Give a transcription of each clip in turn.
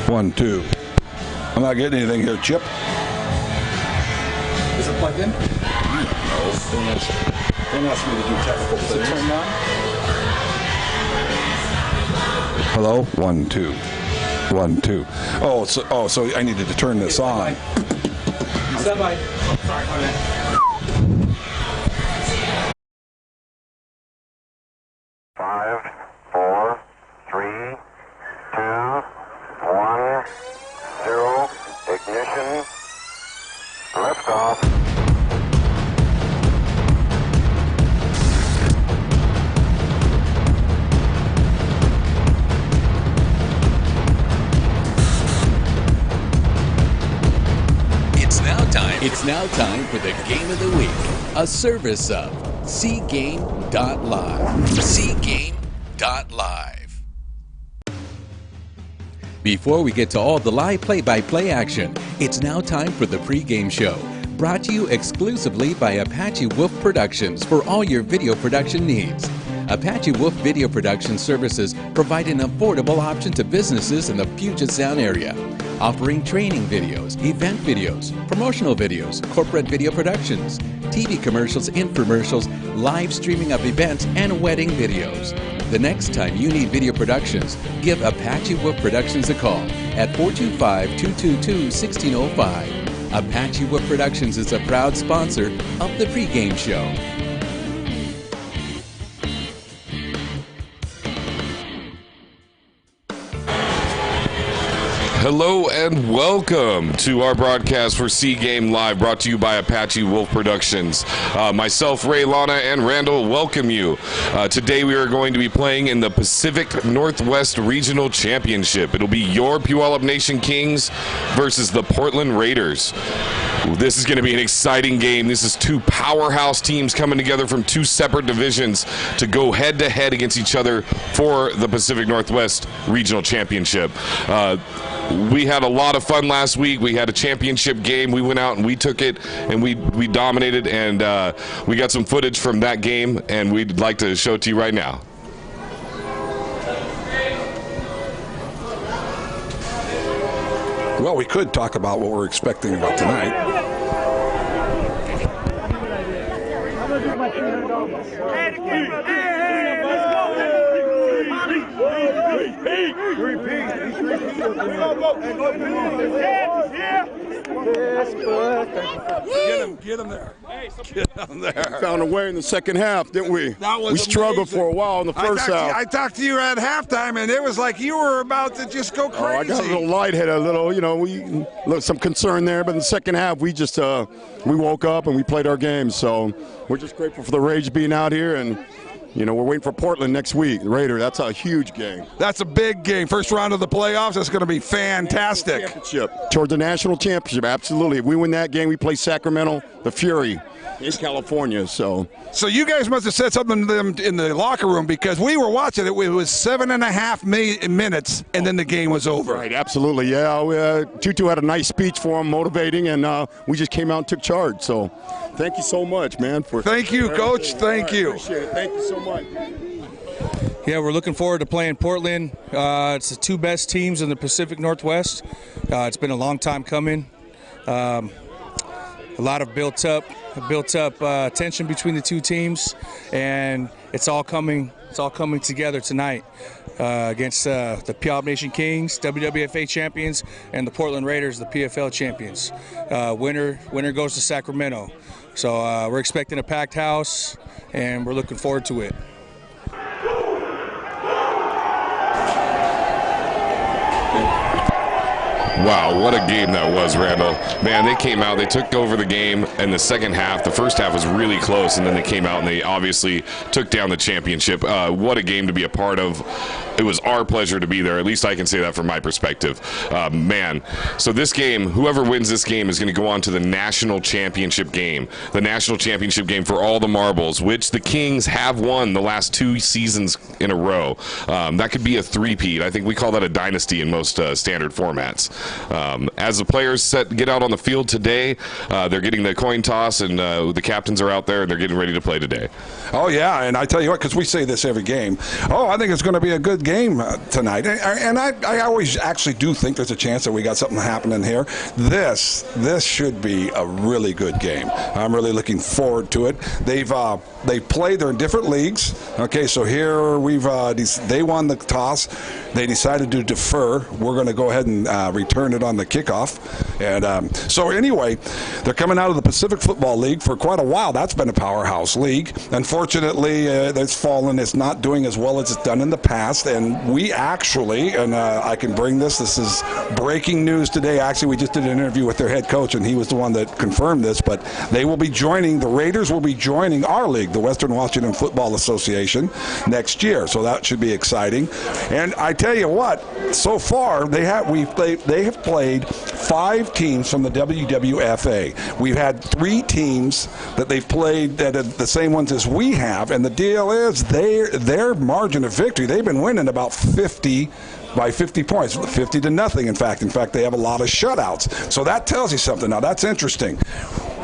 1, 2. I'm not getting anything here, Chip. Is it plugged in? I don't know. Don't ask me to do technical things. Is it turned on? Hello? 1, 2. 1, 2. So I needed to turn this on. Stand by. Sorry, my bad. Ignition. Liftoff. It's now time for the Game of the Week, a service of Cgame.live. Cgame.live. Before we get to all the live play-by-play action, it's now time for the pregame show, brought to you exclusively by Apache Wolf Productions for all your video production needs. Apache Wolf Video Production Services provide an affordable option to businesses in the Puget Sound area, offering training videos, event videos, promotional videos, corporate video productions, TV commercials, infomercials, live streaming of events, and wedding videos. The next time you need video productions, give Apache Wolf Productions a call at 425-222-1605. Apache Wolf Productions is a proud sponsor of the pregame show. Hello and welcome to our broadcast for C-Game Live, brought to you by Apache Wolf Productions. Myself, Ray, Lana, and Randall welcome you. Today we are going to be playing in the Pacific Northwest Regional Championship. It'll be your Puyallup Nation Kings versus the Portland Raiders. This is going to be an exciting game. This is two powerhouse teams coming together from two separate divisions to go head-to-head against each other for the Pacific Northwest Regional Championship. We had a lot of fun last week. We had a championship game. We went out and we took it, and we dominated, and we got some footage from that game, and we'd like to show it to you right now. Well, we could talk about what we're expecting about tonight. Get him there. Get him there. Found a way in the second half, didn't we? That was we struggled amazing. for a while in the first half. I talked to you at halftime, and it was like you were about to just go crazy. I got a little lightheaded, some concern there, but in the second half, we just we woke up and we played our game. So we're just grateful for the Rage being out here, and we're waiting for Portland next week. The Raider, that's a huge game. That's a big game. First round of the playoffs. That's going to be fantastic. Championship. Towards the national championship, absolutely. If we win that game, we play Sacramento, the Fury, in California. So you guys must have said something to them in the locker room, because we were watching it. It was 7.5 minutes, and then the game was over. Right, absolutely. Yeah, Tutu had a nice speech for him, motivating, and we just came out and took charge. So thank you so much, man. Thank you, Coach. Thank you. Appreciate it. Thank you so much. Yeah, we're looking forward to playing Portland. It's the two best teams in the Pacific Northwest. It's been a long time coming. A lot of built up tension between the two teams, and it's all coming together tonight against the Puyallup Nation Kings, WWFA champions, and the Portland Raiders, the PFL champions. Winner goes to Sacramento. So we're expecting a packed house, and we're looking forward to it. Wow, what a game that was, Randall. Man, they came out, they took over the game in the second half. The first half was really close, and then they came out and they obviously took down the championship. What a game to be a part of. It was our pleasure to be there. At least I can say that from my perspective. Man, so this game, whoever wins this game is going to go on to the national championship game. The national championship game for all the marbles, which the Kings have won the last 2 seasons in a row. That could be a three-peat. I think we call that a dynasty in most standard formats. As the players get out on the field today, they're getting the coin toss, and the captains are out there, and they're getting ready to play today. Oh, yeah, and I tell you what, because we say this every game, I think it's going to be a good good game tonight. And I always actually do think there's a chance that we got something happening here. This should be a really good game. I'm really looking forward to it. They've played. They're in different leagues. Okay, so here they won the toss. They decided to defer. We're going to go ahead and return it on the kickoff. And so anyway, they're coming out of the Pacific Football League for quite a while. That's been a powerhouse league. Unfortunately, it's fallen. It's not doing as well as it's done in the past. And we actually, and I can bring this is breaking news today. Actually, we just did an interview with their head coach, and he was the one that confirmed this. But they will be joining, the Raiders will be joining our league, the Western Washington Football Association, next year. So that should be exciting. And I tell you what, so far they have played 5 teams from the WWFA. We've had 3 teams that they've played that are the same ones as we have, and the deal is their margin of victory, they've been winning about 50 points, 50 to nothing. In fact, they have a lot of shutouts. So that tells you something. Now that's interesting.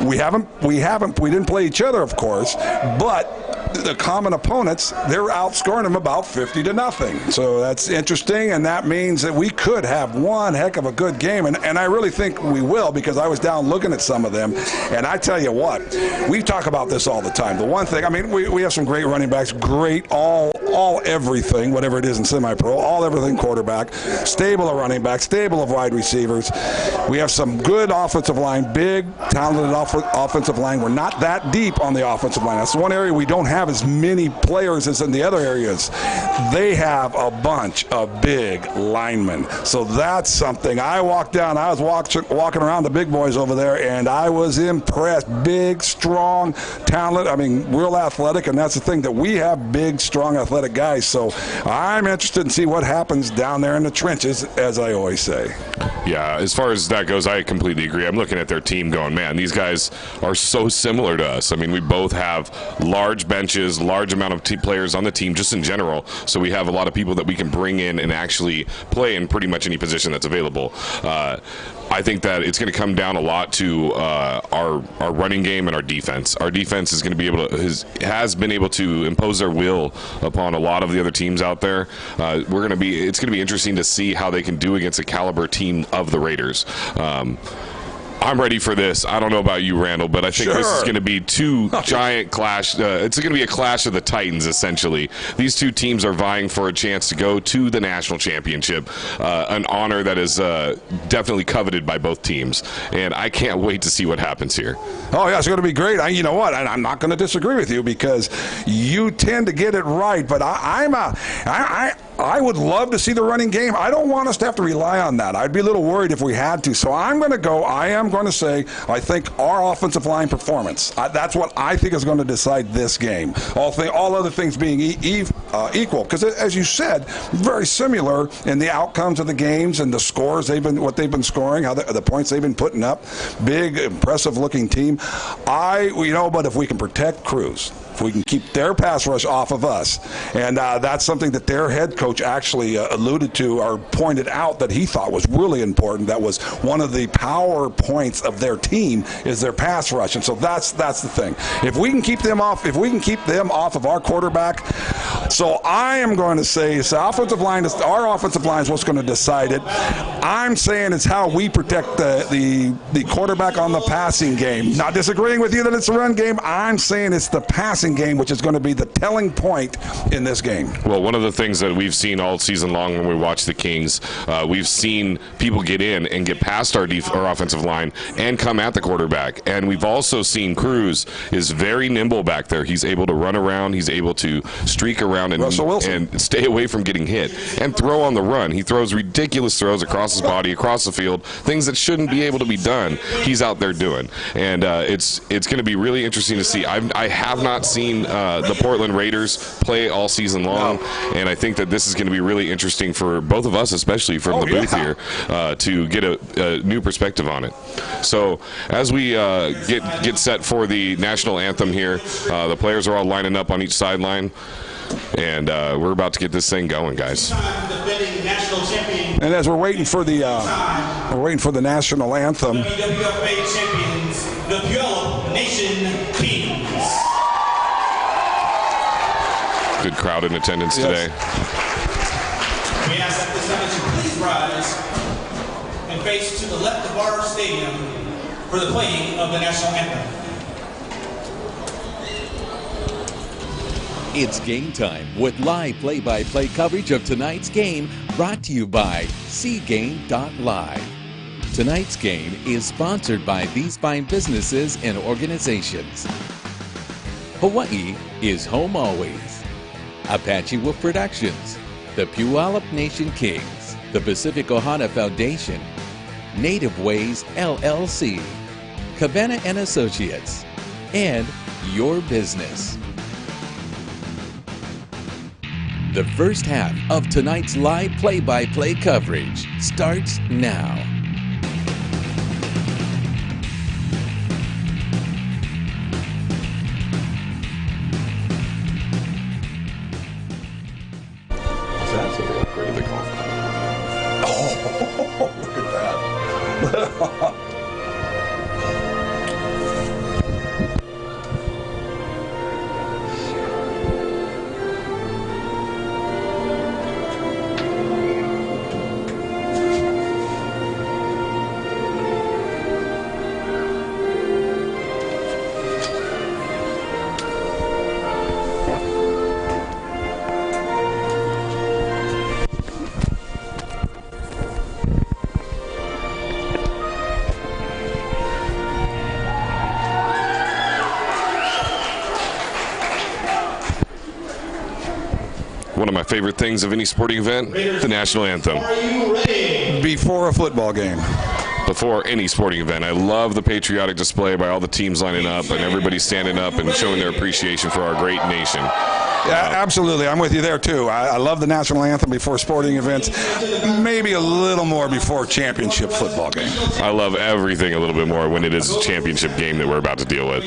We didn't play each other, of course, but the common opponents, they're outscoring them about 50 to nothing. So that's interesting, and that means that we could have one heck of a good game, and I really think we will, because I was down looking at some of them, and I tell you what, we talk about this all the time. The one thing, I mean, we have some great running backs, great all everything, whatever it is in semi-pro, all everything quarterback, stable of running back, stable of wide receivers. We have some good offensive line, big, talented offensive line. We're not that deep on the offensive line. That's the one area we don't have as many players as in the other areas. They have a bunch of big linemen. So that's something. I was walking around the big boys over there, and I was impressed. Big, strong, talented. I mean, real athletic, and that's the thing, that we have big, strong, athletic guys. So I'm interested in see what happens down there in the trenches, as I always say. Yeah, as far as that goes, I completely agree. I'm looking at their team going, man, these guys are so similar to us. I mean, we both have large benches, large amount of players on the team just in general. So we have a lot of people that we can bring in and actually play in pretty much any position that's available. I think that it's going to come down a lot to our running game and our defense. Our defense is going to be has been able to impose their will upon a lot of the other teams out there. It's going to be interesting to see how they can do against a caliber team of the Raiders. I'm ready for this. I don't know about you, Randall, but I think this is going to be two giant clash. It's going to be a clash of the Titans, essentially. These two teams are vying for a chance to go to the national championship, an honor that is definitely coveted by both teams. And I can't wait to see what happens here. Oh, yeah, it's going to be great. You know what? I'm not going to disagree with you, because you tend to get it right. But I would love to see the running game. I don't want us to have to rely on that. I'd be a little worried if we had to. So I am going to say, I think our offensive line performance, that's what I think is going to decide this game. All other things being equal. Because as you said, very similar in the outcomes of the games and the scores what they've been scoring, how the points they've been putting up. Big, impressive looking team. But if we can protect Cruz, if we can keep their pass rush off of us, and that's something that their head coach actually alluded to or pointed out that he thought was really important. That was one of the power points of their team, is their pass rush, and so that's the thing. If we can keep them off of our quarterback, so I am going to say our offensive line is what's going to decide it. I'm saying it's how we protect the quarterback on the passing game. Not disagreeing with you that it's a run game. I'm saying it's the passing game which is going to be the telling point in this game. Well, one of the things that we've seen all season long when we watch the Kings, we've seen people get in and get past our offensive line and come at the quarterback. And we've also seen Cruz is very nimble back there. He's able to run around. He's able to streak around and stay away from getting hit and throw on the run. He throws ridiculous throws across his body, across the field, things that shouldn't be able to be done. He's out there doing. And it's going to be really interesting to see. I have not seen the Portland Raiders play all season long, and I think that this is going to be really interesting for both of us, especially from the booth here, to get a new perspective on it. So as we get set for the national anthem here, the players are all lining up on each sideline, and we're about to get this thing going, guys. And as we're waiting for the national anthem, WWFA champions, the Puyallup Nation Kings. Good crowd in attendance today. rise and face to the left of our stadium for the playing of the national anthem. It's game time with live play-by-play coverage of tonight's game, brought to you by Pregame.live. Tonight's game is sponsored by these fine businesses and organizations. Hawaii is home always. Apache Wolf Productions, the Puyallup Nation Kings, the Pacific Ohana Foundation, Native Ways LLC, Cabana and Associates, and Your Business. The first half of tonight's live play-by-play coverage starts now. That's what they upgraded the golf club. Look at that. One of my favorite things of any sporting event, the national anthem. Are you ready? Before a football game. Before any sporting event, I love the patriotic display by all the teams lining up and everybody standing up and showing their appreciation for our great nation. Yeah, absolutely. I'm with you there, too. I love the national anthem before sporting events, maybe a little more before championship football game. I love everything a little bit more when it is a championship game that we're about to deal with.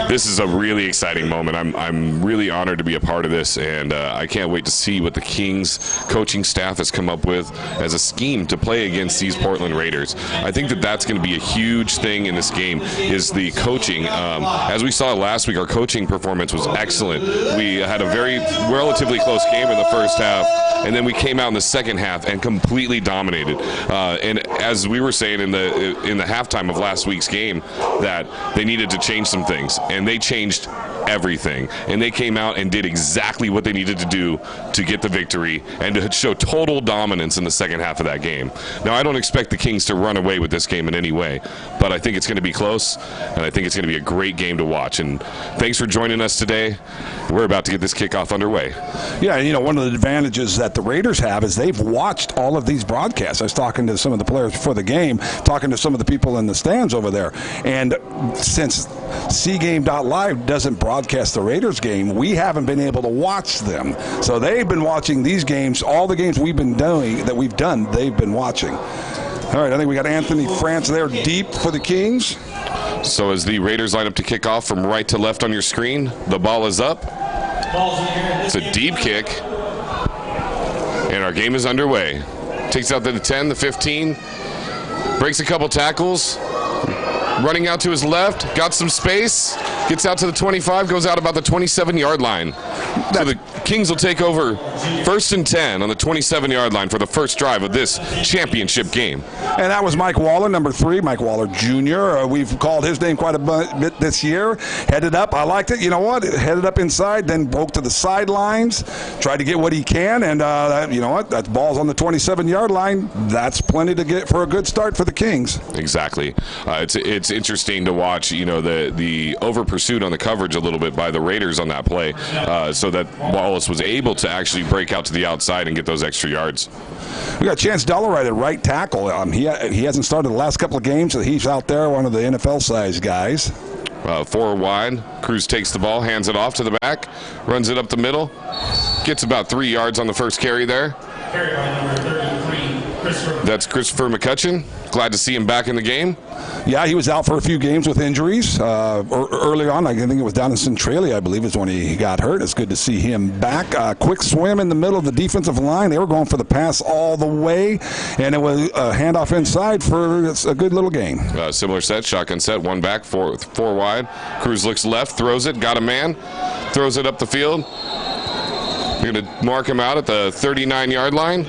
This is a really exciting moment. I'm really honored to be a part of this, and I can't wait to see what the Kings coaching staff has come up with as a scheme to play against these Portland Raiders. I think that that's going to be a huge thing in this game is the coaching. As we saw last week, our coaching performance was excellent. We had a very relatively close game in the first half, and then we came out in the second half and completely dominated. And as we were saying in the halftime of last week's game, that they needed to change some things, and they changed everything. And they came out and did exactly what they needed to do to get the victory and to show total dominance in the second half of that game. Now, I don't expect the Kings to run away with this game in any way, but I think it's going to be close, and I think it's going to be a great game to watch. And thanks for joining us today. We're about to get this kickoff underway. Yeah, you know, one of the advantages that the Raiders have is they've watched all of these broadcasts. I was talking to some of the players before the game, talking to some of the people in the stands over there. And since Pregame.live doesn't broadcast the Raiders game, we haven't been able to watch them. So they've been watching these games, all the games we've been doing, that we've done, they've been watching. All right, I think we got Anthony France there deep for the Kings. So as the Raiders line up to kick off from right to left on your screen, the ball is up. It's a deep kick, and our game is underway. Takes out to the 10, the 15, breaks a couple tackles, running out to his left, got some space, gets out to the 25, goes out about the 27-yard line. So the Kings will take over 1st and 10 on the 27-yard line for the first drive of this championship game. And that was Mike Waller, number 3, Mike Waller Jr. We've called his name quite a bit this year. Headed up. I liked it. You know what? Headed up inside, then broke to the sidelines, tried to get what he can, and you know what? That ball's on the 27-yard line. That's plenty to get for a good start for the Kings. Exactly. It's interesting to watch, you know, the over pursuit on the coverage a little bit by the Raiders on that play, so that Wallace was able to actually break out to the outside and get those extra yards. We got Chance Delawright at right tackle. He hasn't started the last couple of games, so he's out there, one of the NFL-sized guys. 4 wide. Cruz takes the ball, hands it off to the back, runs it up the middle, gets about 3 yards on the first carry there. Carry by number 33, Christopher. That's Christopher McCutcheon. Glad to see him back in the game. Yeah, he was out for a few games with injuries. Early on, I think it was down in Centralia, I believe, is when he got hurt. It's good to see him back. Quick swim in the middle of the defensive line. They were going for the pass all the way, and it was a handoff inside for a good little gain. Similar set, shotgun set, 1 back, 4 wide. Cruz looks left, throws it, got a man, throws it up the field. We're going to mark him out at the 39-yard line,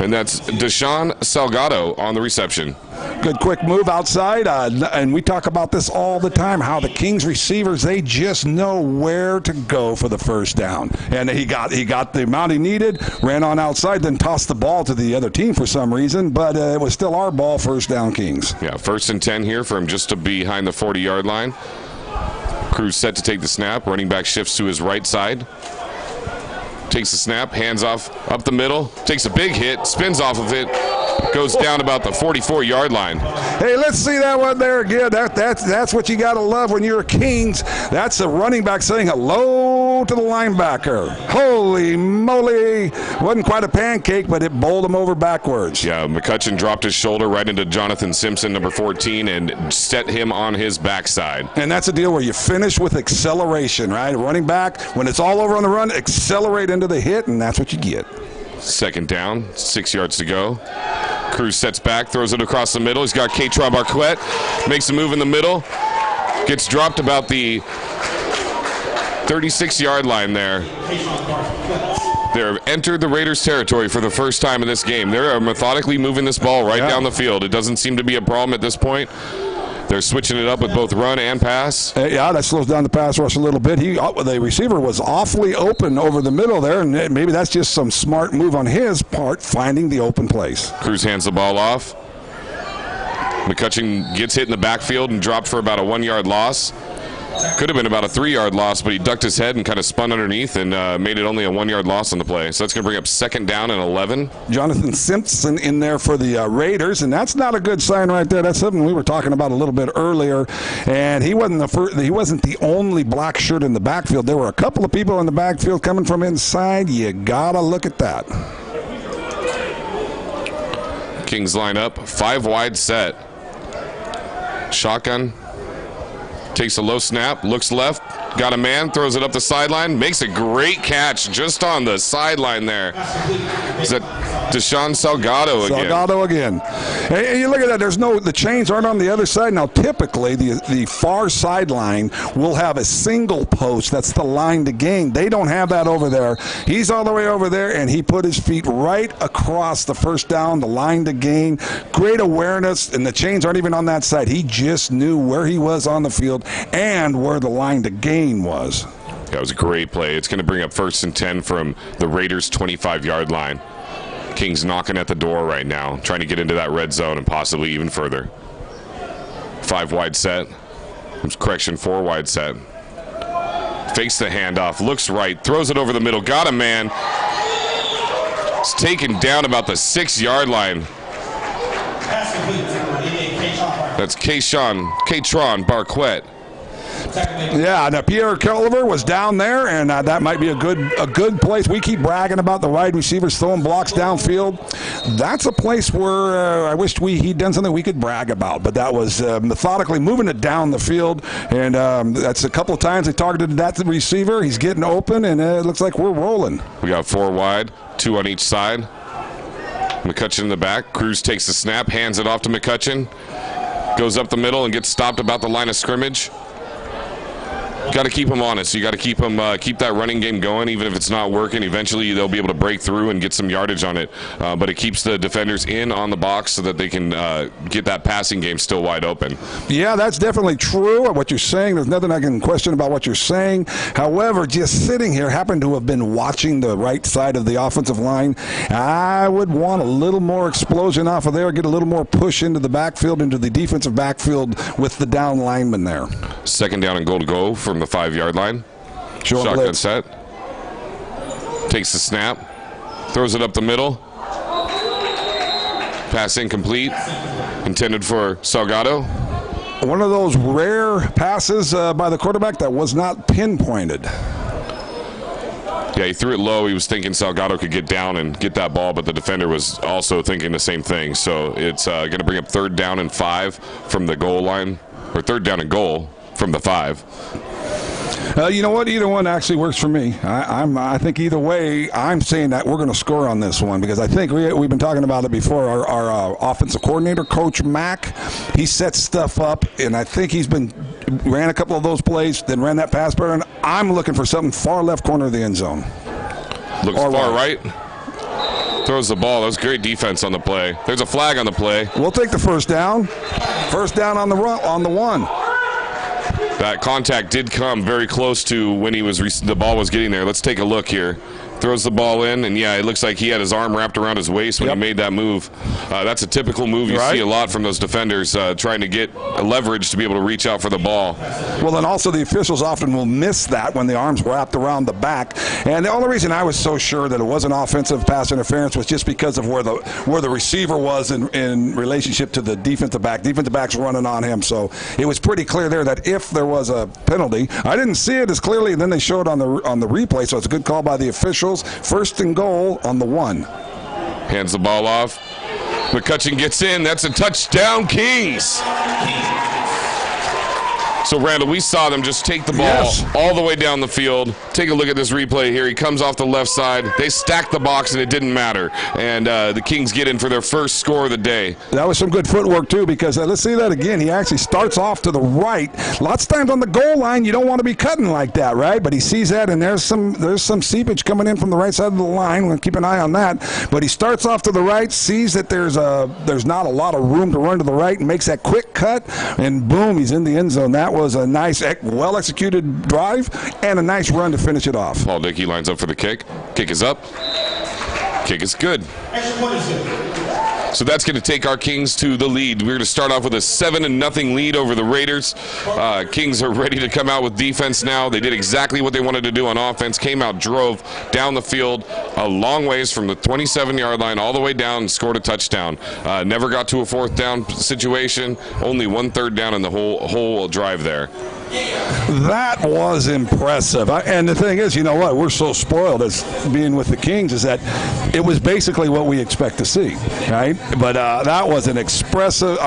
and that's Deshaun Salgado on the reception. Good quick move outside, and we talk about this all the time, how the Kings receivers, they just know where to go for the first down. And he got the amount he needed, ran on outside, then tossed the ball to the other team for some reason, but it was still our ball, first down Kings. Yeah, 1st and 10 here from just behind the 40-yard line. Cruz set to take the snap. Running back shifts to his right side. Takes the snap, hands off up the middle, takes a big hit, spins off of it, goes down about the 44-yard line. Hey, let's see that one there again. That's what you got to love when you're Kings. That's the running back saying hello to the linebacker. Holy moly. Wasn't quite a pancake, but it bowled him over backwards. Yeah, McCutcheon dropped his shoulder right into Jonathan Simpson, number 14, and set him on his backside. And that's a deal where you finish with acceleration, right? Running back, when it's all over on the run, accelerate into the hit, and that's what you get. 2nd down, 6 yards to go. Cruz sets back, throws it across the middle. He's got Katron Barquette, makes a move in the middle, gets dropped about the 36-yard line there. They've entered the Raiders' territory for the first time in this game. They're methodically moving this ball right down the field. It doesn't seem to be a problem at this point. They're switching it up with both run and pass. Yeah, that slows down the pass rush a little bit. The receiver was awfully open over the middle there, and maybe that's just some smart move on his part, finding the open place. Cruz hands the ball off. McCutcheon gets hit in the backfield and dropped for about a 1-yard loss. Could have been about a 3-yard loss, but he ducked his head and kind of spun underneath and made it only a 1-yard loss on the play. So that's going to bring up 2nd down and 11. Jonathan Simpson in there for the Raiders, and that's not a good sign right there. That's something we were talking about a little bit earlier. And he wasn't the only black shirt in the backfield. There were a couple of people in the backfield coming from inside. You gotta look at that. Kings line up, 5 wide set. Shotgun. Takes a low snap, looks left, got a man, throws it up the sideline, makes a great catch just on the sideline there. Is that Deshaun Salgado again? Salgado again. Hey, you look at that. The chains aren't on the other side. Now, typically, the far sideline will have a single post. That's the line to gain. They don't have that over there. He's all the way over there, and he put his feet right across the first down, the line to gain. Great awareness, and the chains aren't even on that side. He just knew where he was on the field and where the line to gain was. That was a great play. It's going to bring up 1st and 10 from the Raiders' 25-yard line. Kings knocking at the door right now, trying to get into that red zone and possibly even further. 5 wide set. Correction, 4 wide set. Fakes the handoff, looks right, throws it over the middle, got a man. It's taken down about the 6-yard line. That's Katron Barquette. Yeah, now Pierre Culver was down there, and that might be a good place. We keep bragging about the wide receivers throwing blocks downfield. That's a place where I wished he'd done something we could brag about, but that was methodically moving it down the field, and that's a couple of times they targeted that receiver. He's getting open, and it looks like we're rolling. We got 4 wide, 2 on each side. McCutcheon in the back. Cruz takes the snap, hands it off to McCutcheon. Goes up the middle and gets stopped about the line of scrimmage. Got to keep them honest. You got to keep that running game going, even if it's not working. Eventually, they'll be able to break through and get some yardage on it. But it keeps the defenders in on the box so that they can get that passing game still wide open. Yeah, that's definitely true. What you're saying, there's nothing I can question about what you're saying. However, just sitting here, happen to have been watching the right side of the offensive line. I would want a little more explosion off of there, get a little more push into the backfield, into the defensive backfield with the down lineman there. 2nd down and goal to go from the 5-yard line. Shotgun blitz. Set. Takes the snap. Throws it up the middle. Pass incomplete. Intended for Salgado. One of those rare passes by the quarterback that was not pinpointed. Yeah, he threw it low. He was thinking Salgado could get down and get that ball, but the defender was also thinking the same thing. So it's going to bring up 3rd down and 5 from the goal line, or 3rd down and goal from the 5. You know what? Either one actually works for me. I think either way, I'm saying that we're going to score on this one because I think we've been talking about it before. Our offensive coordinator, Coach Mack, he sets stuff up, and I think ran a couple of those plays, then ran that pass pattern. I'm looking for something far left corner of the end zone. Looks or far right. Throws the ball. That was great defense on the play. There's a flag on the play. We'll take the first down. First down on the run, on the one. That contact did come very close to when the ball was getting there. Let's take a look here. Throws the ball in, and yeah, it looks like he had his arm wrapped around his waist when he made that move. That's a typical move you see a lot from those defenders, trying to get leverage to be able to reach out for the ball. Well, then also the officials often will miss that when the arm's wrapped around the back. And the only reason I was so sure that it wasn't offensive pass interference was just because of where the receiver was in relationship to the defensive back. Defensive back's running on him, so it was pretty clear there that if there was a penalty, I didn't see it as clearly, and then they showed on the replay, so it's a good call by the officials. First and goal on the one. Hands the ball off. McCutcheon gets in. That's a touchdown, Kings. So, Randall, we saw them just take the ball all the way down the field. Take a look at this replay here. He comes off the left side. They stacked the box, and it didn't matter. And the Kings get in for their first score of the day. That was some good footwork, too, because let's see that again. He actually starts off to the right. Lots of times on the goal line, you don't want to be cutting like that, right? But he sees that, and there's some seepage coming in from the right side of the line. We'll keep an eye on that. But he starts off to the right, sees that there's not a lot of room to run to the right, and makes that quick cut, and boom, he's in the end zone. That was a nice, well-executed drive and a nice run to finish it off. Paul Dickey lines up for the kick. Kick is up. Kick is good. Extra point is good. So that's going to take our Kings to the lead. We're going to start off with a 7-0 lead over the Raiders. Kings are ready to come out with defense now. They did exactly what they wanted to do on offense. Came out, drove down the field a long ways from the 27-yard line all the way down and scored a touchdown. Never got to a fourth down situation. Only 1 third down in the whole drive there. That was impressive. And the thing is, you know what? We're so spoiled as being with the Kings is that it was basically what we expect to see, right? But that was an impressive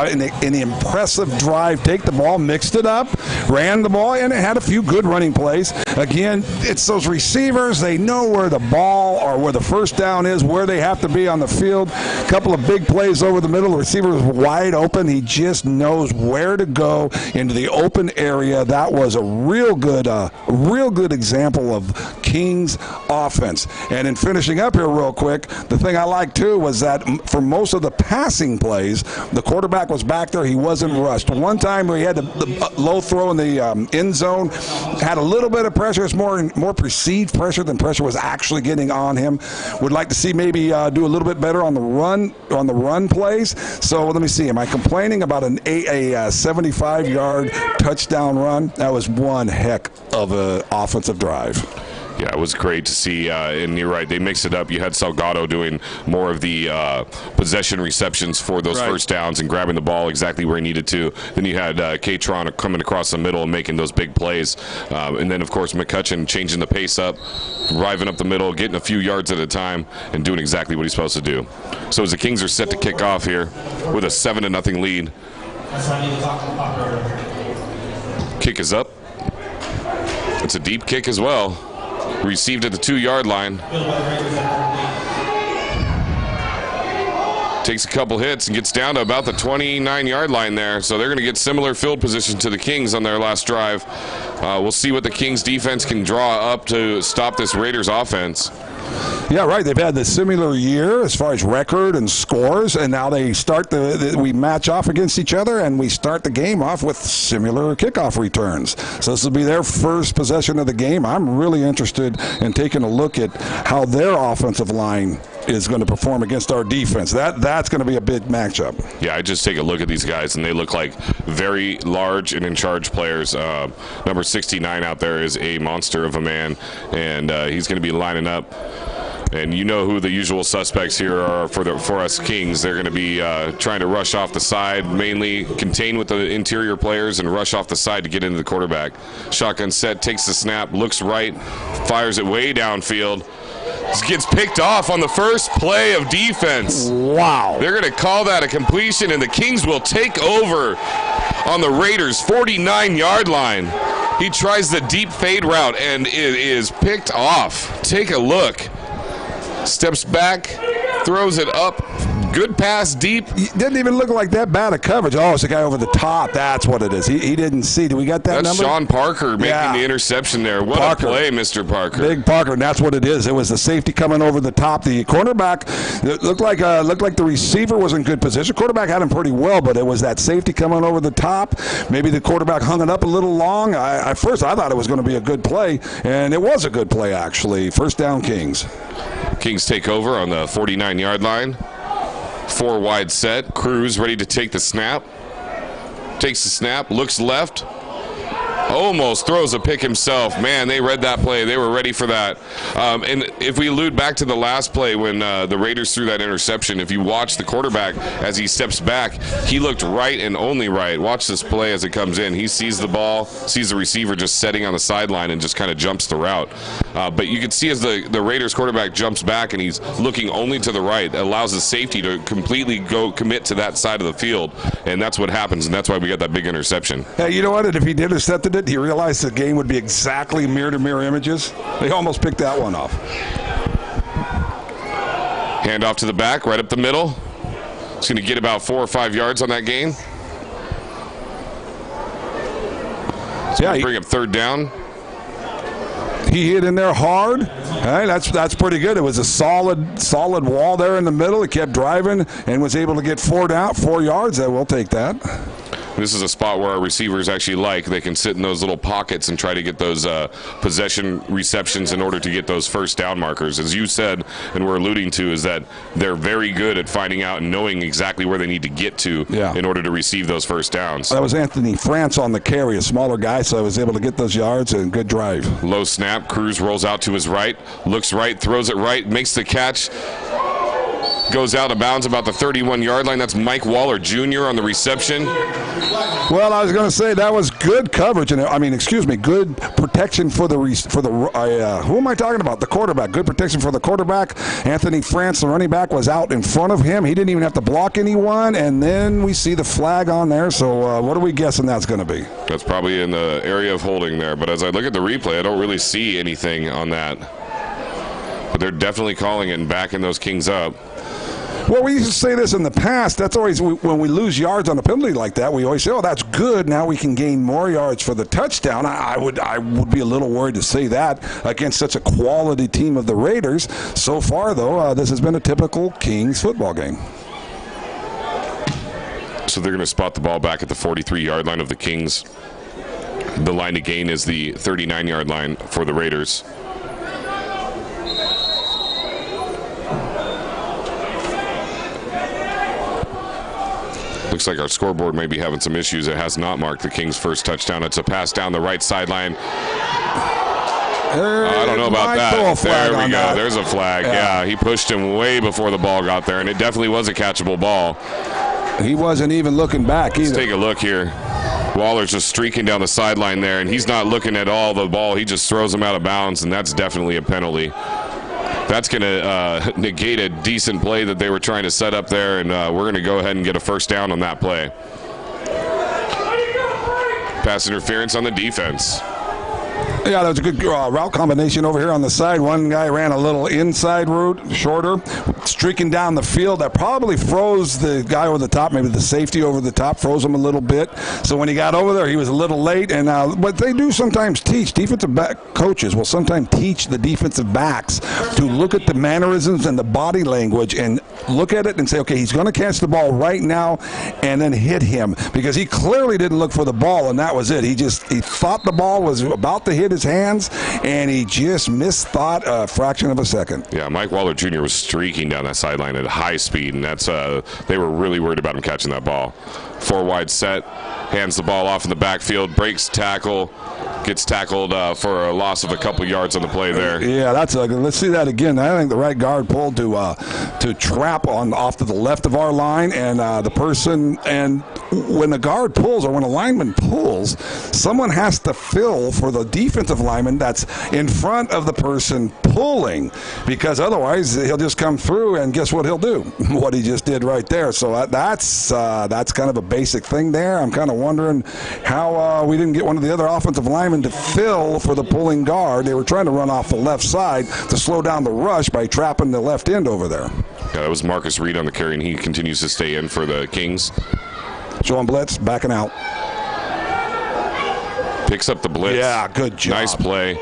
drive. Take the ball, mixed it up, ran the ball, and it had a few good running plays. Again, it's those receivers. They know where the ball or where the first down is, where they have to be on the field. A couple of big plays over the middle. The receiver was wide open. He just knows where to go into the open area. That was a real good example of Kings offense. And in finishing up here real quick, the thing I liked too was that for most of the passing plays, the quarterback was back there. He wasn't rushed. One time where he had the low throw in the end zone, had a little bit of pressure. It's more perceived pressure than pressure was actually getting on him. Would like to see maybe do a little bit better on the run plays. So let me see. Am I complaining about a 75-yard touchdown run? That was one heck of an offensive drive. Yeah, it was great to see, and you're right, they mixed it up. You had Salgado doing more of the possession receptions for those first downs and grabbing the ball exactly where he needed to. Then you had Katron coming across the middle and making those big plays. And then, of course, McCutcheon changing the pace up, driving up the middle, getting a few yards at a time, and doing exactly what he's supposed to do. So as the Kings are set to kick off here with a 7-0 lead. That's why I need to talk to the operator. Kick is up. It's a deep kick as well. Received at the 2-yard line. Takes a couple hits and gets down to about the 29-yard line there. So they're going to get similar field position to the Kings on their last drive. We'll see what the Kings defense can draw up to stop this Raiders offense. Yeah, right. They've had the similar year as far as record and scores, and now they start we match off against each other, and we start the game off with similar kickoff returns. So this will be their first possession of the game. I'm really interested in taking a look at how their offensive line is going to perform against our defense. That's going to be a big matchup. Yeah, I just take a look at these guys, and they look like very large and in-charge players. Number 69 out there is a monster of a man, and he's going to be lining up. And you know who the usual suspects here are for us Kings. They're going to be trying to rush off the side, mainly contain with the interior players and rush off the side to get into the quarterback. Shotgun set, takes the snap, looks right, fires it way downfield. This gets picked off on the first play of defense. Wow. They're going to call that a completion, and the Kings will take over on the Raiders' 49-yard line. He tries the deep fade route, and it is picked off. Take a look. Steps back, throws it up, Good pass deep. It didn't even look like that bad of coverage. Oh, it's the guy over the top. That's what it is. He didn't see. Do we got that That's number? Sean Parker making the interception there. What Parker. a play, Mr. Parker. Big Parker, and that's what it is. It was the safety coming over the top. The cornerback looked like the receiver was in good position. Quarterback had him pretty well, but it was that safety coming over the top. Maybe the quarterback hung it up a little long. At first, I thought it was going to be a good play, and it was a good play, actually. First down, Kings. Kings take over on the 49-yard line. 4 wide set. Cruz ready to take the snap. Takes the snap, looks left. Almost throws a pick himself. Man, they read that play. They were ready for that. And if we allude back to the last play when the Raiders threw that interception, if you watch the quarterback as he steps back, he looked right and only right. Watch this play as it comes in. He sees the ball, sees the receiver just setting on the sideline and just kind of jumps the route. But you can see as the Raiders quarterback jumps back and he's looking only to the right, it allows the safety to completely commit to that side of the field. And that's what happens, and that's why we got that big interception. Hey, you know what? If he did intercepted it, he realized the game would be exactly mirror-to-mirror images. They almost picked that one off. Hand off to the back, right up the middle. It's going to get about 4 or 5 yards on that gain. Bring up third down. He hit in there hard. Hey, that's pretty good. It was a solid wall there in the middle. He kept driving and was able to get 4 yards. We'll take that. This is a spot where our receivers actually they can sit in those little pockets and try to get those possession receptions in order to get those first down markers. As you said, and we're alluding to, is that they're very good at finding out and knowing exactly where they need to get to in order to receive those first downs. That was Anthony France on the carry, a smaller guy, so I was able to get those yards and good drive. Low snap. Cruz rolls out to his right, looks right, throws it right, makes the catch. Goes out of bounds about the 31-yard line. That's Mike Waller Jr. on the reception. Well, I was going to say that was good coverage, and good protection for the who am I talking about? The quarterback. Good protection for the quarterback. Anthony France, the running back, was out in front of him. He didn't even have to block anyone, and then we see the flag on there. So what are we guessing that's going to be? That's probably in the area of holding there. But as I look at the replay, I don't really see anything on that. But they're definitely calling it and backing those Kings up. Well, we used to say this in the past. That's always when we lose yards on a penalty like that. We always say, "Oh, that's good. Now we can gain more yards for the touchdown." I would be a little worried to say that against such a quality team of the Raiders. So far, though, this has been a typical Kings football game. So they're going to spot the ball back at the 43-yard line of the Kings. The line to gain is the 39-yard line for the Raiders. Looks like our scoreboard may be having some issues. It has not marked the Kings' first touchdown. It's a pass down the right sideline. I don't know about that. There we go. There's a flag. Yeah, he pushed him way before the ball got there, and it definitely was a catchable ball. He wasn't even looking back either. Let's take a look here. Waller's just streaking down the sideline there, and he's not looking at all the ball. He just throws him out of bounds, and that's definitely a penalty. That's going to negate a decent play that they were trying to set up there, and we're going to go ahead and get a first down on that play. Pass interference on the defense. Yeah, that was a good route combination over here on the side. One guy ran a little inside route, shorter, streaking down the field. That probably froze the guy over the top, maybe the safety over the top, froze him a little bit. So when he got over there, he was a little late. And but they do sometimes teach, defensive back coaches will sometimes teach the defensive backs to look at the mannerisms and the body language and look at it and say, okay, he's going to catch the ball right now and then hit him, because he clearly didn't look for the ball, and that was it. He thought the ball was about to hit his hands, and he just misthought a fraction of a second. Yeah, Mike Waller Jr. was streaking down that sideline at high speed, and that's they were really worried about him catching that ball. 4 wide set, hands the ball off in the backfield, breaks tackle, gets tackled for a loss of a couple yards on the play there. Yeah, that's let's see that again. I think the right guard pulled to trap off to the left of our line, and the person, and when the guard pulls or when a lineman pulls, someone has to fill for the defensive lineman that's in front of the person pulling, because otherwise he'll just come through, and guess what he'll do? What he just did right there. So that's kind of a basic thing there. I'm kind of wondering how we didn't get one of the other offensive linemen lineman to fill for the pulling guard. They were trying to run off the left side to slow down the rush by trapping the left end over there. Yeah, that was Marcus Reed on the carry, and he continues to stay in for the Kings. Showing blitz, backing out. Picks up the blitz. Yeah, good job. Nice play.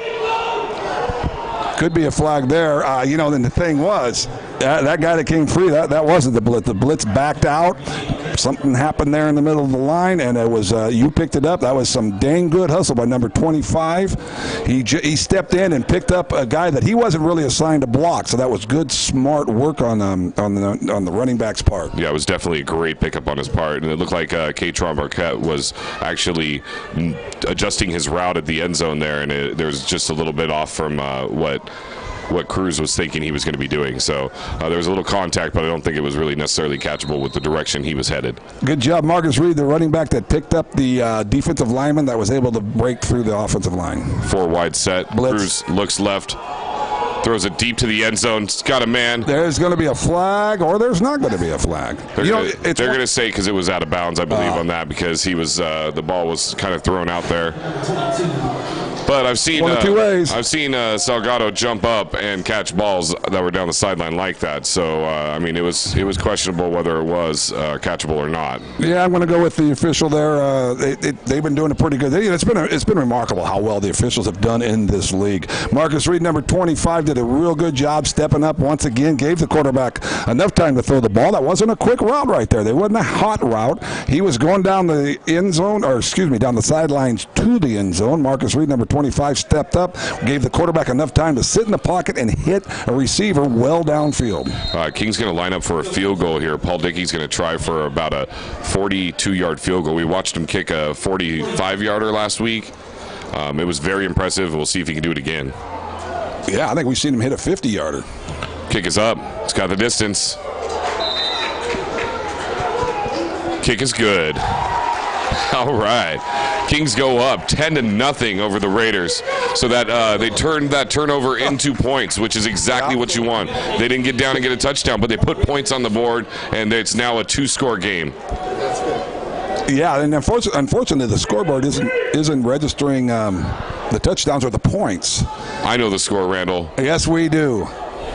Could be a flag there. Then the thing was, that guy that came free, that wasn't the blitz. The blitz backed out. Something happened there in the middle of the line, and it was you picked it up. That was some dang good hustle by number 25. He stepped in and picked up a guy that he wasn't really assigned to block. So that was good, smart work on the running back's part. Yeah, it was definitely a great pickup on his part, and it looked like Katron Marquette was actually adjusting his route at the end zone there, and there was just a little bit off from what Cruz was thinking he was going to be doing. So there was a little contact, but I don't think it was really necessarily catchable with the direction he was headed. Good job, Marcus Reed, the running back that picked up the defensive lineman that was able to break through the offensive line. 4 wide set. Blitz. Cruz looks left. Throws it deep to the end zone. It's got a man. There's going to be a flag, or there's not going to be a flag. They're going to say because it was out of bounds, I believe, on that, because he was the ball was kind of thrown out there. But I've seen one of two ways. I've seen Salgado jump up and catch balls that were down the sideline like that. So it was questionable whether it was catchable or not. Yeah, I'm going to go with the official there. They've been doing it pretty good. It's been remarkable how well the officials have done in this league. Marcus Reed, number 25, did a real good job stepping up once again. Gave the quarterback enough time to throw the ball. That wasn't a quick route right there. They wasn't a hot route. He was going down the end zone, down the sidelines to the end zone. Marcus Reed, number 25, stepped up, gave the quarterback enough time to sit in the pocket and hit a receiver well downfield. King's going to line up for a field goal here. Paul Dickey's going to try for about a 42-yard field goal. We watched him kick a 45-yarder last week. It was very impressive. We'll see if he can do it again. Yeah, I think we've seen him hit a 50-yarder. Kick is up. It's got the distance. Kick is good. All right. Kings go up 10-0 over the Raiders. So that they turned that turnover into points, which is exactly what you want. They didn't get down and get a touchdown, but they put points on the board, and it's now a 2-score game. Yeah, and unfortunately, the scoreboard isn't registering the touchdowns or the points. I know the score, Randall. Yes, we do.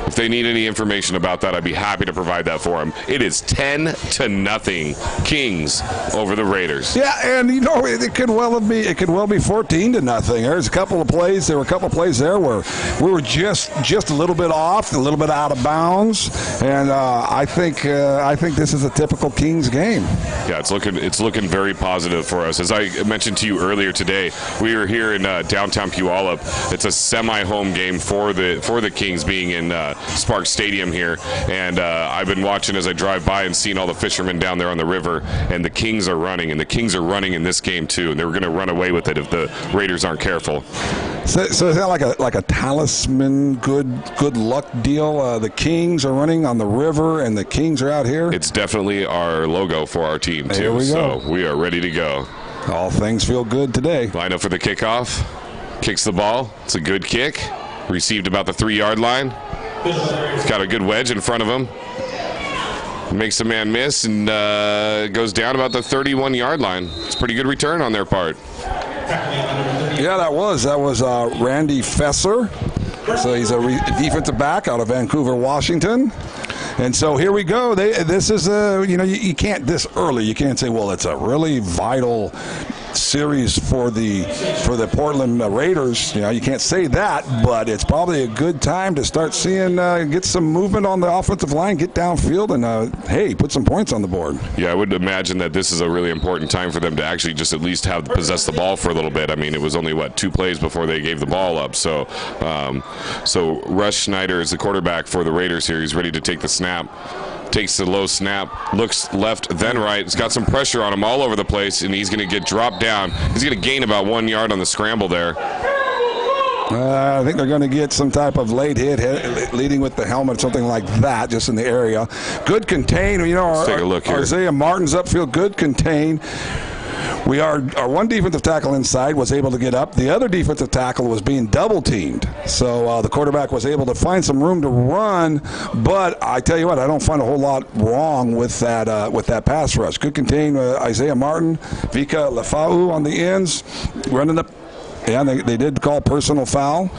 If they need any information about that, I'd be happy to provide that for them. It is 10-0 Kings over the Raiders. Yeah, and it could well be 14-0. There's a couple of plays. There were a couple of plays there where we were just a little bit off, a little bit out of bounds, and I think this is a typical Kings game. Yeah, it's looking very positive for us. As I mentioned to you earlier today, we are here in downtown Puyallup. It's a semi-home game for the Kings, being in Sparks Stadium here, and I've been watching as I drive by and seeing all the fishermen down there on the river, and the Kings are running in this game too, and they're going to run away with it if the Raiders aren't careful. So is that like a talisman good luck deal? The Kings are running on the river, and the Kings are out here? It's definitely our logo for our team too. Here we go. So we are ready to go. All things feel good today. Line up for the kickoff. Kicks the ball. It's a good kick. Received about the 3-yard line. He's got a good wedge in front of him. Makes the man miss and goes down about the 31-yard line. It's a pretty good return on their part. Yeah, that was Randy Fesser. So he's a defensive back out of Vancouver, Washington. And so here we go. This is you can't this early. You can't say, well, it's a really vital series for the Portland Raiders. You can't say that, but it's probably a good time to start seeing get some movement on the offensive line, get downfield, and put some points on the board. Yeah, I would imagine that this is a really important time for them to actually just at least possess the ball for a little bit. I mean, it was only 2 plays before they gave the ball up. So Rush Schneider is the quarterback for the Raiders here. He's ready to take the snap. Takes the low snap, looks left, then right. It's got some pressure on him all over the place, and he's going to get dropped down. He's going to gain about 1 yard on the scramble there. I think they're going to get some type of late hit, leading with the helmet, something like that, just in the area. Good contain. Let's take a look here. Isaiah Martin's upfield, good contain. Our one defensive tackle inside was able to get up. The other defensive tackle was being double teamed. So the quarterback was able to find some room to run. But I tell you what, I don't find a whole lot wrong with that pass rush. Good contain Isaiah Martin, Vika Lafau on the ends, running up Yeah, they did call personal foul.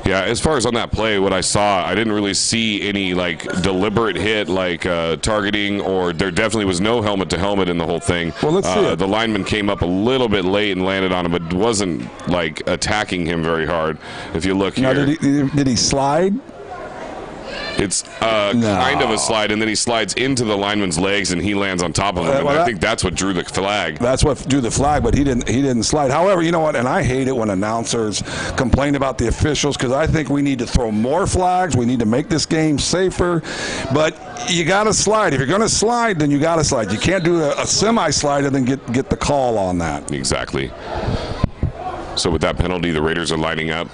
Yeah, as far as on that play, what I saw, I didn't really see any like deliberate hit, like targeting, or there definitely was no helmet to helmet in the whole thing. Well, let's see it. The lineman came up a little bit late and landed on him, but wasn't like attacking him very hard. If you look Now, here, did he slide? it's kind of a slide, and then he slides into the lineman's legs, and he lands on top of him. And I think that's what drew the flag. That's what drew the flag, but he didn't slide. However, you know what? And I hate it when announcers complain about the officials, because I think we need to throw more flags. We need to make this game safer. But you got to slide. If you're going to slide, then you got to slide. You can't do a semi-slide and then get the call on that. Exactly. So with that penalty, the Raiders are lining up.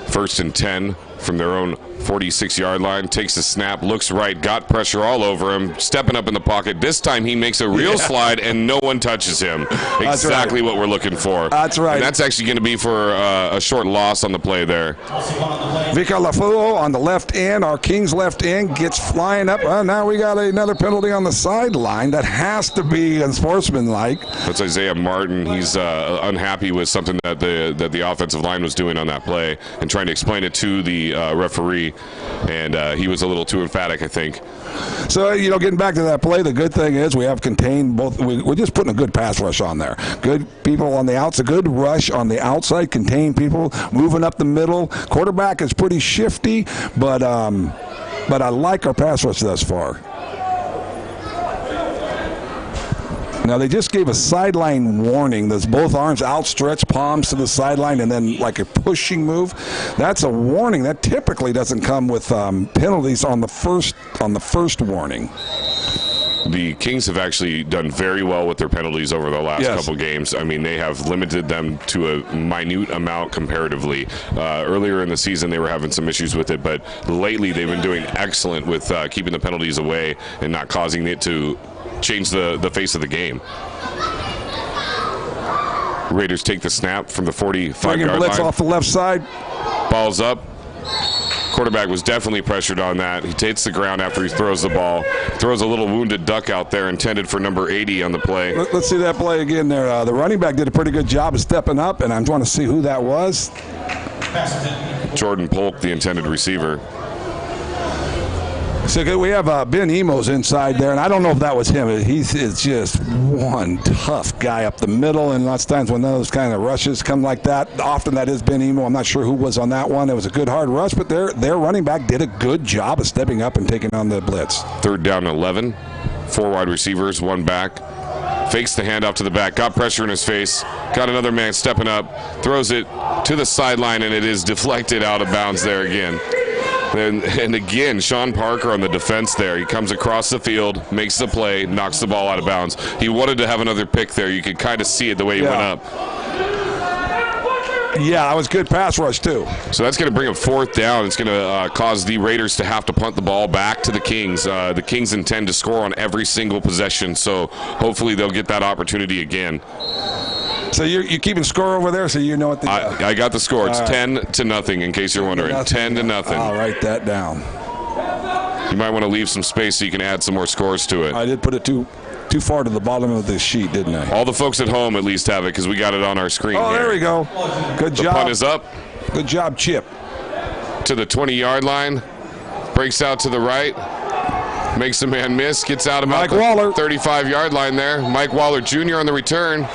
1st and 10 from their own 46-yard line. Takes the snap, looks right, got pressure all over him, stepping up in the pocket. This time he makes a real slide, and no one touches him. Exactly what we're looking for. That's right. And that's actually going to be for a short loss on the play there. Vika Lafuo on the left end, our Kings left end, gets flying up. Now we got another penalty on the sideline. That has to be unsportsmanlike. That's Isaiah Martin. He's unhappy with something that the offensive line was doing on that play and trying to explain it to the referee, and he was a little too emphatic, I think. So, getting back to that play, the good thing is we have contained both. We're just putting a good pass rush on there. Good people on the outside, good rush on the outside, contain people, moving up the middle. Quarterback is pretty shifty, but I like our pass rush thus far. Now, they just gave a sideline warning. There's both arms outstretched, palms to the sideline, and then like a pushing move. That's a warning. That typically doesn't come with penalties on the first warning. The Kings have actually done very well with their penalties over the last couple games. I mean, they have limited them to a minute amount comparatively. Earlier in the season, they were having some issues with it, but lately they've been doing excellent with keeping the penalties away and not causing it to change the face of the game. Raiders take the snap from the 45-yard blitz line. Off the left side. Ball's up. Quarterback was definitely pressured on that. He takes the ground after he throws the ball. Throws a little wounded duck out there intended for number 80 on the play. Let's see that play again there. The running back did a pretty good job of stepping up, and I'm trying to see who that was. Jordan Polk, the intended receiver. So we have Ben Emos inside there, and I don't know if that was him. He's just one tough guy up the middle, and lots of times when those kind of rushes come like that, often that is Ben Emo. I'm not sure who was on that one. It was a good hard rush, but their running back did a good job of stepping up and taking on the blitz. 3rd down and 11. 4 wide receivers, 1 back. Fakes the handoff to the back, got pressure in his face, got another man stepping up, throws it to the sideline, and it is deflected out of bounds there again. And again, Sean Parker on the defense there. He comes across the field, makes the play, knocks the ball out of bounds. He wanted to have another pick there. You could kind of see it the way he went up. Yeah, that was good pass rush, too. So that's going to bring up 4th down. It's going to cause the Raiders to have to punt the ball back to the Kings. The Kings intend to score on every single possession, so hopefully they'll get that opportunity again. So you're keeping score over there, so you know what the... I got the score. It's 10-0, in case you're wondering. 10-0. I'll write that down. You might want to leave some space so you can add some more scores to it. I did put it too far to the bottom of the sheet, didn't I? All the folks at home at least have it because we got it on our screen. Oh, there we go. Good job. The punt is up. Good job, Chip. To the 20-yard line. Breaks out to the right. Makes a man miss. Gets out about the 35-yard line there. Mike Waller Jr. on the return.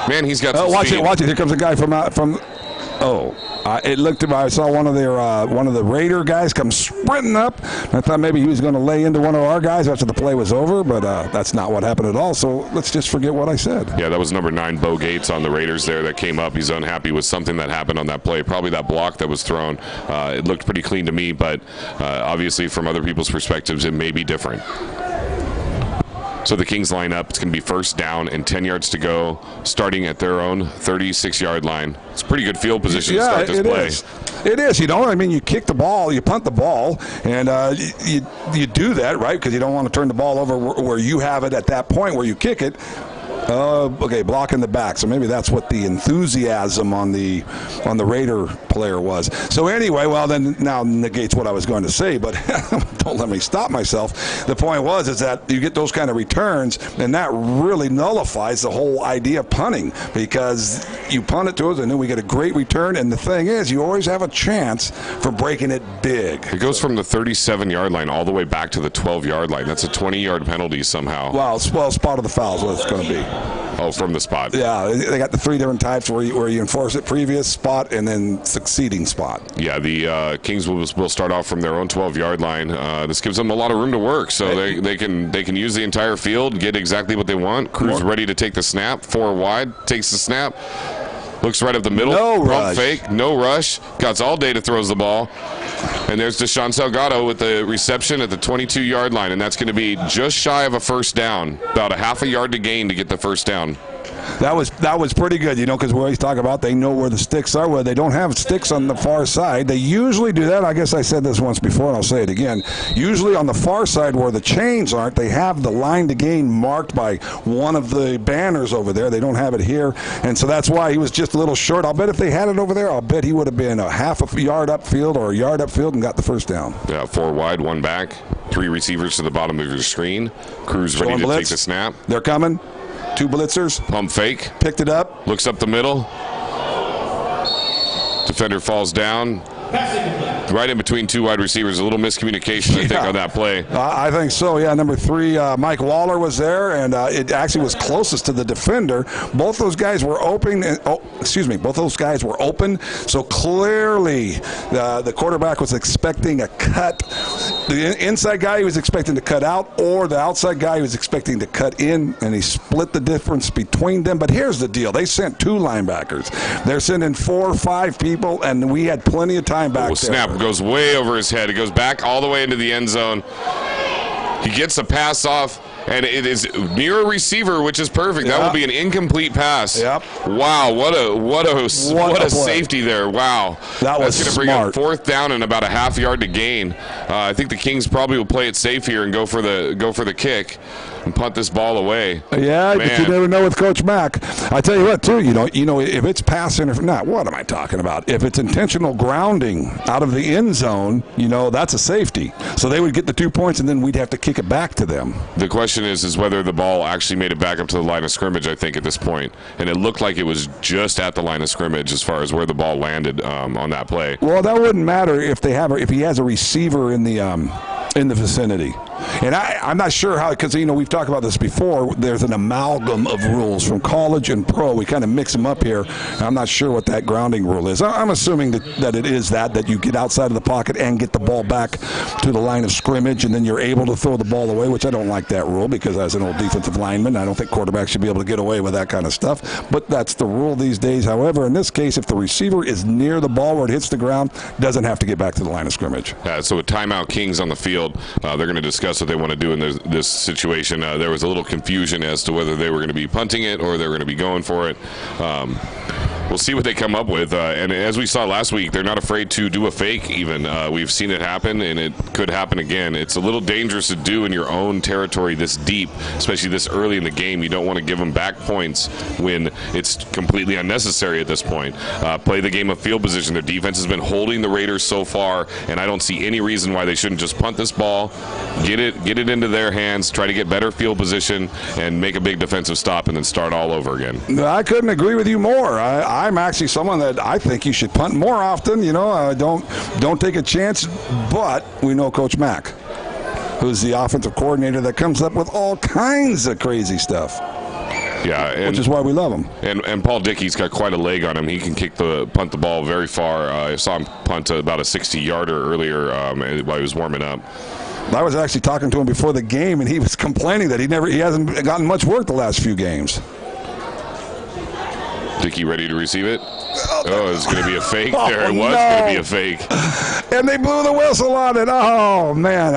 Man, he's got some speed. Watch it. Here comes a guy from. It looked. I saw one of the Raider guys come sprinting up. I thought maybe he was going to lay into one of our guys after the play was over, but that's not what happened at all. So let's just forget what I said. Yeah, that was number 9, Bo Gates on the Raiders there that came up. He's unhappy with something that happened on that play. Probably that block that was thrown. It looked pretty clean to me, but obviously from other people's perspectives, it may be different. So the Kings line up. It's going to be 1st down and 10 yards to go, starting at their own 36-yard line. It's a pretty good field position to start this play. It is. You kick the ball, you punt the ball, and you do that, right, because you don't want to turn the ball over where you have it at that point where you kick it. Okay, blocking the back. So maybe that's what the enthusiasm on the Raider player was. So anyway, well then now negates what I was going to say, but don't let me stop myself. The point is that you get those kind of returns, and that really nullifies the whole idea of punting, because you punt it to us, and then we get a great return. And the thing is, you always have a chance for breaking it big. It goes from the 37-yard line all the way back to the 12-yard line. That's a 20-yard penalty somehow. Well, spot of the foul is what it's going to be. Oh, from the spot. Yeah, they got the 3 different types where you enforce it: previous, spot, and then succeeding spot. Yeah, the Kings will start off from their own 12-yard line. This gives them a lot of room to work, so they can use the entire field, get exactly what they want. Cruz ready to take the snap, 4 wide, takes the snap, looks right up the middle, pump fake, no rush, got all day to throws the ball. And there's Deshaun Salgado with the reception at the 22-yard line, and that's going to be just shy of a first down, about a half a yard to gain to get the first down. That was pretty good, because we always talk about they know where the sticks are. Well, they don't have sticks on the far side. They usually do that. I guess I said this once before, and I'll say it again. Usually on the far side where the chains aren't, they have the line to gain marked by one of the banners over there. They don't have it here, and so that's why he was just a little short. I'll bet if they had it over there, I'll bet he would have been a half a yard upfield or a yard upfield and got the first down. Yeah, 4 wide, 1 back, 3 receivers to the bottom of your screen. Cruz ready to take the snap. They're coming. 2 blitzers. Pump fake. Picked it up. Looks up the middle. Defender falls down. Right in between 2 wide receivers. A little miscommunication, I think, on that play. I think so, yeah. Number 3, Mike Waller was there, and it actually was closest to the defender. Both those guys were open. Both those guys were open. So clearly the quarterback was expecting a cut. The inside guy he was expecting to cut out, or the outside guy he was expecting to cut in, and he split the difference between them. But here's the deal. They sent 2 linebackers. They're sending 4 or 5 people, and we had plenty of time back there. Snap goes way over his head. It goes back all the way into the end zone. He gets a pass off, and it is near a receiver, which is perfect. That will be an incomplete pass. Yep. Wow, what a safety there. Wow. That's going to bring up 4th down and about a half yard to gain. I think the Kings probably will play it safe here and go for the kick and punt this ball away. Yeah, but you never know with Coach Mack. I tell you what, too, if it's pass interference, not what am I talking about? If it's intentional grounding out of the end zone, that's a safety. So they would get the 2 points, and then we'd have to kick it back to them. The question is whether the ball actually made it back up to the line of scrimmage, I think, at this point. And it looked like it was just at the line of scrimmage as far as where the ball landed on that play. Well, that wouldn't matter if he has a receiver in the vicinity. And I'm not sure how, because, we've talked about this before. There's an amalgam of rules from college and pro. We kind of mix them up here. I'm not sure what that grounding rule is. I'm assuming that it is that you get outside of the pocket and get the ball back to the line of scrimmage, and then you're able to throw the ball away, which I don't like that rule, because as an old defensive lineman, I don't think quarterbacks should be able to get away with that kind of stuff. But that's the rule these days. However, in this case, if the receiver is near the ball where it hits the ground, doesn't have to get back to the line of scrimmage. So with timeout Kings on the field, they're going to discuss what they want to do in this situation. There was a little confusion as to whether they were going to be punting it or they were going to be going for it. We'll see what they come up with. And as we saw last week, they're not afraid to do a fake even. We've seen it happen, and it could happen again. It's a little dangerous to do in your own territory this deep, especially this early in the game. You don't want to give them back points when it's completely unnecessary at this point. Play the game of field position. Their defense has been holding the Raiders so far, and I don't see any reason why they shouldn't just punt this ball, get it into their hands, try to get better field position, and make a big defensive stop, and then start all over again. I couldn't agree with you more. I'm actually someone that I think you should punt more often. Don't take a chance. But we know Coach Mack, who's the offensive coordinator that comes up with all kinds of crazy stuff. Yeah, which is why we love him. And Paul Dickey's got quite a leg on him. He can punt the ball very far. I saw him punt about a 60-yarder earlier while he was warming up. I was actually talking to him before the game, and he was complaining that he hasn't gotten much work the last few games. Dickey ready to receive it? Oh, it's going to be a fake there. It was going to be a fake. And they blew the whistle on it. Oh, man.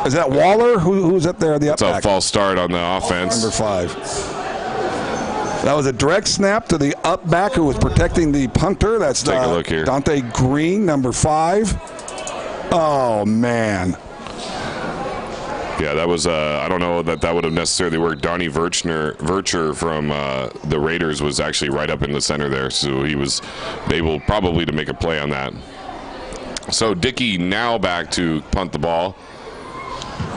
Is that Waller? Who's up there? It's a false start on the offense. Number 5. That was a direct snap to the up back who was protecting the punter. That's Take a look here. Dante Green, number 5. Oh, man. Yeah, that was, I don't know that would have necessarily worked. Donnie Vercher from the Raiders was actually right up in the center there, so he was able probably to make a play on that. So Dickey now back to punt the ball.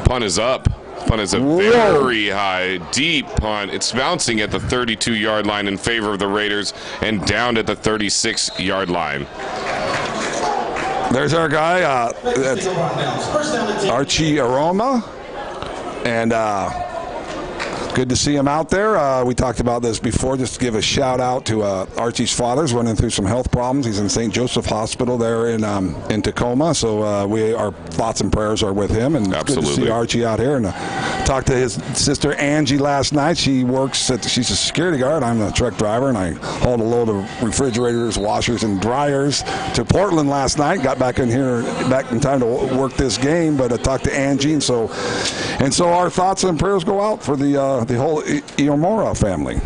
Punt is up. Punt is a very high, deep punt. It's bouncing at the 32-yard line in favor of the Raiders and down at the 36-yard line. There's our guy, that's Archie Aroma, and good to see him out there. We talked about this before. Just to give a shout out to Archie's father's running through some health problems. He's in St. Joseph Hospital there in Tacoma. So our thoughts and prayers are with him. And Absolutely. Good to see Archie out here. And talked to his sister Angie last night. She's a security guard. I'm the truck driver, and I hauled a load of refrigerators, washers, and dryers to Portland last night. Got back in time to work this game. But I talked to Angie, and so our thoughts and prayers go out for the whole Iomora family.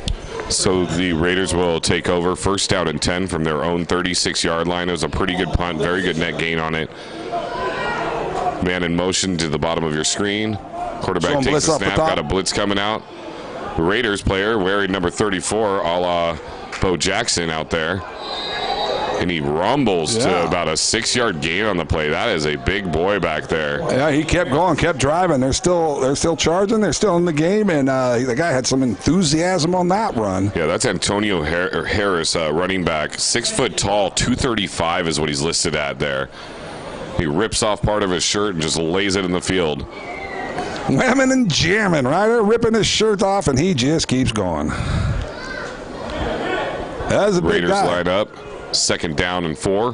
So the Raiders will take over 1st down and 10 from their own 36-yard line. It was a pretty good punt, very good net gain on it. Man in motion to the bottom of your screen. Quarterback takes the snap, got a blitz coming out. The Raiders player wearing number 34, a la Bo Jackson out there. And he rumbles to about a 6-yard gain on the play. That is a big boy back there. Yeah, he kept going, kept driving. They're still charging. They're still in the game, and the guy had some enthusiasm on that run. Yeah, that's Antonio Harris, running back. 6 foot tall, 235 is what he's listed at there. He rips off part of his shirt and just lays it in the field. Whamming and jamming, right? They're ripping his shirt off, and he just keeps going. That's a big Raiders guy. line up. 2nd down and 4.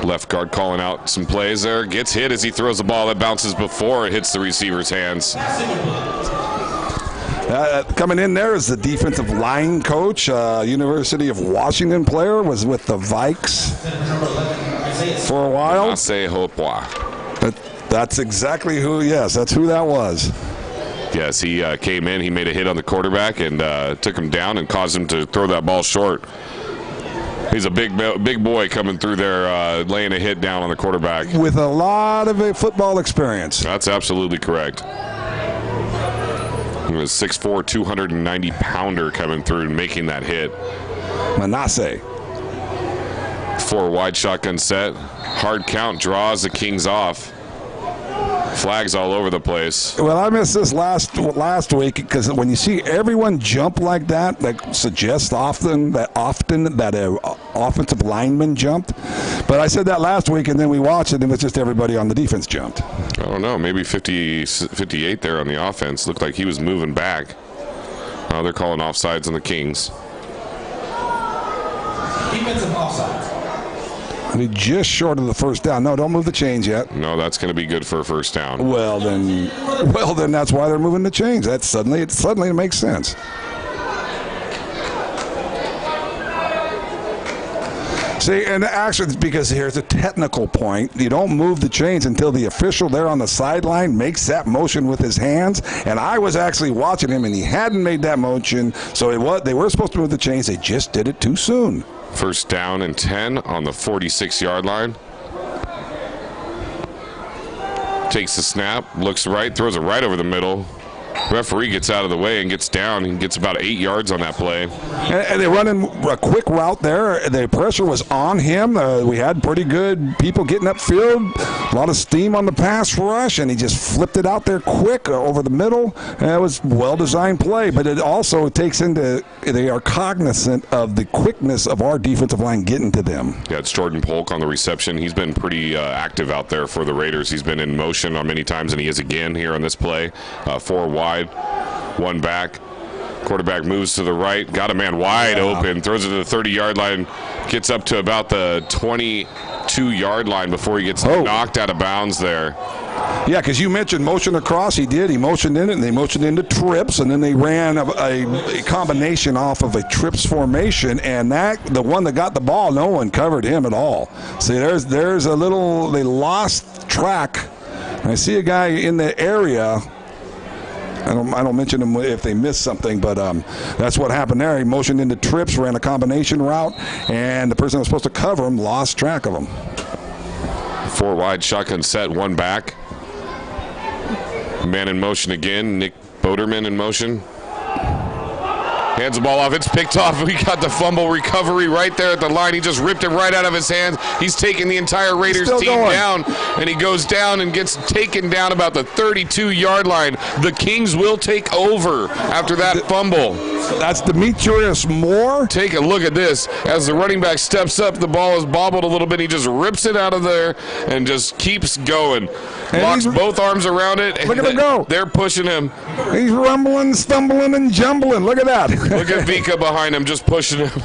Left guard calling out some plays there. Gets hit as he throws the ball. That bounces before it hits the receiver's hands. Coming in there is the defensive line coach, University of Washington player, was with the Vikes for a while. That's exactly that's who that was. Yes, he came in, he made a hit on the quarterback and took him down and caused him to throw that ball short. He's a big boy coming through there, laying a hit down on the quarterback. With a lot of football experience. That's absolutely correct. He was 6'4", 290-pounder coming through and making that hit. Manasseh. 4 wide shotgun set. Hard count, draws the Kings off. Flags all over the place. Well, I missed this last week because when you see everyone jump like that, that suggests often that an offensive lineman jumped. But I said that last week, and then we watched it, and it was just everybody on the defense jumped. I don't know, maybe 58 there on the offense. Looked like he was moving back. Now they're calling offsides on the Kings. Defensive offsides. Just short of the 1st down. No, don't move the chains yet. No, that's going to be good for a 1st down. Well, then that's why they're moving the chains. That suddenly it makes sense. See, and actually, because here's a technical point. You don't move the chains until the official there on the sideline makes that motion with his hands. And I was actually watching him, and he hadn't made that motion. So they were supposed to move the chains. They just did it too soon. 1st down and 10 on the 46-yard line. Takes the snap, looks right, throws it right over the middle. Referee gets out of the way and gets down and gets about 8 yards on that play. And they run in a quick route there. The pressure was on him. We had pretty good people getting upfield. A lot of steam on the pass rush, and he just flipped it out there quick over the middle. And it was well-designed play, but it also takes into they are cognizant of the quickness of our defensive line getting to them. Yeah, it's Jordan Polk on the reception. He's been pretty active out there for the Raiders. He's been in motion on many times, and he is again here on this play. 4 wide, 1 back. Quarterback moves to the right, got a man wide open, throws it to the 30-yard line, gets up to about the 22-yard line before he gets knocked out of bounds there. Yeah, because you mentioned motion across. He did. He motioned in it, and they motioned into trips, and then they ran a combination off of a trips formation, and the one that got the ball, no one covered him at all. See, there's a little, they lost track. I see a guy in the area. I don't mention them if they missed something, but that's what happened there. He motioned into trips, ran a combination route, and the person that was supposed to cover him lost track of him. 4 wide shotgun set, 1 back. Man in motion again. Nick Boderman in motion. Hands the ball off. It's picked off. We got the fumble recovery right there at the line. He just ripped it right out of his hands. He's taking the entire Raiders team down, and he goes down and gets taken down about the 32-yard line. The Kings will take over after that fumble. That's Demetrius Moore. Take a look at this. As the running back steps up, the ball is bobbled a little bit. He just rips it out of there and just keeps going. Locks both arms around it. Look at him go. They're pushing him. He's rumbling, stumbling, and jumbling. Look at that. Look at Vika behind him, just pushing him.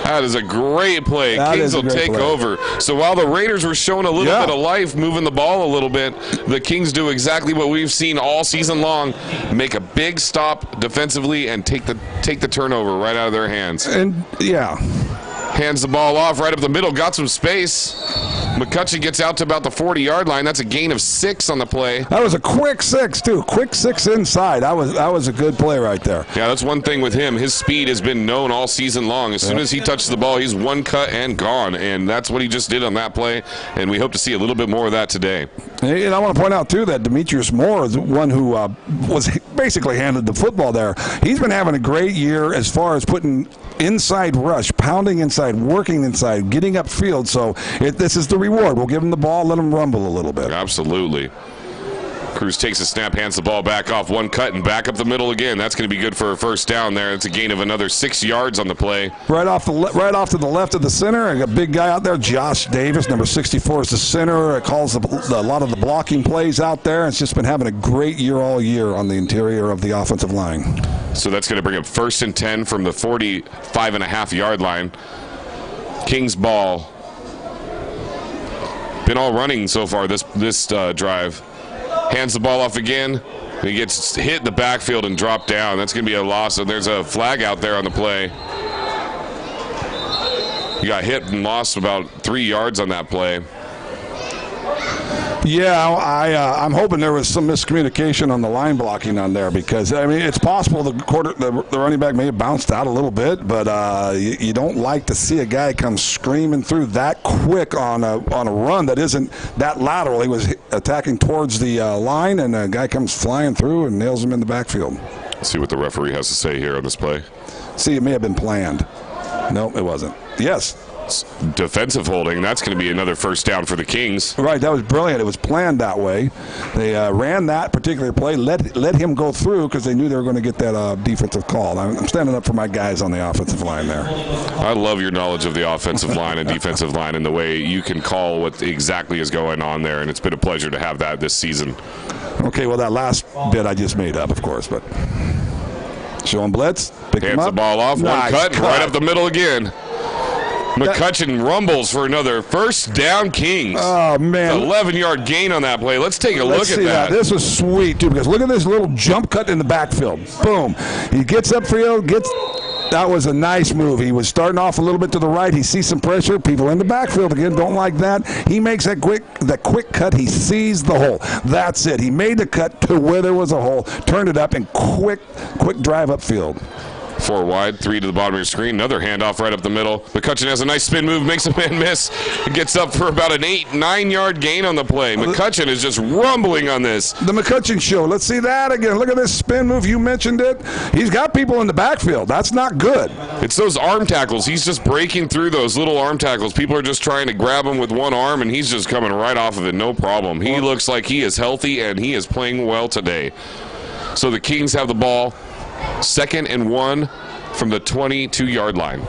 That is a great play. Kings will take over. So while the Raiders were showing a little bit of life, moving the ball a little bit, the Kings do exactly what we've seen all season long: make a big stop defensively and take the turnover right out of their hands. And hands the ball off right up the middle, got some space. McCutcheon gets out to about the 40-yard line. That's a gain of 6 on the play. That was a quick 6 too. Quick 6 inside. That was a good play right there. Yeah, that's one thing with him. His speed has been known all season long. As soon as he touches the ball, he's one cut and gone, and that's what he just did on that play, and we hope to see a little bit more of that today. And I want to point out too that Demetrius Moore is the one who was basically handed the football there. He's been having a great year as far as putting inside rush, pounding inside, working inside, getting upfield. So this is the reward. We'll give him the ball, let him rumble a little bit. Absolutely. Cruz takes a snap, hands the ball back off, one cut, and back up the middle again. That's going to be good for a first down there. It's a gain of another 6 yards on the play. Right off to the left of the center. I got a big guy out there, Josh Davis, number 64 is the center. It calls a lot of the blocking plays out there. It's just been having a great year all year on the interior of the offensive line. So that's going to bring up 1st and 10 from the 45.5-yard line. Kings ball. Been all running so far this drive. Hands the ball off again. He gets hit in the backfield and dropped down. That's going to be a loss. And there's a flag out there on the play. He got hit and lost about 3 yards on that play. Yeah, I'm hoping there was some miscommunication on the line blocking on there, because I mean it's possible the running back may have bounced out a little bit, but you don't like to see a guy come screaming through that quick on a run that isn't that lateral. He was attacking towards the line, and a guy comes flying through and nails him in the backfield. Let's see what the referee has to say here on this play. See, it may have been planned. No, it wasn't. Yes. Defensive holding. That's going to be another first down for the Kings. Right, that was brilliant. It was planned that way. They ran that particular play, let him go through because they knew they were going to get that defensive call. I'm standing up for my guys on the offensive line there. I love your knowledge of the offensive line and defensive line and the way you can call what exactly is going on there, and it's been a pleasure to have that this season. Okay, well, that last bit I just made up, of course, but showing blitz, pick him Hands up. the ball off, Nice one cut, right up the middle again. McCutcheon rumbles for another first down, Kings. Oh, man. 11-yard gain on that play. Let's take a look at that. This was sweet, too, because look at this little jump cut in the backfield. Boom. He gets upfield, that was a nice move. He was starting off a little bit to the right. He sees some pressure. People in the backfield, again, don't like that. He makes that quick cut. He sees the hole. That's it. He made the cut to where there was a hole, turned it up, and quick drive upfield. 4 wide, 3 to the bottom of your screen. Another handoff right up the middle. McCutcheon has a nice spin move, makes a man miss. Gets up for about an 8-9 gain on the play. McCutcheon is just rumbling on this. The McCutcheon show. Let's see that again. Look at this spin move. You mentioned it. He's got people in the backfield. That's not good. It's those arm tackles. He's just breaking through those little arm tackles. People are just trying to grab him with one arm, and he's just coming right off of it. No problem. He looks like he is healthy, and he is playing well today. So the Kings have the ball. 2nd and 1 from the 22-yard line.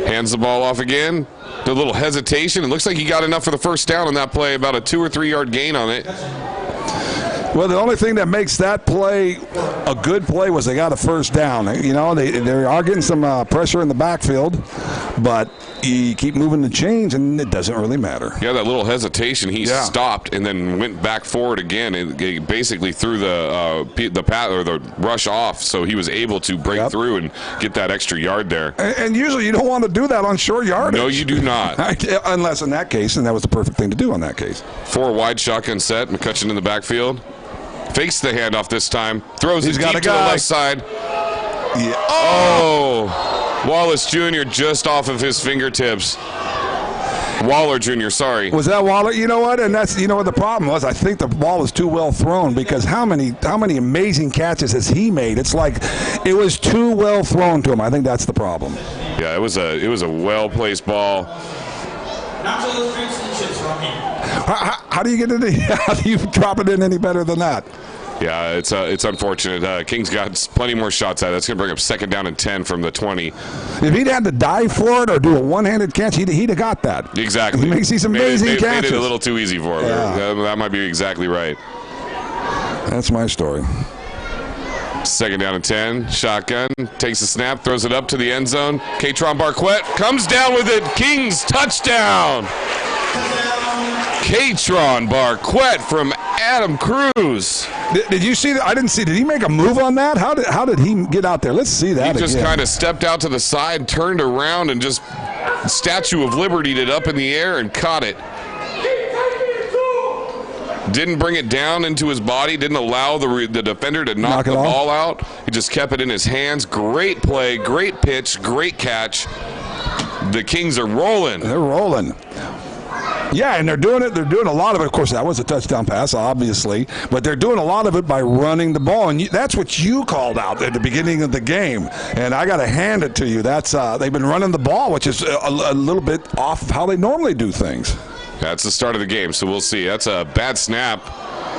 Hands the ball off again. A little hesitation. It looks like he got enough for the first down on that play, about a 2 or 3 yard gain on it. Well, the only thing that makes that play a good play was they got a first down. You know, they are getting some pressure in the backfield, but you keep moving the chains, and it doesn't really matter. Yeah, that little hesitation. He stopped and then went back forward again. It basically threw the path or the rush off, so he was able to break through and get that extra yard there. And usually you don't want to do that on short yardage. No, you do not. Unless in that case, and that was the perfect thing to do on that case. 4 wide shotgun set. McCutcheon in the backfield. Fakes the handoff this time. Throws it deep to the left side. Yeah. Oh! Wallace Jr. just off of his fingertips. Waller Jr., sorry. Was that Waller? You know what? And that's what the problem was. I think the ball was too well thrown because how many amazing catches has he made? It's like it was too well thrown to him. I think that's the problem. Yeah, it was a well-placed ball. Nachos, drinks, and chips from here. How do you get it? How do you drop it in any better than that? Yeah, it's unfortunate. Kings got plenty more shots at it. That's going to bring up 2nd down and 10 from the 20. If he'd had to dive for it or do a one-handed catch, he'd have got that. Exactly. He makes these amazing catches. Made it a little too easy for him. Yeah. That might be exactly right. That's my story. 2nd down and 10. Shotgun. Takes a snap. Throws it up to the end zone. Katron Barquette comes down with it. Kings touchdown. Katron Barquette from Adam Cruz. Did you see that? I didn't see. Did he make a move on that? How did he get out there? Let's see that. He just again. kind of stepped out to the side, turned around, and just Statue of Liberty'd it up in the air and caught it. Didn't bring it down into his body, didn't allow the defender to knock the ball out. He just kept it in his hands. Great play, great pitch, great catch. The Kings are rolling. They're rolling. Yeah, and they're doing it. They're doing a lot of it. Of course, that was a touchdown pass, obviously, but they're doing a lot of it by running the ball, and that's what you called out at the beginning of the game. And I got to hand it to you. That's they've been running the ball, which is a little bit off of how they normally do things. That's the start of the game, so we'll see. That's a bad snap.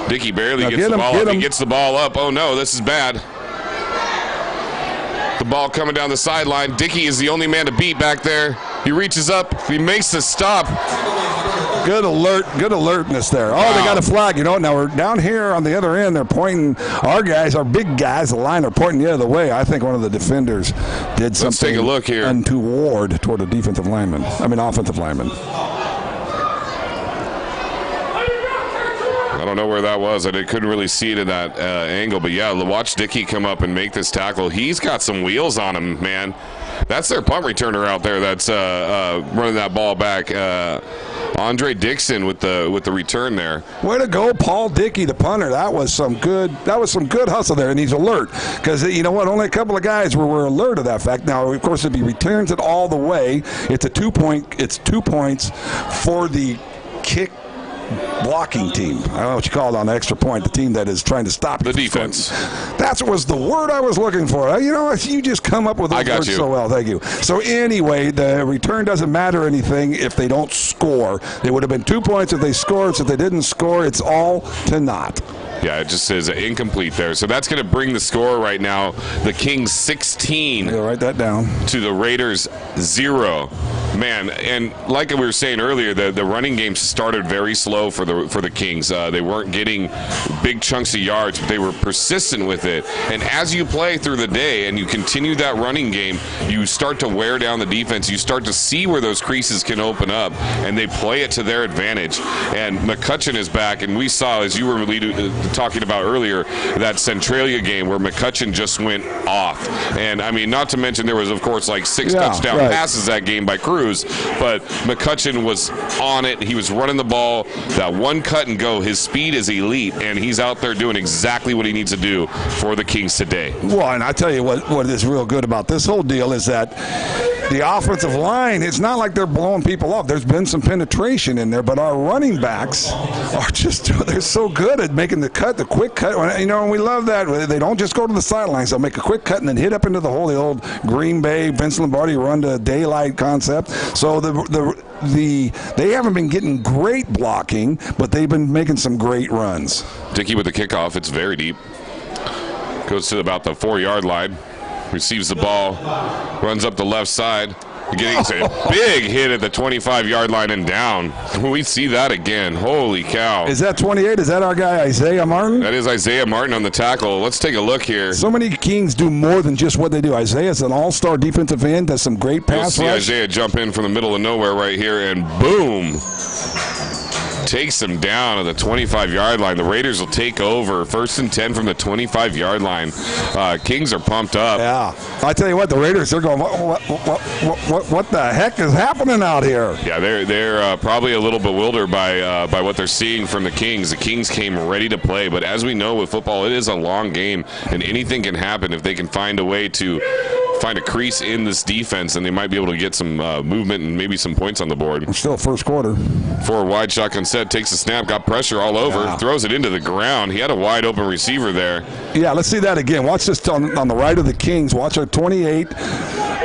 Dickey barely gets the ball up. He gets the ball up. Oh, no, this is bad. The ball coming down the sideline. Dickey is the only man to beat back there. He reaches up. He makes the stop. Good alertness there. Oh, They got a flag. You know, now we're down here on the other end. They're pointing. Our guys, our big guys, the line are pointing the other way. I think one of the defenders did something. Let's take a look here. Untoward toward a offensive lineman. I don't know where that was. I couldn't really see it in that angle. But, yeah, watch Dickey come up and make this tackle. He's got some wheels on him, man. That's their punt returner out there that's running that ball back. Andre Dixon with the return there. Way to go, Paul Dickey, the punter. That was some good hustle there, and he's alert because you know what? Only a couple of guys were alert of that fact. Now, of course, if he returns it all the way, it's 2 points for the kick blocking team. I don't know what you call it on the extra point, the team that is trying to stop the defense. That was the word I was looking for. You know, you just come up with those words so well. Thank you. So anyway, the return doesn't matter anything if they don't score. It would have been 2 points if they scored. So if they didn't score, it's all to naught. Yeah, it just says incomplete there. So that's going to bring the score right now. The Kings 16. Yeah, write that down. To the Raiders 0. Man, and like we were saying earlier, the running game started very slow for the Kings. They weren't getting big chunks of yards, but they were persistent with it. And as you play through the day and you continue that running game, you start to wear down the defense. You start to see where those creases can open up, and they play it to their advantage. And McCutcheon is back, and we saw, as you were talking about earlier, that Centralia game where McCutcheon just went off. And, I mean, not to mention there was, of course, like 6 touchdown passes that game by Cruz. But McCutcheon was on it. He was running the ball. That one cut and go. His speed is elite, and he's out there doing exactly what he needs to do for the Kings today. Well, and I tell you what is real good about this whole deal is that the offensive line, it's not like they're blowing people off. There's been some penetration in there, but our running backs are they're so good at making the quick cut. You know, and we love that. They don't just go to the sidelines. They'll make a quick cut and then hit up into the hole. The old Green Bay, Vince Lombardi run to daylight concept. So they haven't been getting great blocking, but they've been making some great runs. Dickey with the kickoff. It's very deep. Goes to about the 4-yard line. Receives the ball. Runs up the left side. Getting a big hit at the 25-yard line and down. We see that again. Holy cow. Is that 28? Is that our guy Isaiah Martin? That is Isaiah Martin on the tackle. Let's take a look here. So many Kings do more than just what they do. Isaiah's an all-star defensive end, does some great pass rush. You'll see Isaiah jump in from the middle of nowhere right here, and boom. Takes him down at the 25-yard line. The Raiders will take over. 1st and 10 from the 25-yard line. Kings are pumped up. Yeah. I tell you what, the Raiders, they're going, what the heck is happening out here? Yeah, they're probably a little bewildered by what they're seeing from the Kings. The Kings came ready to play, but as we know with football, it is a long game, and anything can happen if they can find a way to find a crease in this defense, and they might be able to get some movement and maybe some points on the board. Still first quarter. 4 wide shotgun set, takes the snap, got pressure all over, throws it into the ground. He had a wide open receiver there. Yeah, let's see that again. Watch this on the right of the Kings. Watch our 28.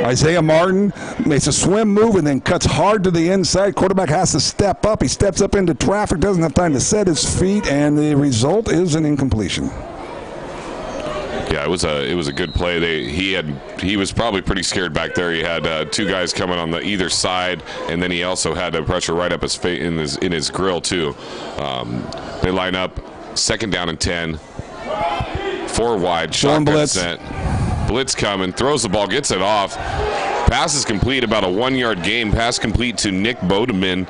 Isaiah Martin makes a swim move and then cuts hard to the inside. Quarterback has to step up. He steps up into traffic, doesn't have time to set his feet, and the result is an incompletion. Yeah, it was a good play. He was probably pretty scared back there. He had 2 guys coming on the either side, and then he also had the pressure right up his face in his grill too. They line up 2nd down and 10. 4 wide, shotgun set. Blitz coming, throws the ball, gets it off. Pass is complete, about a 1-yard gain. Pass complete to Nick Bodeman.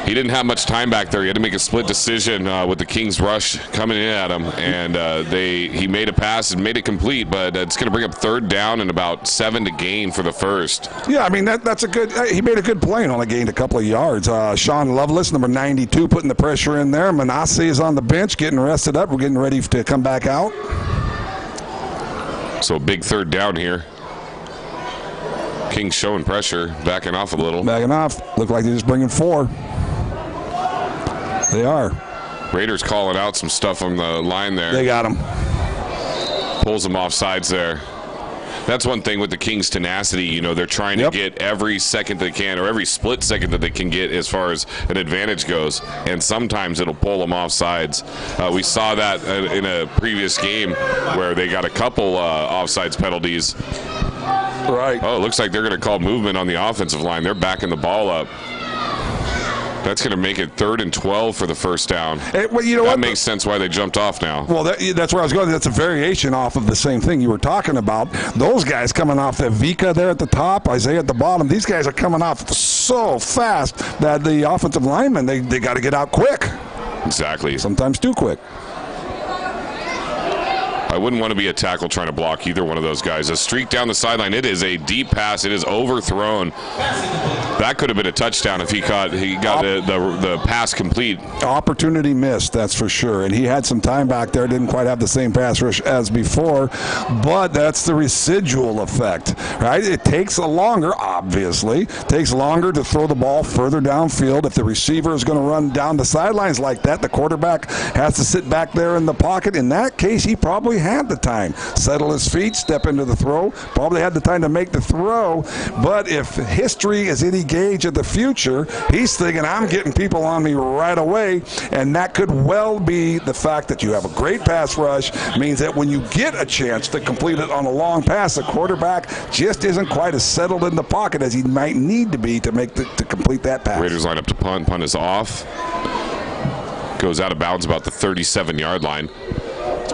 He didn't have much time back there. He had to make a split decision with the Kings rush coming in at him, and he made a pass and made it complete, but it's going to bring up 3rd down and about 7 to gain for the first. Yeah, I mean, that's a good – he made a good play and only gained a couple of yards. Sean Lovelace, number 92, putting the pressure in there. Manasseh is on the bench getting rested up. We're getting ready to come back out. So big 3rd down here. Kings showing pressure, backing off a little. Backing off. Look like they're just bringing 4. They are. Raiders calling out some stuff on the line there. They got him. Pulls them off sides there. That's one thing with the Kings' tenacity. They're trying to get every second they can, or every split second that they can get as far as an advantage goes. And sometimes it'll pull them off sides. We saw that in a previous game where they got a couple offsides penalties. Right. Oh, it looks like they're going to call movement on the offensive line. They're backing the ball up. That's going to make it 3rd and 12 for the first down. Well, you know that makes sense why they jumped off now. Well, that's where I was going. That's a variation off of the same thing you were talking about. Those guys coming off the Vika there at the top, Isaiah at the bottom, these guys are coming off so fast that the offensive linemen, they got to get out quick. Exactly. Sometimes too quick. I wouldn't want to be a tackle trying to block either one of those guys. A streak down the sideline. It is a deep pass. It is overthrown. That could have been a touchdown if he got the pass complete. Opportunity missed, that's for sure. And he had some time back there. Didn't quite have the same pass rush as before. But that's the residual effect, right? It takes longer, obviously. Takes longer to throw the ball further downfield. If the receiver is going to run down the sidelines like that, the quarterback has to sit back there in the pocket. In that case, he probably had the time. Settle his feet, step into the throw. Probably had the time to make the throw. But if history is any gauge of the future, he's thinking, I'm getting people on me right away. And that could well be the fact that you have a great pass rush, means that when you get a chance to complete it on a long pass, the quarterback just isn't quite as settled in the pocket as he might need to be to complete that pass. Raiders line up to punt. Punt is off. Goes out of bounds about the 37-yard line.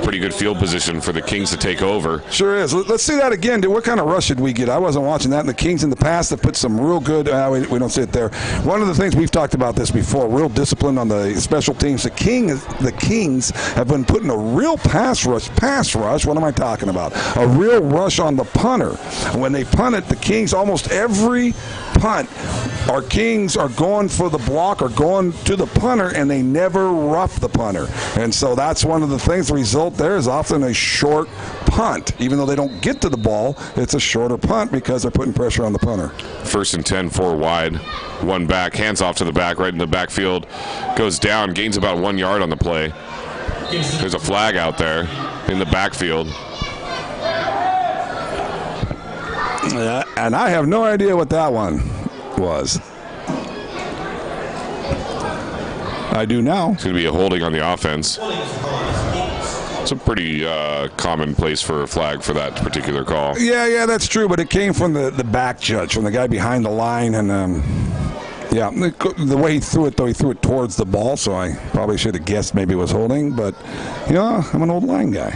Pretty good field position for the Kings to take over. Sure is. Let's see that again. What kind of rush did we get? I wasn't watching that. And the Kings in the past have put some real good. We don't see it there. One of the things we've talked about this before. Real discipline on the special teams. The Kings have been putting a real pass rush. What am I talking about? A real rush on the punter. When they punt it, the Kings almost every punt, our Kings are going for the block or going to the punter, and they never rough the punter. And so that's one of the things. The result there is often a short punt. Even though they don't get to the ball, it's a shorter punt because they're putting pressure on the punter. 1st and 10, 4 wide, 1 back, hands off to the back, right in the backfield. Goes down, gains about 1 yard on the play. There's a flag out there in the backfield. And I have no idea what that one was. I do now. It's going to be a holding on the offense. It's a pretty common place for a flag for that particular call. Yeah, that's true, but it came from the back judge, from the guy behind the line, and yeah, the way he threw it, though, he threw it towards the ball, so I probably should have guessed maybe it was holding, but, I'm an old line guy.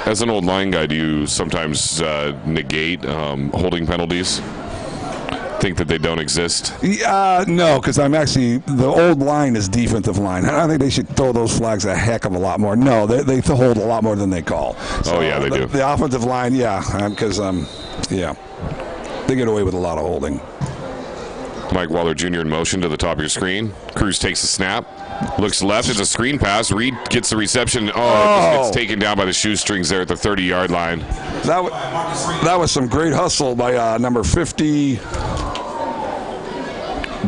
As an old line guy, do you sometimes negate holding penalties? Think that they don't exist? No, because I'm actually, the old line is defensive line. I think they should throw those flags a heck of a lot more. No, they hold a lot more than they call. So, they do. The offensive line, because, they get away with a lot of holding. Mike Waller Jr. in motion to the top of your screen. Cruz takes a snap. Looks left. It's a screen pass. Reed gets the reception. It's taken down by the shoestrings there at the 30-yard line. That was some great hustle by number 50,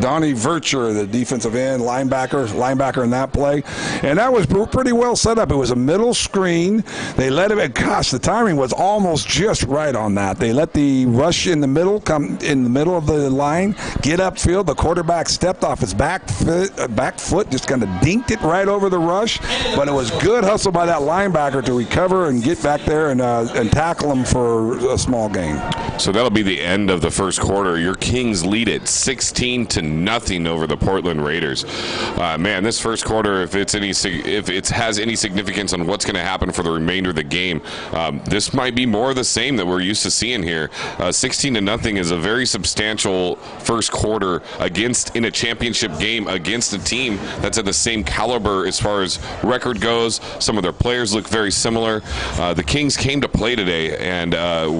Donnie Vircher, the defensive end, linebacker in that play. And that was pretty well set up. It was a middle screen. They let it, gosh, the timing was almost just right on that. They let the rush in the middle come in the middle of the line, get upfield. The quarterback stepped off his back foot, just kind of dinked it right over the rush. But it was good hustle by that linebacker to recover and get back there and tackle him for a small gain. So that'll be the end of the first quarter. Your Kings lead it 16-0 over the Portland Raiders. Man, this first quarter, if it has any significance on what's going to happen for the remainder of the game, this might be more of the same that we're used to seeing here. 16-0 is a very substantial first quarter in a championship game against a team that's at the same caliber as far as record goes. Some of their players look very similar. The Kings came to play today, and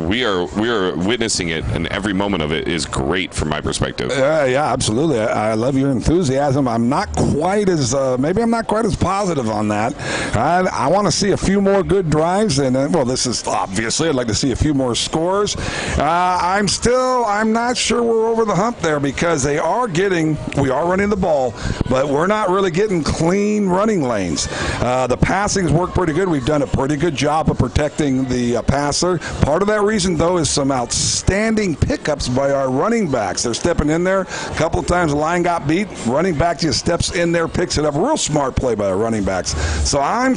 we are witnessing it, and every moment of it is great from my perspective. Yeah, absolutely. I love your enthusiasm. I'm not quite as positive on that. I want to see a few more good drives, and this is obviously I'd like to see a few more scores. I'm not sure we're over the hump there because we are running the ball, but we're not really getting clean running lanes. The passing's worked pretty good. We've done a pretty good job of protecting the passer. Part of that reason, though, is some outstanding pickups by our running backs. They're stepping in there. A couple of times the line got beat. Running back just steps in there, picks it up. Real smart play by the running backs. So I'm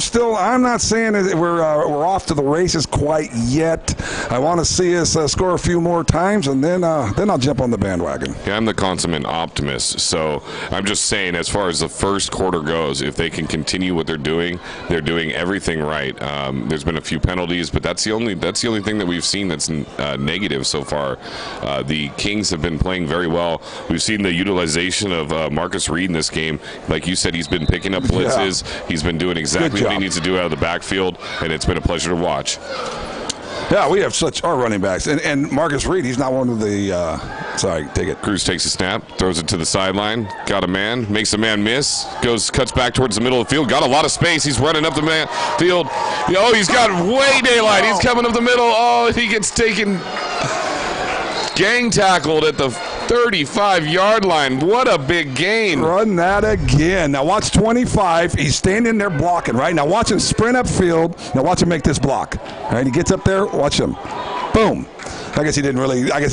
not saying that we're off to the races quite yet. I want to see us score a few more times, and then I'll jump on the bandwagon. Yeah, I'm the consummate optimist. So I'm just saying, as far as the first quarter goes, if they can continue what they're doing everything right. There's been a few penalties, but that's the only thing that we've seen that's negative so far. The Kings have been playing very well. We've seen the utilization of Marcus Reed in this game. Like you said, he's been picking up blitzes. Yeah. He's been doing exactly what he needs to do out of the backfield, and it's been a pleasure to watch. Yeah, we have our running backs. And Marcus Reed, he's not one of the take it. Cruz takes a snap, throws it to the sideline, got a man, makes a man miss, cuts back towards the middle of the field, got a lot of space, he's running up the field. He's got way daylight, he's coming up the middle, he gets taken, gang tackled at the 35-yard line. What a big gain. Run that again. Now watch 25. He's standing there blocking, right? Now watch him sprint upfield. Now watch him make this block. All right, he gets up there. Watch him. Boom. I guess it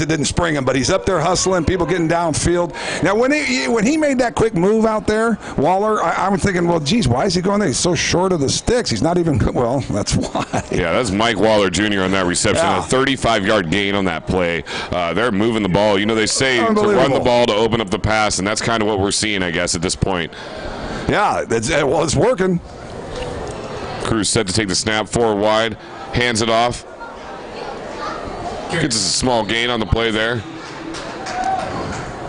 didn't spring him, but he's up there hustling, people getting downfield. Now, when he made that quick move out there, Waller, I'm thinking, well, geez, why is he going there? He's so short of the sticks. He's not even, well, that's why. Yeah, that's Mike Waller Jr. on that reception. Yeah. A 35-yard gain on that play. They're moving the ball. They say to run the ball to open up the pass, and that's kind of what we're seeing, I guess, at this point. Yeah, it's working. Cruz set to take the snap, forward wide, hands it off. Gets us a small gain on the play there.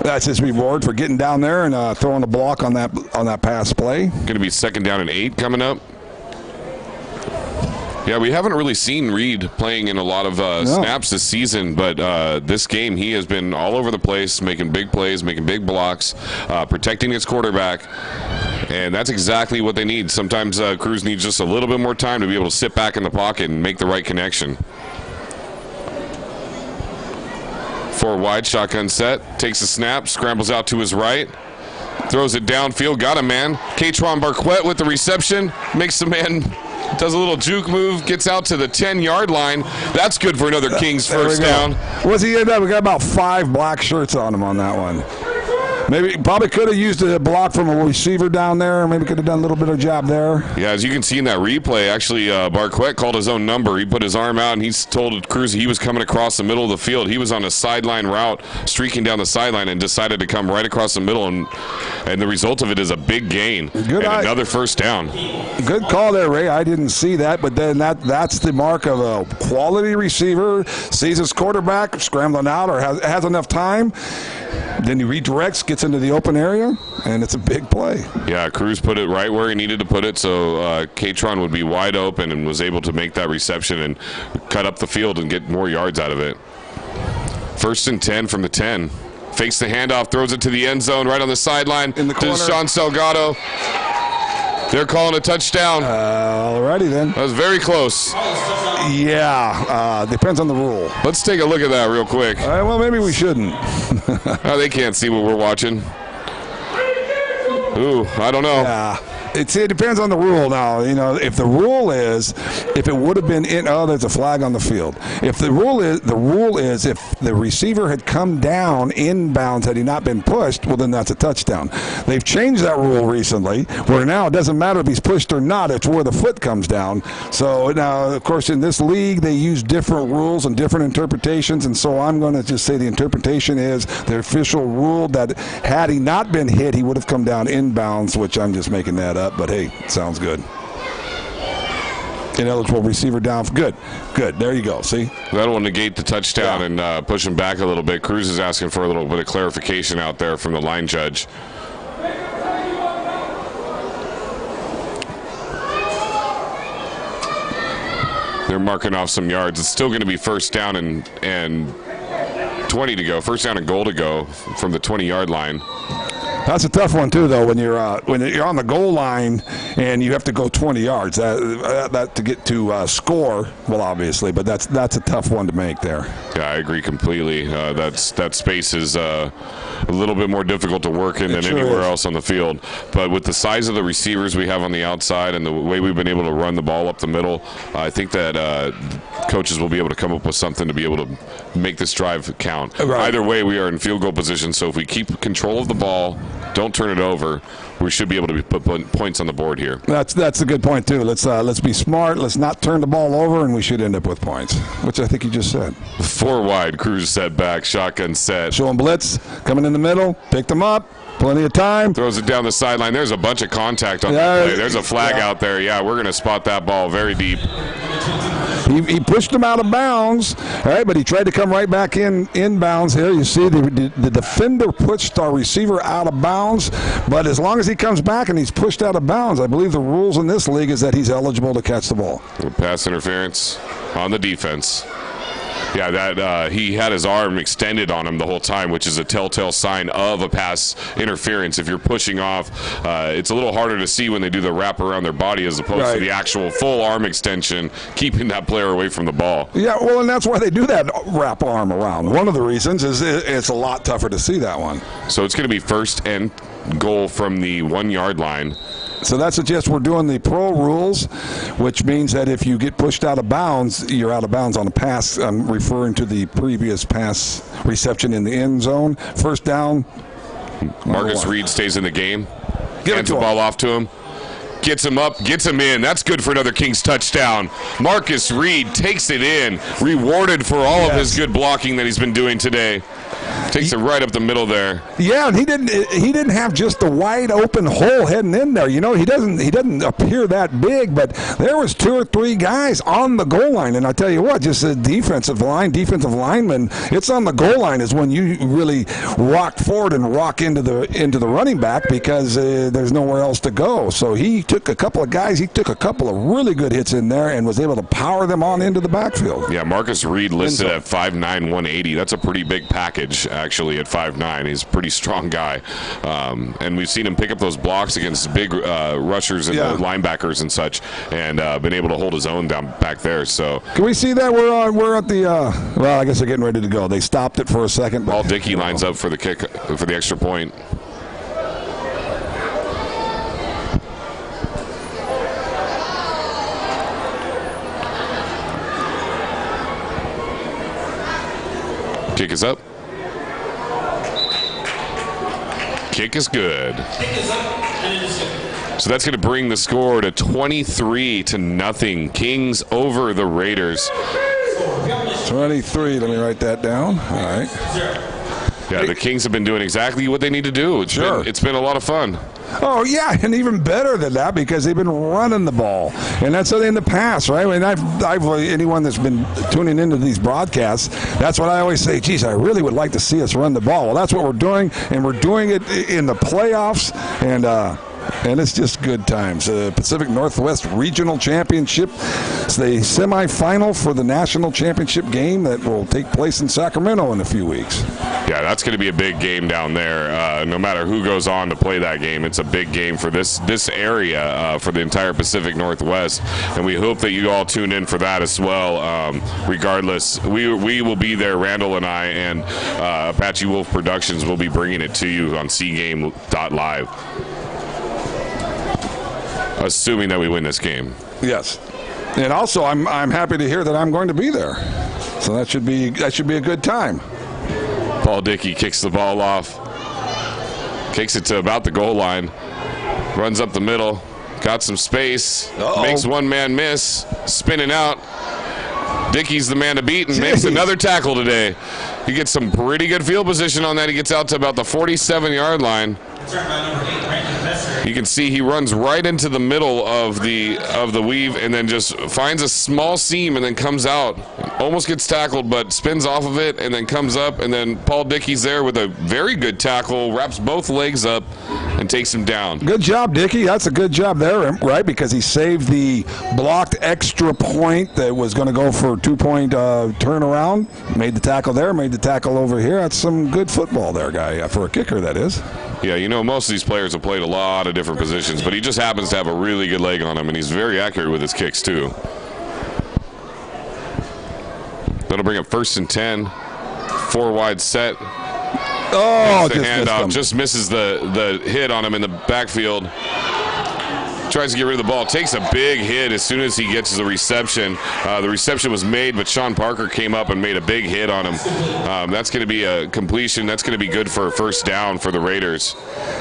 That's his reward for getting down there and throwing a block on that pass play. Going to be 2nd down and 8 coming up. Yeah, we haven't really seen Reed playing in a lot of snaps this season, but this game he has been all over the place, making big plays, making big blocks, protecting his quarterback, and that's exactly what they need. Sometimes Cruz needs just a little bit more time to be able to sit back in the pocket and make the right connection. 4 wide, shotgun set, takes a snap, scrambles out to his right, throws it downfield, got a man. Katron Barquette with the reception, makes the man, does a little juke move, gets out to the 10-yard line. That's good for another Kings first down. What's he end up? We got about 5 black shirts on him on that one. Probably could have used a block from a receiver down there. Maybe could have done a little bit of job there. Yeah, as you can see in that replay, actually, Barquette called his own number. He put his arm out, and he told Cruz he was coming across the middle of the field. He was on a sideline route, streaking down the sideline, and decided to come right across the middle, and the result of it is a big gain and another first down. Good call there, Ray. I didn't see that, but then that's the mark of a quality receiver. Sees his quarterback scrambling out or has enough time. Then he redirects, gets into the open area, and it's a big play. Yeah, Cruz put it right where he needed to put it, so Katron would be wide open and was able to make that reception and cut up the field and get more yards out of it. 1st and 10 from the 10. Fakes the handoff, throws it to the end zone, right on the sideline. In the corner. To Sean Salgado. They're calling a touchdown. Alrighty then. That was very close. Yeah, depends on the rule. Let's take a look at that real quick. Well, maybe we shouldn't. Oh, they can't see what we're watching. Ooh, I don't know. Yeah. It depends on the rule now. You know, if the rule is, if it would have been there's a flag on the field. If the rule is if the receiver had come down inbounds had he not been pushed, well then that's a touchdown. They've changed that rule recently, where now it doesn't matter if he's pushed or not, it's where the foot comes down. So now, of course, in this league they use different rules and different interpretations, and so I'm going to just say the interpretation is the official rule that had he not been hit, he would have come down inbounds, which I'm just making that up. But hey, sounds good. Ineligible receiver down. Good. There you go. See? That'll negate the touchdown and push him back a little bit. Cruz is asking for a little bit of clarification out there from the line judge. They're marking off some yards. It's still going to be first down and 20 to go. First down and goal to go from the 20-yard line. That's a tough one too, though. When you're on the goal line and you have to go 20 yards, that to get to score. Well, obviously, but that's a tough one to make there. Yeah, I agree completely. That space is a little bit more difficult to work in than anywhere else on the field. But with the size of the receivers we have on the outside and the way we've been able to run the ball up the middle, I think that coaches will be able to come up with something to be able to make this drive count. Right. Either way, we are in field goal position, so if we keep control of the ball, don't turn it over, we should be able to put points on the board here. That's a good point too. Let's be smart. Let's not turn the ball over, and we should end up with points, which I think you just said. 4 wide, Cruz set back, shotgun set. Showing blitz, coming in the middle, picked them up. Plenty of time. Throws it down the sideline. There's a bunch of contact on that play. There's a flag out there. Yeah, we're going to spot that ball very deep. He pushed him out of bounds, all right, but he tried to come right back inbounds here. You see the defender pushed our receiver out of bounds, but as long as he comes back and he's pushed out of bounds, I believe the rules in this league is that he's eligible to catch the ball. Pass interference on the defense. Yeah, that he had his arm extended on him the whole time, which is a telltale sign of a pass interference. If you're pushing off, it's a little harder to see when they do the wrap around their body as opposed to the actual full arm extension, keeping that player away from the ball. Yeah, well, and that's why they do that wrap arm around. One of the reasons is it's a lot tougher to see that one. So it's going to be first and goal from the 1-yard line. So that suggests we're doing the pro rules, which means that if you get pushed out of bounds, you're out of bounds on a pass. I'm referring to the previous pass reception in the end zone. First down. Marcus Reed stays in the game. Hands the ball off to him. Gets him up, gets him in. That's good for another Kings touchdown. Marcus Reed takes it in, rewarded for all of his good blocking that he's been doing today. Takes it right up the middle there. Yeah, and he didn't have just the wide open hole heading in there. You know, he doesn't appear that big, but there was 2 or 3 guys on the goal line. And I tell you what, just a defensive lineman, it's on the goal line is when you really rock forward and rock into the running back because there's nowhere else to go. So he took a couple of guys, he took a couple of really good hits in there and was able to power them on into the backfield. Yeah, Marcus Reed listed at 5'9", 180. That's a pretty big package, actually, at 5'9". He's a pretty strong guy. And we've seen him pick up those blocks against big rushers and linebackers and such, and been able to hold his own down back there. So can we see that? We're at the, well, I guess they're getting ready to go. They stopped it for a second. Paul Dickey lines up for the kick, for the extra point. Kick is up. Kick is good. So that's going to bring the score to 23-0. Kings over the Raiders. 23. Let me write that down. All right. Yeah, the Kings have been doing exactly what they need to do. It's been a lot of fun. Oh, yeah, and even better than that because they've been running the ball. And that's in the past, right? I mean, anyone that's been tuning into these broadcasts, that's what I always say, geez, I really would like to see us run the ball. Well, that's what we're doing, and we're doing it in the playoffs, and it's just good times. Pacific Northwest Regional Championship. It's the semifinal for the national championship game that will take place in Sacramento in a few weeks. Yeah, that's going to be a big game down there. No matter who goes on to play that game, it's a big game for this area, for the entire Pacific Northwest, and we hope that you all tune in for that as well. Regardless, we will be there, Randall and I, and Apache Wolf Productions will be bringing it to you on cgame.live, assuming that we win this game. Yes, and also I'm happy to hear that I'm going to be there, so that should be a good time. Paul Dickey kicks the ball off, kicks it to about the goal line, runs up the middle, got some space, makes one man miss, spinning out. Dickey's the man to beat and makes another tackle today. He gets some pretty good field position on that. He gets out to about the 47-yard line. You can see he runs right into the middle of the weave and then just finds a small seam and then comes out. Almost gets tackled, but spins off of it and then comes up. And then Paul Dickey's there with a very good tackle, wraps both legs up and takes him down. Good job, Dickey. That's a good job there, right? Because he saved the blocked extra point that was going to go for a 2-point turnaround. Made the tackle there, made the tackle over here. That's some good football there, guy, for a kicker, that is. Yeah, you know, most of these players have played a lot of different positions, but he just happens to have a really good leg on him, and he's very accurate with his kicks, too. That'll bring up 1st and 10. 4 wide set. Oh, the handoff just misses the hit on him in the backfield. Tries to get rid of the ball, takes a big hit as soon as he gets to the reception. The reception was made, but Sean Parker came up and made a big hit on him. That's going to be a completion. That's going to be good for a first down for the Raiders.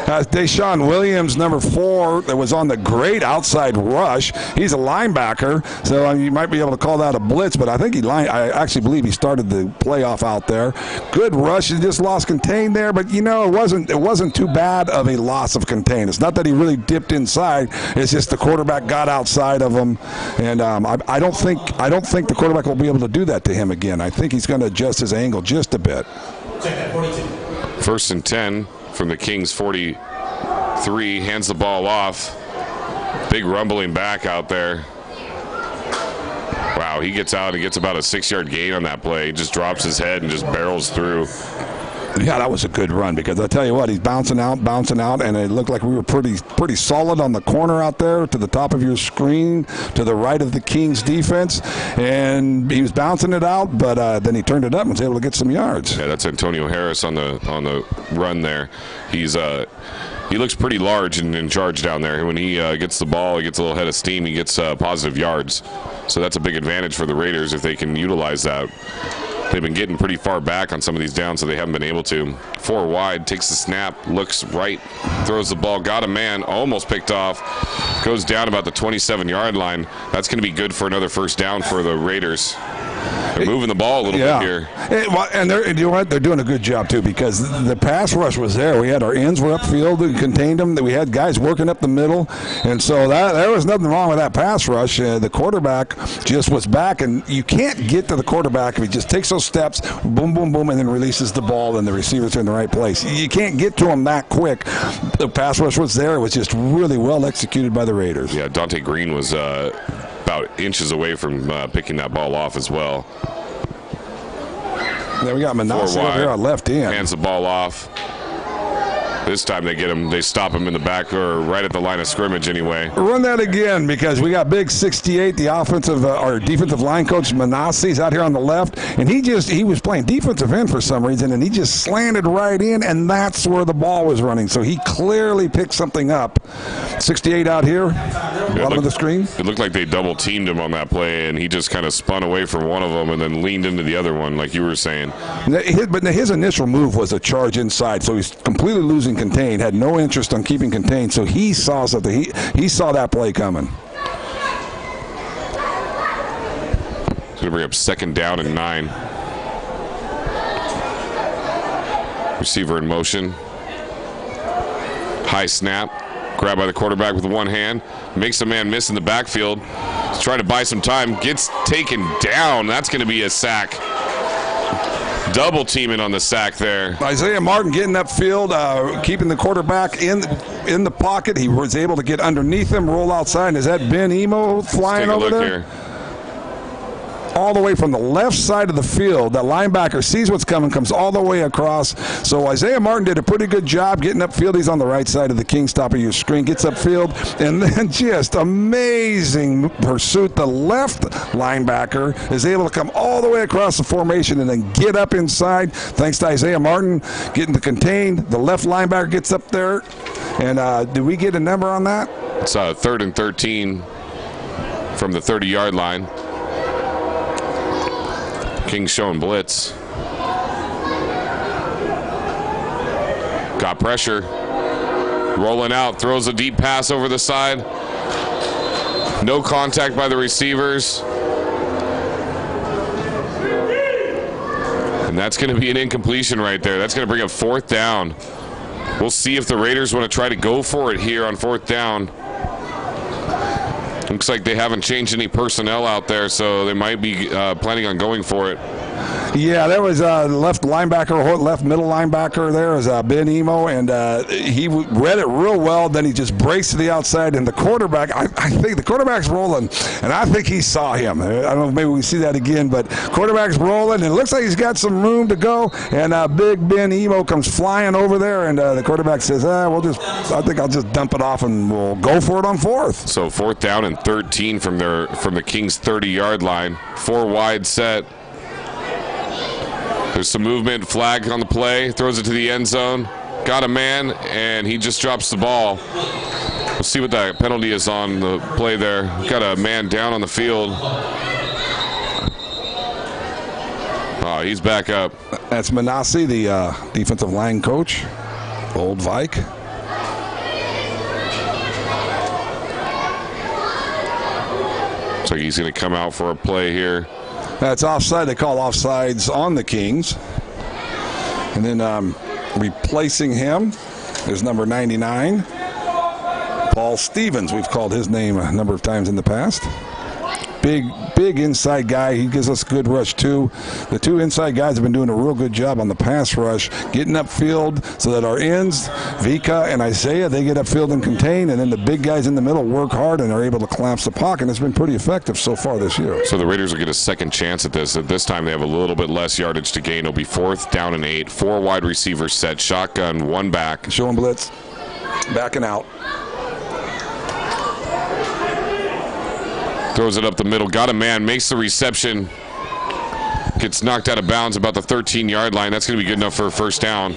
Deshaun Williams, number 4, that was on the great outside rush. He's a linebacker, so you might be able to call that a blitz, but I think I actually believe he started the playoff out there. Good rush. He just lost contain there, but you know, it wasn't too bad of a loss of contain. It's not that he really dipped inside. It's just the quarterback got outside of him, and I don't think the quarterback will be able to do that to him again. I think he's going to adjust his angle just a bit. 1st and 10 from the Kings 43. Hands the ball off. Big rumbling back out there. Wow, he gets out and gets about a 6-yard gain on that play. He just drops his head and just barrels through. Yeah, that was a good run, because I tell you what, he's bouncing out, and it looked like we were pretty solid on the corner out there to the top of your screen, to the right of the Kings defense, and he was bouncing it out, but then he turned it up and was able to get some yards. Yeah, that's Antonio Harris on the run there. He looks pretty large and in charge down there. When he gets the ball, he gets a little head of steam, he gets positive yards. So that's a big advantage for the Raiders if they can utilize that. They've been getting pretty far back on some of these downs, so they haven't been able to. 4 wide, takes the snap, looks right, throws the ball, got a man, almost picked off, goes down about the 27-yard line. That's going to be good for another first down for the Raiders. They're moving the ball a little bit here. And you know what? They're doing a good job, too, because the pass rush was there. We had our ends were upfield and contained them. We had guys working up the middle. And so there was nothing wrong with that pass rush. The quarterback just was back, and you can't get to the quarterback if he just takes those steps, boom, boom, boom, and then releases the ball, and the receivers are in the right place. You can't get to him that quick. The pass rush was there. It was just really well executed by the Raiders. Yeah, Dante Green was about inches away from picking that ball off as well. Then we got Manassi over here on left end. Hands the ball off. This time they get him. They stop him in the back or right at the line of scrimmage anyway. Run that again, because we got big 68, the our defensive line coach Manassi's out here on the left, and he was playing defensive end for some reason, and he just slanted right in, and that's where the ball was running. So he clearly picked something up. 68 out here, bottom of the screen. It looked like they double teamed him on that play, and he just kind of spun away from one of them and then leaned into the other one, like you were saying. But his initial move was a charge inside, so he's completely losing contained, had no interest on keeping contained, so he saw something. He saw that play coming. It's going to bring up 2nd down and 9. Receiver in motion. High snap. Grabbed by the quarterback with one hand. Makes a man miss in the backfield. He's trying to buy some time. Gets taken down. That's going to be a sack. Double teaming on the sack there. Isaiah Martin getting upfield, keeping the quarterback in the pocket. He was able to get underneath him, roll outside. And is that Ben Emo flying over there? all the way from the left side of the field. That linebacker sees what's coming, comes all the way across. So Isaiah Martin did a pretty good job getting upfield. He's on the right side of the Kings, top of your screen, gets upfield, and then just amazing pursuit. The left linebacker is able to come all the way across the formation and then get up inside. Thanks to Isaiah Martin getting to contain. The left linebacker gets up there. And did we get a number on that? It's 3rd and 13 from the 30-yard line. Kings showing blitz. Got pressure. Rolling out, throws a deep pass over the side. No contact by the receivers. And that's going to be an incompletion right there. That's going to bring up 4th down. We'll see if the Raiders want to try to go for it here on 4th down. Looks like they haven't changed any personnel out there, so they might be planning on going for it. Yeah, there was a left linebacker, left middle linebacker there is Ben Emo, and he read it real well. Then he just breaks to the outside, and the quarterback, I think the quarterback's rolling, and I think he saw him. I don't know if maybe we see that again, but quarterback's rolling, and it looks like he's got some room to go, and big Ben Emo comes flying over there, and the quarterback says, I think I'll just dump it off, and we'll go for it on 4th. So 4th down and 13 from the Kings' 30-yard line. 4 wide set. There's some movement, flag on the play, throws it to the end zone. Got a man, and he just drops the ball. We'll see what that penalty is on the play there. Got a man down on the field. Oh, he's back up. That's Manassi, the defensive line coach, old Vike. So he's going to come out for a play here. That's offside. They call offsides on the Kings. And then replacing him is number 99, Paul Stevens. We've called his name a number of times in the past. Big inside guy. He gives us a good rush, too. The 2 inside guys have been doing a real good job on the pass rush, getting upfield so that our ends, Vika and Isaiah, they get upfield and contain, and then the big guys in the middle work hard and are able to collapse the pocket. It's been pretty effective so far this year. So the Raiders will get a second chance at this. At this time, they have a little bit less yardage to gain. It'll be 4th down and 8. 4 wide receivers set. Shotgun, 1 back. Showing blitz. Backing out. Throws it up the middle. Got a man. Makes the reception. Gets knocked out of bounds about the 13-yard line. That's going to be good enough for a 1st down.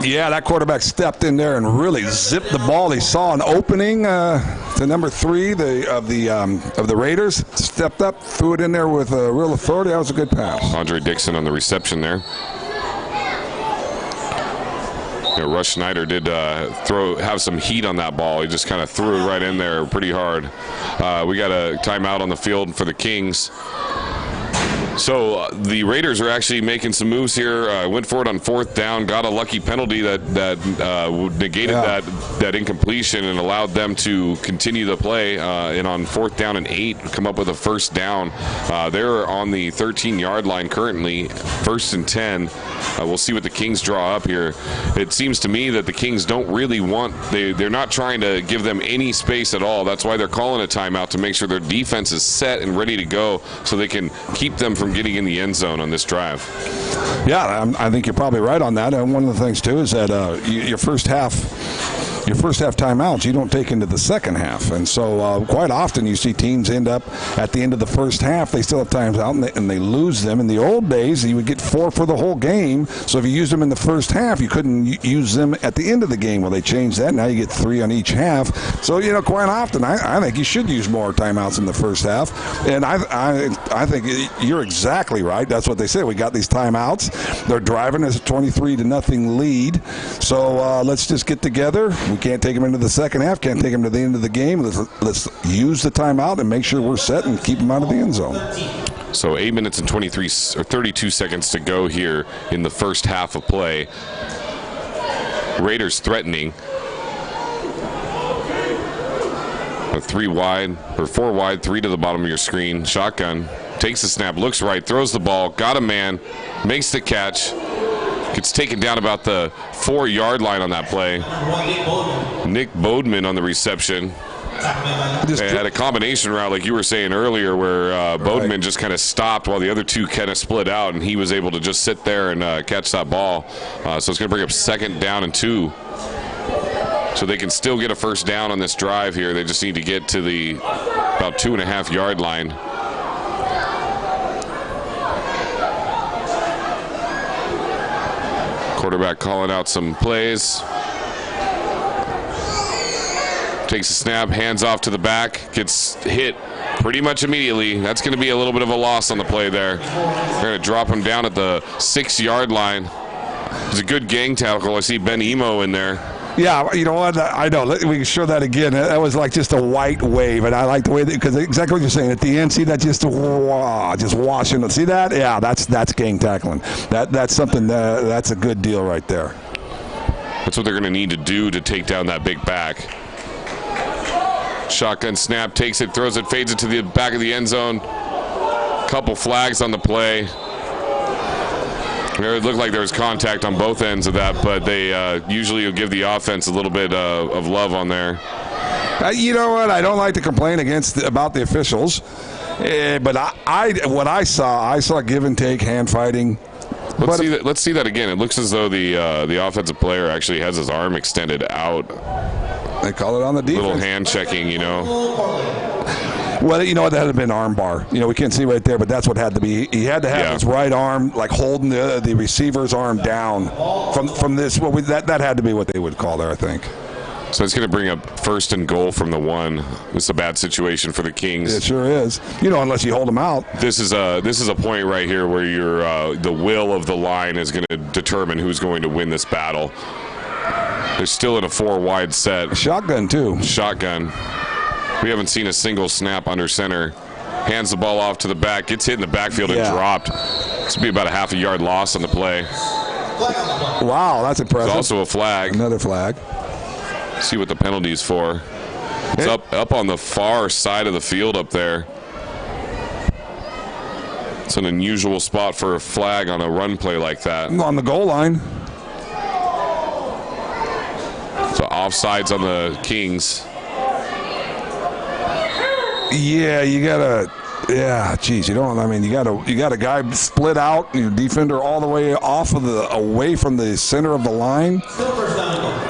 Yeah, that quarterback stepped in there and really zipped the ball. He saw an opening to number 3 of the Raiders. Stepped up, threw it in there with real authority. That was a good pass. Andre Dixon on the reception there. Rush Schneider did have some heat on that ball. He just kind of threw it right in there pretty hard. We got a timeout on the field for the Kings. So the Raiders are actually making some moves here. Went for it on 4th down, got a lucky penalty that negated that incompletion and allowed them to continue the play. And on 4th down and 8, come up with a 1st down. They're on the 13-yard line currently, 1st and 10. We'll see what the Kings draw up here. It seems to me that the Kings don't really they're not trying to give them any space at all. That's why they're calling a timeout, to make sure their defense is set and ready to go so they can keep them from getting in the end zone on this drive. Yeah, I think you're probably right on that. And one of the things, too, is that your first half timeouts you don't take into the second half. And so quite often you see teams end up at the end of the first half, they still have times out and they lose them. In the old days, you would get 4 for the whole game. So if you used them in the first half, you couldn't use them at the end of the game. Well, they changed that. Now you get 3 on each half. So, quite often I think you should use more timeouts in the first half. And I think you're exactly right. That's what they say. We got these timeouts. They're driving as a 23-0 lead. So let's just get together. We can't take them into the second half. Can't take them to the end of the game. Let's use the timeout and make sure we're set and keep them out of the end zone. So 8 minutes and 32 seconds to go here in the first half of play. Raiders threatening. 4 wide, 3 to the bottom of your screen. Shotgun. Takes the snap, looks right, throws the ball, got a man, makes the catch. Gets taken down about the 4-yard line on that play. Nick Bodman on the reception. They had a combination route, like you were saying earlier, where Bodeman just kind of stopped while the other two kind of split out, and he was able to just sit there and catch that ball. So it's going to bring up 2nd down and 2. So they can still get a first down on this drive here. They just need to get to the about 2.5 yard line. Quarterback calling out some plays. Takes a snap, hands off to the back, gets hit pretty much immediately. That's going to be a little bit of a loss on the play there. They're going to drop him down at the 6 yard line. It's a good gang tackle. I see Ben Emo in there. Yeah, you know what? I know. We can show that again. That was like just a white wave, and I like the way because exactly what you're saying at the end. See that just washing it. See that? Yeah, that's gang tackling. That's something. That's a good deal right there. That's what they're going to need to do to take down that big back. Shotgun snap, takes it, throws it, fades it to the back of the end zone. Couple flags on the play. It looked like there was contact on both ends of that, but they usually will give the offense a little bit of love on there. You know what? I don't like to complain about the officials, but what I saw give and take, hand fighting. Let's see that again. It looks as though the offensive player actually has his arm extended out. They call it on the defense. Little hand checking, you know. Well, you know what? That had been arm bar. You know, we can't see right there, but that's what had to be. He had to have his right arm like holding the receiver's arm down from this. Well, that had to be what they would call there, I think. So it's going to bring up 1st and goal from the 1. This is a bad situation for the Kings. It sure is. You know, unless you hold them out. This is a point right here where the will of the line is going to determine who's going to win this battle. They're still in a 4 wide set. Shotgun too. Shotgun. We haven't seen a single snap under center. Hands the ball off to the back, gets hit in the backfield and dropped. This will be about a half a yard loss on the play. Wow, that's impressive. There's also a flag. Another flag. See what the penalty is for. It's up on the far side of the field up there. It's an unusual spot for a flag on a run play like that. On the goal line. So offsides on the Kings. Yeah, you gotta. Yeah, geez, you don't. I mean, you got a guy split out, your defender all the way away from the center of the line,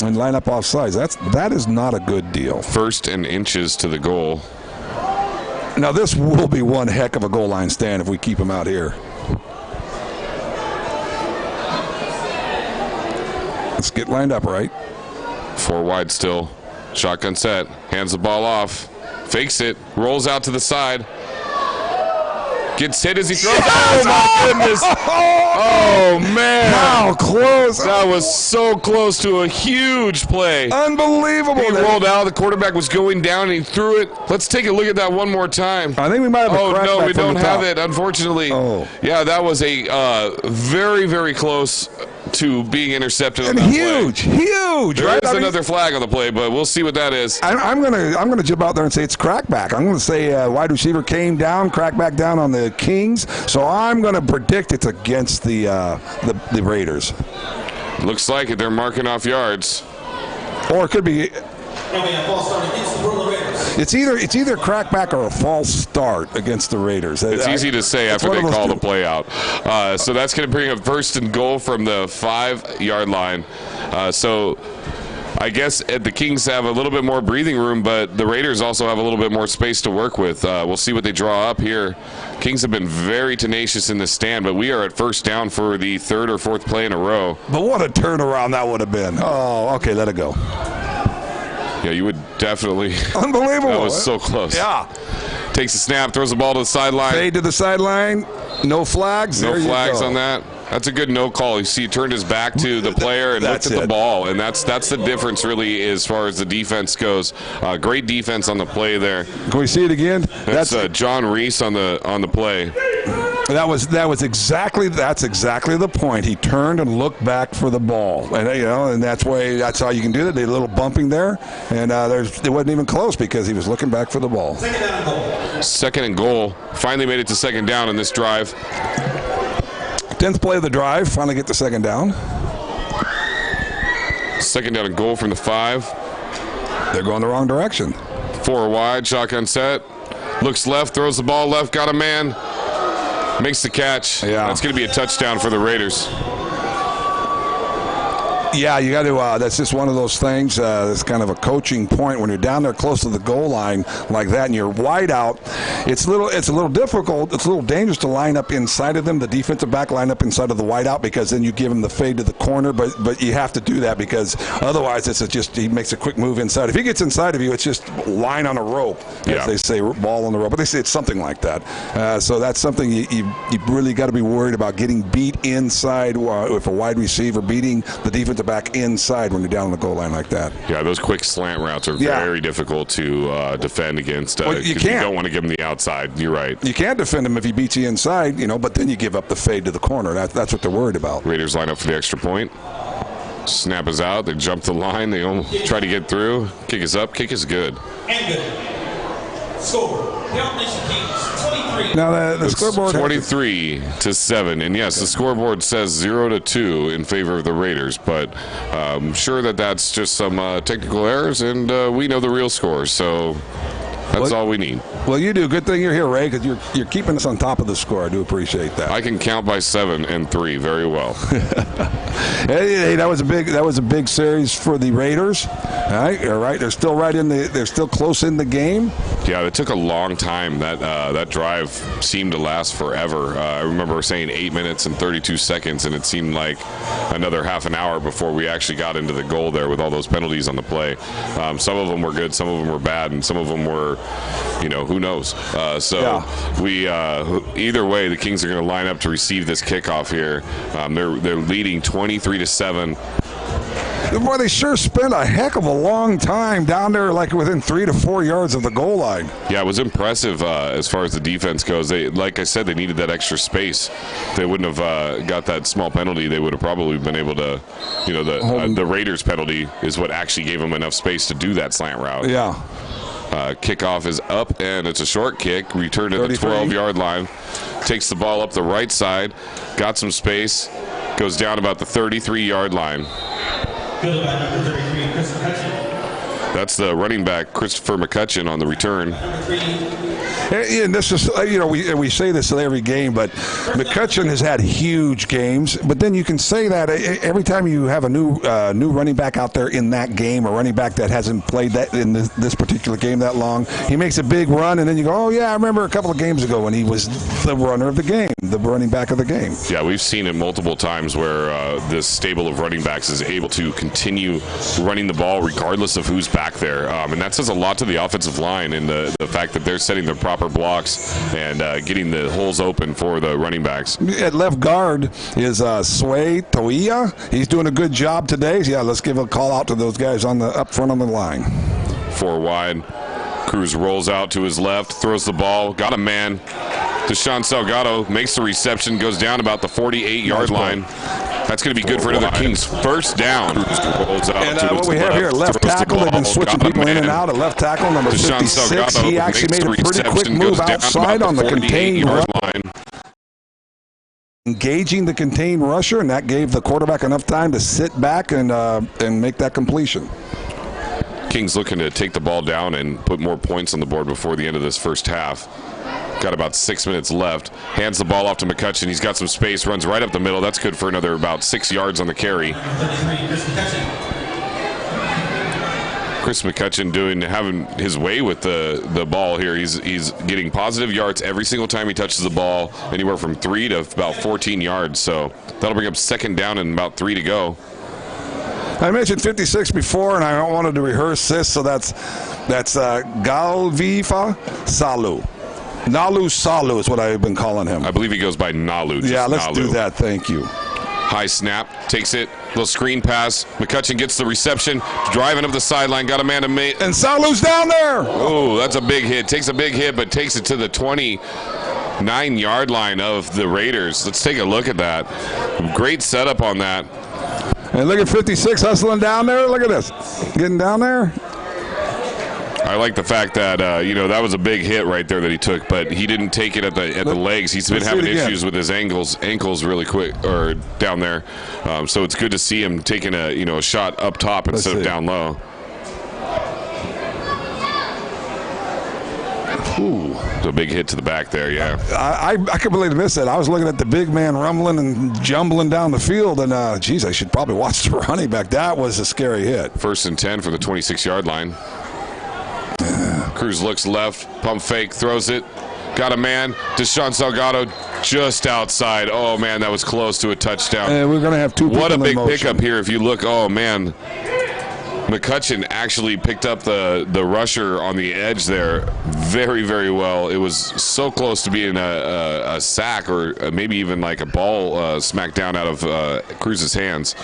and line up offsides. That is not a good deal. 1st and inches to the goal. Now this will be one heck of a goal line stand if we keep him out here. Let's get lined up right. 4 wide still. Shotgun set. Hands the ball off. Fakes it. Rolls out to the side. Gets hit as he throws. Oh, my goodness. Oh, man. How close. That was so close to a huge play. Unbelievable. He rolled out. The quarterback was going down, and he threw it. Let's take a look at that one more time. I think we might have a crackback. Oh, no, we don't have it, unfortunately. Oh. Yeah, that was a very, very close to being intercepted on and that huge, play. Huge. There right? is another flag on the play, but we'll see what that is. I'm gonna jump out there and say it's crackback. I'm gonna say wide receiver came down, crackback down on the Kings. So I'm gonna predict it's against the Raiders. Looks like it. They're marking off yards. Or it could be. It's either crackback or a false start against the Raiders. It's easy to say after they call the play out. So that's going to bring up 1st and goal from the 5 yard line. So I guess the Kings have a little bit more breathing room, but the Raiders also have a little bit more space to work with. We'll see what they draw up here. Kings have been very tenacious in this stand, but we are at 1st down for the 3rd or 4th play in a row. But what a turnaround that would have been. Oh, okay, let it go. Yeah, you would definitely. Unbelievable. That was so close. Yeah. Takes a snap, throws the ball to the sideline. Fade to the sideline. No flags. No flags on that. That's a good no call. You see, he turned his back to the player and looked at the ball, and that's the difference really as far as the defense goes. Great defense on the play there. Can we see it again? That's John Reese on the play. That's exactly the point. He turned and looked back for the ball, and that's how you can do that. They a little bumping there, and it wasn't even close because he was looking back for the ball. 2nd and goal. Finally made it to 2nd down in this drive. 10th play of the drive. Finally get the 2nd down. 2nd down and goal from the 5. They're going the wrong direction. 4 wide, shotgun set. Looks left, throws the ball left, got a man. Makes the catch. Yeah. That's going to be a touchdown for the Raiders. Yeah, you got to. That's just one of those things. It's kind of a coaching point when you're down there close to the goal line like that, and you're wide out. It's a little difficult. It's a little dangerous to line up inside of them. The defensive back line up inside of the wide out because then you give him the fade to the corner. But you have to do that because otherwise it's just he makes a quick move inside. If he gets inside of you, it's just line on a rope, as they say, ball on the rope. But they say it's something like that. So that's something you really got to be worried about, getting beat inside with a wide receiver beating the defensive back inside when you're down on the goal line like that. Yeah, those quick slant routes are very difficult to defend against. Well, you can't. You don't want to give him the outside. You're right. You can't defend him if he beats you inside, but then you give up the fade to the corner. That's what they're worried about. Raiders line up for the extra point. Snap is out. They jump the line. They try to get through. Kick is up. Kick is good. And good. Score. Puyallup Kings 23. Now the scoreboard 23-7, and yes, the scoreboard says 0-2 in favor of the Raiders, but I'm sure that's just some technical errors, and we know the real score, so that's all we need. Well, you do. Good thing you're here, Ray, because you're keeping us on top of the score. I do appreciate that. I can count by 7 and 3 very well. Hey, that was a big series for the Raiders. All right. They're still they're still close in the game. Yeah, it took a long time. That drive seemed to last forever. I remember saying 8 minutes and 32 seconds, and it seemed like another half an hour before we actually got into the goal there with all those penalties on the play. Some of them were good, some of them were bad, and some of them were, who knows. We either way, the Kings are going to line up to receive this kickoff here. They're leading 23-7. Boy, they sure spent a heck of a long time down there, like within 3 to 4 yards of the goal line. Yeah, it was impressive as far as the defense goes. They, like I said, they needed that extra space. If they wouldn't have got that small penalty, they would have probably been able to, the Raiders penalty is what actually gave them enough space to do that slant route. Yeah. Kickoff is up, and it's a short kick. Returned to the 12-yard line. Takes the ball up the right side. Got some space. Goes down about the 33-yard line. Good by number 33, Chris McCutcheon. That's the running back, Christopher McCutcheon, on the return. Number 3. And this is, we say this in every game, but McCutcheon has had huge games. But then you can say that every time you have a new running back out there in that game, or running back that hasn't played that in this particular game that long, he makes a big run, and then you go, oh yeah, I remember a couple of games ago when he was the runner of the game, the running back of the game. Yeah, we've seen it multiple times where this stable of running backs is able to continue running the ball regardless of who's back there, and that says a lot to the offensive line and the fact that they're setting their proper blocks and getting the holes open for the running backs. At left guard is Sway Toia. He's doing a good job today. Yeah, let's give a call out to those guys up front on the line. 4 wide. Cruz rolls out to his left, throws the ball, got a man. Deshaun Salgado makes the reception, goes down about the 48-yard line. That's going to be good for another Kings first down. Rolls out and what we have here, left tackle, they've been switching people in and out. At left tackle, number 56, he actually made a pretty quick move outside on the contained line. Engaging the contained rusher, and that gave the quarterback enough time to sit back and make that completion. Kings looking to take the ball down and put more points on the board before the end of this first half. Got about 6 minutes left. Hands the ball off to McCutcheon. He's got some space. Runs right up the middle. That's good for another about 6 yards on the carry. Chris McCutcheon having his way with the ball here. He's getting positive yards every single time he touches the ball, anywhere from 3 to about 14 yards. So that'll bring up second down and about 3 to go. I mentioned 56 before, and I wanted to rehearse this. So that's Galvifa Salu. Nalu Salu is what I've been calling him. I believe he goes by Nalu. Yeah, let's Nalu. do that. Thank you. High snap, takes it, little screen pass. McCutcheon gets the reception, driving up the sideline, got a man to make. And Salu's down there. Oh, that's a big hit. Takes a big hit, but takes it to the 29-yard line of the Raiders. Let's take a look at that. Great setup on that. And look at 56 hustling down there. Look at this. Getting down there. I like the fact that that was a big hit right there that he took, but he didn't take it at the legs. He's been having issues with his ankles really quick or down there. So it's good to see him taking a shot up top instead of down low. Ooh, a big hit to the back there, yeah. I completely missed it. I was looking at the big man rumbling and jumbling down the field, and, geez, I should probably watch the running back. That was a scary hit. 1st and 10 for the 26-yard line. Cruz looks left, pump fake, throws it. Got a man. Deshaun Salgado just outside. Oh, man, that was close to a touchdown. And we're going to have 2 people What a in big motion. pickup here if you look. Oh, man. McCutcheon actually picked up the rusher on the edge there very, very well. It was so close to being a sack or maybe even like a ball smacked down out of Cruz's hands.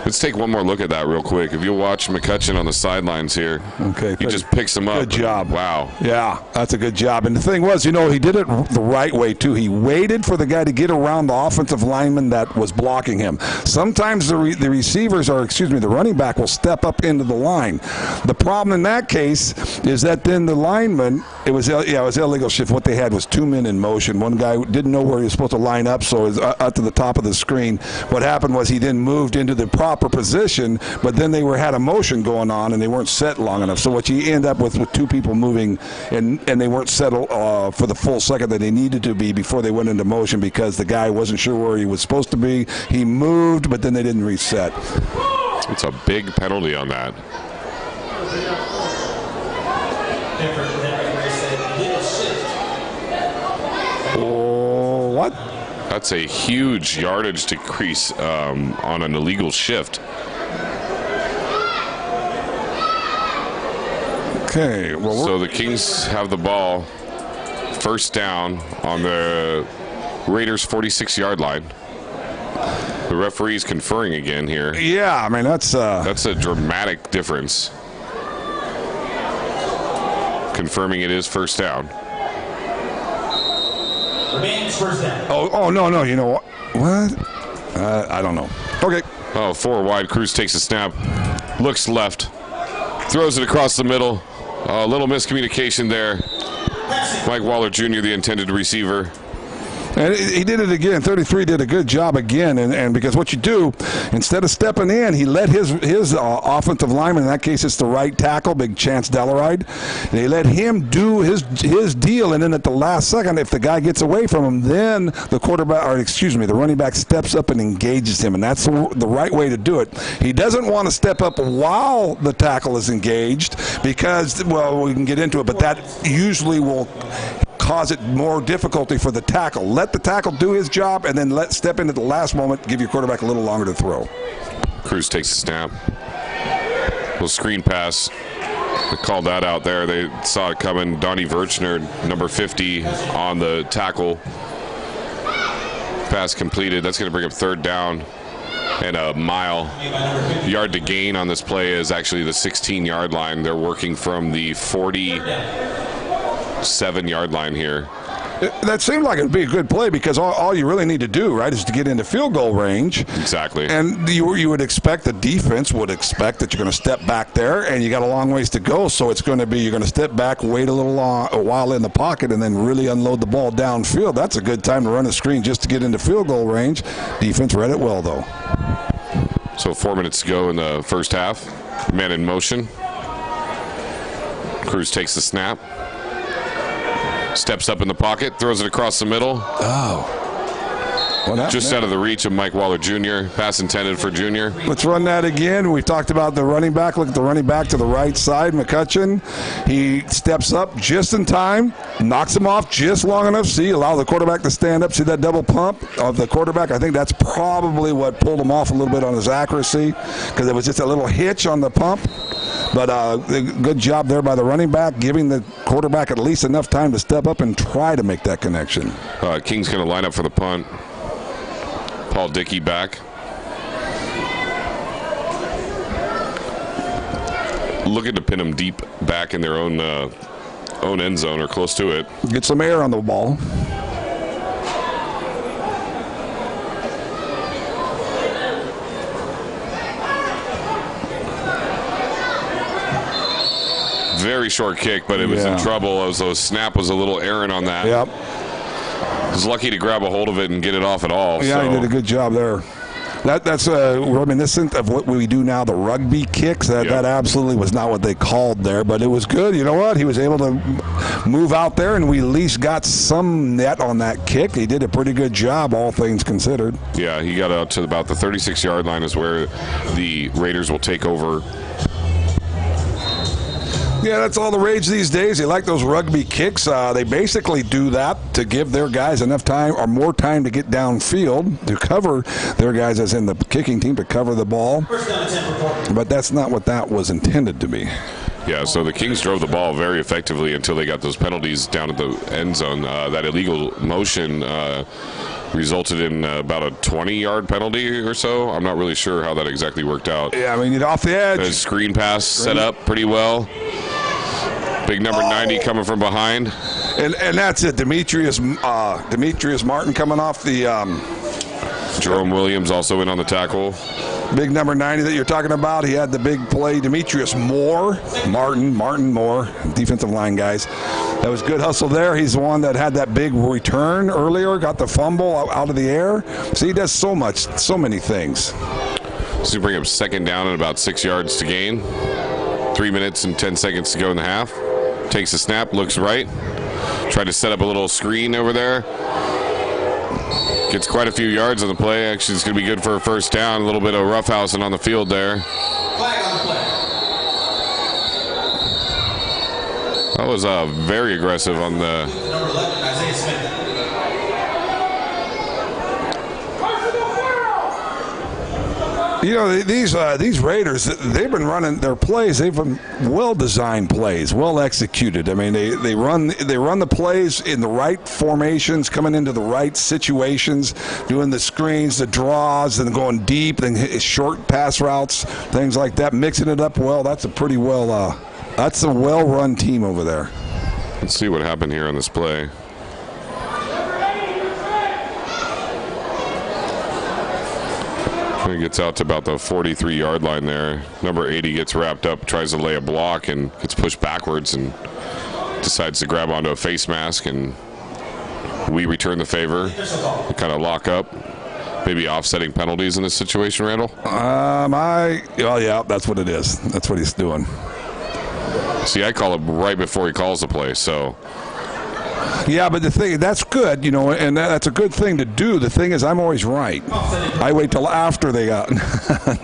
Let's take one more look at that real quick. If you'll watch McCutcheon on the sidelines here, okay, he just picks him up. Good job. Wow. Yeah, that's a good job. And the thing was, you know, he did it the right way, too. He waited for the guy to get around the offensive lineman that was blocking him. Sometimes the receivers, or excuse me, the running back will step up into the line. The problem in that case is that then the lineman, it was illegal shift. What they had was 2 men in motion. One guy didn't know where he was supposed to line up, so it was up to the top of the screen. What happened was he then moved into the proper position, but then they had a motion going on and they weren't set long enough. So what you end up with 2 people moving and they weren't settled for the full second that they needed to be before they went into motion because the guy wasn't sure where he was supposed to be. He moved, but then they didn't reset. It's a big penalty on that. Oh, what? That's a huge yardage decrease on an illegal shift. Okay. Well, so the Kings have the ball, 1st down on the Raiders' 46-yard line. The referee's conferring again here. Yeah, I mean, that's a dramatic difference. Confirming it is 1st down. Remains 1st down. Oh, no. You know what? I don't know. Okay. Oh, 4 wide. Cruz takes a snap. Looks left. Throws it across the middle. A little miscommunication there. Mike Waller Jr., the intended receiver. And he did it again. 33 did a good job again. And because what you do, instead of stepping in, he let his offensive lineman, in that case it's the right tackle, big Chance Delaride, they let him do his deal. And then at the last second, if the guy gets away from him, then the running back steps up and engages him. And that's the right way to do it. He doesn't want to step up while the tackle is engaged because, well, we can get into it, but that usually will cause it more difficulty for the tackle. Let the tackle do his job and then step into the last moment, give your quarterback a little longer to throw. Cruz takes a snap. Little screen pass. They called that out there. They saw it coming. Donnie Virchner, number 50, on the tackle. Pass completed. That's going to bring up 3rd down and a mile. Yard to gain on this play is actually the 16-yard line. They're working from the 47-yard line here. That seemed like it would be a good play because all you really need to do, right, is to get into field goal range. Exactly. And you would expect, the defense would expect that you're going to step back there, and you got a long ways to go, so it's going to be, you're going to step back, wait a while in the pocket, and then really unload the ball downfield. That's a good time to run a screen just to get into field goal range. Defense read it well, though. So 4 minutes to go in the 1st half. Man in motion. Cruz takes the snap. Steps up in the pocket, throws it across the middle. Oh. Just out of the reach of Mike Waller Jr. Pass intended for Jr. Let's run that again. We've talked about the running back. Look at the running back to the right side, McCutcheon. He steps up just in time, knocks him off just long enough. See, allow the quarterback to stand up. See that double pump of the quarterback? I think that's probably what pulled him off a little bit on his accuracy because it was just a little hitch on the pump. But good job there by the running back, giving the quarterback at least enough time to step up and try to make that connection. King's going to line up for the punt. Paul Dickey back. Looking to pin them deep back in their own end zone or close to it. Get some air on the ball. Very short kick, but it was in trouble as the snap was a little errant on that. Yep. Was lucky to grab a hold of it and get it off at all. Yeah, so. He did a good job there. That's reminiscent of what we do now, the rugby kicks. That absolutely was not what they called there, but it was good. You know what? He was able to move out there, and we at least got some net on that kick. He did a pretty good job, all things considered. Yeah, he got out to about the 36-yard line is where the Raiders will take over. Yeah, that's all the rage these days. They like those rugby kicks. They basically do that to give their guys enough time or more time to get downfield to cover their guys, as in the kicking team, to cover the ball. But that's not what that was intended to be. Yeah, so the Kings drove the ball very effectively until they got those penalties down at the end zone. That illegal motion resulted in about a 20-yard penalty or so. I'm not really sure how that exactly worked out. Yeah, I mean, off the edge. The screen pass set up pretty well. Big number 90 coming from behind. And that's it. Demetrius Martin coming off the... Jerome Williams also in on the tackle. Big number 90 that you're talking about. He had the big play. Demetrius Martin Moore, defensive line guys. That was good hustle there. He's the one that had that big return earlier, got the fumble out of the air. So he does so many things. So you bring up second down and about 6 yards to gain. 3 minutes and 10 seconds to go in the half. Takes a snap, looks right. Tried to set up a little screen over there. Gets quite a few yards on the play. Actually, it's going to be good for a first down. A little bit of roughhousing on the field there. Flag on the play. That was very aggressive on the... Number 11, Isaiah Smith. You know, these Raiders, they've been running their plays. They've been well-designed plays, well-executed. I mean, they run the plays in the right formations, coming into the right situations, doing the screens, the draws, and going deep, then short pass routes, things like that, mixing it up well. That's a pretty that's a well-run team over there. Let's see what happened here on this play. He gets out to about the 43-yard line there. Number 80 gets wrapped up, tries to lay a block, and gets pushed backwards and decides to grab onto a face mask, and we return the favor. We kind of lock up. Maybe offsetting penalties in this situation, Randall? Yeah, that's what it is. That's what he's doing. See, I call it right before he calls the play, so... Yeah, but the thing, that's good, you know, and that's a good thing to do. The thing is, I'm always right. I wait till after they got... I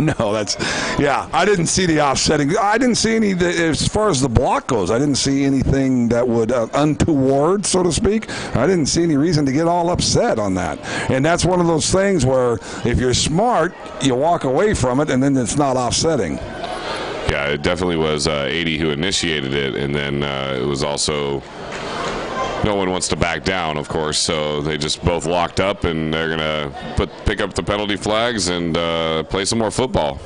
didn't see the offsetting. I didn't see any, as far as the block goes, I didn't see anything that would untoward, so to speak. I didn't see any reason to get all upset on that. And that's one of those things where if you're smart, you walk away from it, and then it's not offsetting. Yeah, it definitely was 80 who initiated it, and then it was also... No one wants to back down, of course, so they just both locked up, and they're going to pick up the penalty flags and play some more football.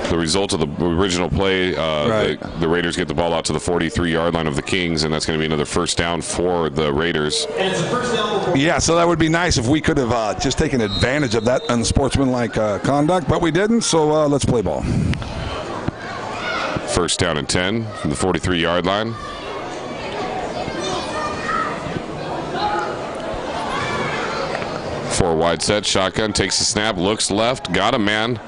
The result of the original play, the Raiders get the ball out to the 43-yard line of the Kings, and that's going to be another first down for the Raiders. And it's a first down. Yeah, so that would be nice if we could have just taken advantage of that unsportsmanlike conduct, but we didn't, so let's play ball. First down and 10 from the 43-yard line. Four wide set, shotgun, takes the snap, looks left, got a man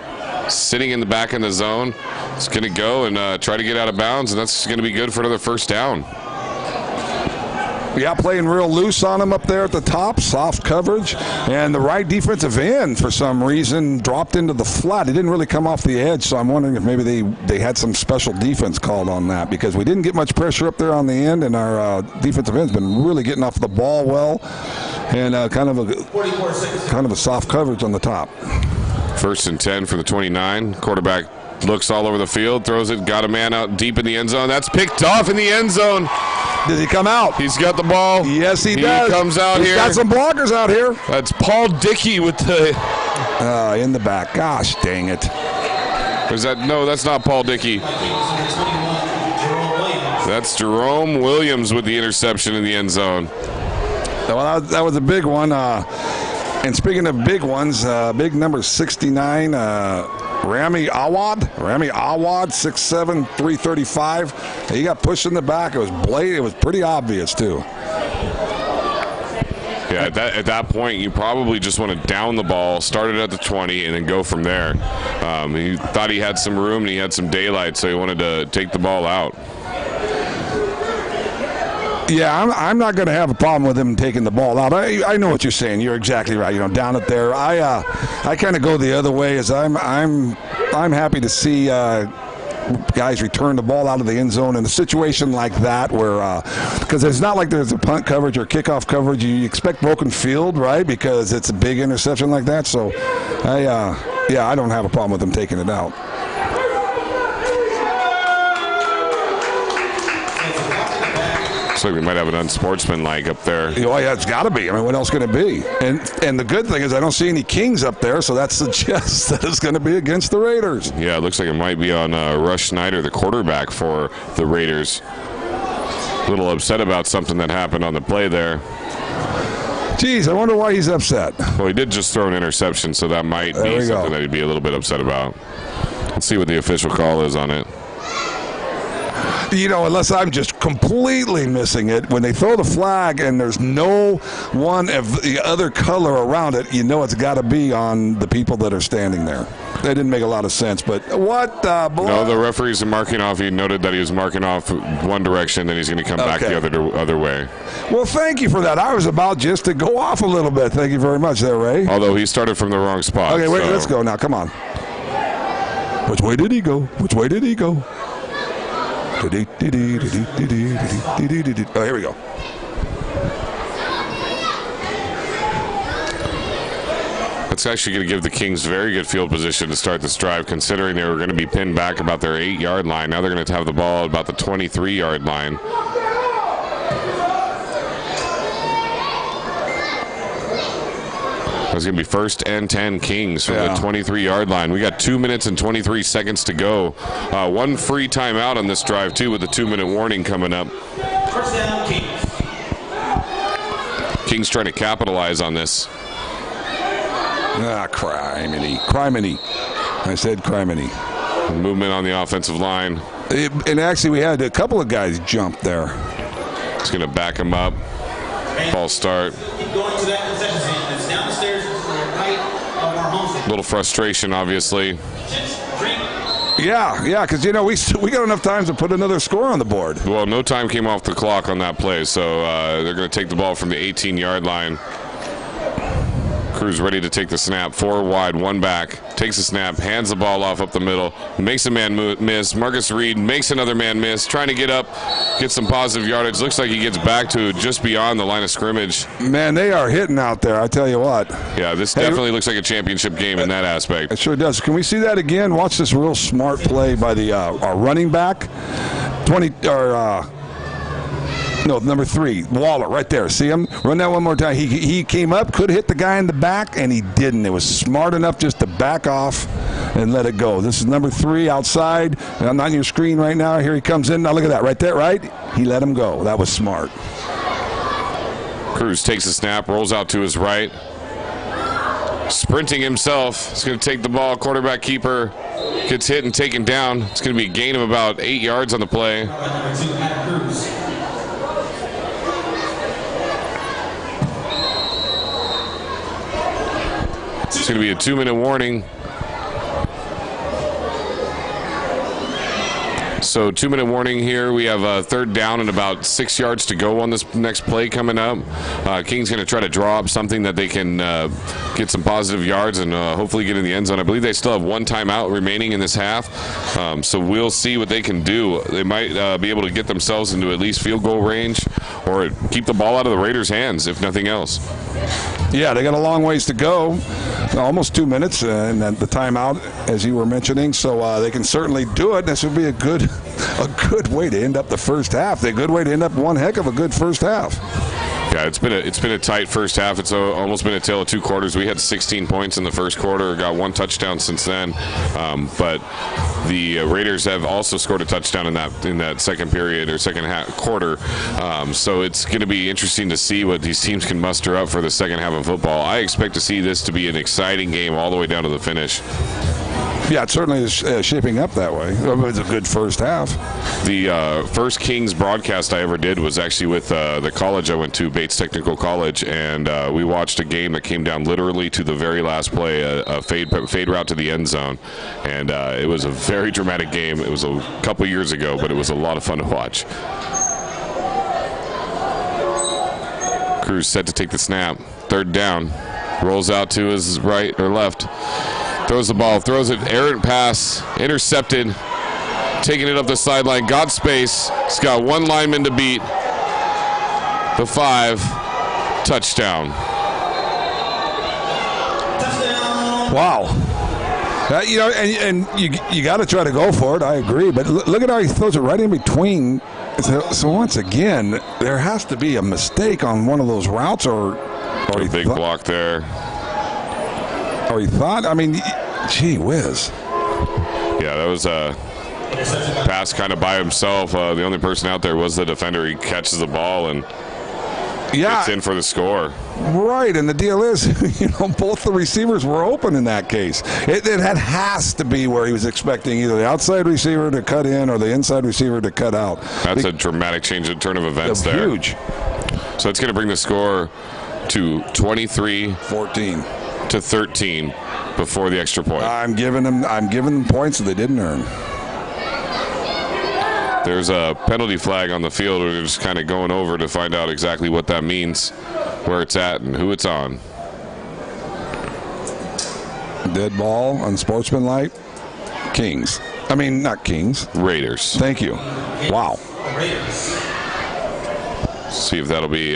sitting in the back in the zone. It's going to go and try to get out of bounds, and that's going to be good for another first down. Yeah, playing real loose on him up there at the top, soft coverage. And the right defensive end, for some reason, dropped into the flat. He didn't really come off the edge, so I'm wondering if maybe they had some special defense called on that, because we didn't get much pressure up there on the end, and our defensive end's been really getting off the ball well, and kind of a soft coverage on the top. First and 10 for the 29. Quarterback looks all over the field, throws it, got a man out deep in the end zone. That's picked off in the end zone. Did he come out? He's got the ball. Yes, he does. He comes out here. He's got some blockers out here. That's Paul Dickey with the... in the back. Gosh, dang it. Is that... No, that's not Paul Dickey. That's Jerome Williams with the interception in the end zone. Well, that was a big one. And speaking of big ones, big number 69, Rami Awad, 6'7", 335. He got pushed in the back. It was pretty obvious, too. Yeah, at that point, you probably just want to down the ball, start it at the 20, and then go from there. He thought he had some room and he had some daylight, so he wanted to take the ball out. Yeah, I'm not going to have a problem with him taking the ball out. I know what you're saying. You're exactly right. Down it there. I kind of go the other way. As I'm happy to see guys return the ball out of the end zone in a situation like that, where because it's not like there's a punt coverage or kickoff coverage. You expect broken field, right? Because it's a big interception like that. So, I don't have a problem with him taking it out. Looks like we might have an unsportsmanlike up there. Oh, yeah, it's got to be. I mean, what else could it be? And the good thing is I don't see any Kings up there, so that suggests that it's going to be against the Raiders. Yeah, it looks like it might be on Rush Snyder, the quarterback for the Raiders. A little upset about something that happened on the play there. Geez, I wonder why he's upset. Well, he did just throw an interception, so that might be something that he'd be a little bit upset about. Let's see what the official call is on it. Unless I'm just completely missing it, when they throw the flag and there's no one of the other color around it, it's got to be on the people that are standing there. That didn't make a lot of sense, but what the blood? No, the referee's marking off. He noted that he was marking off one direction, then he's going to come back the other way. Well, thank you for that. I was about just to go off a little bit. Thank you very much there, Ray. Although he started from the wrong spot. Okay, wait, let's go now. Come on. Which way did he go? Which way did he go? Oh, here we go. That's actually going to give the Kings very good field position to start this drive, considering they were going to be pinned back about their 8-yard line. Now they're going to have the ball at about the 23-yard line. It's going to be 1st and 10 Kings from the 23-yard line. We got 2 minutes and 23 seconds to go. One free timeout on this drive, too, with the 2-minute warning coming up. First down, Kings. Kings trying to capitalize on this. Criminy. I said criminy. Movement on the offensive line. And actually, we had a couple of guys jump there. It's going to back him up. Ball start. Keep going to that concession stand. It's down the stairs to the right of our home stand. Little frustration, obviously. Yeah, because we got enough time to put another score on the board. Well, no time came off the clock on that play, so they're going to take the ball from the 18-yard line. Cruz ready to take the snap. 4 wide, 1 back. Takes the snap, hands the ball off up the middle, makes a man miss. Marcus Reed makes another man miss, trying to get up, get some positive yardage. Looks like he gets back to just beyond the line of scrimmage. Man, they are hitting out there, I tell you what. Yeah, this definitely looks like a championship game in that aspect. It sure does. Can we see that again? Watch this real smart play by the our running back. Number 3, Waller, right there. See him? Run that one more time. He came up, could hit the guy in the back, and he didn't. It was smart enough just to back off and let it go. This is number 3 outside. I'm on your screen right now. Here he comes in. Now look at that. Right there, right? He let him go. That was smart. Cruz takes the snap, rolls out to his right. Sprinting himself. He's going to take the ball. Quarterback keeper gets hit and taken down. It's going to be a gain of about 8 yards on the play. It's going to be a 2-minute warning. So 2-minute warning here. We have a 3rd down and about 6 yards to go on this next play coming up. King's going to try to draw up something that they can get some positive yards and hopefully get in the end zone. I believe they still have 1 timeout remaining in this half. So we'll see what they can do. They might be able to get themselves into at least field goal range or keep the ball out of the Raiders' hands, if nothing else. Yeah, they got a long ways to go. Almost 2 minutes, and then the timeout, as you were mentioning. So they can certainly do it. This would be a good way to end up the first half. A good way to end up one heck of a good first half. Yeah, it's been a tight first half. It's almost been a tale of 2 quarters. We had 16 points in the first quarter, got 1 touchdown since then. But the Raiders have also scored a touchdown in that second period or second quarter. So it's going to be interesting to see what these teams can muster up for the second half of football. I expect to see this to be an exciting game all the way down to the finish. Yeah, it certainly is shaping up that way. It was a good first half. The first Kings broadcast I ever did was actually with the college I went to, Bates Technical College, and we watched a game that came down literally to the very last play, a fade route to the end zone, and it was a very dramatic game. It was a couple years ago, but it was a lot of fun to watch. Cruz set to take the snap. Third down. Rolls out to his right or left. Throws the ball. Throws it. Errant pass. Intercepted. Taking it up the sideline. Got space. He's got one lineman to beat. The 5. Touchdown. Wow. You know, and you got to try to go for it. I agree. But look at how he throws it right in between. So once again, there has to be a mistake on one of those routes, or a big block there. Or he thought. I mean, gee whiz. Yeah, that was a pass kind of by himself. The only person out there was the defender. He catches the ball and gets in for the score. Right, and the deal is, you know, both the receivers were open in that case. It has to be where he was expecting either the outside receiver to cut in or the inside receiver to cut out. That's a dramatic change in turn of events there. Huge. So it's going to bring the score to 23-14 to 13 before the extra point. I'm giving them points that they didn't earn. There's a penalty flag on the field. We're just kind of going over to find out exactly what that means, where it's at, and who it's on. Dead ball, unsportsmanlike. Kings. I mean, not Kings. Raiders. Thank you. Wow. See if that'll be...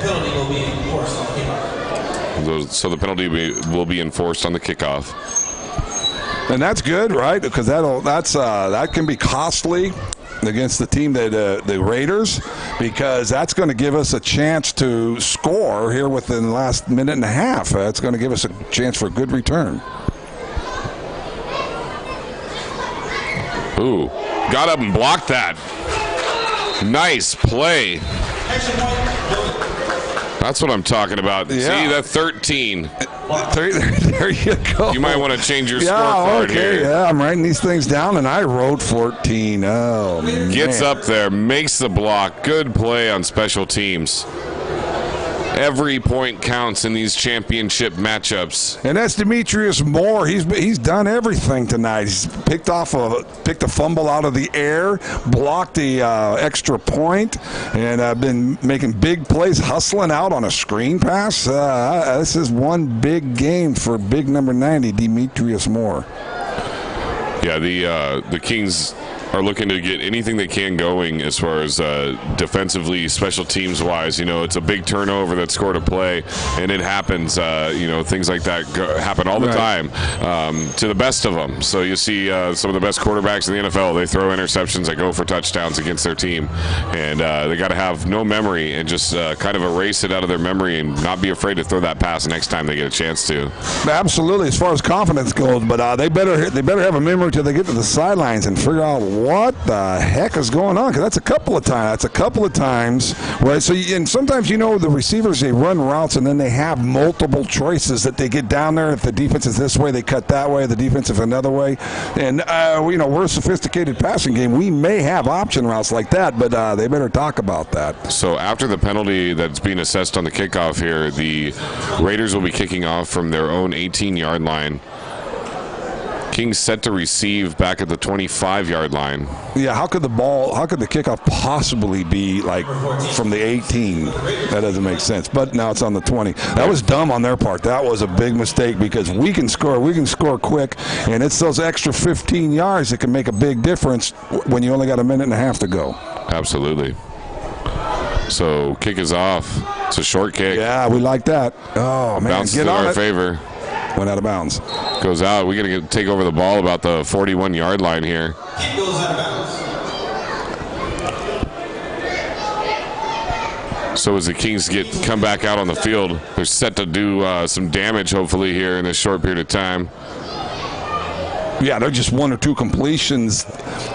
Penalty will be enforced on the kickoff. So the penalty will be enforced on the kickoff. And that's good, right? Because that can be costly against the team that the Raiders, because that's going to give us a chance to score here within the last minute and a half. That's going to give us a chance for a good return. Ooh, got up and blocked that. Nice play. That's what I'm talking about. Yeah. See, that 13. There you go. You might want to change your scorecard here. Yeah, I'm writing these things down, and I wrote 14. Oh, man. Gets up there, makes the block. Good play on special teams. Every point counts in these championship matchups. And that's Demetrius Moore. He's done everything tonight. He's picked a fumble out of the air, blocked the extra point, and been making big plays, hustling out on a screen pass. This is one big game for big number 90, Demetrius Moore. Yeah, the Kings are looking to get anything they can going as far as defensively, special teams wise. You know, it's a big turnover that scored a play, and it happens. You know, things like that happen all the time to the best of them. So you see some of the best quarterbacks in the NFL, they throw interceptions that go for touchdowns against their team, and they got to have no memory and just kind of erase it out of their memory and not be afraid to throw that pass next time they get a chance to. Absolutely, as far as confidence goes, but they better have a memory till they get to the sidelines and figure out what the heck is going on, because that's a couple of times, right? So and sometimes, you know, the receivers, they run routes and then they have multiple choices that they get down there. If the defense is this way, they cut that way. The defense is another way, and you know, we're a sophisticated passing game. We may have option routes like that, but they better talk about that. So after the penalty that's being assessed on the kickoff here, the Raiders will be kicking off from their own 18-yard line. Kings set to receive back at the 25-yard line. Yeah, how could the kickoff possibly be like from the 18? That doesn't make sense. But now it's on the 20. That was dumb on their part. That was a big mistake, because we can score quick, and it's those extra 15 yards that can make a big difference when you only got a minute and a half to go. Absolutely. So kick is off. It's a short kick. Yeah, we like that. Oh, man. Bounces in our favor. Went out of bounds. Goes out. We're going to take over the ball about the 41-yard line here. Kick goes out of bounds. So as the Kings come back out on the field, they're set to do some damage, hopefully, here in this short period of time. Yeah, they're just one or two completions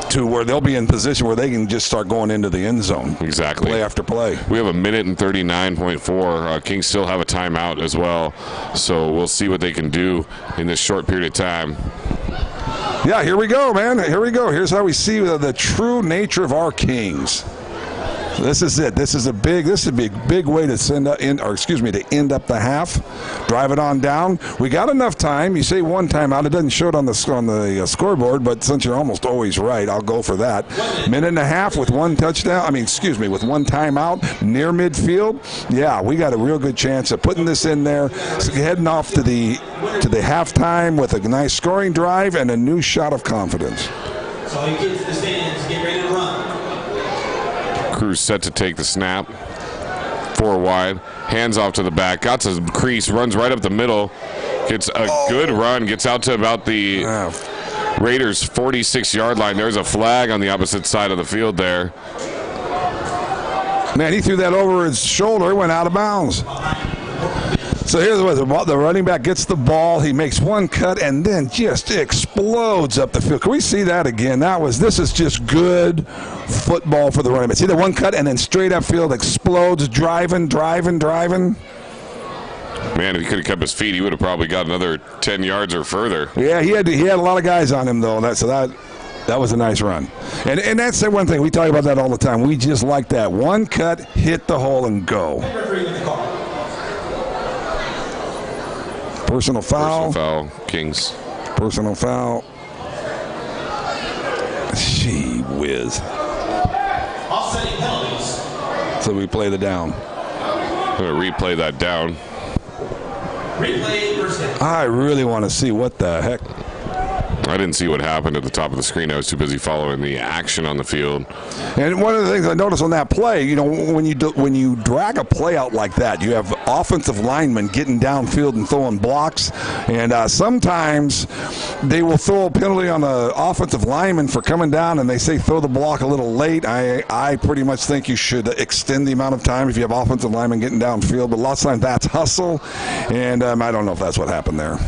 to where they'll be in position where they can just start going into the end zone. Exactly. Play after play. We have a minute and 39.4. Kings still have a timeout as well, so we'll see what they can do in this short period of time. Yeah, here we go, man. Here we go. Here's how we see the true nature of our Kings. This is it. This is a big way to to end up the half. Drive it on down. We got enough time. You say one timeout. It doesn't show it on the scoreboard, but since you're almost always right, I'll go for that. Minute and a half with one touchdown. With one timeout near midfield. Yeah, we got a real good chance of putting this in there, heading off to the halftime with a nice scoring drive and a new shot of confidence. So all you kids in the stands, get ready to run. Cruz set to take the snap. 4 wide. Hands off to the back. Got to the crease. Runs right up the middle. Gets a good run. Gets out to about the Raiders' 46-yard line. There's a flag on the opposite side of the field there. Man, he threw that over his shoulder. It went out of bounds. So here's what the running back gets the ball. He makes one cut and then just explodes up the field. Can we see that again? This is just good football for the running back. See the one cut and then straight up field explodes, driving. Man, if he could have kept his feet, he would have probably got another 10 yards or further. Yeah, he had a lot of guys on him though. That was a nice run. And that's the one thing. We talk about that all the time. We just like that. One cut, hit the hole, and go. Personal foul. Kings. Personal foul. Gee whiz. Offsetting penalties. So we play the down. I'm going to replay that down. Replay first down. I really want to see what the heck. I didn't see what happened at the top of the screen. I was too busy following the action on the field. And one of the things I noticed on that play, when you drag a play out like that, you have offensive linemen getting downfield and throwing blocks, and sometimes they will throw a penalty on the offensive lineman for coming down, and they say throw the block a little late. I pretty much think you should extend the amount of time if you have offensive linemen getting downfield, but lots of times that's hustle, and I don't know if that's what happened there.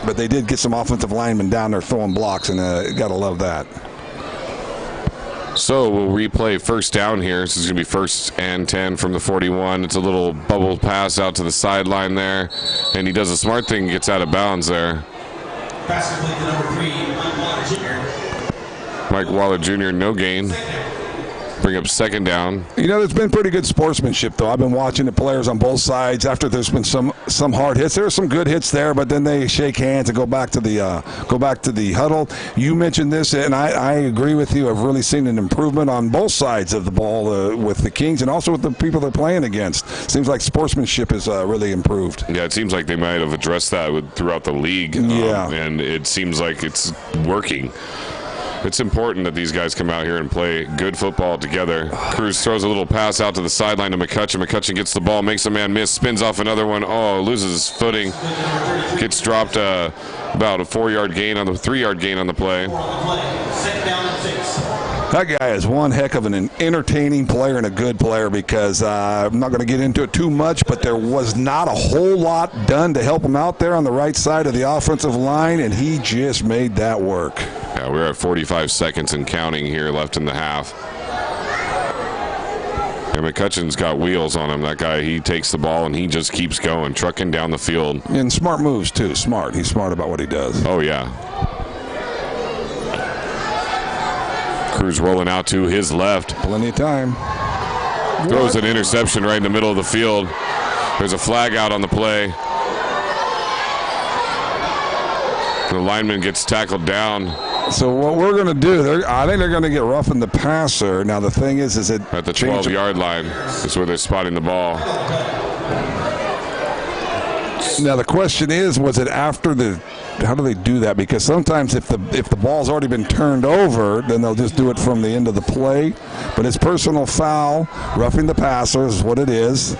But they did get some offensive linemen down there throwing blocks, and got to love that. So we'll replay first down here. This is going to be 1st and 10 from the 41. It's a little bubble pass out to the sideline there, and he does a smart thing, gets out of bounds there. Pass complete to number 3, Mike Waller Jr. Mike Waller Jr., no gain. Bring up 2nd down. There's been pretty good sportsmanship, though. I've been watching the players on both sides. After there's been some hard hits, there are some good hits there, but then they shake hands and go back to the huddle. You mentioned this, and I agree with you. I've really seen an improvement on both sides of the ball with the Kings and also with the people they're playing against. Seems like sportsmanship has really improved. Yeah, it seems like they might have addressed that throughout the league. And it seems like it's working. It's important that these guys come out here and play good football together. Cruz throws a little pass out to the sideline to McCutcheon. McCutcheon gets the ball, makes a man miss, spins off another one. Oh, loses his footing. Gets dropped about a 4-yard gain on the 3-yard gain on the play. Second down and 6. That guy is one heck of an entertaining player and a good player because I'm not going to get into it too much, but there was not a whole lot done to help him out there on the right side of the offensive line, and he just made that work. Yeah, we're at 45 seconds and counting here left in the half. And McCutcheon's got wheels on him. That guy, he takes the ball and he just keeps going, trucking down the field. And smart moves, too. Smart. He's smart about what he does. Oh, yeah. Cruz rolling out to his left. Plenty of time. Throws an interception right in the middle of the field. There's a flag out on the play. The lineman gets tackled down. So what we're going to do, I think they're going to get roughing the passer. Now the thing is it at the 12-yard line is where they're spotting the ball. Now the question is, was it after how do they do that? Because sometimes if the ball's already been turned over, then they'll just do it from the end of the play. But it's personal foul, roughing the passer is what it is.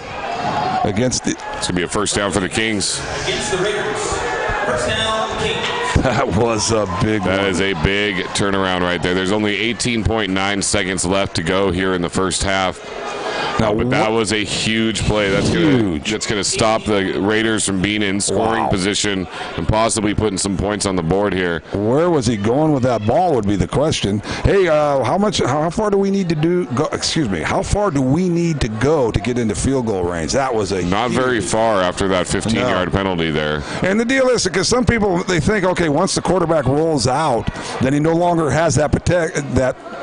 It's going to be a first down for the Kings. Against the Raiders. First down, Kings. That was a big one. That is a big turnaround right there. There's only 18.9 seconds left to go here in the first half. But that was a huge play. That's gonna stop the Raiders from being in scoring position and possibly putting some points on the board here. Where was he going with that ball would be the question. Hey, how far do we need to go? Excuse me. How far do we need to go to get into field goal range? That was not very far after that 15-yard penalty there. And the deal is, because some people, they think, okay, once the quarterback rolls out, then he no longer has that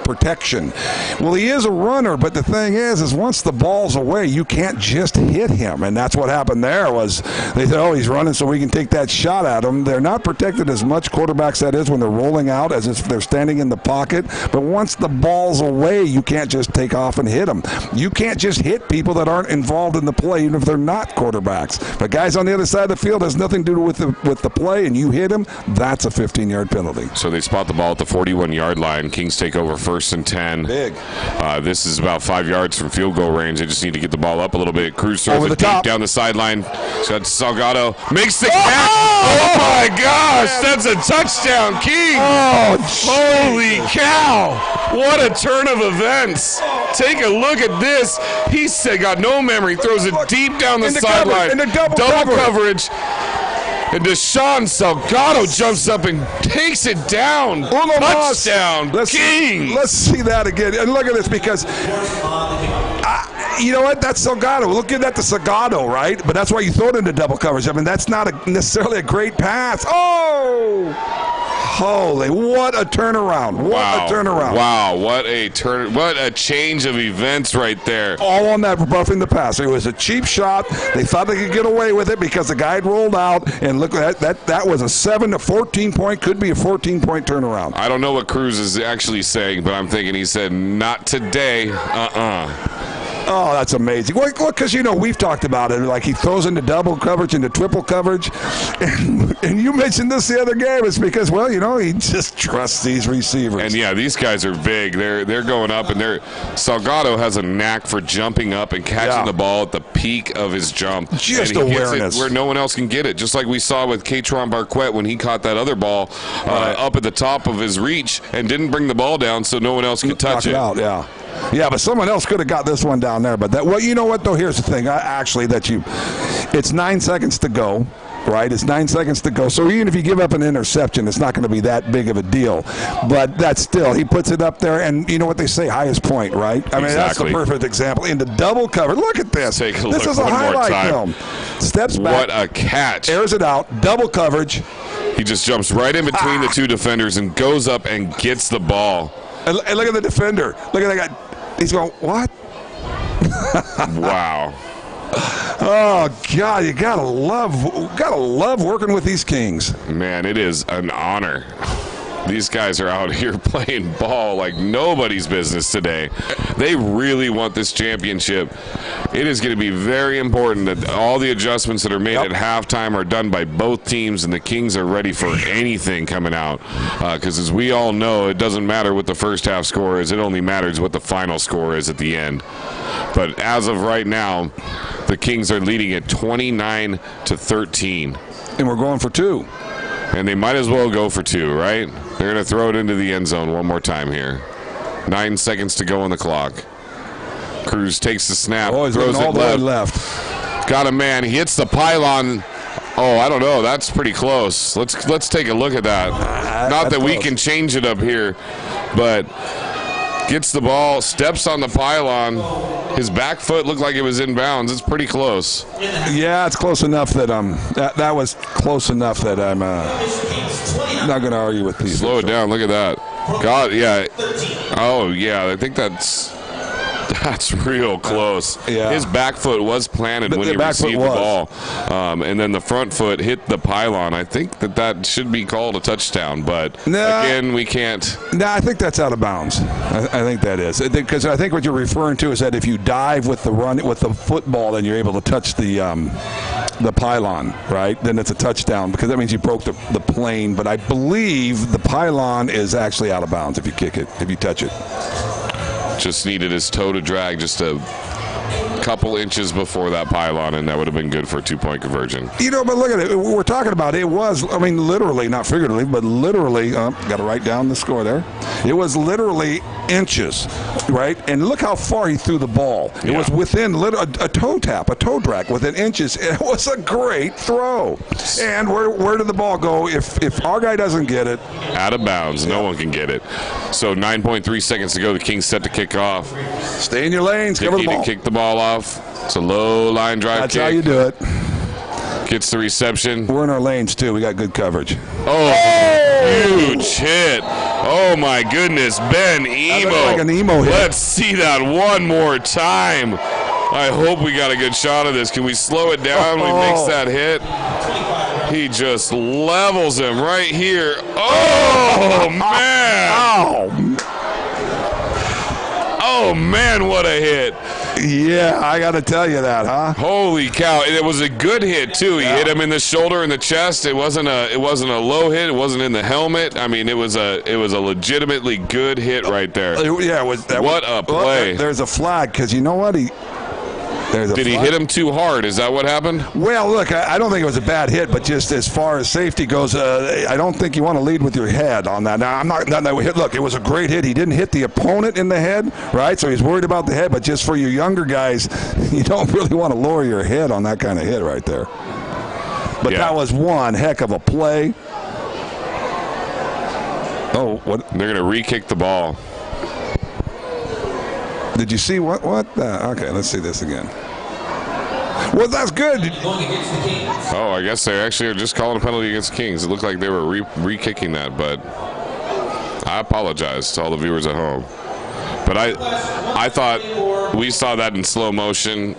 protection. Well, he is a runner, but the thing is once the ball's away, you can't just hit him, and that's what happened there. Was they said, oh, he's running so we can take that shot at him. They're not protected as much, quarterbacks that is, when they're rolling out as if they're standing in the pocket, but once the ball's away, you can't just take off and hit them. You can't just hit people that aren't involved in the play, even if they're not quarterbacks. But guys on the other side of the field, has nothing to do with the play, and you hit him, that's a 15-yard penalty. So they spot the ball at the 41-yard line. Kings take over 1st and 10. Big. This is about 5 yards from field goal range. They just need to get the ball up a little bit. Cruz throws it deep down the sideline. Got Salgado. Makes the catch. Oh, my gosh. That's a touchdown, King. Oh, holy cow. What a turn of events. Take a look at this. He got no memory. Throws it deep down the sideline. In the double coverage. And Deshaun Salgado jumps up and takes it down. Touchdown, King. Let's see that again. And look at this, because you know what? That's Salgado. Looking at the Salgado, right? But that's why you throw it into double coverage. I mean, that's not necessarily a great pass. Oh! Holy, what a turnaround. What a turnaround. Wow, what a change of events right there. All on that buffing the pass. It was a cheap shot. They thought they could get away with it because the guy had rolled out, and look at that was a 7 to 14 point, could be a 14-point turnaround. I don't know what Cruz is actually saying, but I'm thinking he said, not today. Oh, that's amazing. Well, because, we've talked about it. Like, he throws into double coverage, into triple coverage. And you mentioned this the other game. It's because, he just trusts these receivers. And, yeah, these guys are big. They're going up, and Salgado has a knack for jumping up and catching the ball at the peak of his jump. Just and he awareness. gets it where no one else can get it. Just like we saw with Katron Barquette when he caught that other ball up at the top of his reach and didn't bring the ball down so no one else could touch it. Out, yeah. Yeah, but someone else could have got this one down there. But you know what, though? Here's the thing. It's 9 seconds to go, right? It's 9 seconds to go. So even if you give up an interception, it's not going to be that big of a deal. But that's still, he puts it up there, and you know what they say, highest point, right? I mean, that's the perfect example. Into double cover. Look at this. Take a look. This is a highlight film. Steps back. What a catch. Airs it out. Double coverage. He just jumps right in between the two defenders and goes up and gets the ball. And look at the defender. Look at that guy. He's going, what? Wow. Oh God, you gotta love working with these Kings. Man, it is an honor. These guys are out here playing ball like nobody's business today. They really want this championship. It is going to be very important that all the adjustments that are made at halftime are done by both teams, and the Kings are ready for anything coming out. Because as we all know, it doesn't matter what the first half score is. It only matters what the final score is at the end. But as of right now, the Kings are leading at 29-13. And we're going for 2. And they might as well go for 2, right? They're going to throw it into the end zone one more time here. 9 seconds to go on the clock. Cruz takes the snap, throws it all the way left. Got a man. He hits the pylon. Oh, I don't know. That's pretty close. Let's take a look at that. Not that we can change it up here, but gets the ball, steps on the pylon. His back foot looked like it was in bounds. It's pretty close. Yeah, it's close enough that that was close enough that I'm not going to argue with people. Slow it down. Look at that. God, yeah. Oh, yeah. I think that's real close. Yeah. His back foot was planted when he received the ball. And then the front foot hit the pylon. I think that should be called a touchdown. But, again, we can't. No, I think that's out of bounds. I think that is. Because I think what you're referring to is that if you dive with the football, then you're able to touch the pylon, right? Then it's a touchdown because that means you broke the plane. But I believe the pylon is actually out of bounds if you kick it, if you touch it. Just needed his toe to drag just a couple inches before that pylon, and that would have been good for a 2-point conversion. You know, but look at it. We're talking about it was, I mean, literally, not figuratively, but literally, got to write down the score there. It was literally inches, right? And look how far he threw the ball. It was within a toe tap, a toe drag within inches. It was a great throw. And where did the ball go if our guy doesn't get it? Out of bounds. No one can get it. So 9.3 seconds to go. The Kings set to kick off. Stay in your lanes. Cover the Dickey ball. to kick the ball off. It's a low line drive That's kick. how you do it. Gets the reception. We're in our lanes, too. We got good coverage. Oh, huge hit. Oh, my goodness. Ben Emo. Like an emo hit. Let's see that one more time. I hope we got a good shot of this. Can we slow it down when he makes that hit? He just levels him right here. Oh, man. Oh, man, what a hit. Yeah, I got to tell you that, huh? Holy cow. And it was a good hit, too. He hit him in the shoulder and the chest. It wasn't a low hit. It wasn't in the helmet. I mean, it was a legitimately good hit right there. Yeah, What a play. Well, there's a flag because you know what? Did he hit him too hard? Is that what happened? Well, look, I don't think it was a bad hit, but just as far as safety goes, I don't think you want to lead with your head on that. Now, I'm not look, it was a great hit. He didn't hit the opponent in the head, right? So he's worried about the head, but just for you younger guys, you don't really want to lower your head on that kind of hit right there. But that was one heck of a play. Oh, what? They're going to re-kick the ball. Did you see what? Okay, let's see this again. Well, that's good. Oh, I guess they actually are just calling a penalty against the Kings. It looked like they were re-kicking that, but I apologize to all the viewers at home. But I thought we saw that in slow motion,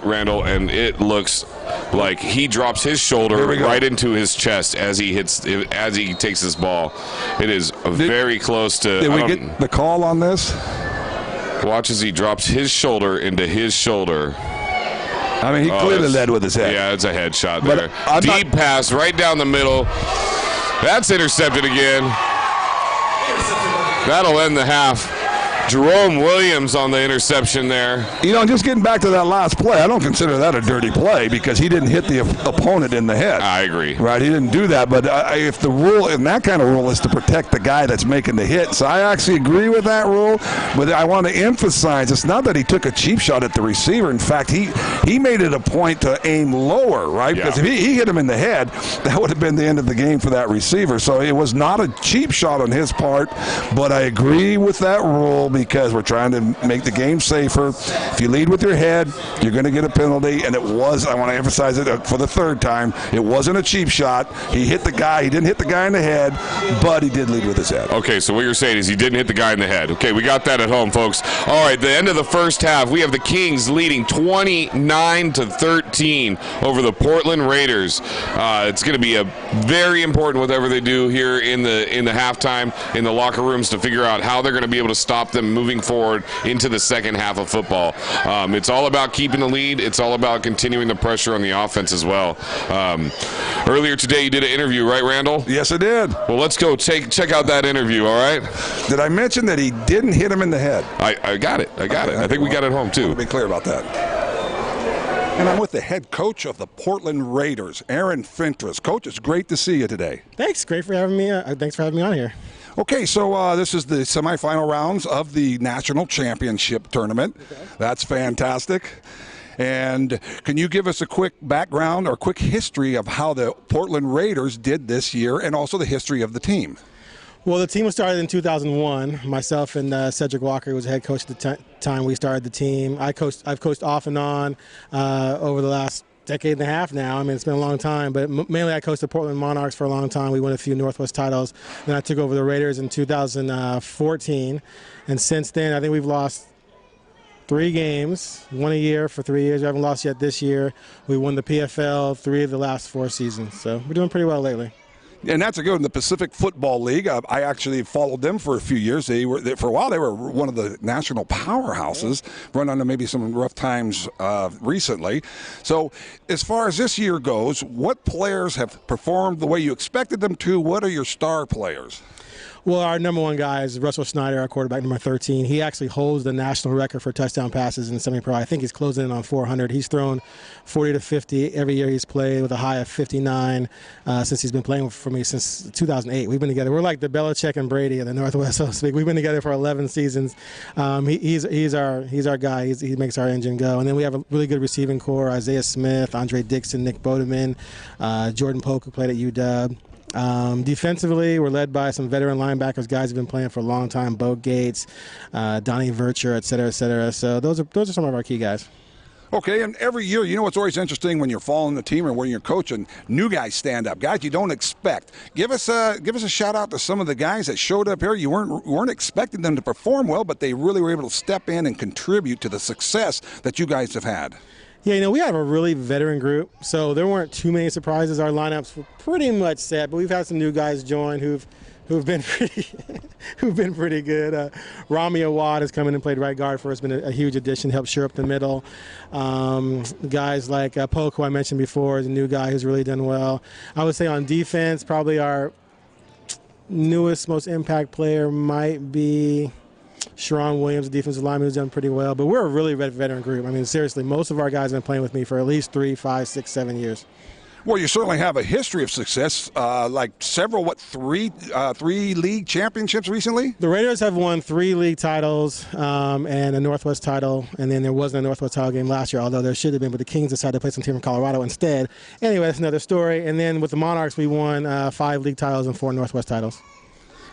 Randall, and it looks like he drops his shoulder right into his chest as he takes this ball. It is very close to. Did we get the call on this? Watch as he drops his shoulder into his shoulder. I mean, he clearly led with his head. Yeah, it's a headshot But there. Deep pass right down the middle. That's intercepted again. That'll end the half. Jerome Williams on the interception there. You know, just getting back to that last play, I don't consider that a dirty play because he didn't hit the opponent in the head. I agree. Right, he didn't do that. But if the rule, and that kind of rule is to protect the guy that's making the hit. So I actually agree with that rule. But I want to emphasize, it's not that he took a cheap shot at the receiver. In fact, he made it a point to aim lower, right? Because if he hit him in the head, that would have been the end of the game for that receiver. So it was not a cheap shot on his part. But I agree with that rule, because we're trying to make the game safer. If you lead with your head, you're going to get a penalty, and it was, I want to emphasize it for the third time, it wasn't a cheap shot. He hit the guy. He didn't hit the guy in the head, but he did lead with his head. Okay, so what you're saying is he didn't hit the guy in the head. Okay, we got that at home, folks. All right, the end of the first half, we have the Kings leading 29-13 over the Portland Raiders. It's going to be a very important whatever they do here in the halftime in the locker rooms to figure out how they're going to be able to stop them moving forward into the second half of football. It's all about keeping the lead. It's all about continuing the pressure on the offense as well. Earlier today, you did an interview, right, Randall? Yes, I did. Well, let's go check out that interview, all right? Did I mention that he didn't hit him in the head? I got it. I think we got it home, too. Let me be clear about that. And I'm with the head coach of the Portland Raiders, Aaron Fentress. Coach, it's great to see you today. Thanks. Great for having me. Thanks for having me on here. Okay, so this is the semifinal rounds of the national championship tournament. Okay. That's fantastic. And can you give us a quick background or quick history of how the Portland Raiders did this year and also the history of the team? Well, the team was started in 2001. Myself and Cedric Walker was head coach at the time we started the team. I've coached off and on over the last decade and a half now. I mean, it's been a long time, but mainly I coached the Portland Monarchs for a long time. We won a few Northwest titles. Then I took over the Raiders in 2014. And since then, I think we've lost 3 games, 1 a year for 3 years. We haven't lost yet this year. We won the PFL 3 of the last 4 seasons. So we're doing pretty well lately. And that's a good one. The Pacific Football League, I actually followed them for a few years. For a while, they were one of the national powerhouses, run under maybe some rough times recently. So as far as this year goes, what players have performed the way you expected them to? What are your star players? Well, our number one guy is Russell Snyder, our quarterback, number 13. He actually holds the national record for touchdown passes in semi-pro. I think he's closing in on 400. He's thrown 40 to 50 every year he's played, with a high of 59 since he's been playing for me since 2008. We've been together. We're like the Belichick and Brady of the Northwest, so to speak. We've been together for 11 seasons. He's our guy. He makes our engine go. And then we have a really good receiving core: Isaiah Smith, Andre Dixon, Nick Bodeman, Jordan Polk, who played at UW. Defensively, we're led by some veteran linebackers, guys who've been playing for a long time: Bo Gates, Donnie Vircher, et cetera, et cetera. So those are some of our key guys. Okay, and every year, you know what's always interesting when you're following the team or when you're coaching, new guys stand up, guys you don't expect. Give us a shout out to some of the guys that showed up here. You weren't expecting them to perform well, but they really were able to step in and contribute to the success that you guys have had. Yeah, we have a really veteran group, so there weren't too many surprises. Our lineups were pretty much set, but we've had some new guys join who've been pretty good. Rami Awad has come in and played right guard for us. Been a huge addition, helped shore up the middle. Guys like Polk, who I mentioned before, is a new guy who's really done well. I would say on defense, probably our newest, most impact player might be Sharon Williams, the defensive lineman, who's done pretty well. But we're a really veteran group. I mean, seriously, most of our guys have been playing with me for at least 3, 5, 6, 7 years. Well, you certainly have a history of success, like several, three league championships recently? The Raiders have won 3 league titles and a Northwest title, and then there wasn't a Northwest title game last year, although there should have been, but the Kings decided to play some team from Colorado instead. Anyway, that's another story. And then with the Monarchs, we won 5 league titles and 4 Northwest titles.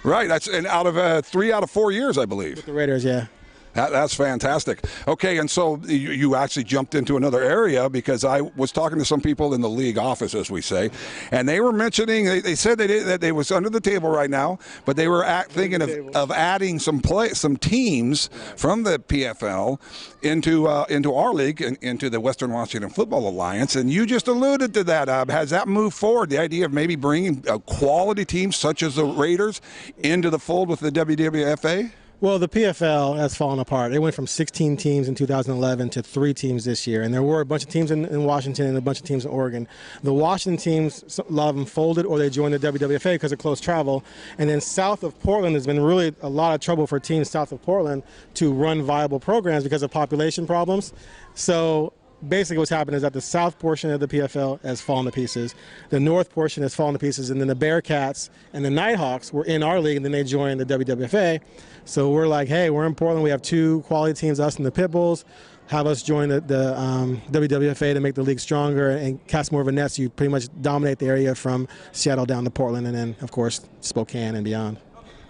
Right, that's out of 3 out of 4 years, I believe. With the Raiders, yeah. That's fantastic. Okay, and so you actually jumped into another area, because I was talking to some people in the league office, as we say, and they were mentioning, they said that they was under the table right now, but they were thinking of adding some teams from the PFL into our league, into the Western Washington Football Alliance, and you just alluded to that. Has that moved forward, the idea of maybe bringing quality teams such as the Raiders into the fold with the WWFA? Well, the PFL has fallen apart. It went from 16 teams in 2011 to 3 teams this year. And there were a bunch of teams in Washington and a bunch of teams in Oregon. The Washington teams, a lot of them folded or they joined the WWFA because of close travel. And then south of Portland, there's been really a lot of trouble for teams south of Portland to run viable programs because of population problems. So basically what's happened is that the south portion of the PFL has fallen to pieces. The north portion has fallen to pieces, and then the Bearcats and the Nighthawks were in our league, and then they joined the WWFA. So we're like, hey, we're in Portland. We have 2 quality teams, us and the Pitbulls. Have us join the WWFA to make the league stronger and cast more of a net, so you pretty much dominate the area from Seattle down to Portland, and then, of course, Spokane and beyond.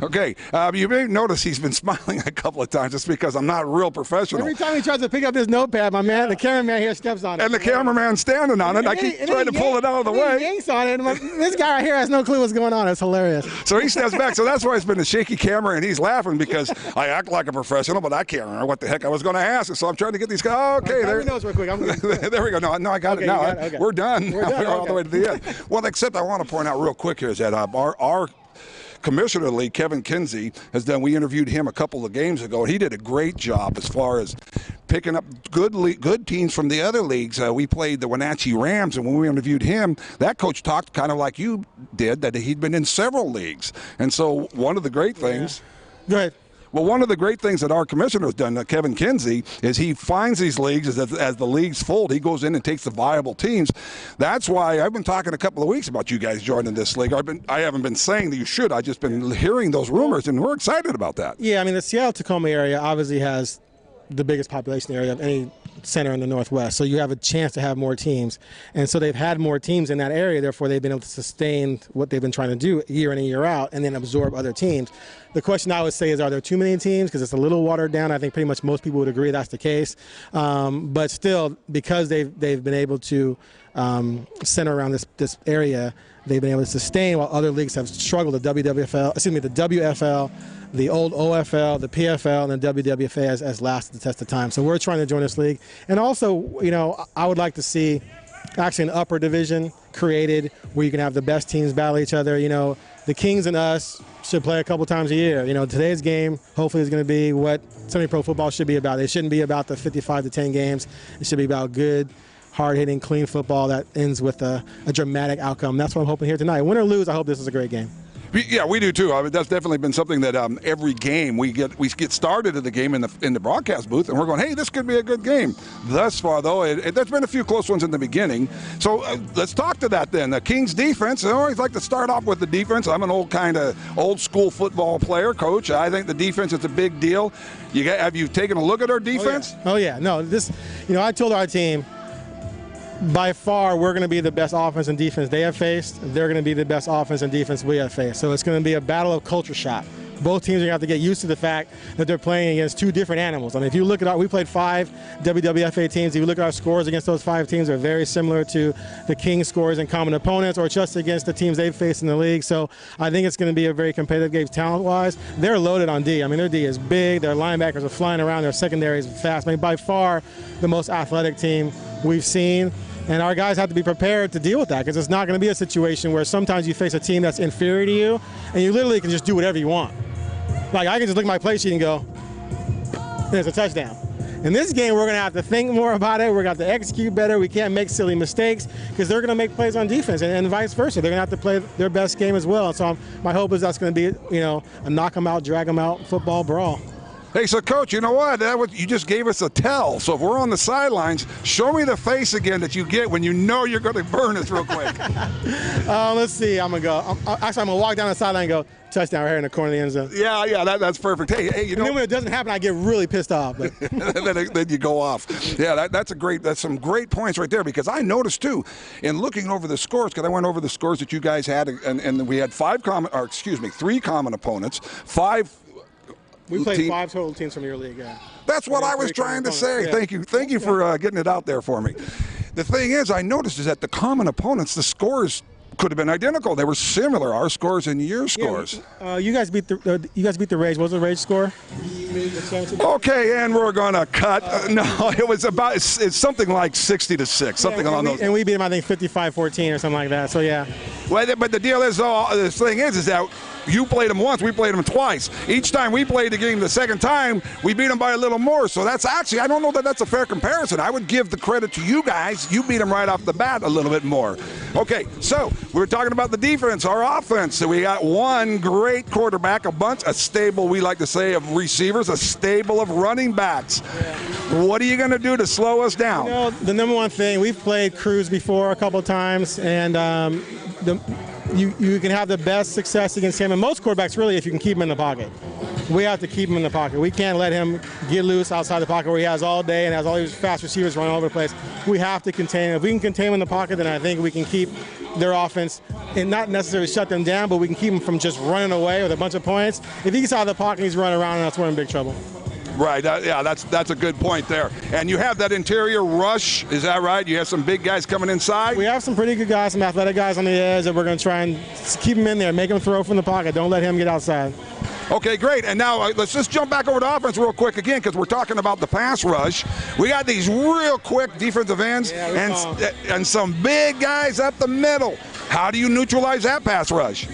Okay, you may notice he's been smiling a couple of times just because I'm not real professional. Every time he tries to pick up his notepad, the cameraman here steps on it. And the cameraman's standing on it. I keep trying to pull it out of the way. He yanks on it. This guy right here has no clue what's going on. It's hilarious. So he steps back. So that's why it's been a shaky camera, and he's laughing because I act like a professional, but I can't remember what the heck I was going to ask. So I'm trying to get these guys. Oh, okay, there. Notes real quick. There we go. No, I got it now. Okay. We're done. We're all the way to the end. Well, except I want to point out real quick here is that our Commissioner of the league, Kevin Kinsey, we interviewed him a couple of games ago. He did a great job as far as picking up good teams from the other leagues. We played the Wenatchee Rams, and when we interviewed him, that coach talked kind of like you did, that he'd been in several leagues. And so one of the great things... Go ahead. Well, one of the great things that our commissioner has done, Kevin Kinsey, is he finds these leagues as the leagues fold. He goes in and takes the viable teams. That's why I've been talking a couple of weeks about you guys joining this league. I haven't been saying that you should. I've just been hearing those rumors, and we're excited about that. Yeah, I mean, the Seattle-Tacoma area obviously has the biggest population area of any center in the Northwest, so you have a chance to have more teams, and so they've had more teams in that area. Therefore, they've been able to sustain what they've been trying to do year in and year out, and then absorb other teams. The question I would say is, are there too many teams? Because it's a little watered down. I think pretty much most people would agree that's the case, but still, because they've been able to center around this area, they've been able to sustain while other leagues have struggled. The WFL, the old OFL, the PFL, and the WWFA has lasted the test of time. So we're trying to join this league. And also, I would like to see actually an upper division created where you can have the best teams battle each other. The Kings and us should play a couple times a year. Today's game hopefully is going to be what semi-pro football should be about. It shouldn't be about the 55 to 10 games. It should be about good, hard-hitting, clean football that ends with a dramatic outcome. That's what I'm hoping here tonight. Win or lose, I hope this is a great game. Yeah, we do too. I mean, that's definitely been something that every game we get started in the game in the broadcast booth, and we're going, hey, this could be a good game. Thus far, though, there's been a few close ones in the beginning. So let's talk to that then. The Kings defense. I always like to start off with the defense. I'm an old school football player, coach. I think the defense is a big deal. Have you taken a look at our defense? Oh yeah. No, I told our team, by far, we're going to be the best offense and defense they have faced. They're going to be the best offense and defense we have faced. So it's going to be a battle of culture shock. Both teams are going to have to get used to the fact that they're playing against two different animals. I mean, if you look at we played 5 WWFA teams. If you look at our scores against those 5 teams, they're very similar to the Kings scores and common opponents, or just against the teams they've faced in the league. So I think it's going to be a very competitive game talent-wise. They're loaded on D. I mean, their D is big. Their linebackers are flying around. Their secondary is fast. I mean, by far the most athletic team we've seen. And our guys have to be prepared to deal with that, because it's not going to be a situation where sometimes you face a team that's inferior to you and you literally can just do whatever you want. Like, I can just look at my play sheet and go, there's a touchdown. In this game, we're going to have to think more about it. We're going to have to execute better. We can't make silly mistakes, because they're going to make plays on defense, and vice versa. They're going to have to play their best game as well. So my hope is that's going to be, a knock them out, drag them out football brawl. Hey, so Coach, you know what? You just gave us a tell. So if we're on the sidelines, show me the face again that you get when you know you're going to burn us real quick. Let's see. I'm going to go. I'm going to walk down the sideline and go, touchdown right here in the corner of the end zone. Yeah, that's perfect. Hey, and then when it doesn't happen, I get really pissed off. But. then you go off. Yeah, that's some great points right there, because I noticed too, in looking over the scores, because I went over the scores that you guys had, and we had 3 common opponents, 5. We played 5 total teams from your league. Yeah. That's what I was trying to say. Yeah. Thank you for getting it out there for me. The thing is, I noticed is that the common opponents, the scores could have been identical. They were similar, our scores and your scores. Yeah, you guys beat the Rage. What was the Rage score? Okay, and we're gonna cut. No, it was it's something like 60-6, something along those. And we beat them, I think, 55-14 or something like that. So yeah. Well, but the deal is, the thing is that you played them once, we played them twice. Each time we played the game the second time, we beat them by a little more. So that's actually, I don't know that that's a fair comparison. I would give the credit to you guys. You beat them right off the bat a little bit more. Okay, so we're talking about the defense, our offense. So we got one great quarterback, a stable, we like to say, of receivers, a stable of running backs. Yeah. What are you going to do to slow us down? The number one thing, we've played Cruz before a couple of times, and you can have the best success against him, and most quarterbacks really, if you can keep him in the pocket. We have to keep him in the pocket. We can't let him get loose outside the pocket where he has all day and has all these fast receivers running all over the place. We have to contain him. If we can contain him in the pocket, then I think we can keep their offense and not necessarily shut them down, but we can keep them from just running away with a bunch of points. If he gets out of the pocket and he's running around, that's where we're in big trouble. Right, that's a good point there. And you have that interior rush, is that right? You have some big guys coming inside? We have some pretty good guys, some athletic guys on the edge that we're going to try and keep them in there, make them throw from the pocket. Don't let him get outside. Okay, great. And now let's just jump back over to offense real quick again, because we're talking about the pass rush. We got these real quick defensive ends and some big guys up the middle. How do you neutralize that pass rush?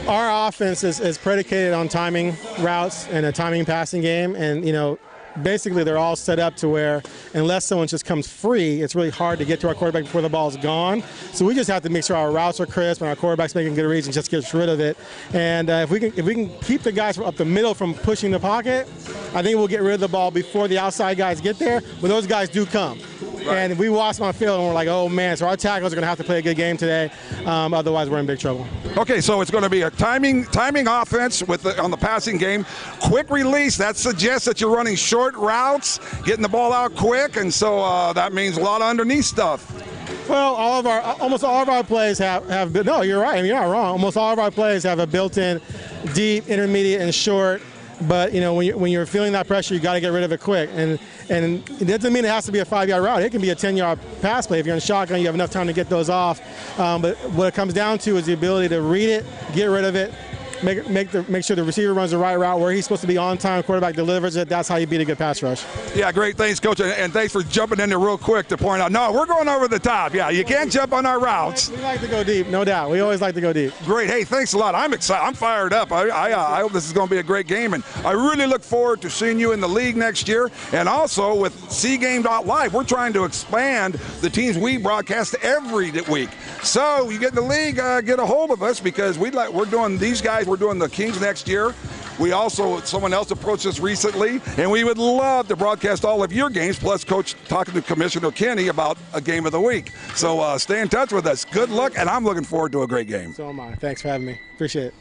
Our offense is predicated on timing routes and a timing passing game, and basically they're all set up to where unless someone just comes free, it's really hard to get to our quarterback before the ball's gone. So we just have to make sure our routes are crisp and our quarterback's making good reads and just gets rid of it. And if we can keep the guys up the middle from pushing the pocket, I think we'll get rid of the ball before the outside guys get there. But those guys do come. Right. And we watch them on the field and we're like, oh man, so our tackles are going to have to play a good game today. Otherwise, we're in big trouble. Okay, so it's going to be a timing offense on the passing game. Quick release, that suggests that you're running short routes, getting the ball out quick, and so that means a lot of underneath stuff. Well, almost all of our plays have no, you're right. I mean, you're not wrong. Almost all of our plays have a built-in deep, intermediate, and short. But when you're feeling that pressure, you got to get rid of it quick. And it doesn't mean it has to be a 5-yard route. It can be a 10-yard pass play. If you're in shotgun, you have enough time to get those off. But what it comes down to is the ability to read it, get rid of it, make sure the receiver runs the right route where he's supposed to be on time. Quarterback delivers it. That's how you beat a good pass rush. Yeah, great. Thanks, Coach. And thanks for jumping in there real quick to point out, no, we're going over the top. Yeah, you can't jump on our routes. We like to go deep, no doubt. We always like to go deep. Great. Hey, thanks a lot. I'm excited. I'm fired up. I hope this is going to be a great game. And I really look forward to seeing you in the league next year. And also with CGame.live, we're trying to expand the teams we broadcast every week. So you get in the league, get a hold of us because we're doing these guys. We're doing the Kings next year. We also, someone else approached us recently, and we would love to broadcast all of your games, plus Coach talking to Commissioner Kenny about a game of the week. So stay in touch with us. Good luck, and I'm looking forward to a great game. So am I. Thanks for having me. Appreciate it.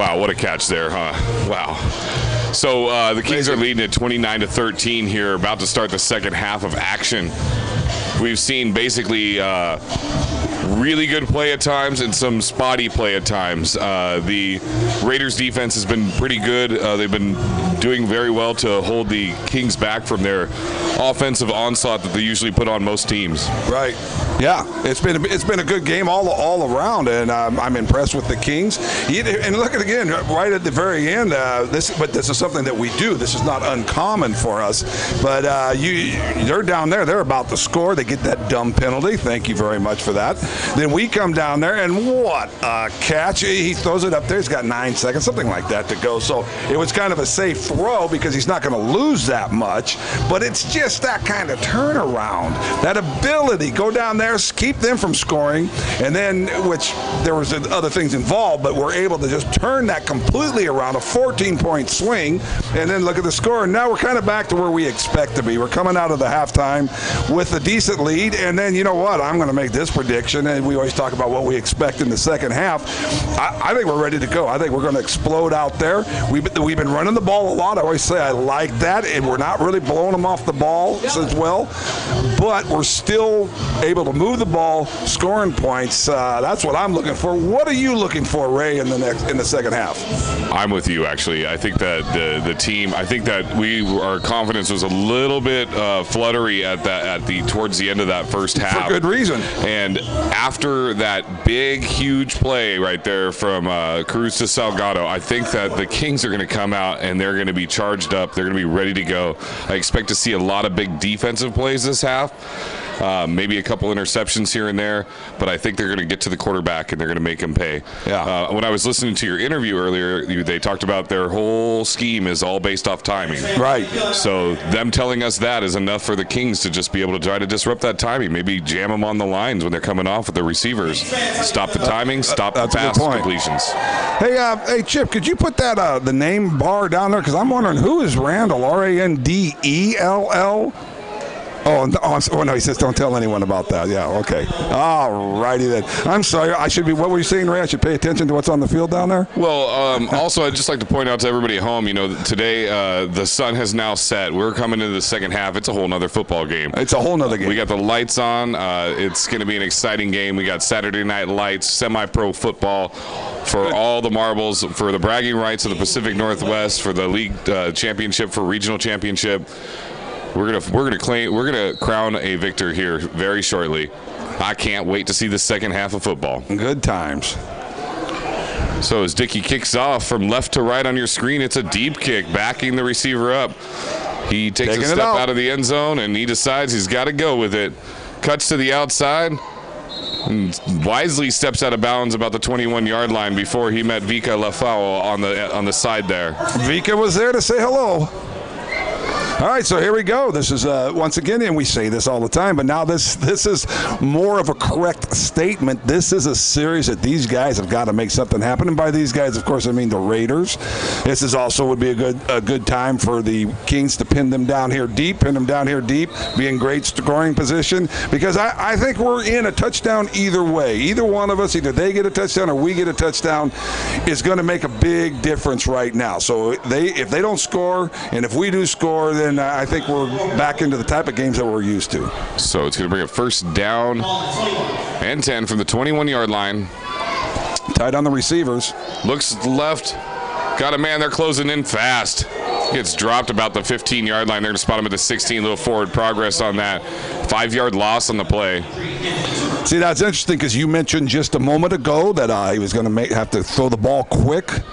Wow, what a catch there, huh? Wow. So the Kings are leading at 29-13 here, about to start the second half of action. We've seen basically really good play at times and some spotty play at times. The Raiders defense has been pretty good. They've been doing very well to hold the Kings back from their offensive onslaught that they usually put on most teams. Right. Yeah, it's been a good game all around, and I'm impressed with the Kings. And look at again right at the very end. This is something that we do. This is not uncommon for us. But they're down there. They're about to score. They get that dumb penalty. Thank you very much for that. Then we come down there, and what a catch! He throws it up there. He's got 9 seconds, something like that, to go. So it was kind of a safe throw because he's not going to lose that much. But it's just that kind of turnaround, that ability. Go down there, keep them from scoring, and then, which there was other things involved, but we're able to just turn that completely around, a 14-point swing, and then look at the score. And now we're kind of back to where we expect to be. We're coming out of the halftime with a decent lead, and then you know what? I'm going to make this prediction, and we always talk about what we expect in the second half. I think we're ready to go. I think we're going to explode out there. We've been running the ball a lot. I always say I like that, and we're not really blowing them off the ball as well, but we're still able to move the ball, scoring points. That's what I'm looking for. What are you looking for, Ray, in the second half? I'm with you, actually. I think that the team. I think that our confidence was a little bit fluttery towards the end of that first half. For good reason. And after that big, huge play right there from Cruz to Salgado, I think that the Kings are going to come out and they're going to be charged up. They're going to be ready to go. I expect to see a lot of big defensive plays this half. Maybe a couple interceptions here and there, but I think they're going to get to the quarterback and they're going to make him pay. Yeah. When I was listening to your interview earlier, they talked about their whole scheme is all based off timing. Right. So them telling us that is enough for the Kings to just be able to try to disrupt that timing. Maybe jam them on the lines when they're coming off with their receivers. Stop the timing, stop the pass completions. Hey, Chip, could you put that the name bar down there? Because I'm wondering who is Randall, Randell? Oh, no, he says don't tell anyone about that. Yeah, okay. All righty then. I'm sorry. What were you saying, Ray? I should pay attention to what's on the field down there? Well, also, I'd just like to point out to everybody at home, today the sun has now set. We're coming into the second half. It's a whole nother football game. It's a whole nother game. We got the lights on. It's going to be an exciting game. We got Saturday Night Lights, semi-pro football for all the marbles, for the bragging rights of the Pacific Northwest, for the league championship, for regional championship. We're gonna crown a victor here very shortly. I can't wait to see the second half of football. Good times. So as Dickey kicks off from left to right on your screen, it's a deep kick, backing the receiver up. He takes a step out of the end zone, and he decides he's got to go with it. Cuts to the outside, and wisely steps out of bounds about the 21-yard line before he met Vika Lafao on the side there. Vika was there to say hello. All right, so here we go. This is, once again, and we say this all the time, but now this is more of a correct statement. This is a series that these guys have got to make something happen. And by these guys, of course, I mean the Raiders. This is also would be a good time for the Kings to pin them down here deep, be in great scoring position, because I think we're in a touchdown either way. Either one of us, either they get a touchdown or we get a touchdown, is going to make a big difference right now. So if they don't score, and if we do score, then I think we're back into the type of games that we're used to. So it's going to bring a first down and 10 from the 21-yard line. Tight on the receivers. Looks left. Got a man there closing in fast. Gets dropped about the 15-yard line. They're going to spot him at the 16. Little forward progress on that. 5-yard loss on the play. See, that's interesting because you mentioned just a moment ago that he was going to have to throw the ball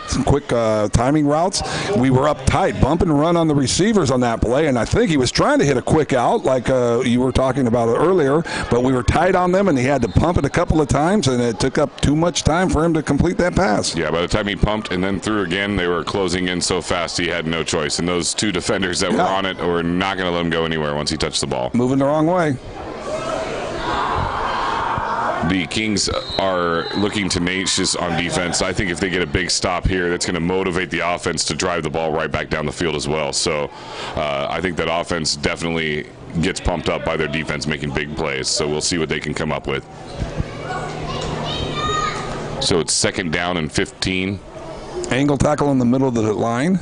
some quick timing routes. We were up tight, bump and run on the receivers on that play, and I think he was trying to hit a quick out like you were talking about earlier, but we were tight on them, and he had to pump it a couple of times, and it took up too much time for him to complete that pass. Yeah, by the time he pumped and then threw again, they were closing in so fast he had no choice, and those two defenders that were on it were not going to let him go anywhere once he touched the ball. Moving the wrong way. The Kings are looking tenacious on defense. I think if they get a big stop here, that's going to motivate the offense to drive the ball right back down the field as well. So I think that offense definitely gets pumped up by their defense making big plays. So we'll see what they can come up with. So it's second down and 15. Angle tackle in the middle of the line.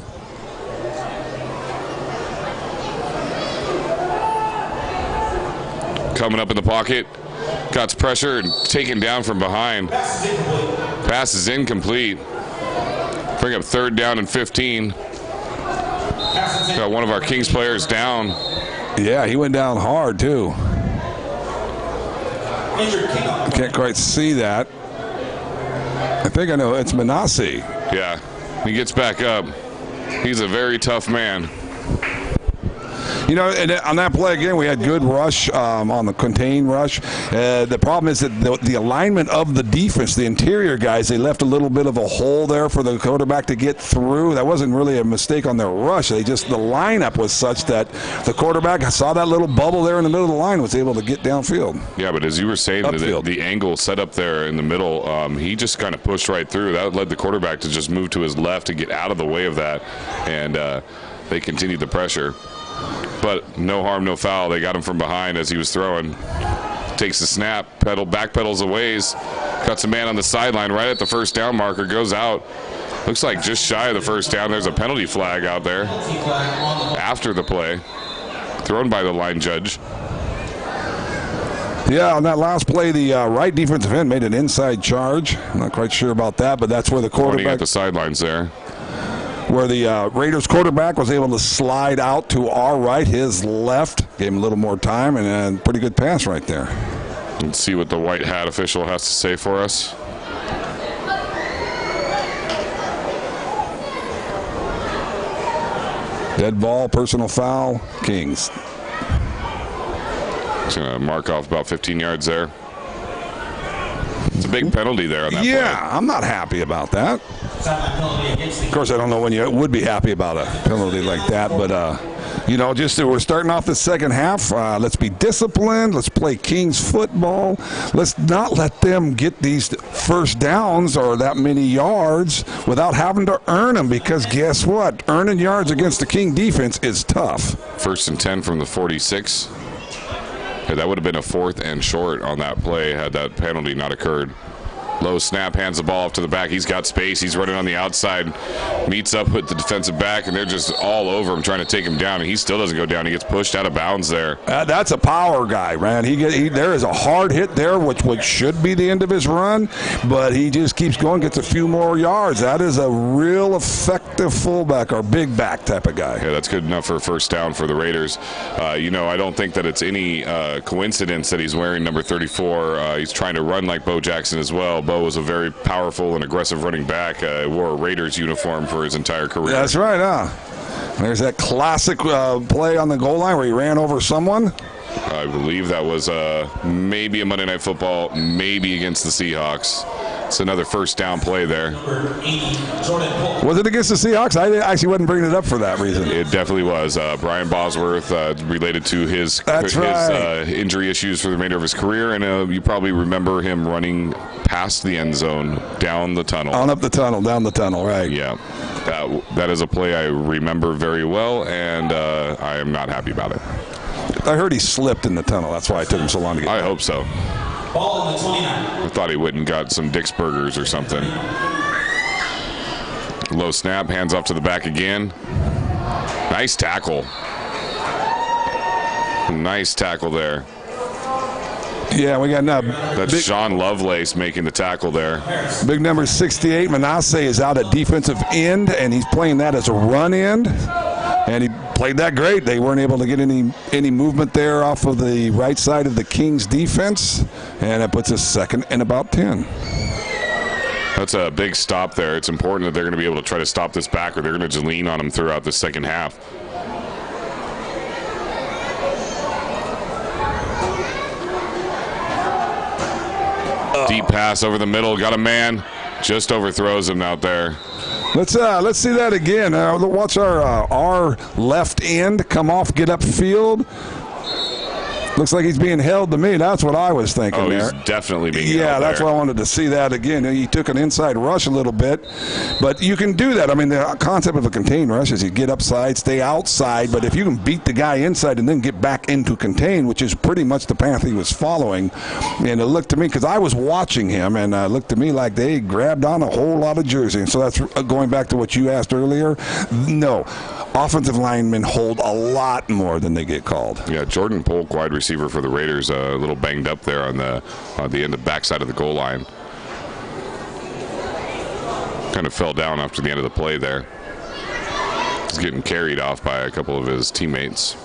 Coming up in the pocket. Got pressure and taken down from behind. Pass is incomplete. Bring up 3rd down and 15. Got one of our Kings players down. Yeah, he went down hard, too. Can't quite see that. I think I know. It's Manasseh. Yeah, he gets back up. He's a very tough man. You know, and on that play again, we had good rush on the contain rush. The problem is that the alignment of the defense, the interior guys, they left a little bit of a hole there for the quarterback to get through. That wasn't really a mistake on their rush. The lineup was such that the quarterback saw that little bubble there in the middle of the line, was able to get downfield. Yeah, but as you were saying, the angle set up there in the middle, he just kind of pushed right through. That led the quarterback to just move to his left to get out of the way of that, and they continued the pressure. But no harm, no foul. They got him from behind as he was throwing. Takes the snap, backpedals a ways, cuts a man on the sideline right at the 1st down marker, goes out. Looks like just shy of the 1st down. There's a penalty flag out there after the play, thrown by the line judge. Yeah, on that last play, the right defensive end made an inside charge. I'm not quite sure about that, but that's where the quarterback... Pointing at the sidelines there. Where the Raiders quarterback was able to slide out to our right, his left, gave him a little more time, and a pretty good pass right there. Let's see what the white hat official has to say for us. Dead ball, personal foul, Kings. He's going to mark off about 15 yards there. It's a big penalty there on that play. Yeah, I'm not happy about that. Of course, I don't know when you would be happy about a penalty like that, but, you know, just we're starting off the second half. Let's be disciplined. Let's play Kings football. Let's not let them get these 1st downs or that many yards without having to earn them, because guess what? Earning yards against the King defense is tough. 1st and 10 from the 46. Yeah, that would have been a 4th and short on that play had that penalty not occurred. Low snap, hands the ball off to the back. He's got space. He's running on the outside, meets up with the defensive back, and they're just all over him trying to take him down, and he still doesn't go down. He gets pushed out of bounds there. That's a power guy, man. There is a hard hit there, which should be the end of his run, but he just keeps going, gets a few more yards. That is a real effective fullback or big back type of guy. Yeah, that's good enough for a 1st down for the Raiders. You know, I don't think that it's any coincidence that he's wearing number 34. He's trying to run like Bo Jackson as well. Bo was a very powerful and aggressive running back. Wore a Raiders uniform for his entire career. That's right, huh? There's that classic play on the goal line where he ran over someone. I believe that was maybe a Monday Night Football, maybe against the Seahawks. It's another 1st down play there. Was it against the Seahawks? I actually wasn't bringing it up for that reason. It definitely was. Brian Bosworth, related to his injury issues for the remainder of his career, and you probably remember him running past the end zone, down the tunnel. On up the tunnel, down the tunnel, right. Yeah. That is a play I remember very well, and I am not happy about it. I heard he slipped in the tunnel. That's why it took him so long to get I back. hope so. Ball in the 29. I thought he went and got some Dick's Burgers or something. Low snap, hands off to the back again. Nice tackle. Nice tackle there. Yeah, we got that's Sean Lovelace making the tackle there. Big number 68, Manasseh, is out at defensive end, and he's playing that as a run end. And he played that great. They weren't able to get any movement there off of the right side of the Kings defense, and it puts us 2nd and about 10. That's a big stop there. It's important that they're going to be able to try to stop this back, or they're going to just lean on him throughout the second half. Deep pass over the middle, got a man, just overthrows him out there. Let's see that again. Watch our left end come off, get upfield. Looks like he's being held to me. That's what I was thinking Oh, there. he's definitely being held Yeah, that's there. why I wanted to see that again. He took an inside rush a little bit, but you can do that. I mean, the concept of a contained rush is you get upside, stay outside, but if you can beat the guy inside and then get back into contain, which is pretty much the path he was following, and it looked to me, because I was watching him, and it looked to me like they grabbed on a whole lot of jersey. And so that's going back to what you asked earlier. No. Offensive linemen hold a lot more than they get called. Yeah, Jordan Polk, wide receiver for the Raiders, a little banged up there on the end of backside of the goal line. Kind of fell down after the end of the play there. He's getting carried off by a couple of his teammates.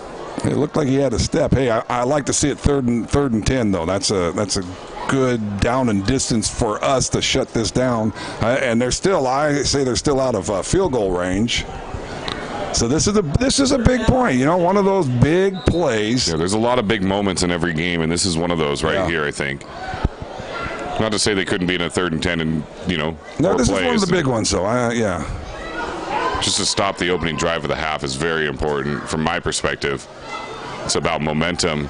It looked like he had a step. Hey, I like to see it third and 10 though. That's a good down and distance for us to shut this down. And they're still out of field goal range. So this is a big point, one of those big plays. Yeah, there's a lot of big moments in every game, and this is one of those here, I think. Not to say they couldn't be in a 3rd and 10 and, No, this plays. is one of the big ones, though. Yeah. Just to stop the opening drive of the half is very important from my perspective. It's about momentum.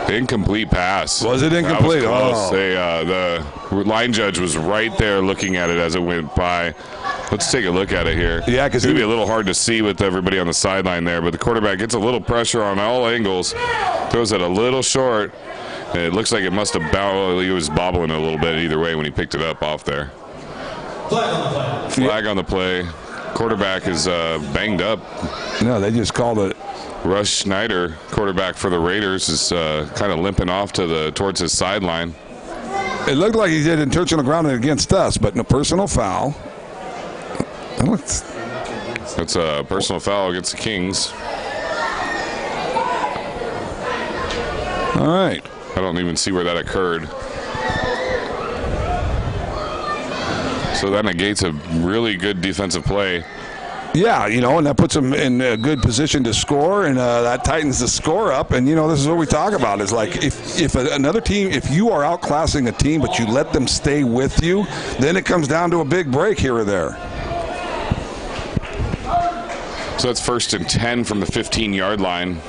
Incomplete pass. Was it incomplete? That was close. Oh. The line judge was right there looking at it as it went by. Let's take a look at it here. Yeah, because it's going to be a little hard to see with everybody on the sideline there, but the quarterback gets a little pressure on all angles, throws it a little short, and it looks like it must have he was bobbling a little bit either way when he picked it up off there. Flag on the play. Flag on the play. Quarterback is banged up. No, they just called it. Rush Schneider, quarterback for the Raiders, is kind of limping off towards his sideline. It looked like he did intentional grounding against us, but no personal foul. That's a personal foul against the Kings. All right. I don't even see where that occurred. So that negates a really good defensive play. Yeah, and that puts them in a good position to score, and that tightens the score up. And, this is what we talk about is like if another team, if you are outclassing a team but you let them stay with you, then it comes down to a big break here or there. So that's 1st and 10 from the 15-yard line.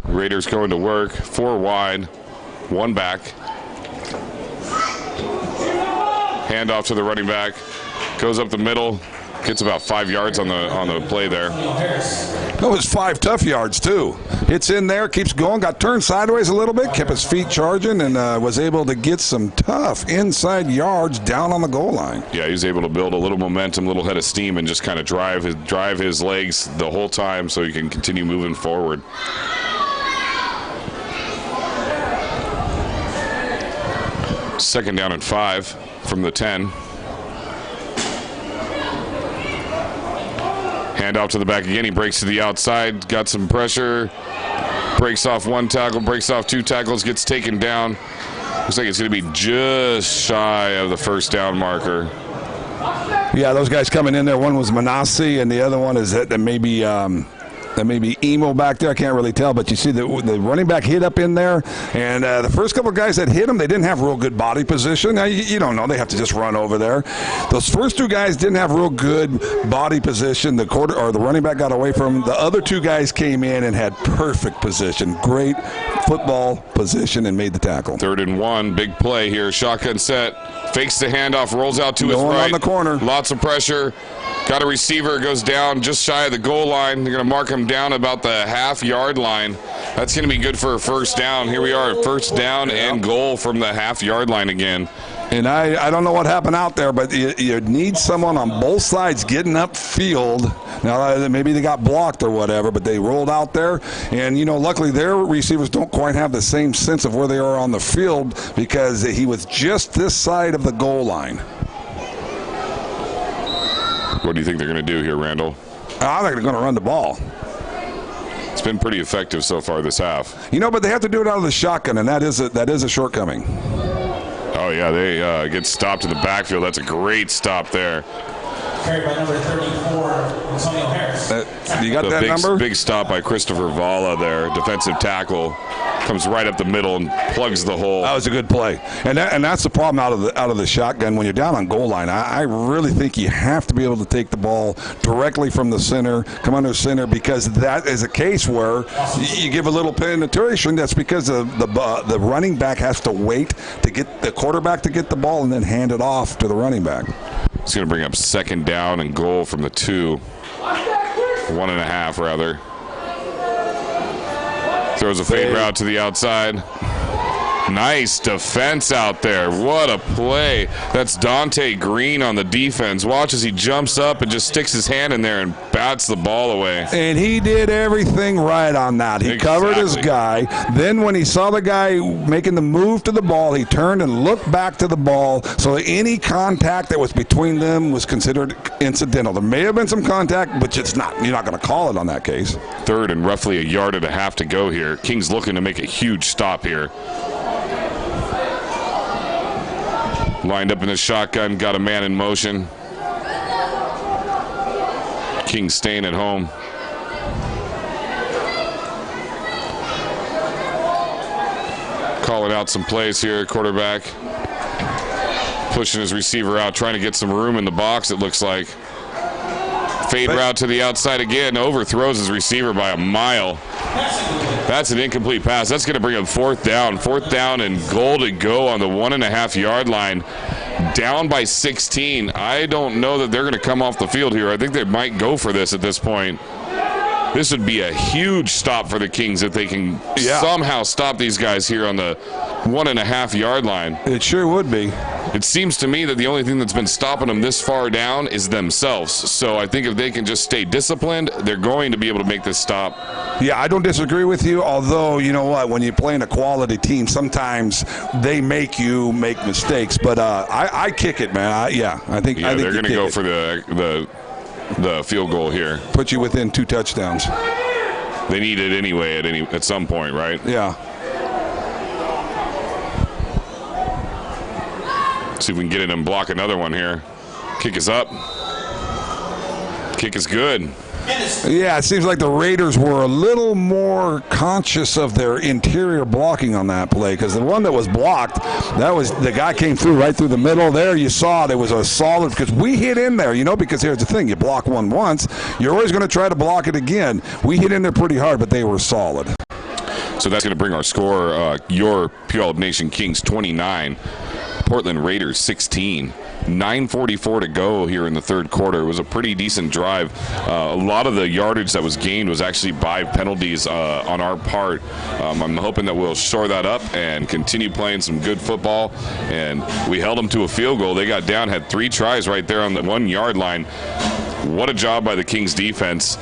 Raiders going to work, 4 wide, 1 back. Handoff to the running back. Goes up the middle, gets about 5 yards on the play there. That was 5 tough yards, too. It's in there, keeps going, got turned sideways a little bit, kept his feet charging, and was able to get some tough inside yards down on the goal line. Yeah, he was able to build a little momentum, a little head of steam, and just kind of drive his legs the whole time so he can continue moving forward. Second down and 5 from the 10. Handoff to the back again. He breaks to the outside. Got some pressure. Breaks off 1 tackle. Breaks off 2 tackles. Gets taken down. Looks like it's going to be just shy of the 1st down marker. Yeah, those guys coming in there. One was Manassi, and the other one is that maybe Emo back there. I can't really tell, but you see the running back hit up in there, and the first couple of guys that hit him, they didn't have real good body position. Now, you don't know. They have to just run over there. Those first 2 guys didn't have real good body position. The running back got away from him. The other 2 guys came in and had perfect position, great football position, and made the tackle. 3rd and 1, big play here. Shotgun set, fakes the handoff, rolls out to his right. On the corner. Lots of pressure. Got a receiver, goes down just shy of the goal line. They're going to mark him down about the half-yard line. That's going to be good for a 1st down. Here we are at 1st down and goal from the half-yard line again. And I don't know what happened out there, but you need someone on both sides getting upfield. Now, maybe they got blocked or whatever, but they rolled out there. And, luckily their receivers don't quite have the same sense of where they are on the field because he was just this side of the goal line. What do you think they're going to do here, Randall? I think they're going to run the ball. It's been pretty effective so far this half. But they have to do it out of the shotgun, and that is a shortcoming. Oh, yeah, they get stopped in the backfield. That's a great stop there. carried by number 34, Antonio Harris. You got that number? Big stop by Christopher Vala there, defensive tackle. Comes right up the middle and plugs the hole. That was a good play, and that's the problem out of the shotgun when you're down on goal line. I really think you have to be able to take the ball directly from the center, come under center, because that is a case where you give a little penetration. That's because the running back has to wait to get the quarterback to get the ball and then hand it off to the running back. It's going to bring up second down and goal from the 2, 1.5 rather. Throws a fade route to the outside. Nice defense out there. What a play. That's Dante Green on the defense. Watch as he jumps up and just sticks his hand in there and bats the ball away. And he did everything right on that. He covered his guy. Then when he saw the guy making the move to the ball, he turned and looked back to the ball. So any contact that was between them was considered incidental. There may have been some contact, but it's not. You're not going to call it on that case. Third and roughly 1.5 yards to go here. Kings looking to make a huge stop here. Lined up in the shotgun, got a man in motion. Kings staying at home. Calling out some plays here, quarterback. Pushing his receiver out, trying to get some room in the box, it looks like. Fade route to the outside again, overthrows his receiver by a mile. That's an incomplete pass. That's going to bring up fourth down. Fourth down and goal to go on the 1.5 yard line. Down by 16. I don't know that they're going to come off the field here. I think they might go for this at this point. This would be a huge stop for the Kings if they can somehow stop these guys here on the 1.5 yard line. It sure would be. It seems to me that the only thing that's been stopping them this far down is themselves. So I think if they can just stay disciplined, they're going to be able to make this stop. Yeah, I don't disagree with you, although, you know what, when you're playing a quality team, sometimes they make you make mistakes. But I kick it, man. I think they're going to go for the field goal here. Put you within 2 touchdowns. They need it anyway at some point, right? Yeah. See if we can get in and block another one here. Kick is up. Kick is good. Yeah, it seems like the Raiders were a little more conscious of their interior blocking on that play, because the one that was blocked, that was the guy came through right through the middle. There you saw there was a solid, because we hit in there, because here's the thing, you block one once, you're always going to try to block it again. We hit in there pretty hard, but they were solid. So that's going to bring our score, your Puyallup Nation Kings 29, Portland Raiders 16. 9:44 to go here in the third quarter. It was a pretty decent drive. A lot of the yardage that was gained was actually by penalties on our part. I'm hoping that we'll shore that up and continue playing some good football. And we held them to a field goal. They got down, had 3 tries right there on the 1 yard line. What a job by the Kings defense.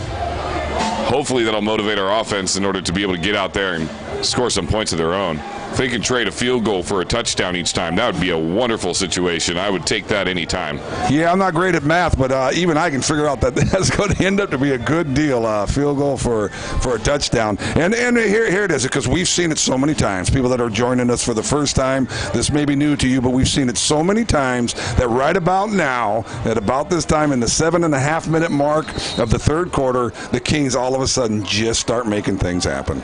Hopefully that'll motivate our offense in order to be able to get out there and score some points of their own. If they can trade a field goal for a touchdown each time, that would be a wonderful situation. I would take that any time. Yeah, I'm not great at math, but even I can figure out that that's going to end up to be a good deal. Field goal for a touchdown. And here it is, because we've seen it so many times. People that are joining us for the first time, this may be new to you, but we've seen it so many times that right about now, at about this time in the 7.5 minute mark of the third quarter, the Kings all of a sudden just start making things happen.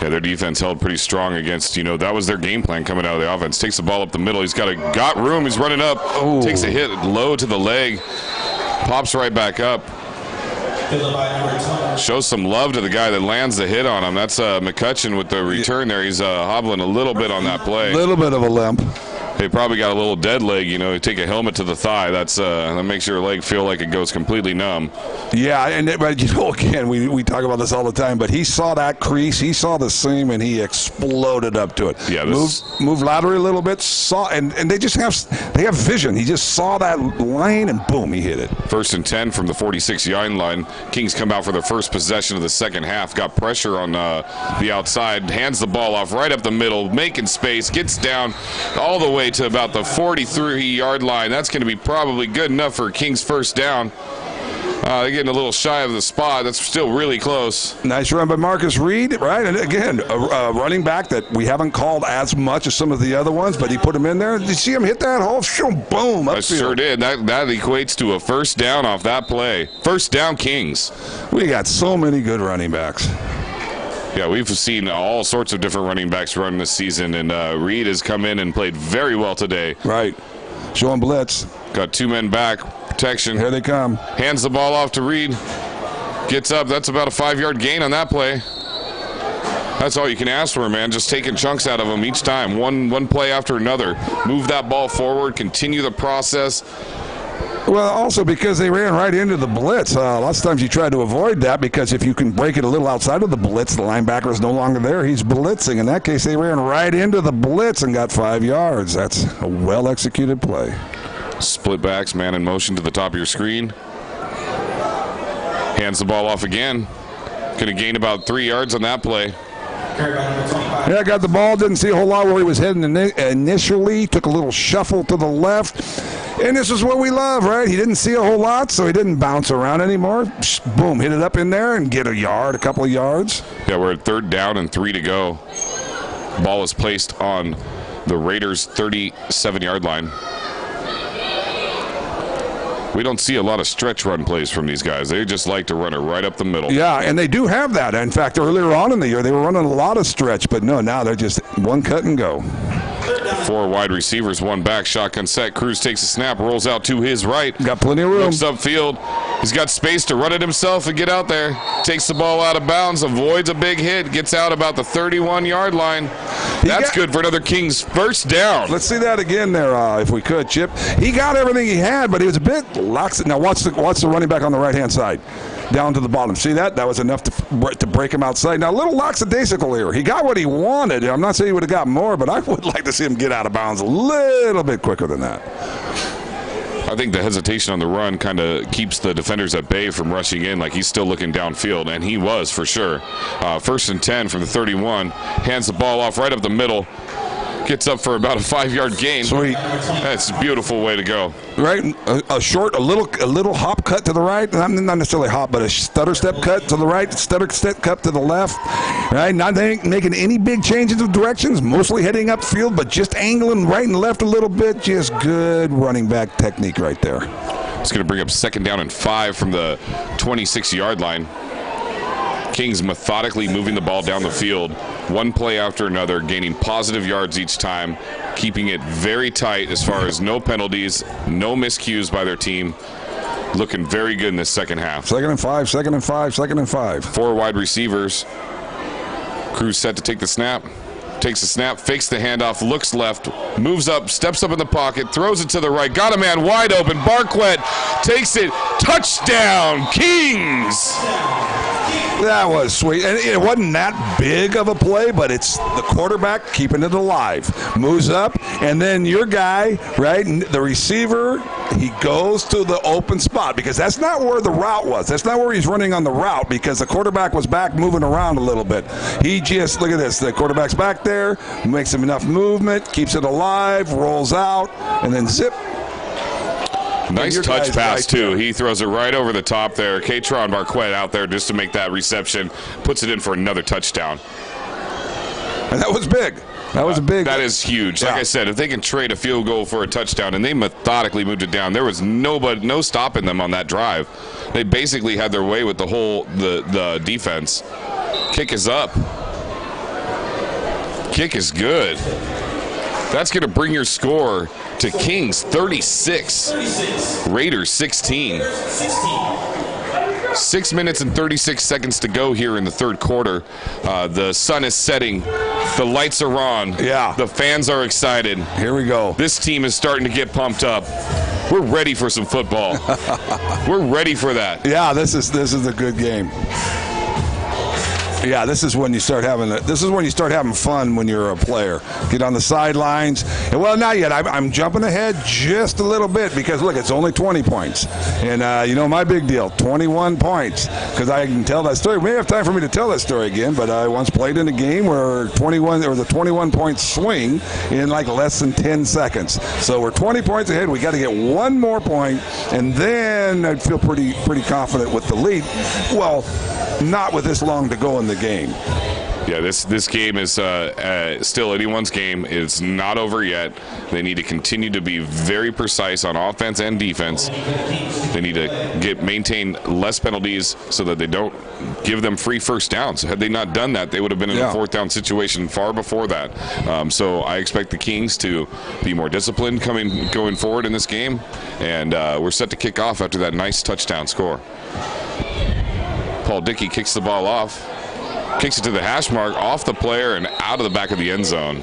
Yeah, their defense held pretty strong against, that was their game plan coming out of the offense. Takes the ball up the middle. He's got room. He's running up. Ooh. Takes a hit low to the leg. Pops right back up. Shows some love to the guy that lands the hit on him. That's McCutcheon with the return there. He's hobbling a little bit on that play. A little bit of a limp. They probably got a little dead leg, you take a helmet to the thigh. That makes your leg feel like it goes completely numb. Yeah, but again, we talk about this all the time, but he saw that crease, he saw the seam, and he exploded up to it. Yeah, moved laterally a little bit, and they have vision. He just saw that lane, and boom, he hit it. 1st and 10 from the 46-yard line. Kings come out for the first possession of the second half. Got pressure on the outside, hands the ball off right up the middle, making space, gets down all the way to about the 43-yard line. That's going to be probably good enough for Kings first down. They're getting a little shy of the spot. That's still really close. Nice run by Marcus Reed, right? And again, a running back that we haven't called as much as some of the other ones, but he put him in there. Did you see him hit that hole? Boom, upfield. I sure did. That equates to a first down off that play. First down, Kings. We got so many good running backs. Yeah, we've seen all sorts of different running backs run this season, and Reed has come in and played very well today. Right. Showing blitz. Got 2 men back. Protection. Here they come. Hands the ball off to Reed. Gets up. That's about a 5-yard gain on that play. That's all you can ask for, man. Just taking chunks out of them each time. One play after another. Move that ball forward. Continue the process. Well, also because they ran right into the blitz. Lots of times you try to avoid that because if you can break it a little outside of the blitz, the linebacker is no longer there. He's blitzing. In that case, they ran right into the blitz and got 5 yards. That's a well-executed play. Split backs, man in motion to the top of your screen. Hands the ball off again. Going to gain about 3 yards on that play. Yeah, got the ball. Didn't see a whole lot where he was heading initially. Took a little shuffle to the left. And this is what we love, right? He didn't see a whole lot, so he didn't bounce around anymore. Boom, hit it up in there and get a couple of yards. Yeah, we're at 3rd down and 3 to go. Ball is placed on the Raiders' 37-yard line. We don't see a lot of stretch run plays from these guys. They just like to run it right up the middle. Yeah, and they do have that. In fact, earlier on in the year, they were running a lot of stretch, but no, now they're just one cut and go. 4 wide receivers, 1 back, shotgun set. Cruz takes a snap, rolls out to his right. Got plenty of room. Looks upfield. He's got space to run it himself and get out there. Takes the ball out of bounds, avoids a big hit, gets out about the 31-yard line. That's good for another Kings first down. Let's see that again there, if we could, Chip. He got everything he had, but he was a bit lax. Now watch the running back on the right-hand side. Down to the bottom. See that? That was enough to break him outside. Now, a little lackadaisical here. He got what he wanted. I'm not saying he would have got more, but I would like to see him get out of bounds a little bit quicker than that. I think the hesitation on the run kind of keeps the defenders at bay from rushing in, like he's still looking downfield, and he was for sure. 1st and 10 from the 31. Hands the ball off right up the middle. Gets up for about a 5-yard gain. Sweet. That's a beautiful way to go. Right, a little hop cut to the right. Not necessarily hop, but a stutter step cut to the right, stutter step cut to the left. Right, not making any big changes of directions. Mostly heading upfield, but just angling right and left a little bit. Just good running back technique right there. It's going to bring up 2nd down and 5 from the 26-yard line. Kings methodically moving the ball down the field, one play after another, gaining positive yards each time, keeping it very tight as far as no penalties, no miscues by their team. Looking very good in this second half. 2nd and 5, 2nd and 5, 2nd and 5. 4 wide receivers. Cruz set to take the snap. Takes the snap, fakes the handoff, looks left, moves up, steps up in the pocket, throws it to the right. Got a man wide open. Barquette takes it. Touchdown, Kings! That was sweet. And it wasn't that big of a play, but it's the quarterback keeping it alive. Moves up, and then your guy, right, the receiver, he goes to the open spot because that's not where the route was. That's not where he's running on the route because the quarterback was back moving around a little bit. He just, look at this, the quarterback's back there, makes him enough movement, keeps it alive, rolls out, and then zip. Nice touch pass, too. He throws it right over the top there. Katron Barquette out there just to make that reception. Puts it in for another touchdown. And that was big. That was a big. That is huge. Like I said, if they can trade a field goal for a touchdown, and they methodically moved it down, there was no stopping them on that drive. They basically had their way with the defense. Kick is up. Kick is good. That's going to bring your score to Kings 36, Raiders 16. 6 minutes and 36 seconds to go here in the third quarter. The sun is setting. The lights are on. Yeah. The fans are excited. Here we go. This team is starting to get pumped up. We're ready for some football. We're ready for that. Yeah, this is a good game. Yeah, this is when you start having fun when you're a player. Get on the sidelines. And, well, not yet. I'm jumping ahead just a little bit because, look, it's only 20 points. And, you know, my big deal, 21 points, because I can tell that story. We may have time for me to tell that story again, but I once played in a game where there was a 21-point swing in like less than 10 seconds. So we're 20 points ahead. We got to get one more point, and then I'd feel pretty confident with the lead. Well, not with this long to go in the game. Yeah, this game is still anyone's game. It's not over yet. They need to continue to be very precise on offense and defense. They need to maintain less penalties so that they don't give them free first downs. Had they not done that, they would have been in a fourth down situation far before that. So I expect the Kings to be more disciplined going forward in this game, and we're set to kick off after that nice touchdown score. Paul Dickey kicks the ball off. Kicks it to the hash mark, off the player, and out of the back of the end zone.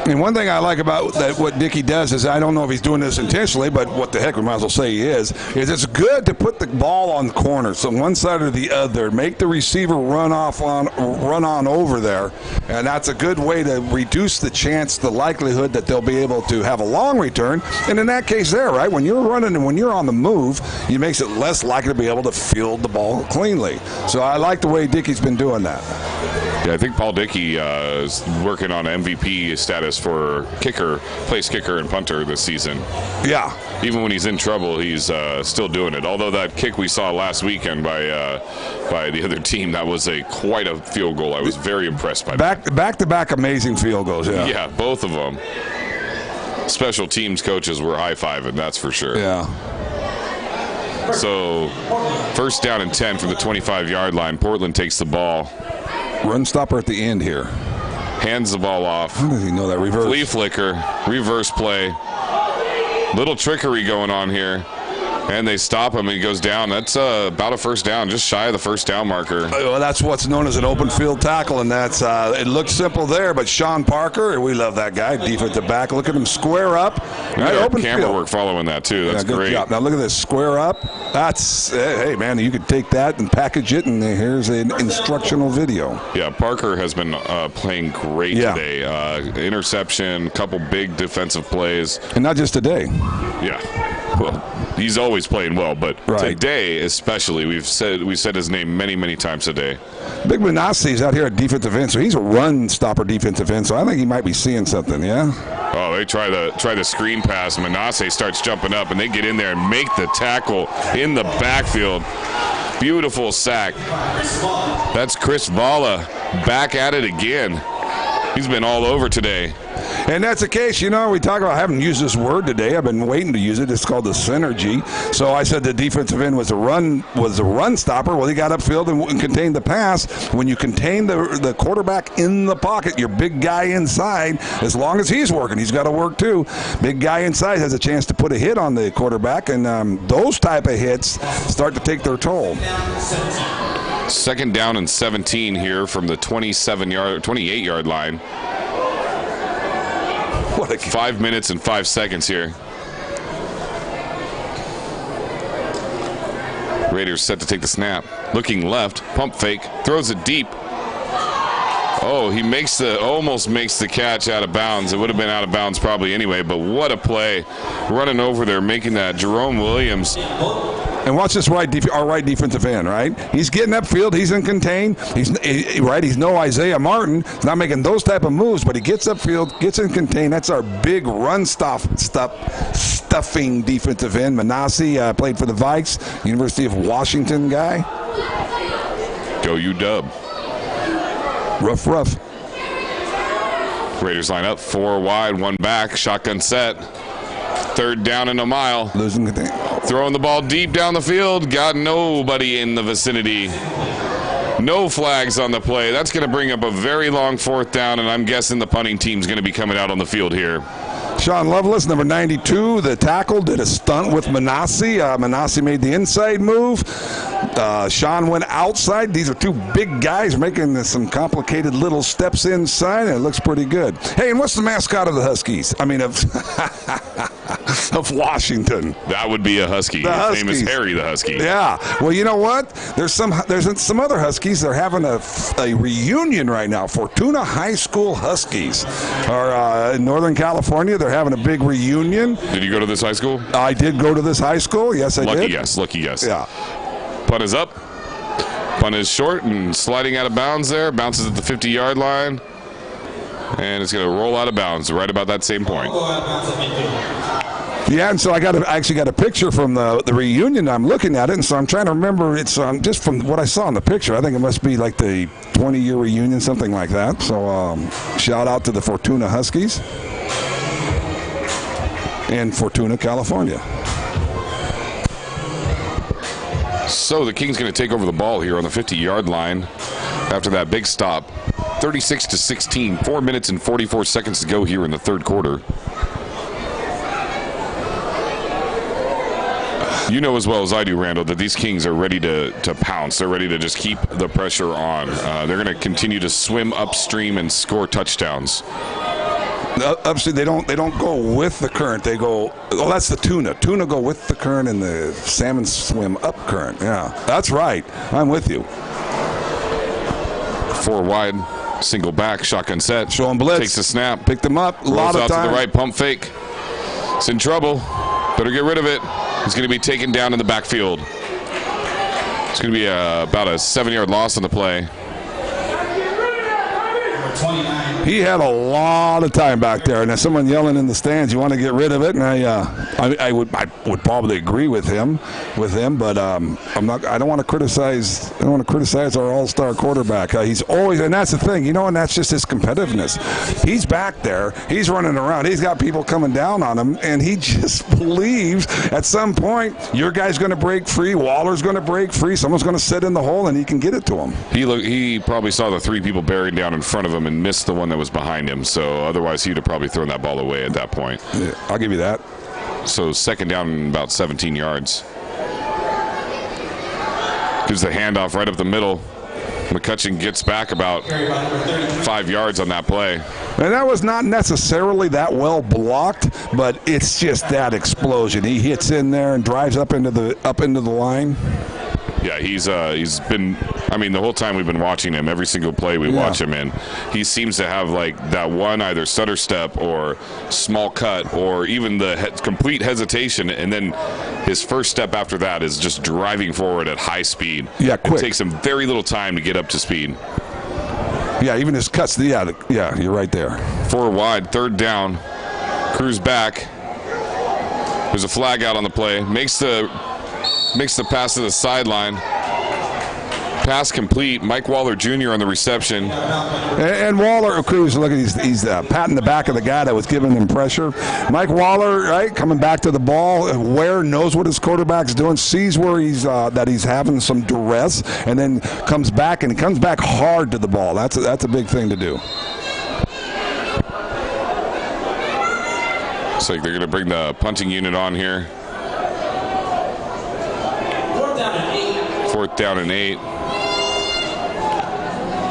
And one thing I like about that, what Dickey does is, I don't know if he's doing this intentionally, but what the heck, we might as well say he is it's good to put the ball on the corner, so one side or the other, make the receiver run on over there, and that's a good way to reduce the likelihood that they'll be able to have a long return. And in that case there, right, when you're running and when you're on the move, it makes it less likely to be able to field the ball cleanly. So I like the way Dickey's been doing that. Yeah, I think Paul Dickey is working on MVP status for place kicker and punter this season. Yeah. Even when he's in trouble, he's still doing it. Although that kick we saw last weekend by the other team, that was quite a field goal. I was very impressed by that. Back-to-back amazing field goals, yeah. Yeah, both of them. Special teams coaches were high-fiving, that's for sure. Yeah. So, first down and 10 from the 25-yard line. Portland takes the ball. Run stopper at the end here. Hands the ball off. How does he know that reverse? Flea flicker, reverse play. Little trickery going on here. And they stop him, and he goes down. That's about a first down, just shy of the first down marker. Well, that's what's known as an open field tackle, and that's it looks simple there, but Sean Parker, we love that guy, defensive back. Look at him square up. Right, open camera field work following that, too. That's good great. Job. Now look at this, square up. That's, hey, man, you could take that and package it, and here's an instructional video. Yeah, Parker has been playing great today. Interception, couple big defensive plays. And not just today. Yeah. Well, he's always playing well, but today especially, we've said his name many times today. Big Manasseh's out here at defensive end, so he's a run stopper defensive end, so I think he might be seeing something, yeah? Oh, they try the screen pass. Manasseh starts jumping up, and they get in there and make the tackle in the backfield. Beautiful sack. That's Chris Valla back at it again. He's been all over today. And that's the case, we talk about, I haven't used this word today. I've been waiting to use it. It's called the synergy. So I said the defensive end was a run stopper. Well, he got upfield and contained the pass. When you contain the quarterback in the pocket, your big guy inside, as long as he's working, he's got to work too. Big guy inside has a chance to put a hit on the quarterback, and those type of hits start to take their toll. Second down and 17 here from the 28-yard line. 5 minutes and 5 seconds here. Raiders set to take the snap. Looking left, pump fake, throws it deep. Oh, he almost makes the catch out of bounds. It would have been out of bounds probably anyway, but what a play. Running over there, making that. Jerome Williams. And watch this our right defensive end, right? He's getting upfield. He's in contain. He's no Isaiah Martin. He's not making those type of moves, but he gets upfield, gets in contain. That's our big run stuffing defensive end. Manasseh played for the Vikes, University of Washington guy. Go UW. Rough. Raiders line up, 4 wide, 1 back, shotgun set. Third down and a mile. Losing contain. Throwing the ball deep down the field. Got nobody in the vicinity. No flags on the play. That's going to bring up a very long fourth down, and I'm guessing the punting team's going to be coming out on the field here. Sean Lovelace, number 92, the tackle, did a stunt with Manasseh. Manasseh made the inside move. Sean went outside. These are two big guys making some complicated little steps inside, and it looks pretty good. Hey, and what's the mascot of the Huskies? I mean, of Washington. That would be a Husky. His name is Harry the Husky. Yeah. Well, you know what? There's some other Huskies. They're having a reunion right now. Fortuna High School Huskies are in Northern California. They're having a big reunion. Did you go to this high school? I did go to this high school. Yes, I did. Lucky guess. Yeah. Punt is up. Punt is short and sliding out of bounds there. Bounces at the 50-yard line. And it's going to roll out of bounds right about that same point. Yeah, and so I actually got a picture from the reunion. I'm looking at it, and so I'm trying to remember. It's just from what I saw in the picture. I think it must be like the 20-year reunion, something like that. So shout out to the Fortuna Huskies in Fortuna, California. So the Kings going to take over the ball here on the 50-yard line after that big stop. 36-16, 4 minutes and 44 seconds to go here in the third quarter. You know as well as I do, Randall, that these Kings are ready to pounce. They're ready to just keep the pressure on. They're going to continue to swim upstream and score touchdowns. Upstream, they don't go with the current. They go. Oh, that's the tuna. Tuna go with the current, and the salmon swim up current. Yeah, that's right. I'm with you. 4 wide. Single back, shotgun set. Show him blitz. Takes the snap. Picked him up. Rolls out to the right, pump fake. It's in trouble. Better get rid of it. He's going to be taken down in the backfield. It's going to be about a 7-yard loss on the play. He had a lot of time back there, and there's someone yelling in the stands, "You want to get rid of it?" And I would probably agree with him, but I'm not. I don't want to criticize. I don't want to criticize our all-star quarterback. He's always, and that's the thing, and that's just his competitiveness. He's back there. He's running around. He's got people coming down on him, and he just believes at some point your guy's going to break free. Waller's going to break free. Someone's going to sit in the hole, and he can get it to him. He probably saw the 3 people buried down in front of him and missed the one that was behind him, so otherwise he'd have probably thrown that ball away at that point. Yeah, I'll give you that. So second down, about 17 yards. Gives the handoff right up the middle. McCutcheon gets back about 5 yards on that play. And that was not necessarily that well blocked, but it's just that explosion. He hits in there and drives up into the line. Yeah, he's been, the whole time we've been watching him, every single play we watch him in, he seems to have like that one either stutter step or small cut or even the complete hesitation, and then his first step after that is just driving forward at high speed. Yeah, quick. It takes him very little time to get up to speed. Yeah, even his cuts. Yeah, you're right there. 4 wide, third down. Cruz back. There's a flag out on the play. Makes the pass to the sideline. Pass complete. Mike Waller Jr. on the reception. And Waller, Cruz, look at he's patting the back of the guy that was giving him pressure. Mike Waller, right, coming back to the ball. Ware knows what his quarterback's doing, sees where he's having some duress, and then comes back hard to the ball. That's a big thing to do. Looks like they're going to bring the punting unit on here. 4th down and 8.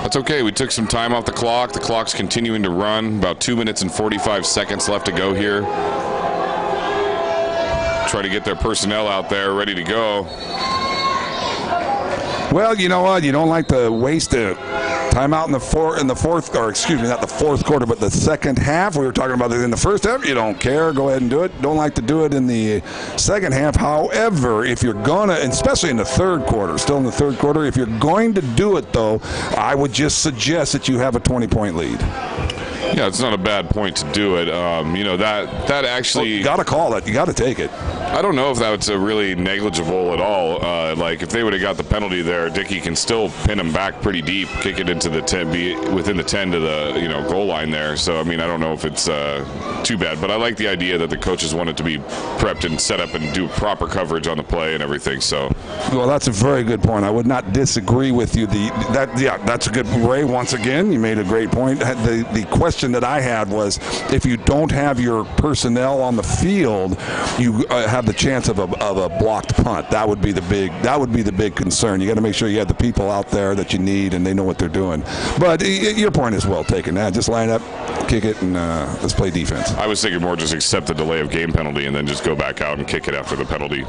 That's okay. We took some time off the clock. The clock's continuing to run. About 2 minutes and 45 seconds left to go here. Try to get their personnel out there ready to go. Well, you know what? You don't like to waste a timeout in the fourth, or excuse me, not the fourth quarter, but the second half. We were talking about it in the first half. You don't care. Go ahead and do it. Don't like to do it in the second half. However, if you're going to, especially in the third quarter, still in the third quarter, if you're going to do it, though, I would just suggest that you have a 20-point lead. Yeah, it's not a bad point to do it. That actually... You got to call it. You got to take it. I don't know if that's a really negligible at all. If they would have got the penalty there, Dickey can still pin him back pretty deep, kick it into the 10, be within the 10 to the goal line there. So I don't know if it's too bad, but I like the idea that the coaches wanted to be prepped and set up and do proper coverage on the play and everything. So, well, that's a very good point. I would not disagree with you. That's a good, Ray. Once again, you made a great point. The question question that I had was, if you don't have your personnel on the field, you have the chance of a blocked punt. That would be the big concern. You got to make sure you have the people out there that you need and they know what they're doing. But your point is well taken. Just line up, kick it, and let's play defense. I was thinking more just accept the delay of game penalty and then just go back out and kick it after the penalty.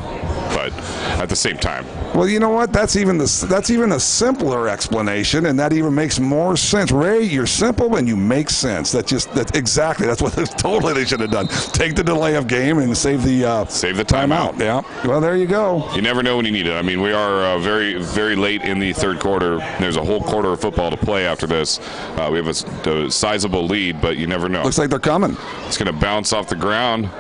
But at the same time, well, you know what? That's even a simpler explanation, and that even makes more sense. Ray, you're simple and you make sense. That's what they should have done. Take the delay of game and save the timeout. Yeah. Well, there you go. You never know when you need it. I mean, we are very, very late in the third quarter. There's a whole quarter of football to play after this. We have a sizable lead, but you never know. Looks like they're coming. It's going to bounce off the ground.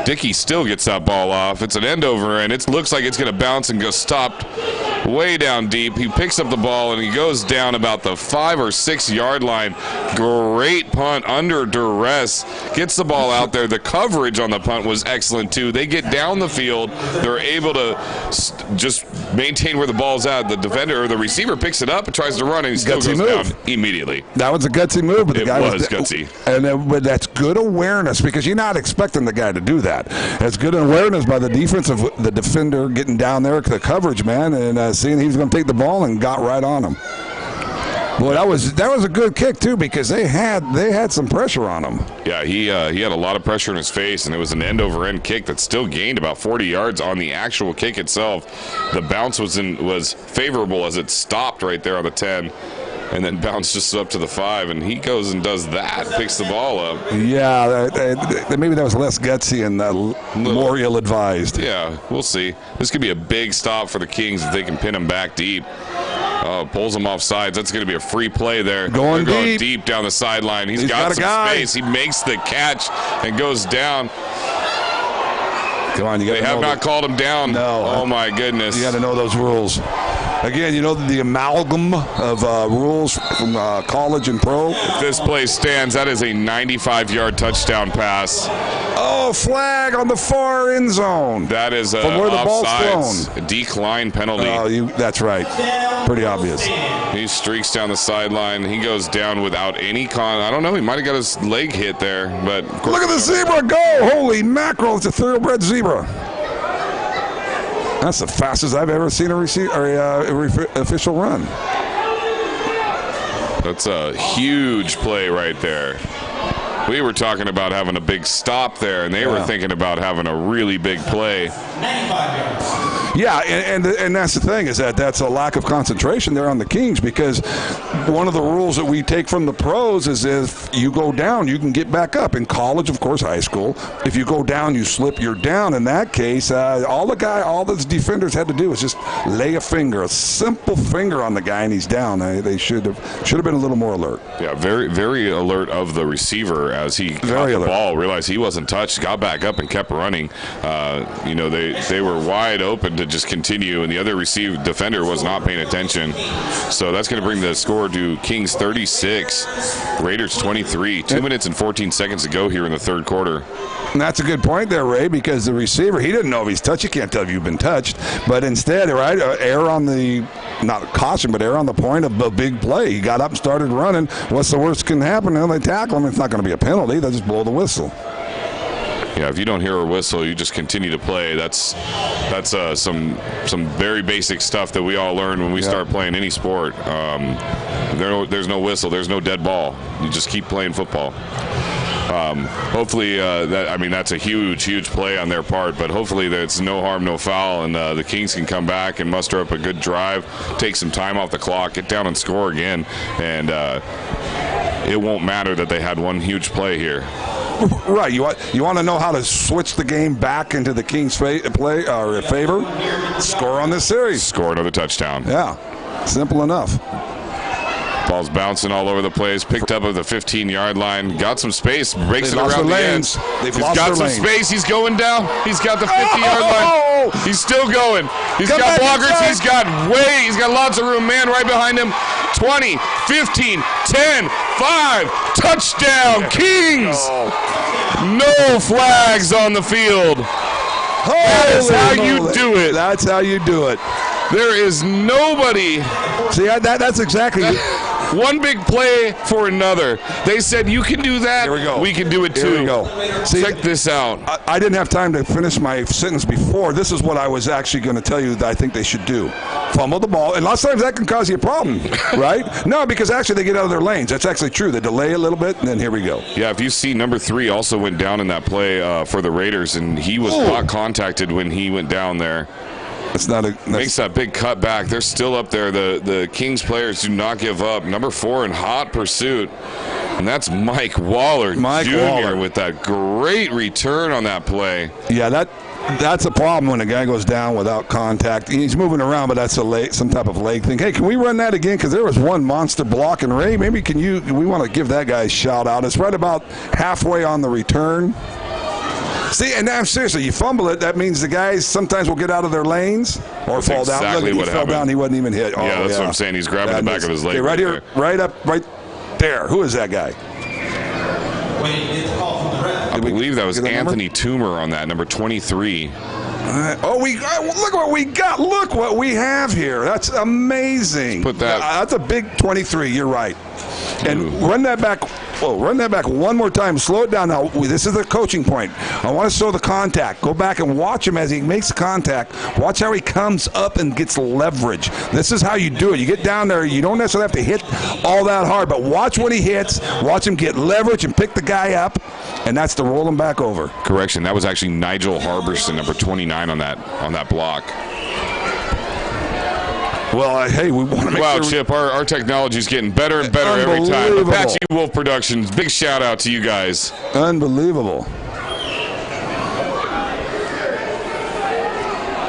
Dickey still gets that ball off. It's an end over, and it looks like it's going to bounce and go stopped way down deep. He picks up the ball, and he goes down about the 5 or 6 yard line. Great punt under duress. Gets the ball out there. The coverage on the punt was excellent, too. They get down the field. They're able to just maintain where the ball's at. The defender or the receiver picks it up and tries to run, and he still goes down immediately. That was a gutsy move, but the guy was gutsy. But that's good awareness, because you're not expecting the guy to do that. It's good awareness by the defender getting down there, the coverage man, and seeing he was going to take the ball and got right on him. Boy, that was a good kick too, because they had some pressure on him. Yeah, he had a lot of pressure in his face, and it was an end-over-end kick that still gained about 40 yards on the actual kick itself. The bounce was favorable as it stopped right there on the 10. And then bounced just up to the 5, and he goes and does that, picks the ball up. Yeah, maybe that was less gutsy and more ill-advised. Yeah, we'll see. This could be a big stop for the Kings if they can pin him back deep. Pulls him off sides. That's going to be a free play there. Going deep down the sideline. He's got some space. He makes the catch and goes down. Come on, they have not called him down. No. Oh, my goodness. You got to know those rules. Again, you know the amalgam of rules from college and pro. If this play stands, that is a 95-yard touchdown pass. Oh, flag on the far end zone. That is from where the ball's thrown. A decline penalty. Oh, that's right. Pretty obvious. He streaks down the sideline. He goes down without any I don't know. He might have got his leg hit there, but look at the zebra go! Holy mackerel! It's a thoroughbred zebra. That's the fastest I've ever seen a official run. That's a huge play right there. We were talking about having a big stop there, and they were thinking about having a really big play. 95 yards. Yeah, and that's the thing, is that's a lack of concentration there on the Kings, because one of the rules that we take from the pros is if you go down, you can get back up. In college, of course, high school, if you go down, you slip, you're down. In that case, all the defenders had to do was just lay a simple finger on the guy, and he's down. They should have been a little more alert. Yeah, very, very alert of the receiver as he caught the ball, realized he wasn't touched, got back up and kept running. They were wide open to just continue, and the other defender was not paying attention. So that's going to bring the score to Kings 36, Raiders 23. 2 minutes and 14 seconds to go here in the third quarter. And that's a good point there, Ray, because the receiver, he didn't know if he's touched. You can't tell if you've been touched. But instead, right, err on the, not caution, but err on the point of a big play. He got up and started running. What's the worst can happen? And they tackle him. It's not going to be a penalty. They'll just blow the whistle. Yeah, if you don't hear a whistle, you just continue to play. That's some very basic stuff that we all learn when we start playing any sport. There's no whistle. There's no dead ball. You just keep playing football. Hopefully, that's a huge play on their part, but hopefully it's no harm, no foul, and the Kings can come back and muster up a good drive, take some time off the clock, get down and score again, and it won't matter that they had one huge play here. Right. You want to know how to switch the game back into the Kings' favor? Score on this series. Score another touchdown. Yeah. Simple enough. Ball's bouncing all over the place. Picked up at the 15-yard line. Got some space. Breaks it around the ends. He's got some space. He's going down. He's got the 50-yard line. He's still going. He's got blockers. He's got lots of room. Man right behind him. 20, 15, 10, 5. Touchdown, Kings. No flags on the field. That is how you do it. That's how you do it. There is nobody. See, that's exactly. One big play for another. They said, you can do that. Here we go. We can do it too. Here we go. See, check this out. I didn't have time to finish my sentence before. This is what I was actually going to tell you that I think they should do. Fumble the ball. And lots of times that can cause you a problem, right? No, because actually they get out of their lanes. That's actually true. They delay a little bit, and then here we go. Yeah, if you see, number 3 also went down in that play for the Raiders, and he was not contacted when he went down there. It's not a makes that big cut back. They're still up there. The Kings players do not give up. Number 4 in hot pursuit, and that's Mike Waller Jr. with that great return on that play. Yeah, that's a problem when a guy goes down without contact. He's moving around, but that's some type of leg thing. Hey, can we run that again? Because there was one monster block, and Ray, maybe we want to give that guy a shout out. It's right about halfway on the return. See, and now seriously, you fumble it, that means the guys sometimes will get out of their lanes or fall down. Exactly Look, he fell down, he wasn't even hit. Yeah, that's what I'm saying. He's grabbing the back of his leg. Okay, right here, right there. Who is that guy? I believe that was Anthony Toomer on that, number 23. Look what we got. Look what we have here. That's amazing. Put that. That's a big 23. You're right. And run that back. Oh, run that back one more time. Slow it down now. This is the coaching point. I want to show the contact. Go back and watch him as he makes contact. Watch how he comes up and gets leverage. This is how you do it. You get down there. You don't necessarily have to hit all that hard, but watch when he hits. Watch him get leverage and pick the guy up, and that's to roll him back over. Correction. That was actually Nigel Harbison, number 29 on that block. Well, hey, we want to make sure. Wow, Chip, our technology is getting better and better every time. Apache Wolf Productions, big shout out to you guys. Unbelievable.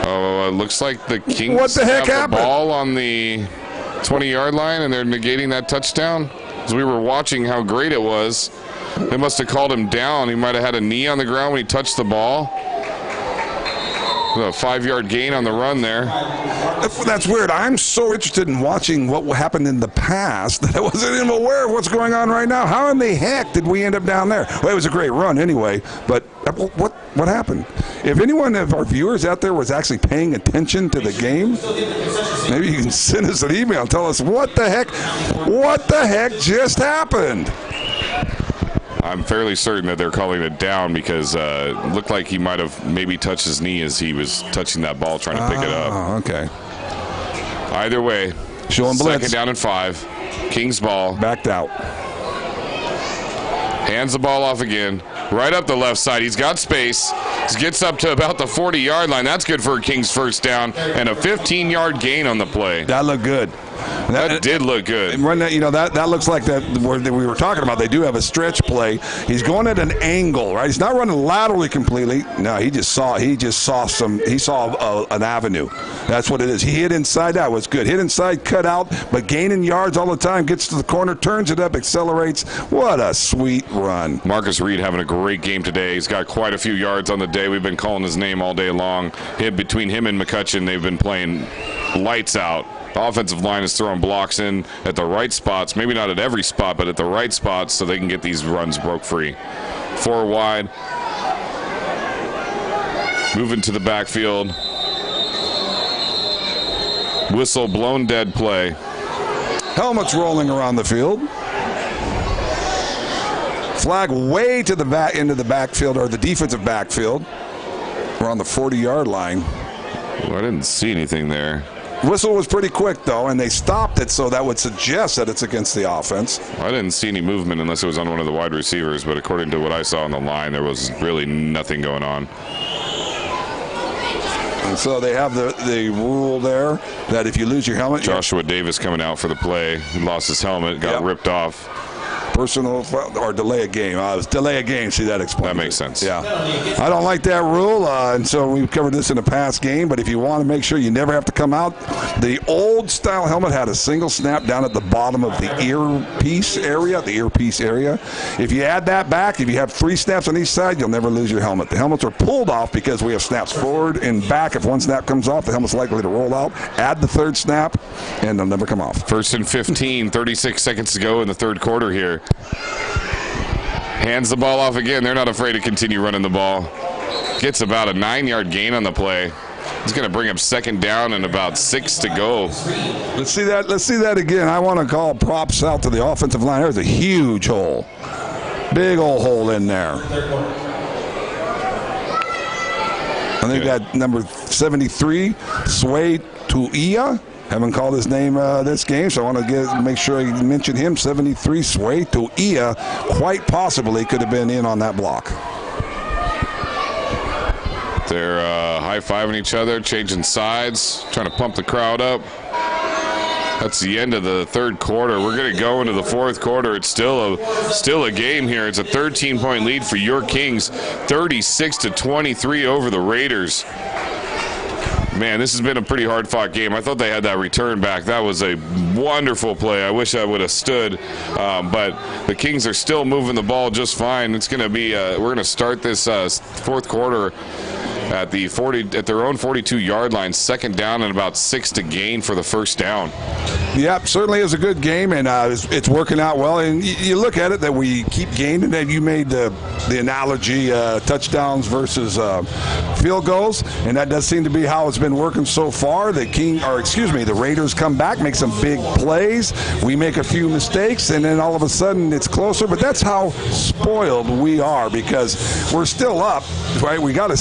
Oh, it looks like the Kings what the heck have the happened? ball on the 20-yard line, and they're negating that touchdown. As we were watching how great it was, they must have called him down. He might have had a knee on the ground when he touched the ball. A 5-yard gain on the run there. That's weird. I'm so interested in watching what happened in the past that I wasn't even aware of what's going on right now. How in the heck did we end up down there? Well, it was a great run anyway, but what happened? If anyone of our viewers out there was actually paying attention to the game, maybe you can send us an email and tell us what the heck just happened. I'm fairly certain that they're calling it down because it looked like he might have maybe touched his knee as he was touching that ball trying to pick it up. Oh, okay. Either way, showing blitz. 2nd down and 5. Kings ball. Backed out. Hands the ball off again. Right up the left side. He's got space. He gets up to about the 40-yard line. That's good for a Kings first down and a 15-yard gain on the play. That looked good. That did look good. Run that, that looks like that we were talking about. They do have a stretch play. He's going at an angle, right? He's not running laterally completely. No, he saw an avenue. That's what it is. He hit inside. That was good. Hit inside, cut out, but gaining yards all the time. Gets to the corner, turns it up, accelerates. What a sweet run. Marcus Reed having a great game today. He's got quite a few yards on the day. We've been calling his name all day long. Between him and McCutcheon, they've been playing lights out. The offensive line is throwing blocks in at the right spots, maybe not at every spot, but at the right spots so they can get these runs broke free. 4 wide. Moving to the backfield. Whistle blown, dead play. Helmets rolling around the field. Flag way to the back into the backfield, or the defensive backfield. We're on the 40-yard line. Well, I didn't see anything there. Whistle was pretty quick, though, and they stopped it, so that would suggest that it's against the offense. I didn't see any movement unless it was on one of the wide receivers, but according to what I saw on the line, there was really nothing going on. And so they have the rule there that if you lose your helmet... Joshua Davis coming out for the play. He lost his helmet, got ripped off. Personal or delay a game. It was delay a game. See, that explains. That makes sense. Yeah. I don't like that rule, and so we've covered this in a past game, but if you want to make sure you never have to come out, the old style helmet had a single snap down at the bottom of the earpiece area, If you add that back, if you have 3 snaps on each side, you'll never lose your helmet. The helmets are pulled off because we have snaps forward and back. If one snap comes off, the helmet's likely to roll out. Add the 3rd snap, and they'll never come off. 1st and 15, 36 seconds to go in the 3rd quarter here. Hands the ball off again. They're not afraid to continue running the ball. Gets about a 9-yard gain on the play. He's going to bring up second down and about 6 to go. Let's see that. Let's see that again. I want to call props out to the offensive line. There's a huge hole, big old hole in there. I think that number 73, Sway Tuia. Haven't called his name this game, so I want to make sure I mention him. 73, Sway Tuia, quite possibly could have been in on that block. They're high-fiving each other, changing sides, trying to pump the crowd up. That's the end of the third quarter. We're going to go into the fourth quarter. It's still a game here. It's a 13-point lead for your Kings, 36-23 over the Raiders. Man, this has been a pretty hard-fought game. I thought they had that return back. That was a wonderful play. I wish I would have stood, but the Kings are still moving the ball just fine. It's going to be. We're going to start this fourth quarter at their own 42-yard line, second down and about 6 to gain for the first down. Yep, certainly is a good game, and it's working out well. And you look at it that we keep gaining, and you made the analogy touchdowns versus field goals, and that does seem to be how it's been working so far. The Raiders come back, make some big plays. We make a few mistakes, and then all of a sudden it's closer. But that's how spoiled we are because we're still up, right? We got a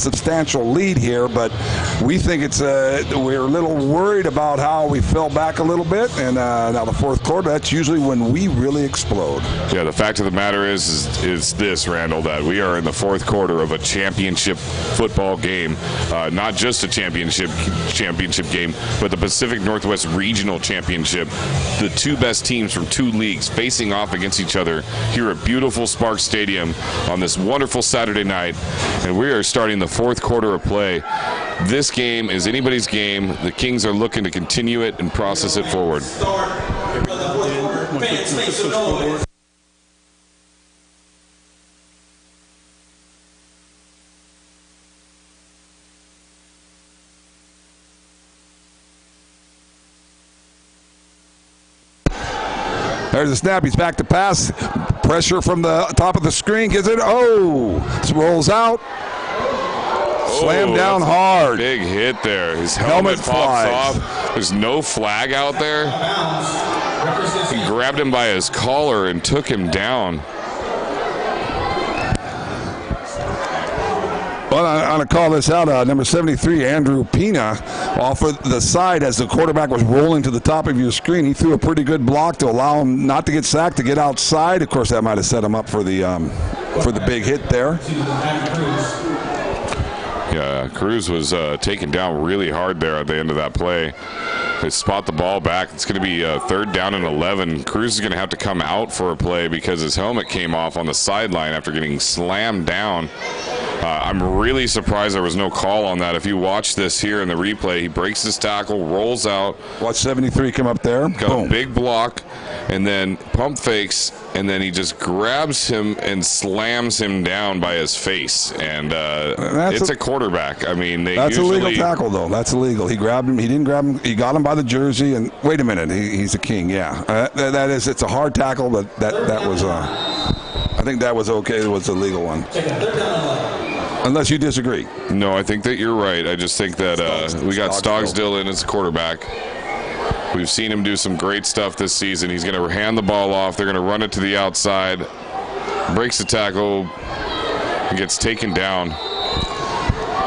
substantial lead here, but we think we're a little worried about how we fell back a little bit, and now the fourth quarter, that's usually when we really explode. Yeah, the fact of the matter is this, Randall, that we are in the fourth quarter of a championship football game, not just a championship game, but the Pacific Northwest Regional Championship. The two best teams from two leagues facing off against each other here at beautiful Sparks Stadium on this wonderful Saturday night, and we are starting the fourth quarter of play. This game is anybody's game. The Kings are looking to continue it and process it forward. There's a snap. He's back to pass. Pressure from the top of the screen. Gets it. Rolls out. Slam down hard. Big hit there. His helmet pops off. There's no flag out there. He grabbed him by his collar and took him down. Well, I'm going to call this out. Number 73, Andrew Pina, off of the side as the quarterback was rolling to the top of your screen. He threw a pretty good block to allow him not to get sacked, to get outside. Of course, that might have set him up for the big hit there. Yeah, Cruz was taken down really hard there at the end of that play. They spot the ball back. It's going to be third down and 11. Cruz is going to have to come out for a play because his helmet came off on the sideline after getting slammed down. I'm really surprised there was no call on that. If you watch this here in the replay, he breaks his tackle, rolls out. Watch 73 come up there. Got Boom. a big block, and then pump fakes, and then he just grabs him and slams him down by his face. And it's a quarterback. I mean, that's usually... a legal tackle, though. That's illegal. He grabbed him. He didn't grab him. He got him by the jersey. And wait a minute, he's a king. Yeah, it's a hard tackle, but that was. I think that was okay. It was a legal one. Unless you disagree. No, I think that you're right. I just think that we got Stogsdill in as a quarterback. We've seen him do some great stuff this season. He's going to hand the ball off. They're going to run it to the outside. Breaks the tackle and gets taken down.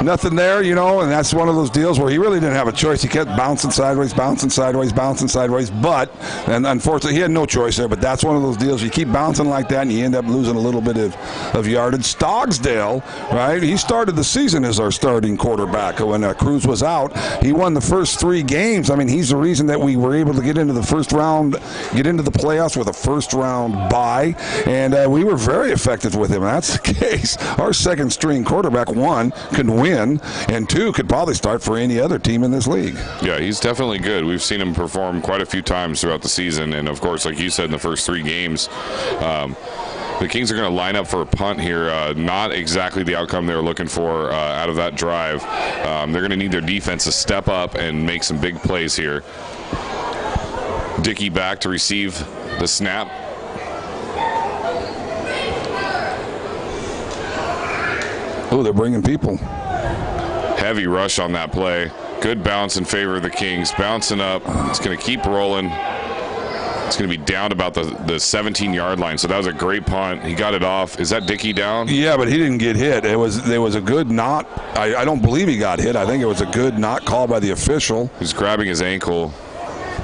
Nothing there, and that's one of those deals where he really didn't have a choice. He kept bouncing sideways. But, and unfortunately, he had no choice there, but that's one of those deals. You keep bouncing like that, and you end up losing a little bit of yardage. Stogsdill, right, he started the season as our starting quarterback when Cruz was out. He won the first 3 games. I mean, he's the reason that we were able to get into the first round, get into the playoffs with a first-round bye, and we were very effective with him. That's the case. Our second-string quarterback, 1, can win, and 2 could probably start for any other team in this league. Yeah, he's definitely good. We've seen him perform quite a few times throughout the season, and of course, like you said, in the first 3 games, the Kings are going to line up for a punt here. Not exactly the outcome they were looking for out of that drive. They're going to need their defense to step up and make some big plays here. Dickey back to receive the snap. Oh, they're bringing people. Heavy rush on that play. Good bounce in favor of the Kings. Bouncing up. It's going to keep rolling. It's going to be down about the 17-yard line. So that was a great punt. He got it off. Is that Dickey down? Yeah, but he didn't get hit. There was a good not. I don't believe he got hit. I think it was a good not call by the official. He's grabbing his ankle.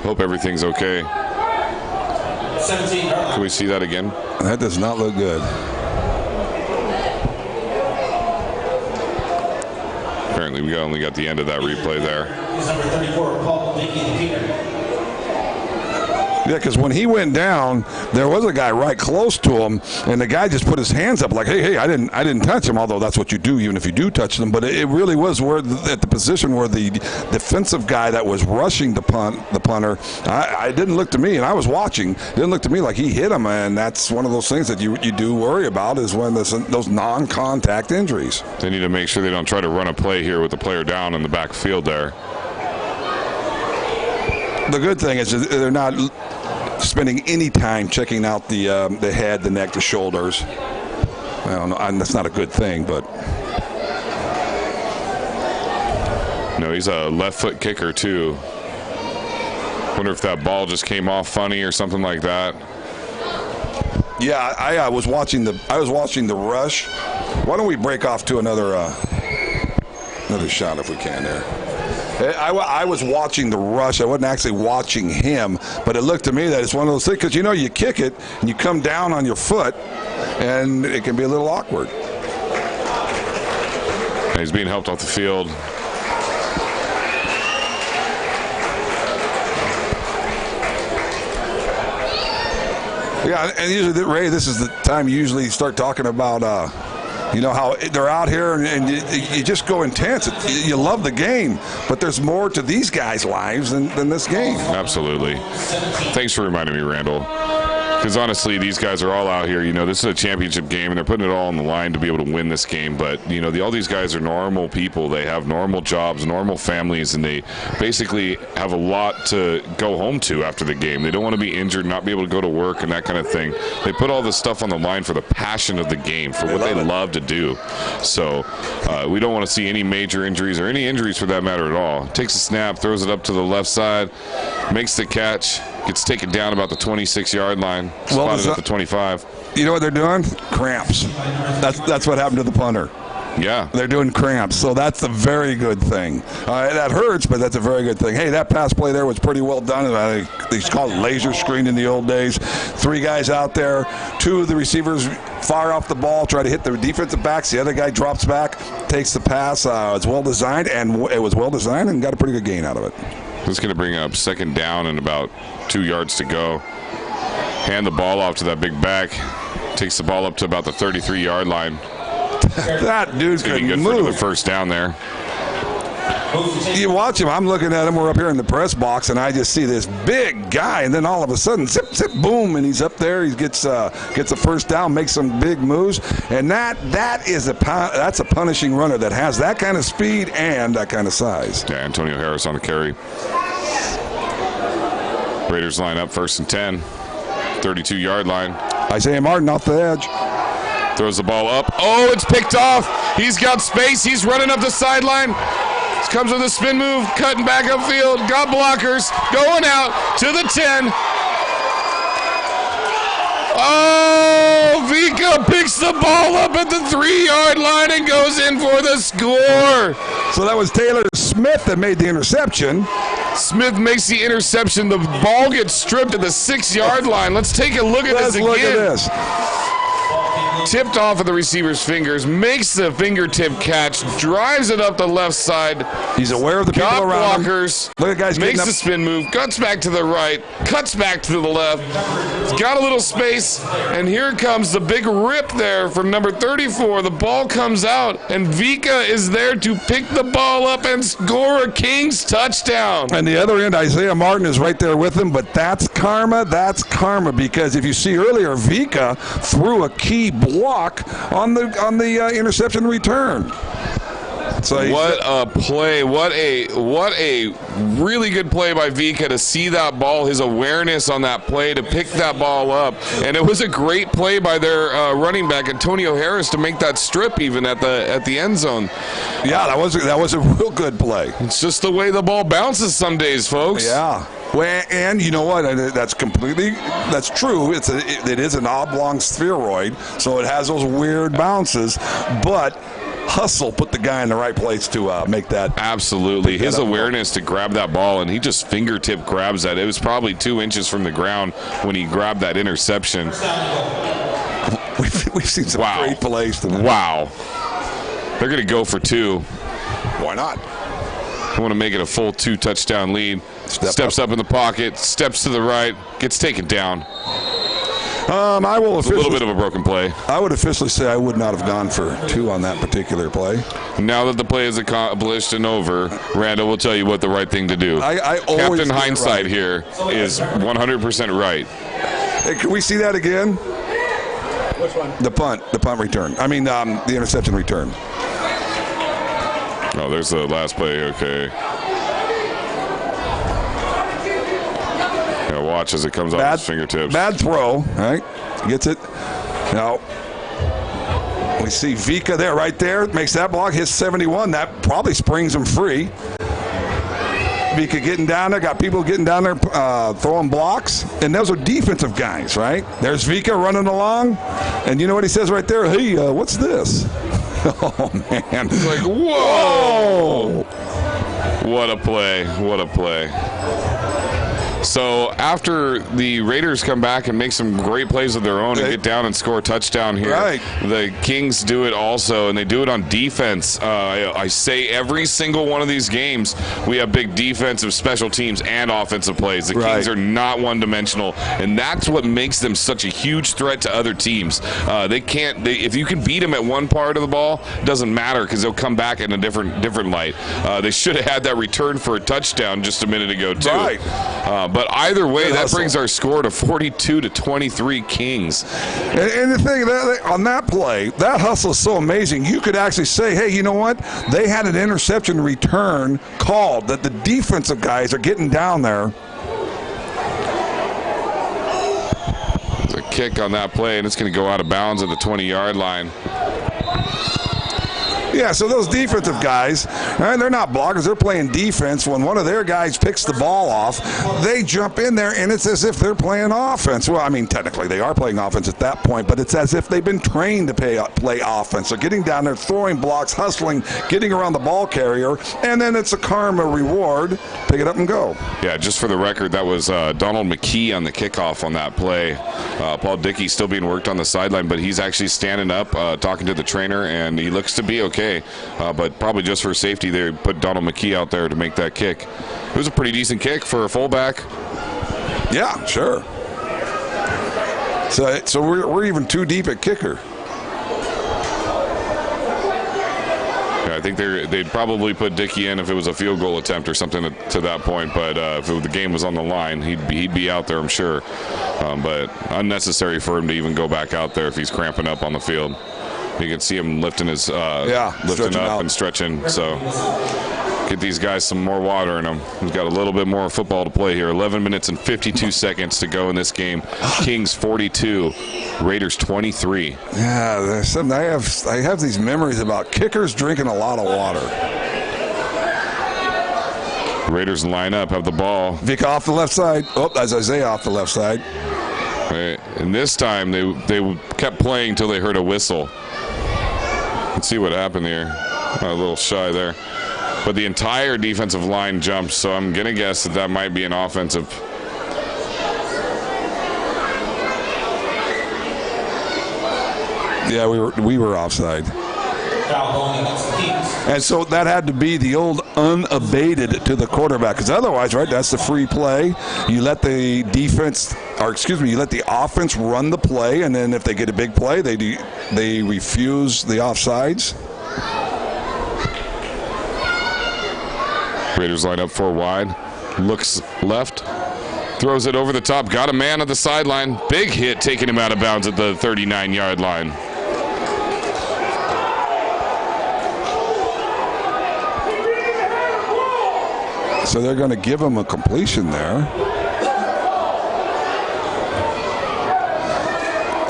Hope everything's okay. 17 yard line. Can we see that again? That does not look good. Apparently, we only got the end of that replay there. Is number 34, Paul Dickey, the kicker. Yeah, because when he went down, there was a guy right close to him, and the guy just put his hands up like, "Hey, I didn't touch him." Although that's what you do, even if you do touch them. But it really was where at the position where the defensive guy that was rushing the punter, I didn't look to me, and I was watching. It didn't look to me like he hit him, and that's one of those things that you do worry about is when those non-contact injuries. They need to make sure they don't try to run a play here with the player down in the backfield there. The good thing is they're not spending any time checking out the head, the neck, the shoulders. I don't know. That's not a good thing, but no, he's a left foot kicker too. Wonder if that ball just came off funny or something like that. Yeah, I was watching the rush. Why don't we break off to another shot if we can there? I was watching the rush. I wasn't actually watching him, but it looked to me that it's one of those things because you kick it and you come down on your foot, and it can be a little awkward. He's being helped off the field. Yeah, and usually, Ray, this is the time you usually start talking about how they're out here and you just go intense. You love the game, but there's more to these guys' lives than this game. Absolutely. Thanks for reminding me, Randall. Because honestly, these guys are all out here. This is a championship game, and they're putting it all on the line to be able to win this game. But, all these guys are normal people. They have normal jobs, normal families, and they basically have a lot to go home to after the game. They don't want to be injured, not be able to go to work and that kind of thing. They put all this stuff on the line for the passion of the game, for what they love to do. So we don't want to see any major injuries or any injuries for that matter at all. Takes a snap, throws it up to the left side, makes the catch, gets taken down about the 26-yard line. Spotted at the 25. You know what they're doing? Cramps. That's what happened to the punter. Yeah. They're doing cramps, so that's a very good thing. That hurts, but that's a very good thing. Hey, that pass play there was pretty well done. They called it laser screen in the old days. 3 guys out there. 2 of the receivers fire off the ball, try to hit the defensive backs. The other guy drops back, takes the pass. It's well designed, and it was well designed and got a pretty good gain out of it. This is going to bring up second down and about 2 yards to go. Hand the ball off to that big back. Takes the ball up to about the 33-yard line. That dude couldn't good move. For the first down there. You watch him. I'm looking at him. We're up here in the press box, and I just see this big guy, and then all of a sudden, zip, zip, boom, and he's up there. He gets a first down, makes some big moves, and that's a punishing runner that has that kind of speed and that kind of size. Yeah, Antonio Harris on the carry. Raiders line up 1st and 10, 32-yard line. Isaiah Martin off the edge. Throws the ball up. Oh, it's picked off. He's got space. He's running up the sideline. Comes with a spin move, cutting back upfield. Got blockers. Going out to the 10. Oh, Vika picks the ball up at the 3-yard line and goes in for the score. So that was Taylor Smith that made the interception. Smith makes the interception. The ball gets stripped at the 6-yard line. Let's take a look at this again. Let's look at this. Tipped off of the receiver's fingers, makes the fingertip catch, drives it up the left side. He's aware of the people around him. Blockers. Look at guys makes getting the up. spin move, cuts back to the right, cuts back to the left. He's got a little space, and here comes the big rip there from number 34. The ball comes out, and Vika is there to pick the ball up and score a Kings touchdown. And the other end, Isaiah Martin is right there with him, but that's karma. That's karma, because if you see earlier, Vika threw a key block on the interception return. So what a play. What a really good play by Vika to see that ball, his awareness on that play to pick that ball up. And it was a great play by their running back, Antonio Harris, to make that strip even at the end zone. Yeah, that was a real good play. It's just the way the ball bounces some days, folks. Yeah. Well, and you know what? That's true. It is an oblong spheroid, so it has those weird bounces, but hustle put the guy in the right place to make that. Absolutely. His awareness to grab that ball, and he just fingertip grabs that. It was probably 2 inches from the ground when he grabbed that interception. We've seen some great plays tonight. Wow. They're going to go for 2. Why not? I want to make it a full 2-touchdown lead. Steps up in the pocket, steps to the right, gets taken down. I will officially, a little bit of a broken play. I would officially say I would not have gone for 2 on that particular play. Now that the play is accomplished and over, Randall will tell you what the right thing to do. I always Captain Hindsight here is 100% right. Hey, can we see that again? Which one? The punt return. I mean, the interception return. Oh, there's the last play. Okay. Yeah, watch as it comes off his fingertips. Bad throw. All right. Gets it. Now, we see Vika there, right there. Makes that block. His 71. That probably springs him free. Vika getting down there. Got people getting down there throwing blocks. And those are defensive guys, right? There's Vika running along. And you know what he says right there? Hey, what's this? Oh, man. It's like, whoa. What a play. What a play. So after the Raiders come back and make some great plays of their own and get down and score a touchdown here, the Kings do it also, and they do it on defense. I say every single one of these games, we have big defensive, special teams, and offensive plays. The Kings are not one-dimensional, and that's what makes them such a huge threat to other teams. If you can beat them at one part of the ball, it doesn't matter because they'll come back in a different light. They should have had that return for a touchdown just a minute ago, too. But either way, that brings our score to 42-23 Kings. And the thing on that play, that hustle is so amazing. You could actually say, hey, you know what? They had an interception return called that the defensive guys are getting down there. There's a kick on that play, and it's going to go out of bounds at the 20-yard line. Yeah, so those defensive guys, they're not blockers. They're playing defense. When one of their guys picks the ball off, they jump in there, and it's as if they're playing offense. Well, I mean, technically they are playing offense at that point, but it's as if they've been trained to play offense. So getting down there, throwing blocks, hustling, getting around the ball carrier, and then it's a karma reward. Pick it up and go. Yeah, just for the record, that was Donald McKee on the kickoff on that play. Paul Dickey still being worked on the sideline, but he's actually standing up, talking to the trainer, and he looks to be okay. But probably just for safety, they put Donald McKee out there to make that kick. It was a pretty decent kick for a fullback. Yeah, sure. So we're even too deep at kicker. Yeah, I think they'd probably put Dickey in if it was a field goal attempt or something to that point. But if the game was on the line, he'd be out there, I'm sure. But unnecessary for him to even go back out there if he's cramping up on the field. You can see him lifting his lifting up and stretching. So get these guys some more water in them. We've got a little bit more football to play here. 11 minutes and 52 seconds to go in this game. Kings 42, Raiders 23. Yeah, there's something I have these memories about kickers drinking a lot of water. Raiders line up, have the ball. Vic off the left side. Oh, that's Isaiah off the left side. Right. And this time they kept playing until they heard a whistle. Let's see what happened here. A little shy there. But the entire defensive line jumped, so I'm going to guess that might be an offensive. Yeah, we were offside. And so that had to be the old unabated to the quarterback, because otherwise, right, that's the free play. You let the you let the offense run the play, and then if they get a big play, they refuse the offsides. Raiders line up 4 wide, looks left, throws it over the top, got a man at the sideline. Big hit taking him out of bounds at the 39-yard line. So they're going to give him a completion there.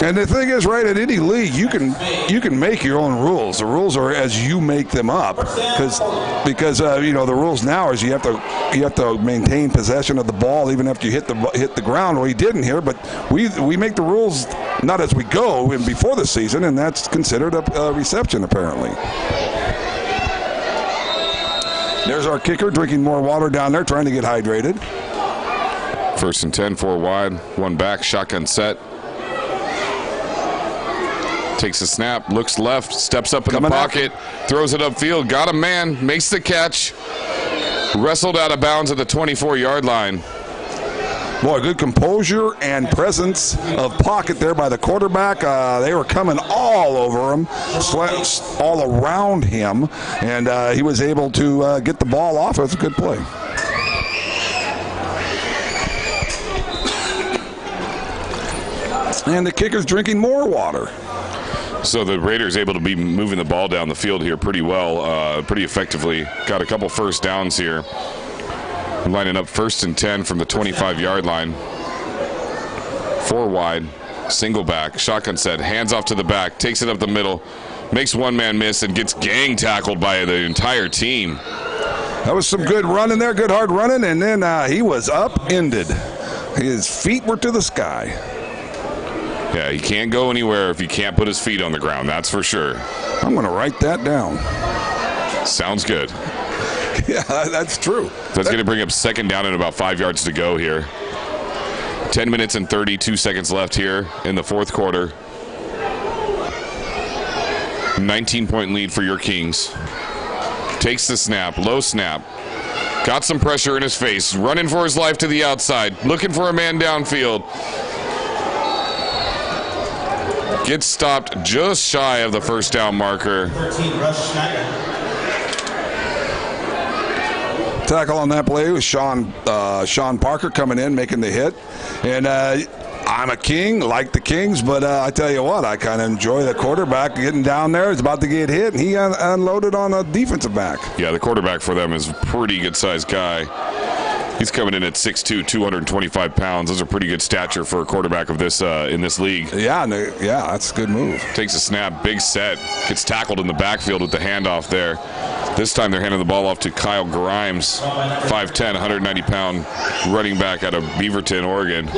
And the thing is, right, at any league, you can make your own rules. The rules are as you make them up, because the rules now is you have to maintain possession of the ball even after you hit the ground. Well, he didn't here, but we make the rules not as we go and before the season, and that's considered a reception apparently. There's our kicker drinking more water down there, trying to get hydrated. 1st and 10, 4 wide, 1 back, shotgun set. Takes a snap, looks left, steps up in the pocket, throws it upfield, got a man, makes the catch, wrestled out of bounds at the 24-yard line. Boy, good composure and presence of pocket there by the quarterback. They were coming all over him, all around him, and he was able to get the ball off. It was a good play. And the kicker's drinking more water. So the Raiders able to be moving the ball down the field here pretty well, pretty effectively. Got a couple first downs here. Lining up 1st and 10 from the 25-yard line. 4 wide, single back, shotgun set, hands off to the back, takes it up the middle, makes one man miss and gets gang tackled by the entire team. That was some good running there, good hard running, and then he was upended. His feet were to the sky. Yeah, he can't go anywhere if he can't put his feet on the ground, that's for sure. I'm going to write that down. Sounds good. Yeah, that's true. That's going to bring up 2nd down and about 5 yards to go here. 10 minutes and 32 seconds left here in the 4th quarter. 19-point lead for your Kings. Takes the snap, low snap. Got some pressure in his face, running for his life to the outside, looking for a man downfield. Gets stopped just shy of the 1st down marker. 13, Rush Schneider. Tackle on that play was Sean Parker coming in, making the hit. And I'm a King, like the Kings, but I tell you what, I kind of enjoy the quarterback getting down there. He's about to get hit, and he unloaded on a defensive back. Yeah, the quarterback for them is a pretty good-sized guy. He's coming in at 6'2", 225 pounds. Those are pretty good stature for a quarterback of this in this league. Yeah, that's a good move. Takes a snap, big set, gets tackled in the backfield with the handoff there. This time they're handing the ball off to Kyle Grimes, 5'10", 190-pound running back out of Beaverton, Oregon.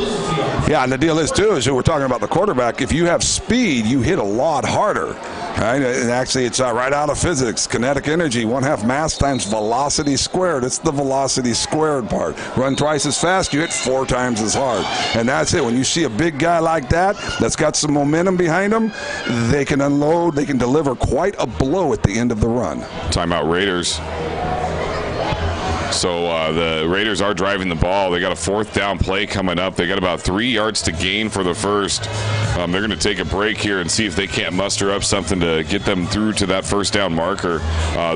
Yeah, and the deal is, too, is we're talking about the quarterback. If you have speed, you hit a lot harder. Right? And actually, it's right out of physics. Kinetic energy, 1/2 mass times velocity squared. It's the velocity squared part. Run twice as fast, you hit 4 times as hard. And that's it. When you see a big guy like that, that's got some momentum behind him, they can unload, they can deliver quite a blow at the end of the run. Timeout Raiders. So the Raiders are driving the ball. They got a 4th down play coming up. They got about 3 yards to gain for the 1st. They're going to take a break here and see if they can't muster up something to get them through to that 1st down marker.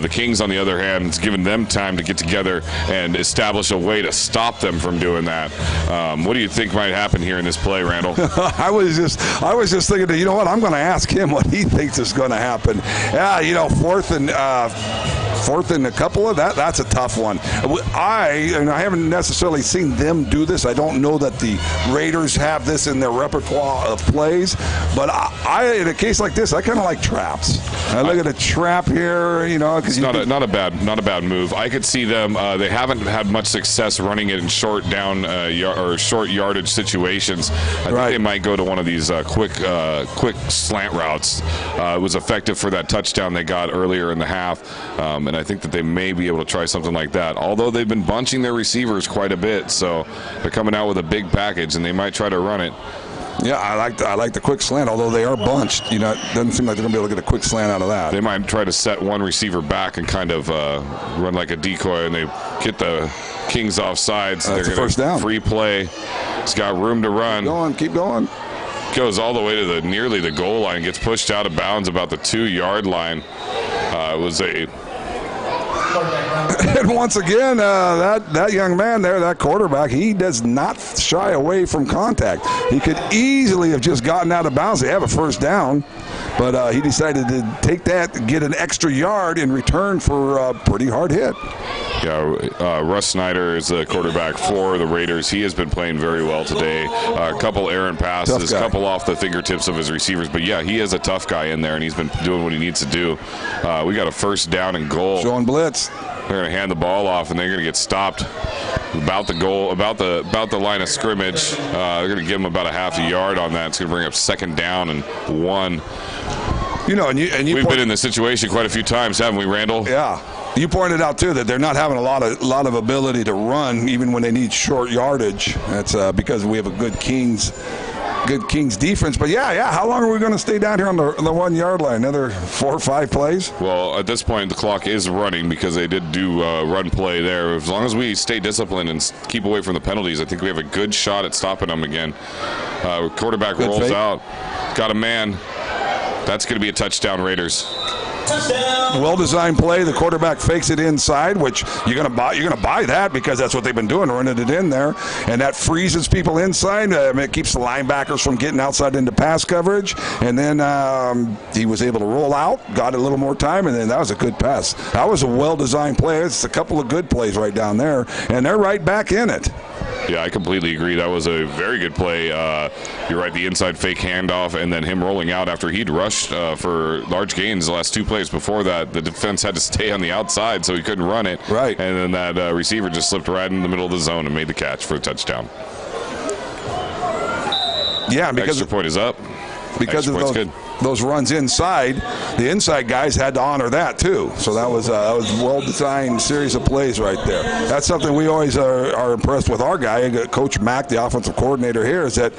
The Kings, on the other hand, it's given them time to get together and establish a way to stop them from doing that. What do you think might happen here in this play, Randall? I was just thinking, you know what, I'm going to ask him what he thinks is going to happen. Yeah, 4th and a couple of that's a tough one. I haven't necessarily seen them do this. I don't know that the Raiders have this in their repertoire of plays, but I in a case like this, I kind of like traps. I look at a trap here, because it's not a bad move. I could see them. They haven't had much success running it in short down or short yardage situations. I think they might go to one of these quick slant routes. It was effective for that touchdown they got earlier in the half, and I think that they may be able to try something like that. Although they've been bunching their receivers quite a bit, so they're coming out with a big package, and they might try to run it. Yeah, I like the quick slant, although they are bunched. It doesn't seem like they're going to be able to get a quick slant out of that. They might try to set one receiver back and kind of run like a decoy, and they get the Kings offside. So that's they're a first down. Free play. He's got room to run. Keep going. Goes all the way to nearly the goal line, gets pushed out of bounds about the 2-yard line. It was a And once again, that young man there, that quarterback, he does not shy away from contact. He could easily have just gotten out of bounds. They have a first down, but he decided to take that, get an extra yard in return for a pretty hard hit. Yeah, Russ Snyder is the quarterback for the Raiders. He has been playing very well today. A couple errant passes, a couple off the fingertips of his receivers. But, yeah, he is a tough guy in there, and he's been doing what he needs to do. We got a first down and goal. Showing blitz. They're going to hand the ball off, and they're going to get stopped about the goal, about the line of scrimmage. They're going to give them about a half a yard on that. It's going to bring up second down and 1. You know, we've been in this situation quite a few times, haven't we, Randall? Yeah. You pointed out too that they're not having a lot of ability to run, even when they need short yardage. That's because we have a good Kings defense. But yeah. How long are we going to stay down here on the 1 yard line? Another 4 or 5 plays? Well, at this point the clock is running because they did do run play there. As long as we stay disciplined and keep away from the penalties, I think we have a good shot at stopping them again. Quarterback rolls fake. Out, got a man. That's going to be a touchdown, Raiders. Well-designed play. The quarterback fakes it inside, which you're going to buy that because that's what they've been doing, running it in there, and that freezes people inside. It keeps the linebackers from getting outside into pass coverage, and then he was able to roll out, got a little more time, and then that was a good pass. That was a well-designed play. It's a couple of good plays right down there, and they're right back in it. Yeah, I completely agree. That was a very good play. You're right, the inside fake handoff, and then him rolling out after he'd rushed for large gains the last 2 plays before that. The defense had to stay on the outside, so he couldn't run it. Right. And then that receiver just slipped right in the middle of the zone and made the catch for a touchdown. Yeah, because extra point is up. Because of those runs inside, the inside guys had to honor that too. So that was a well-designed series of plays right there. That's something we always are impressed with our guy, Coach Mack, the offensive coordinator here, is that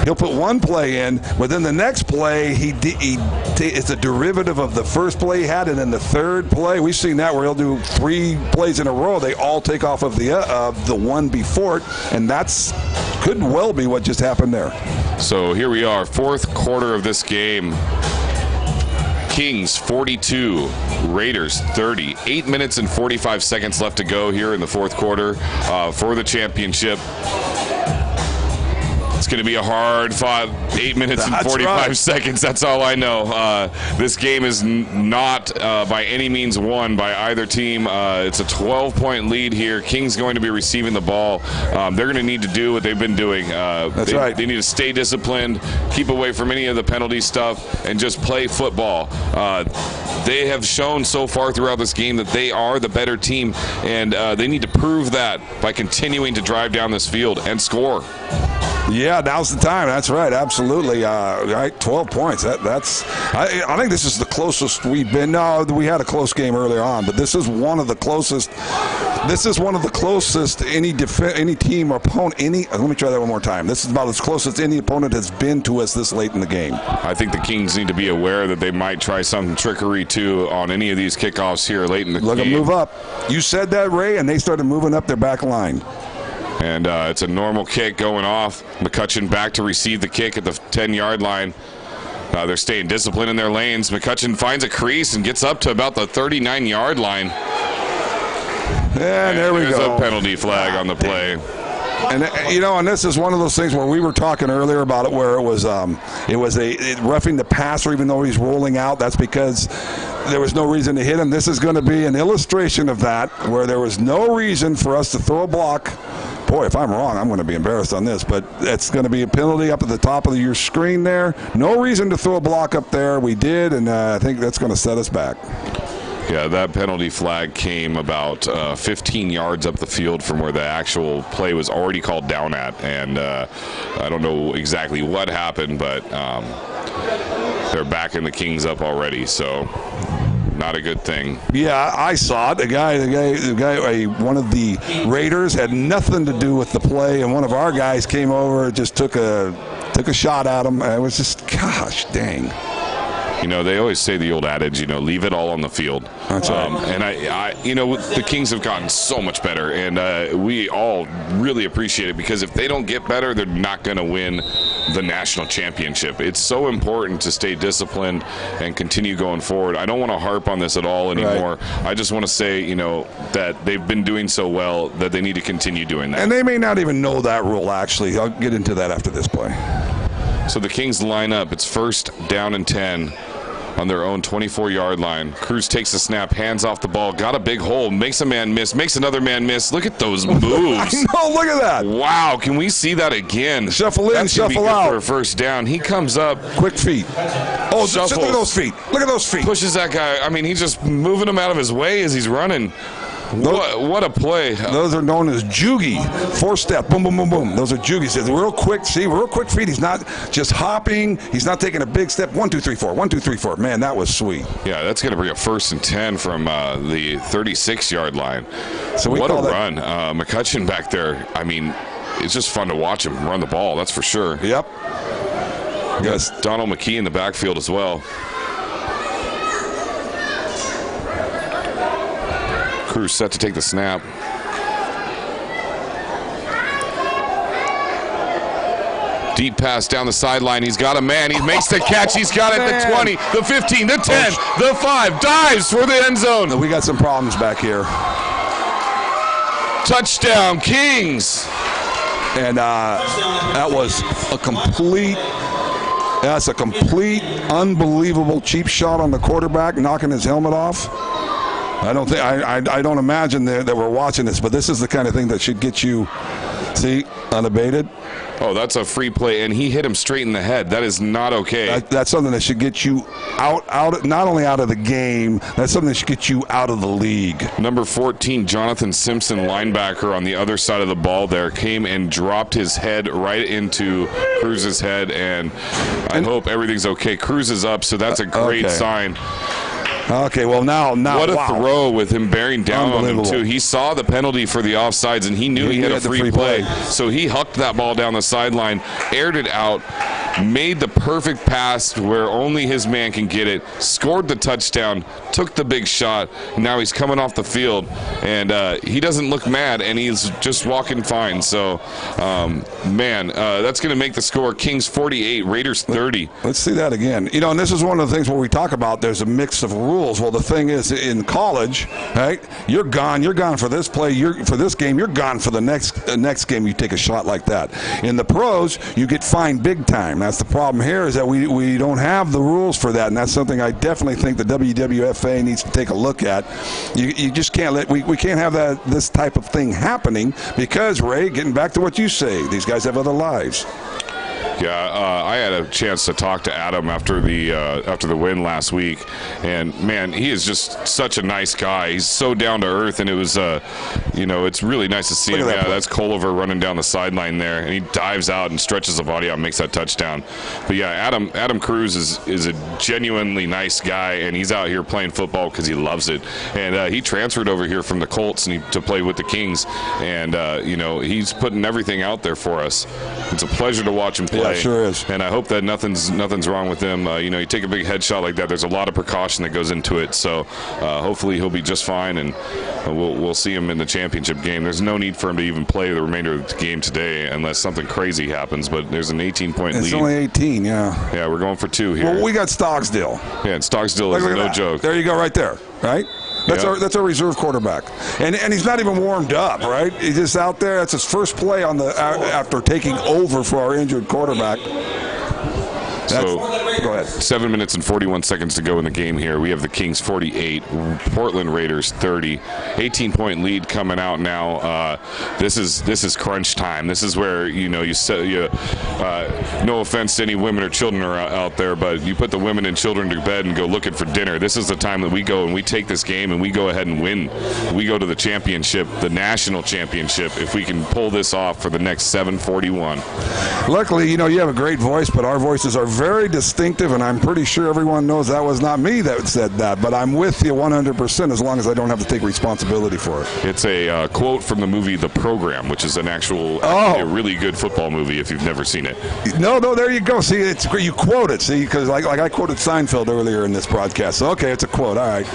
he'll put one play in, but then the next play it's a derivative of the first play he had, and then the third play we've seen that where he'll do 3 plays in a row. They all take off of the one before it, and that's could well be what just happened there. So here we are, 4th quarter of this game. Kings 42, Raiders 30. 8 minutes and 45 seconds left to go here in the 4th quarter for the championship. It's going to be a hard-fought 8 minutes and 45 seconds. That's all I know. This game is not by any means won by either team. It's a 12-point lead here. Kings going to be receiving the ball. They're going to need to do what they've been doing. They need to stay disciplined, keep away from any of the penalty stuff, and just play football. They have shown so far throughout this game that they are the better team, and they need to prove that by continuing to drive down this field and score. Yeah, now's the time. That's right. Absolutely. Right, 12 points. I think this is the closest we've been. No, we had a close game earlier on, but this is one of the closest. This is one of the closest any team or opponent. Let me try that one more time. This is about as close as any opponent has been to us this late in the game. I think the Kings need to be aware that they might try some trickery too on any of these kickoffs here late in the game. Look, move up. You said that, Ray, and they started moving up their back line. And it's a normal kick going off. McCutcheon back to receive the kick at the 10-yard line. They're staying disciplined in their lanes. McCutcheon finds a crease and gets up to about the 39-yard line. And there we go. There's a penalty flag on the play. And and this is one of those things where we were talking earlier about it, where it was roughing the passer even though he's rolling out. That's because there was no reason to hit him. This is going to be an illustration of that, where there was no reason for us to throw a block. Boy, if I'm wrong, I'm going to be embarrassed on this, but it's going to be a penalty up at the top of your screen there. No reason to throw a block up there. We did, and I think that's going to set us back. Yeah, that penalty flag came about 15 yards up the field from where the actual play was already called down at, and I don't know exactly what happened, but they're backing the Kings up already, so not a good thing. Yeah, I saw it. The guy, one of the Raiders had nothing to do with the play, and one of our guys came over, just took a shot at him. It was just, gosh, dang. They always say the old adage, leave it all on the field. That's right. And the Kings have gotten so much better, and we all really appreciate it, because if they don't get better, they're not going to win the national championship. It's so important to stay disciplined and continue going forward. I don't want to harp on this at all anymore. Right. I just want to say, you know, that they've been doing so well that they need to continue doing that. And they may not even know that rule, actually. I'll get into that after this play. So the Kings line up. It's 1st down and 10 on their own 24-yard line. Cruz takes a snap, hands off the ball, got a big hole, makes a man miss, makes another man miss. Look at those moves. I know, look at that. Wow, can we see that again? Shuffle in, That's shuffle out. For a 1st down. He comes up. Quick feet. Oh, look at those feet. Look at those feet. Pushes that guy. I mean, he's just moving him out of his way as he's running. What a play. Those are known as jugi. 4-step. Boom, boom, boom, boom. Those are jugies. Real quick. See, real quick feet. He's not just hopping. He's not taking a big step. 1, 2, 3, 4. 1, 2, 3, 4. Man, that was sweet. Yeah, that's going to bring a 1st and 10 from the 36-yard line. So what a run. McCutcheon back there, I mean, it's just fun to watch him run the ball. That's for sure. Yep. Yes. Donald McKee in the backfield as well. Cruz set to take the snap. Deep pass down the sideline. He's got a man. He makes the catch. He's got it at the 20, the 15, the 10, the 5. Dives for the end zone. We got some problems back here. Touchdown, Kings. And that was a complete... That's a complete, unbelievable cheap shot on the quarterback, knocking his helmet off. I don't imagine that we're watching this, but this is the kind of thing that should get you, see, unabated. Oh, that's a free play, and he hit him straight in the head. That is not okay. That's something that should get you out, not only out of the game, that's something that should get you out of the league. Number 14, Jonathan Simpson, linebacker on the other side of the ball there, came and dropped his head right into Cruz's head, and I hope everything's okay. Cruz is up, so that's a great sign. Okay, well now what a throw with him bearing down on him too. He saw the penalty for the offsides and he knew he had a free play. So he hucked that ball down the sideline, aired it out, made the perfect pass where only his man can get it, scored the touchdown, took the big shot. Now he's coming off the field and he doesn't look mad and he's just walking fine. So that's going to make the score Kings 48, Raiders 30. Let's see that again. You know, and this is one of the things where we talk about there's a mix of rules. Well, the thing is, in college, right, you're gone for this play, for this game, you're gone for the next game you take a shot like that. In the pros, you get fined big time. That's the problem here, is that we don't have the rules for that, and that's something I definitely think the WWFA needs to take a look at. You just can't we can't have this type of thing happening because, Ray, getting back to what you say, these guys have other lives. Yeah, I had a chance to talk to Adam after the win last week, and man, he is just such a nice guy. He's so down to earth, and it was, it's really nice to see him. Yeah, that's Colliver running down the sideline there, and he dives out and stretches the body out and makes that touchdown. But yeah, Adam Cruz is a genuinely nice guy, and he's out here playing football because he loves it. And he transferred over here from the Colts to play with the Kings, and he's putting everything out there for us. It's a pleasure to watch him play. Yeah, sure is. And I hope that nothing's wrong with him. You take a big headshot like that, there's a lot of precaution that goes into it. So hopefully he'll be just fine, and we'll see him in the championship game. There's no need for him to even play the remainder of the game today unless something crazy happens. But there's an 18-point lead. It's only 18, yeah. Yeah, we're going for 2 here. Well, we got Stocksdale. Yeah, and Stocksdale is no joke. There you go, right there, right? That's our reserve quarterback, and he's not even warmed up, right? He's just out there. That's his first play after taking over for our injured quarterback. So, go ahead. 7 minutes and 41 seconds to go in the game here. We have the Kings 48, Portland Raiders 30. 18-point lead coming out now. This is crunch time. This is where no offense to any women or children are out there, but you put the women and children to bed and go looking for dinner. This is the time that we go and we take this game and we go ahead and win. We go to the championship, the national championship, if we can pull this off for the next 7:41. Luckily, you have a great voice, but our voices are very distinctive, and I'm pretty sure everyone knows that was not me that said that, but I'm with you 100% as long as I don't have to take responsibility for it. It's a quote from the movie The Program, which is actually a really good football movie if you've never seen it. No, there you go. See, it's you quote it, see, because like I quoted Seinfeld earlier in this broadcast. So, okay, it's a quote. All right.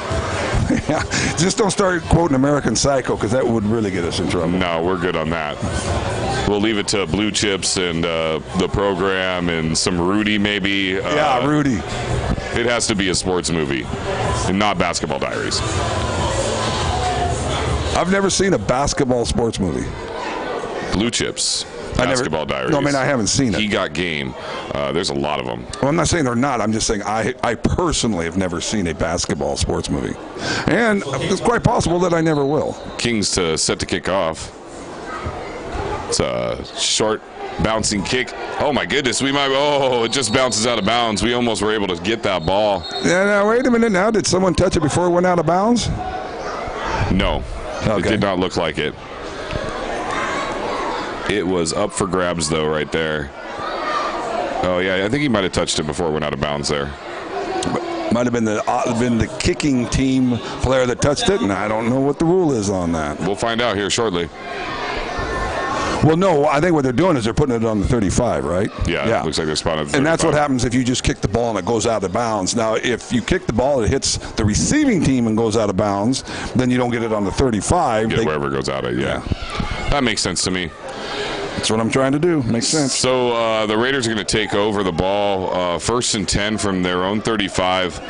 Yeah. Just don't start quoting American Psycho, because that would really get us in trouble. No, we're good on that. We'll leave it to Blue Chips and the program and some Rudy maybe. Yeah, Rudy. It has to be a sports movie and not Basketball Diaries. I've never seen a basketball sports movie. Blue Chips. Basketball Diaries. No, I mean, I haven't seen it. He Got Game. There's a lot of them. Well, I'm not saying they're not. I'm just saying I personally have never seen a basketball sports movie. And it's quite possible that I never will. Kings set to kick off. It's a short bouncing kick. Oh, my goodness. It just bounces out of bounds. We almost were able to get that ball. Yeah, now, wait a minute now. Did someone touch it before it went out of bounds? No. Okay. It did not look like it. It was up for grabs, though, right there. Oh, yeah, I think he might have touched it before it went out of bounds there. Might have been the kicking team player that touched it, and I don't know what the rule is on that. We'll find out here shortly. Well, no, I think what they're doing is they're putting it on the 35, right? Yeah. It looks like they're spotted at the 35. And that's what happens if you just kick the ball and it goes out of bounds. Now, if you kick the ball, it hits the receiving team and goes out of bounds, then you don't get it on the 35. Get wherever it goes out of, yeah. That makes sense to me. That's what I'm trying to do. Makes sense. So the Raiders are going to take over the ball. 1st and 10 from their own 35.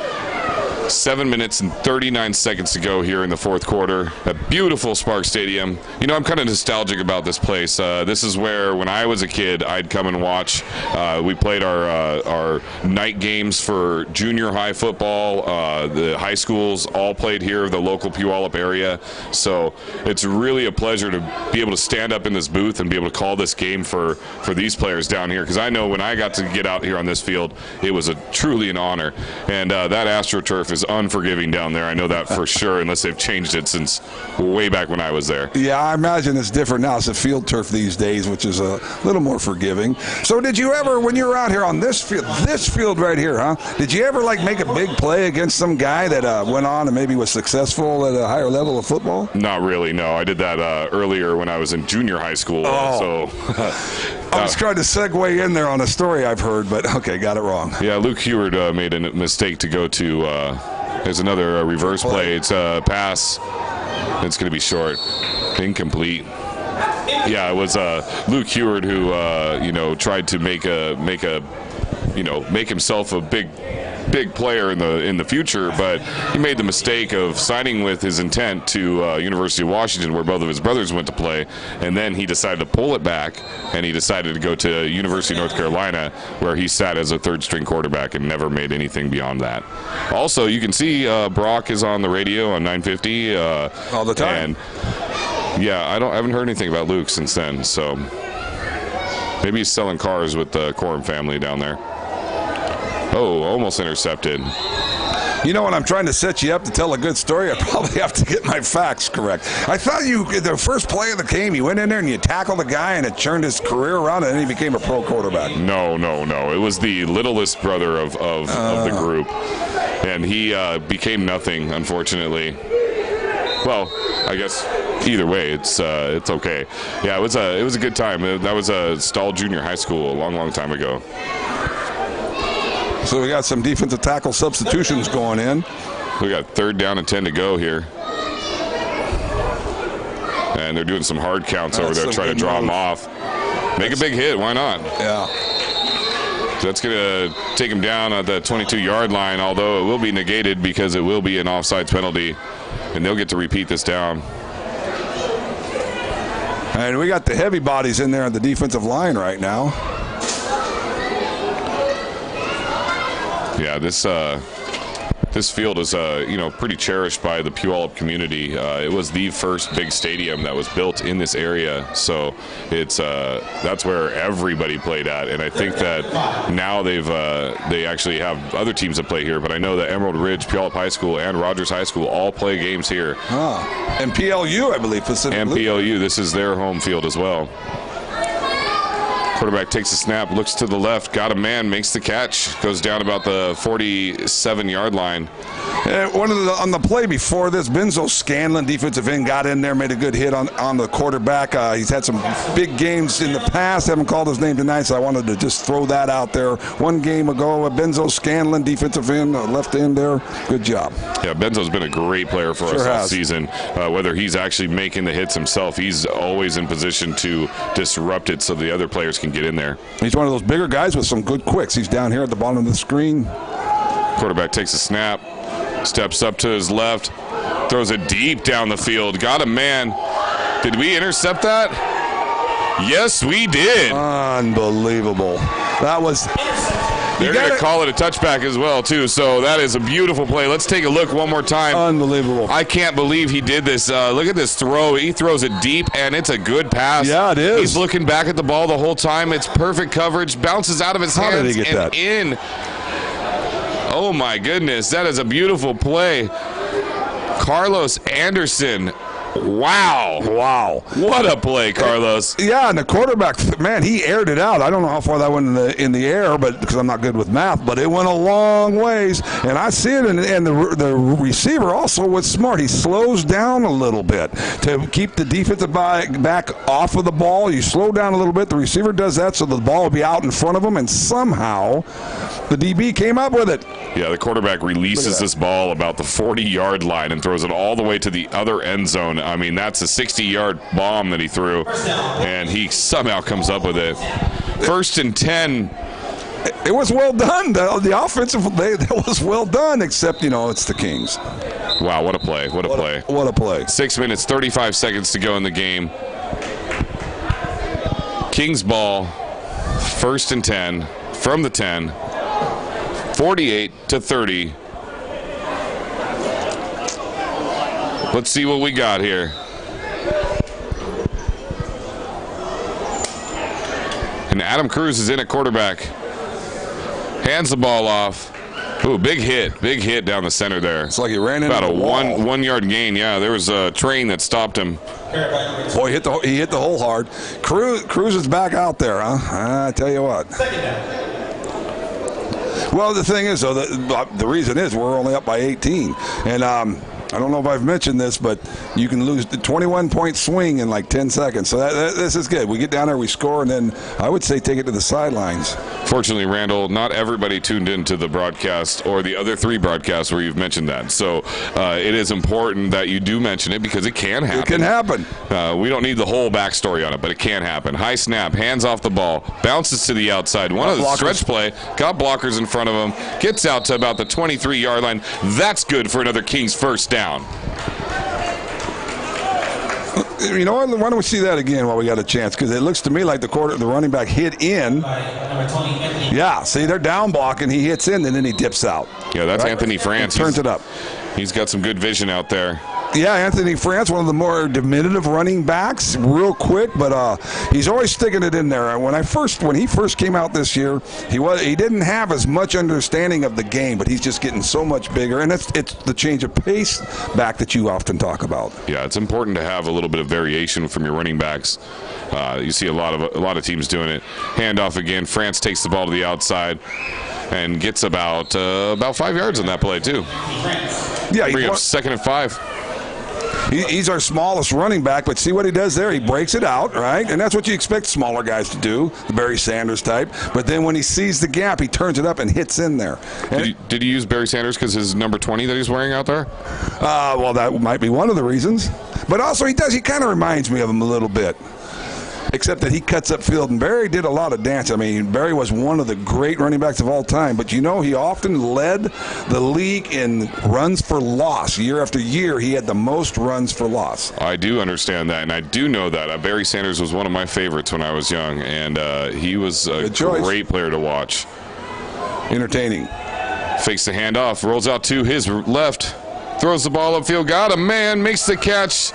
7 minutes and 39 seconds to go here in the fourth quarter. A beautiful Spark Stadium. You know, I'm kind of nostalgic about this place. This is where, when I was a kid, I'd come and watch. We played our night games for junior high football. The high schools all played here, the local Puyallup area. So it's really a pleasure to be able to stand up in this booth and be able to call this game for these players down here. Because I know when I got to get out here on this field, it was truly an honor. And that AstroTurf is unforgiving down there. I know that for sure, unless they've changed it since way back when I was there. Yeah, I imagine it's different now. It's a field turf these days, which is a little more forgiving. So did you ever, when you were out here on this field right here, did you ever make a big play against some guy that went on and maybe was successful at a higher level of football? Not really, no. I did that earlier when I was in junior high school. So I was trying to segue in there on a story I've heard, but okay, got it wrong. Yeah, Luke Heward made a mistake to go to there's another reverse play. It's a pass. It's going to be short. Incomplete. Yeah, it was Luke Heward who tried to make himself a big player in the future, but he made the mistake of signing with his intent to University of Washington, where both of his brothers went to play, and then he decided to pull it back, and he decided to go to University of North Carolina, where he sat as a third-string quarterback and never made anything beyond that. Also, you can see Brock is on the radio on 950 all the time. And yeah, I haven't heard anything about Luke since then, so maybe he's selling cars with the Corum family down there. Oh, almost intercepted. You know, when I'm trying to set you up to tell a good story, I probably have to get my facts correct. I thought the first play of the game, you went in there and you tackled the guy and it turned his career around and then he became a pro quarterback. No. It was the littlest brother of the group. And he became nothing, unfortunately. Well, I guess either way, it's okay. Yeah, it was a good time. That was Stahl Junior High School a long time ago. So we got some defensive tackle substitutions going in. We got 3rd down and 10 to go here. And they're doing some hard counts over there, trying to draw them off. Make a big hit, why not? Yeah. That's going to take him down at the 22-yard line, although it will be negated because it will be an offsides penalty. And they'll get to repeat this down. And we got the heavy bodies in there on the defensive line right now. Yeah, this field is pretty cherished by the Puyallup community. It was the first big stadium that was built in this area, so that's where everybody played at. And I think that now they actually have other teams that play here. But I know that Emerald Ridge, Puyallup High School, and Rogers High School all play games here. And PLU, I believe, and PLU, this is their home field as well. Quarterback takes a snap, looks to the left, got a man, makes the catch, goes down about the 47-yard line. On the play before this, Benzo Scanlon, defensive end, got in there, made a good hit on the quarterback. He's had some big games in the past. Haven't called his name tonight, so I wanted to just throw that out there. One game ago, Benzo Scanlon, defensive end, left end there. Good job. Yeah, Benzo's been a great player for us all season. Whether he's actually making the hits himself, he's always in position to disrupt it so the other players can get in there. He's one of those bigger guys with some good quicks. He's down here at the bottom of the screen. Quarterback takes a snap, steps up to his left, throws it deep down the field. Got a man. Did we intercept that? Yes, we did. Unbelievable. That was... They're going to call it a touchback as well, too. So that is a beautiful play. Let's take a look one more time. Unbelievable. I can't believe he did this. Look at this throw. He throws it deep, and it's a good pass. Yeah, it is. He's looking back at the ball the whole time. It's perfect coverage. Bounces out of his hands How did he get and that? in. Oh, my goodness. That is a beautiful play. Carlos Anderson. Wow. What a play, Carlos. Yeah, and the quarterback, man, he aired it out. I don't know how far that went in the air, but because I'm not good with math, but it went a long ways. And I see it, and the receiver also was smart. He slows down a little bit to keep the defensive back off of the ball. You slow down a little bit. The receiver does that so the ball will be out in front of him, and somehow the DB came up with it. Yeah, the quarterback releases this ball about the 40-yard line and throws it all the way to the other end zone. I mean, that's a 60-yard bomb that he threw, and he somehow comes up with it. 1st and 10. It was well done. The offensive play, that was well done, except, it's the Kings. Wow, what a play. What a play. 6 minutes, 35 seconds to go in the game. Kings ball, 1st and 10 from the 10, 48-30. Let's see what we got here. And Adam Cruz is in at quarterback. Hands the ball off. Ooh, big hit down the center there. It's like he ran into about a the wall. 1 yard gain. Yeah, there was a train that stopped him. Boy, he hit the hole hard. Cruz is back out there, huh? I tell you what. Well, the thing is, though, the reason is we're only up by 18. And I don't know if I've mentioned this, but you can lose the 21-point swing in like 10 seconds. So this is good. We get down there, we score, and then I would say take it to the sidelines. Fortunately, Randall, not everybody tuned into the broadcast or the other 3 broadcasts where you've mentioned that. So it is important that you do mention it because it can happen. It can happen. We don't need the whole backstory on it, but it can happen. High snap, hands off the ball, bounces to the outside. One of the stretch play, got blockers in front of him, gets out to about the 23-yard line. That's good for another Kings first down. You know what? Why don't we see that again while we got a chance? Because it looks to me like the running back hit in. Yeah, see, they're down blocking. He hits in, and then he dips out. Yeah, that's right? Anthony France. He turns it up. He's got some good vision out there. Yeah, Anthony France, one of the more diminutive running backs, real quick, but he's always sticking it in there. When he first came out this year, he didn't have as much understanding of the game, but he's just getting so much bigger, and it's the change of pace back that you often talk about. Yeah, it's important to have a little bit of variation from your running backs. You see a lot of teams doing it. Handoff again. France takes the ball to the outside and gets about 5 yards on that play too. Yeah, bring up 2nd and 5. He's our smallest running back, but see what he does there? He breaks it out, right? And that's what you expect smaller guys to do, the Barry Sanders type. But then when he sees the gap, he turns it up and hits in there. Did he use Barry Sanders because his number 20 that he's wearing out there? Well, that might be one of the reasons. But also he kind of reminds me of him a little bit. Except that he cuts up field, and Barry did a lot of dance. I mean, Barry was one of the great running backs of all time, but he often led the league in runs for loss. Year after year, he had the most runs for loss. I do understand that, and I do know that. Barry Sanders was one of my favorites when I was young, and he was a great player to watch. Entertaining. Fakes the handoff, rolls out to his left, throws the ball upfield, got a man, makes the catch.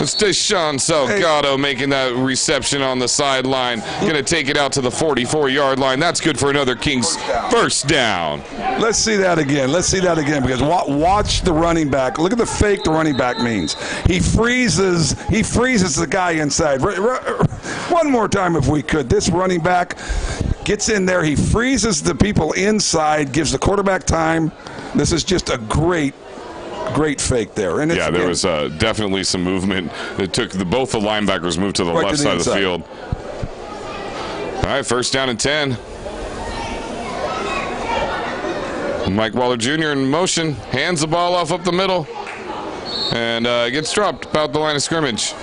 It's Deshaun Salgado making that reception on the sideline. Going to take it out to the 44-yard line. That's good for another Kings first down. Let's see that again. Let's see that again, because watch the running back. Look at the fake the running back means. He freezes the guy inside. One more time if we could. This running back gets in there. He freezes the people inside, gives the quarterback time. This is just a great fake there. And there was definitely some movement. It took both the linebackers moved to the left side of the field. All right, first down and 10. Mike Waller Jr. in motion, hands the ball off up the middle, and gets dropped about the line of scrimmage.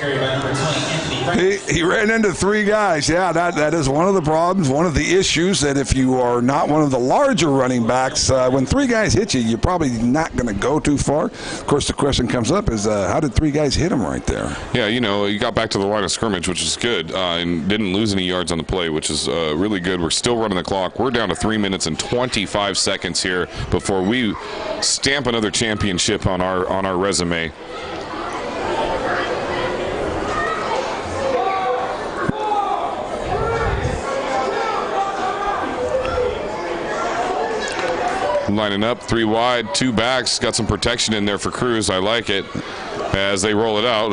He ran into 3 guys. Yeah, that is one of the problems, one of the issues, that if you are not one of the larger running backs, when 3 guys hit you, you're probably not going to go too far. Of course, the question comes up is, how did 3 guys hit him right there? Yeah, you got back to the line of scrimmage, which is good, and didn't lose any yards on the play, which is really good. We're still running the clock. We're down to 3 minutes and 25 seconds here before we stamp another championship on our resume. Lining up, 3 wide, 2 backs. Got some protection in there for Cruz. I like it as they roll it out.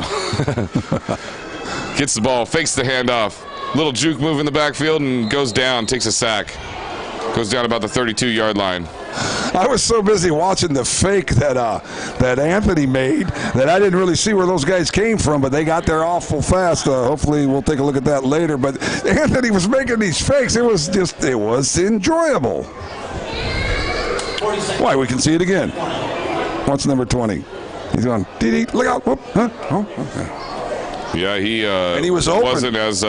Gets the ball, fakes the handoff. Little juke move in the backfield and goes down, takes a sack. Goes down about the 32-yard line. I was so busy watching the fake that Anthony made that I didn't really see where those guys came from, but they got there awful fast. Hopefully we'll take a look at that later. But Anthony was making these fakes. It was enjoyable. Why? We can see it again. What's number 20? He's going, dee-dee, look out. Whoop. Huh? Oh, okay. Yeah, and he was open. Wasn't as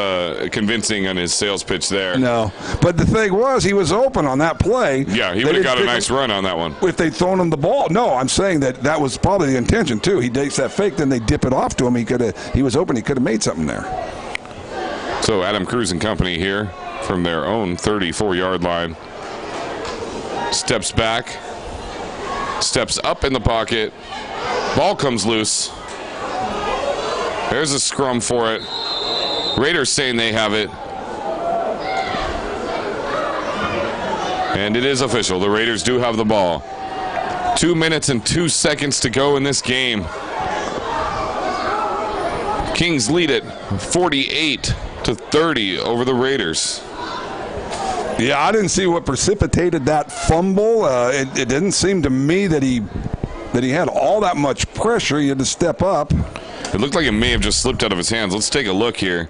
convincing on his sales pitch there. No, but the thing was, he was open on that play. Yeah, he would have got a nice run on that one. If they'd thrown him the ball. No, I'm saying that was probably the intention, too. He takes that fake, then they dip it off to him. He was open. He could have made something there. So Adam Cruz and company here from their own 34-yard line. Steps back, steps up in the pocket, ball comes loose. There's a scrum for it. Raiders saying they have it. And it is official. The Raiders do have the ball. 2 minutes and 2 seconds to go in this game. Kings lead it 48-30 over the Raiders. Yeah, I didn't see what precipitated that fumble. It didn't seem to me that he had all that much pressure. He had to step up. It looked like it may have just slipped out of his hands. Let's take a look here.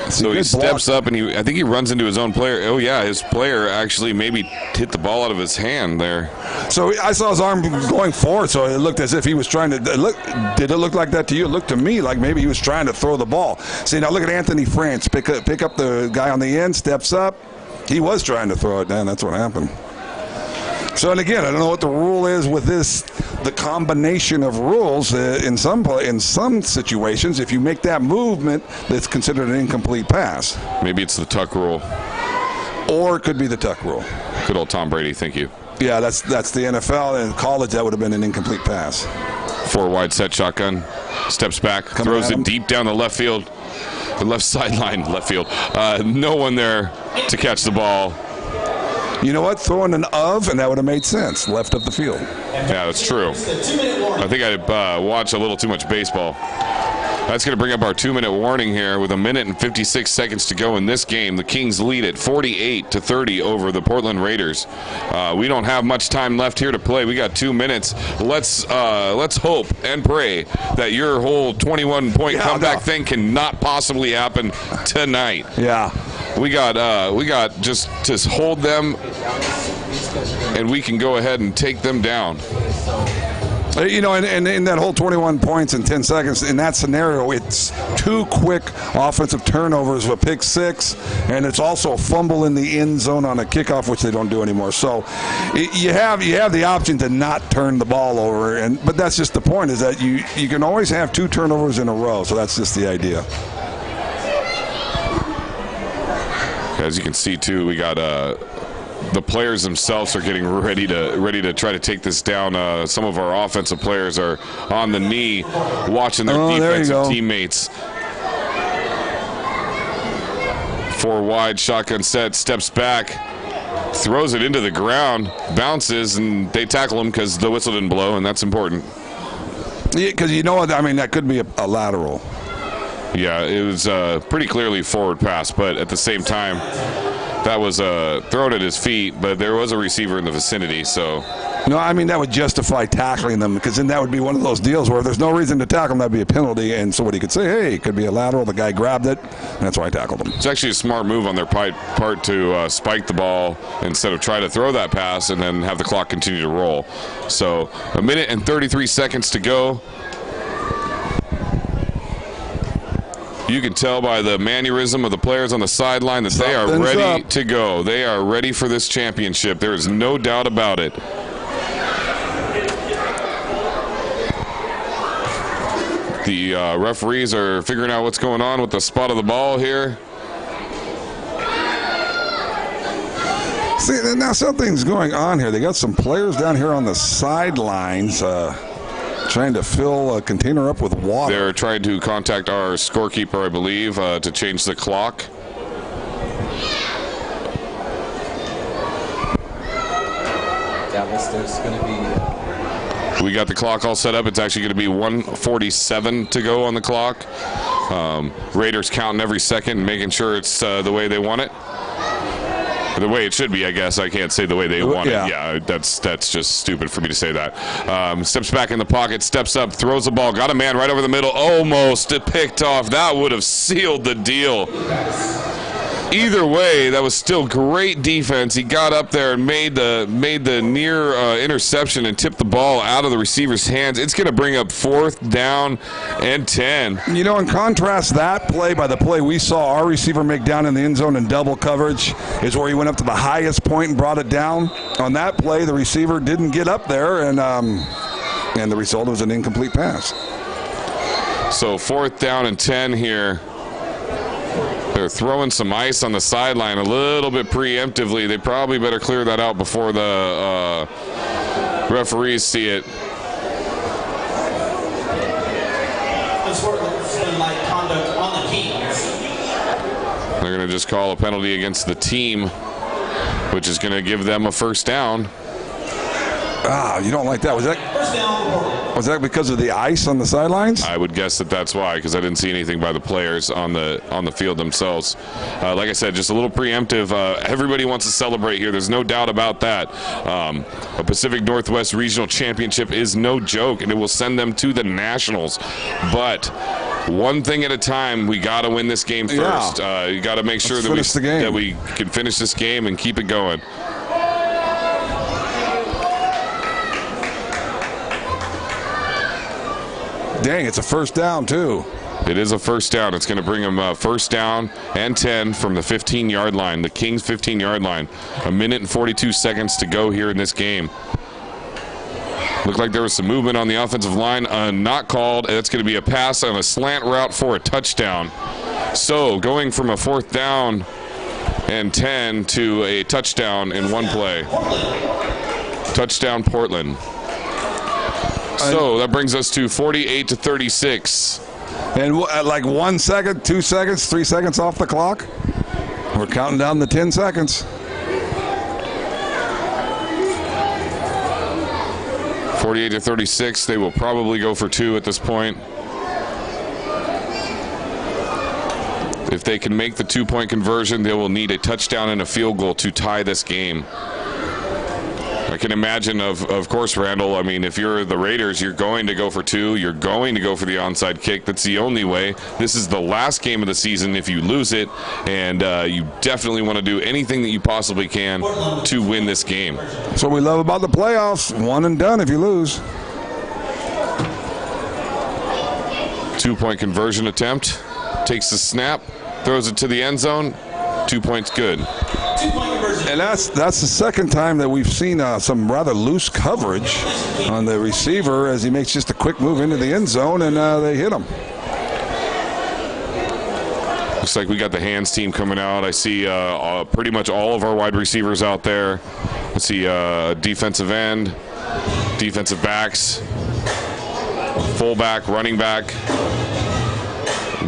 So he steps up, and I think he runs into his own player. Oh, yeah, his player actually maybe hit the ball out of his hand there. So I saw his arm going forward, so it looked as if he was trying to look. Did it look like that to you? It looked to me like maybe he was trying to throw the ball. See, now look at Anthony France. Pick up the guy on the end, steps up. He was trying to throw it down. That's what happened. So, and again, I don't know what the rule is with this, the combination of rules. In some situations, if you make that movement, that's considered an incomplete pass. Maybe it's the tuck rule. Or it could be the tuck rule. Good old Tom Brady, thank you. Yeah, that's the NFL. In college, that would have been an incomplete pass. 4 wide set shotgun. Steps back, throws it deep down the left field. The left sideline, left field. No one there to catch the ball. You know what? Throw in an and that would have made sense. Left of the field. Yeah, that's true. I think I watched a little too much baseball. That's going to bring up our 2-minute warning here with 1 minute and 56 seconds to go in this game. The Kings lead it 48-30 over the Portland Raiders. We don't have much time left here to play. We got 2 minutes. Let's hope and pray that your whole 21-point comeback thing cannot possibly happen tonight. Yeah. We got just to hold them, and we can go ahead and take them down. You know, and in that whole 21 points in 10 seconds, in that scenario, it's 2 quick offensive turnovers with pick 6, and it's also a fumble in the end zone on a kickoff, which they don't do anymore. So you have the option to not turn the ball over, but that's just the point, is that you can always have 2 turnovers in a row. So that's just the idea. As you can see, too, we got the players themselves are getting ready to try to take this down. Some of our offensive players are on the knee watching their defensive teammates. 4 wide, shotgun set, steps back, throws it into the ground, bounces, and they tackle him because the whistle didn't blow, and that's important. Yeah, because you know what, I mean, that could be a lateral. Yeah, it was pretty clearly forward pass, but at the same time, that was thrown at his feet, but there was a receiver in the vicinity, so. No, I mean, that would justify tackling them, because then that would be one of those deals where if there's no reason to tackle them, that'd be a penalty, and somebody could say, hey, it could be a lateral, the guy grabbed it, and that's why I tackled him. It's actually a smart move on their part to spike the ball instead of try to throw that pass and then have the clock continue to roll. So 1 minute and 33 seconds to go. You can tell by the mannerism of the players on the sideline that they are ready to go. They are ready for this championship. There is no doubt about it. The referees are figuring out what's going on with the spot of the ball here. See, now something's going on here. They got some players down here on the sidelines trying to fill a container up with water. They're trying to contact our scorekeeper, I believe, to change the clock. Dallas, there's going to be... We got the clock all set up. It's actually going to be 1:47 to go on the clock. Raiders counting every second, making sure it's the way they want it. The way it should be, I guess. I can't say the way they want it. Yeah, that's just stupid for me to say that. Steps back in the pocket, steps up, throws the ball, got a man right over the middle, almost picked off. That would have sealed the deal. Either way, that was still great defense. He got up there and made the near interception and tipped the ball out of the receiver's hands. It's going to bring up 4th down and 10. You know, in contrast, that play by the play we saw our receiver make down in the end zone in double coverage is where he went up to the highest point and brought it down. On that play, the receiver didn't get up there, and the result was an incomplete pass. So 4th down and 10 here. They're throwing some ice on the sideline a little bit preemptively. They probably better clear that out before the referees see it. Unsportsmanlike conduct on the teams. They're going to just call a penalty against the team, which is going to give them a 1st down. Ah, you don't like that. First down. Was that because of the ice on the sidelines? I would guess that's why, because I didn't see anything by the players on the field themselves. Like I said, just a little preemptive. Everybody wants to celebrate here. There's no doubt about that. A Pacific Northwest Regional Championship is no joke, and it will send them to the Nationals. But one thing at a time, we got to win this game first. You got to make sure that we can finish this game and keep it going. Dang, it's a 1st down, too. It is a 1st down. It's going to bring them 1st down and 10 from the 15-yard line, the Kings 15-yard line. 1 minute and 42 seconds to go here in this game. Looked like there was some movement on the offensive line. Not called. That's going to be a pass on a slant route for a touchdown. So going from a 4th down and 10 to a touchdown in one play. Touchdown, Portland. So that brings us to 48-36. And like 1 second, 2 seconds, 3 seconds off the clock. We're counting down the 10 seconds. 48-36. They will probably go for 2 at this point. If they can make the 2-point conversion, they will need a touchdown and a field goal to tie this game. I can imagine, of course, Randall, I mean, if you're the Raiders, you're going to go for 2. You're going to go for the onside kick. That's the only way. This is the last game of the season if you lose it, and you definitely want to do anything that you possibly can to win this game. That's what we love about the playoffs. One and done if you lose. 2-point conversion attempt. Takes the snap, throws it to the end zone. 2 points good. And that's the second time that we've seen some rather loose coverage on the receiver as he makes just a quick move into the end zone, and they hit him. Looks like we got the hands team coming out. I see pretty much all of our wide receivers out there. I see defensive end, defensive backs, fullback, running back.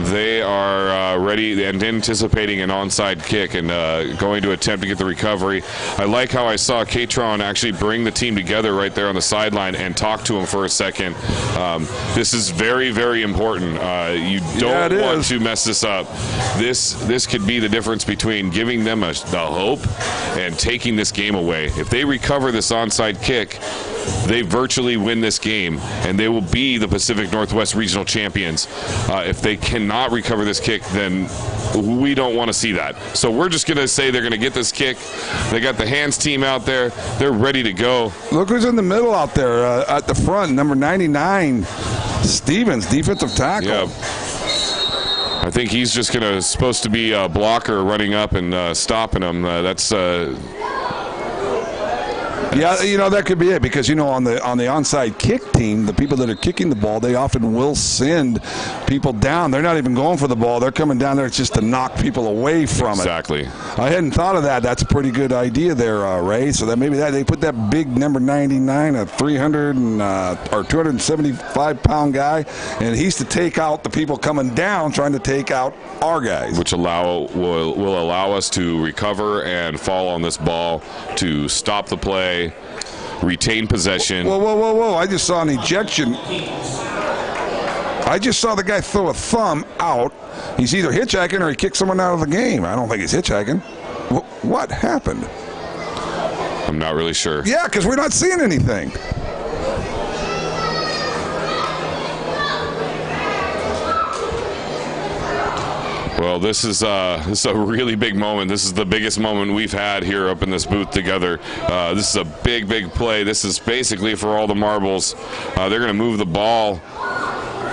They are ready and anticipating an onside kick and going to attempt to get the recovery. I like how I saw Katron actually bring the team together right there on the sideline and talk to him for a second. This is very, very important. You don't want to mess this up. This could be the difference between giving them the hope and taking this game away. If they recover this onside kick, they virtually win this game, and they will be the Pacific Northwest Regional Champions. If they cannot recover this kick, then we don't want to see that. So we're just going to say they're going to get this kick. They got the hands team out there. They're ready to go. Look who's in the middle out there at the front, number 99, Stevens, defensive tackle. Yep. I think he's just supposed to be a blocker running up and stopping them. Yeah, that could be it, because on the onside kick team, the people that are kicking the ball, they often will send people down. They're not even going for the ball. They're coming down there just to knock people away from Exactly. it. I hadn't thought of that. That's a pretty good idea there, Ray. So that maybe they put that big number 99, a 300 or 275-pound guy, and he's to take out the people coming down, trying to take out our guys. Which will allow us to recover and fall on this ball to stop the play, retain possession. Whoa. I just saw an ejection. I just saw the guy throw a thumb out. He's either hitchhiking or he kicked someone out of the game. I don't think he's hitchhiking. What happened? I'm not really sure. Yeah, because we're not seeing anything. Well, this is a really big moment. This is the biggest moment we've had here up in this booth together. This is a big, big play. This is basically for all the marbles. They're going to move the ball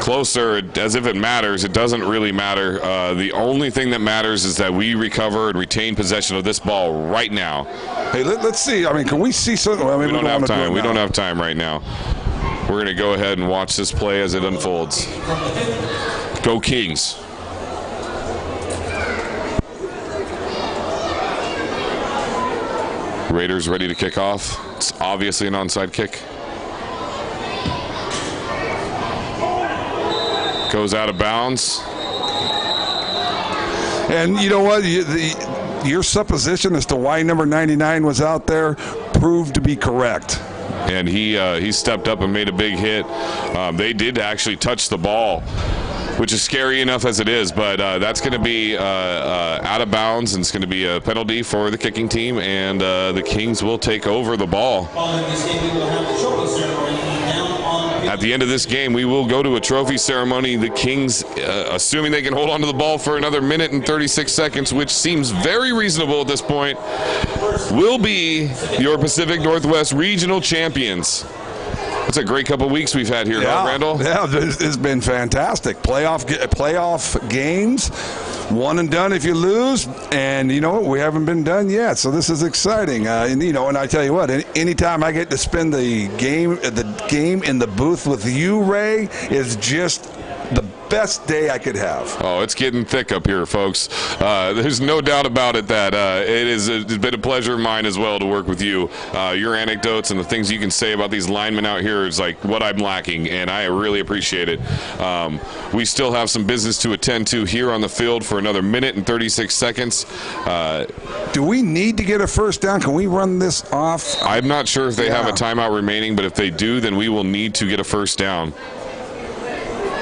closer as if it matters. It doesn't really matter. The only thing that matters is that we recover and retain possession of this ball right now. Hey, let's see. I mean, can we see something? I mean, we don't have time. We don't have time right now. We're going to go ahead and watch this play as it unfolds. Go Kings. Raiders ready to kick off. It's obviously an onside kick. Goes out of bounds. And you know what? Your supposition as to why number 99 was out there proved to be correct. And he stepped up and made a big hit. They did actually touch the ball, which is scary enough as it is, but that's going to be out of bounds, and it's going to be a penalty for the kicking team, and the Kings will take over the ball. At the end of this game, we will go to a trophy ceremony. The Kings, assuming they can hold on to the ball for another minute and 36 seconds, which seems very reasonable at this point, will be your Pacific Northwest Regional Champions. It's a great couple of weeks we've had here, huh, Randall? Yeah, it's been fantastic. Playoff games, one and done if you lose, and we haven't been done yet. So this is exciting. And I tell you what, anytime I get to spend the game in the booth with you, Ray, is just the best day I could have. Oh, it's getting thick up here, folks. There's no doubt about it that it's been a pleasure of mine as well to work with you. Your anecdotes and the things you can say about these linemen out here is like what I'm lacking, and I really appreciate it. We still have some business to attend to here on the field for another minute and 36 seconds. Do we need to get a first down? Can we run this off? I'm not sure if they have a timeout remaining, but if they do, then we will need to get a first down.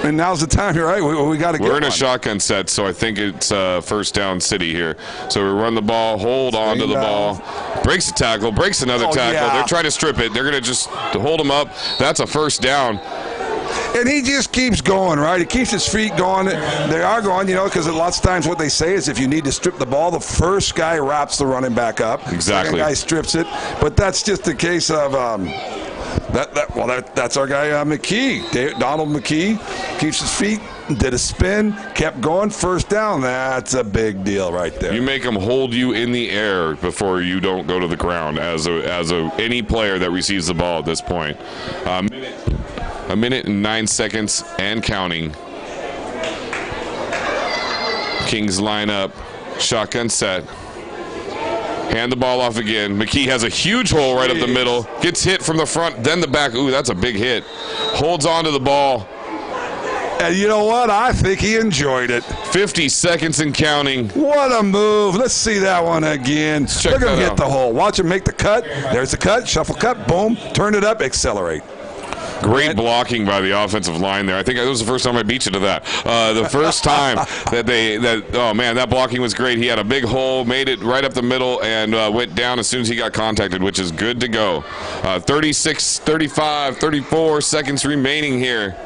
And now's the time, you're right. We got to get We're in one. a shotgun set, so I think it's first down city here. So we run the ball, hold on to the ball, breaks a tackle, breaks another tackle. Yeah. They're trying to strip it. They're going to just hold him up. That's a first down. And he just keeps going, right? He keeps his feet going. They are going, because lots of times what they say is if you need to strip the ball, the first guy wraps the running back up. Exactly. The second guy strips it. But that's just the case of that's our guy McKee. Donald McKee keeps his feet, did a spin, kept going, first down. That's a big deal right there. You make them hold you in the air before you don't go to the ground as any player that receives the ball at this point. A minute and 9 seconds and counting. Kings line up, shotgun set. Hand the ball off again. McKee has a huge hole right up the middle. Gets hit from the front, then the back. Ooh, that's a big hit. Holds on to the ball. And you know what? I think he enjoyed it. 50 seconds and counting. What a move. Let's see that one again. Check Look at him that hit out. the hole. Watch him make the cut. There's the cut. Shuffle cut. Boom. Turn it up. Accelerate. Great blocking by the offensive line there. I think that was the first time I beat you to that. The first time oh man, that blocking was great. He had a big hole, made it right up the middle, and went down as soon as he got contacted, which is good to go. 36, 35, 34 seconds remaining here.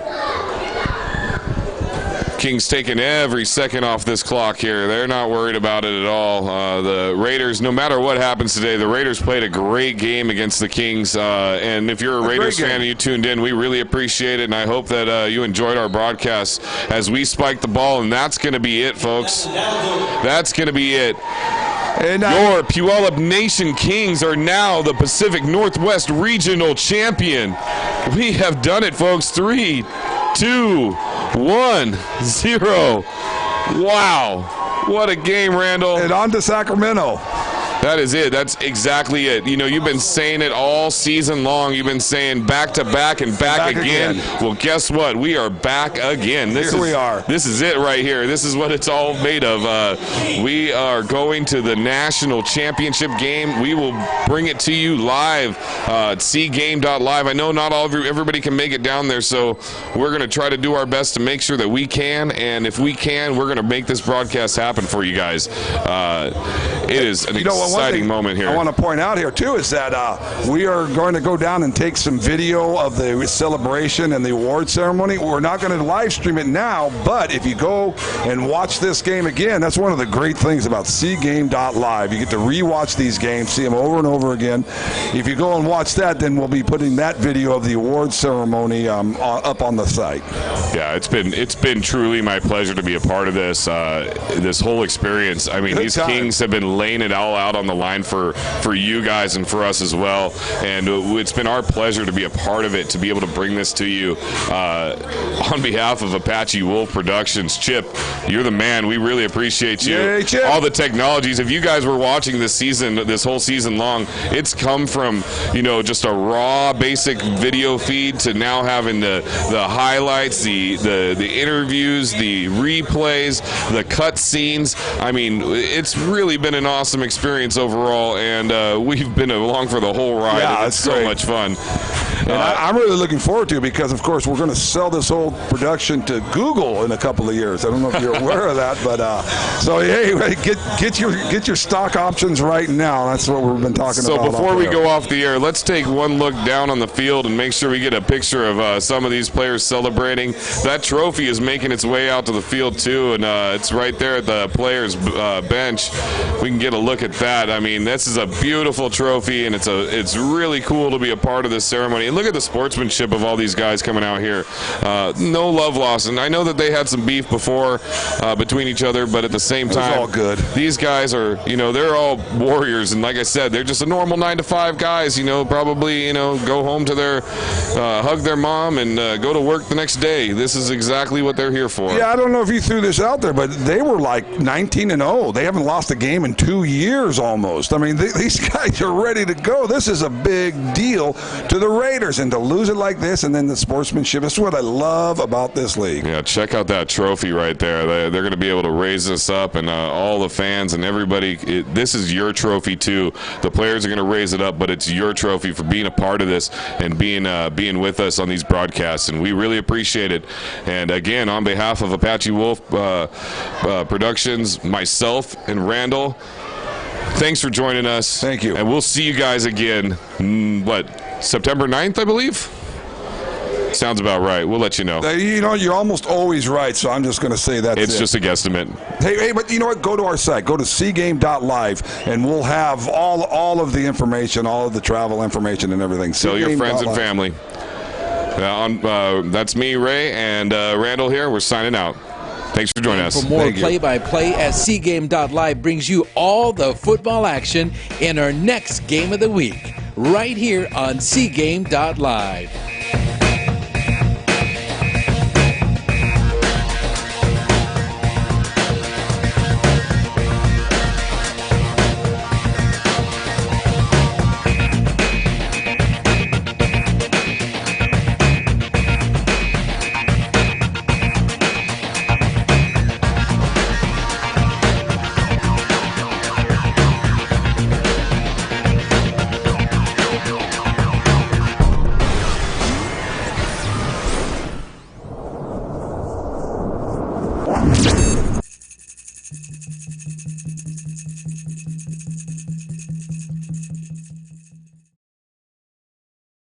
Kings taking every second off this clock here. They're not worried about it at all. The Raiders, no matter what happens today, the Raiders played a great game against the Kings. And if you're a Raiders fan and you tuned in, we really appreciate it. And I hope that you enjoyed our broadcast as we spiked the ball. And that's going to be it, folks. That's going to be it. And your Puyallup Nation Kings are now the Pacific Northwest Regional Champion. We have done it, folks. 3, 2, 1, 0. Wow. What a game, Randall. And on to Sacramento. That is it. That's exactly it. You know, you've been saying it all season long. You've been saying back to back and back again. Well, guess what? We are back again. Here we are. This is it right here. This is what it's all made of. We are going to the national championship game. We will bring it to you live at cgame.live. I know not all of everybody can make it down there, so we're going to try to do our best to make sure that we can. And if we can, we're going to make this broadcast happen for you guys. It is an exciting moment here. I want to point out here, too, is that we are going to go down and take some video of the celebration and the award ceremony. We're not going to live stream it now, but if you go and watch this game again, that's one of the great things about cgame.live. You get to rewatch these games, see them over and over again. If you go and watch that, then we'll be putting that video of the award ceremony up on the site. Yeah, it's been truly my pleasure to be a part of this this whole experience. I mean, these Kings have been laying it all out on the line for you guys and for us as well, and it's been our pleasure to be a part of it, to be able to bring this to you on behalf of Apache Wolf Productions. Chip, you're the man. We really appreciate you. Yay, Chip. All the technologies. If you guys were watching this season, this whole season long, it's come from just a raw basic video feed to now having the highlights, the interviews, the replays, the cut scenes. I mean, it's really been an awesome experience overall, and we've been along for the whole ride. Yeah, it's so much fun. And I'm really looking forward to it because, of course, we're going to sell this whole production to Google in a couple of years. I don't know if you're aware of that, but so hey, get your stock options right now. That's what we've been talking about. So before we go off the air, let's take one look down on the field and make sure we get a picture of some of these players celebrating. That trophy is making its way out to the field too, and it's right there at the players' bench. We can get a look at that. I mean, this is a beautiful trophy, and it's really cool to be a part of this ceremony. And look at the sportsmanship of all these guys coming out here. No love lost, and I know that they had some beef before between each other, but at the same time, it was all good. These guys are, they're all warriors, and like I said, they're just a normal 9-to-5 guys. Probably, go home to their hug their mom and go to work the next day. This is exactly what they're here for. Yeah, I don't know if you threw this out there, but they were like 19-0. They haven't lost a game in 2 years almost. I mean, these guys are ready to go. This is a big deal to the Raiders, and to lose it like this, and then the sportsmanship. That's what I love about this league. Yeah, check out that trophy right there. They're going to be able to raise this up, and all the fans and everybody. This is your trophy too. The players are going to raise it up, but it's your trophy for being a part of this and being with us on these broadcasts, and we really appreciate it. And again, on behalf of Apache Wolf Productions, myself and Randall, thanks for joining us. Thank you. And we'll see you guys again, September 9th, I believe? Sounds about right. We'll let you know. You're almost always right, so I'm just going to say that's It's just a guesstimate. Hey, but you know what? Go to our site. Go to cgame.live, and we'll have all of the information, all of the travel information and everything. Tell your friends and family. That's me, Ray, and Randall here. We're signing out. Thanks for joining us. For more play-by-play at cgame.live brings you all the football action in our next game of the week, right here on cgame.live.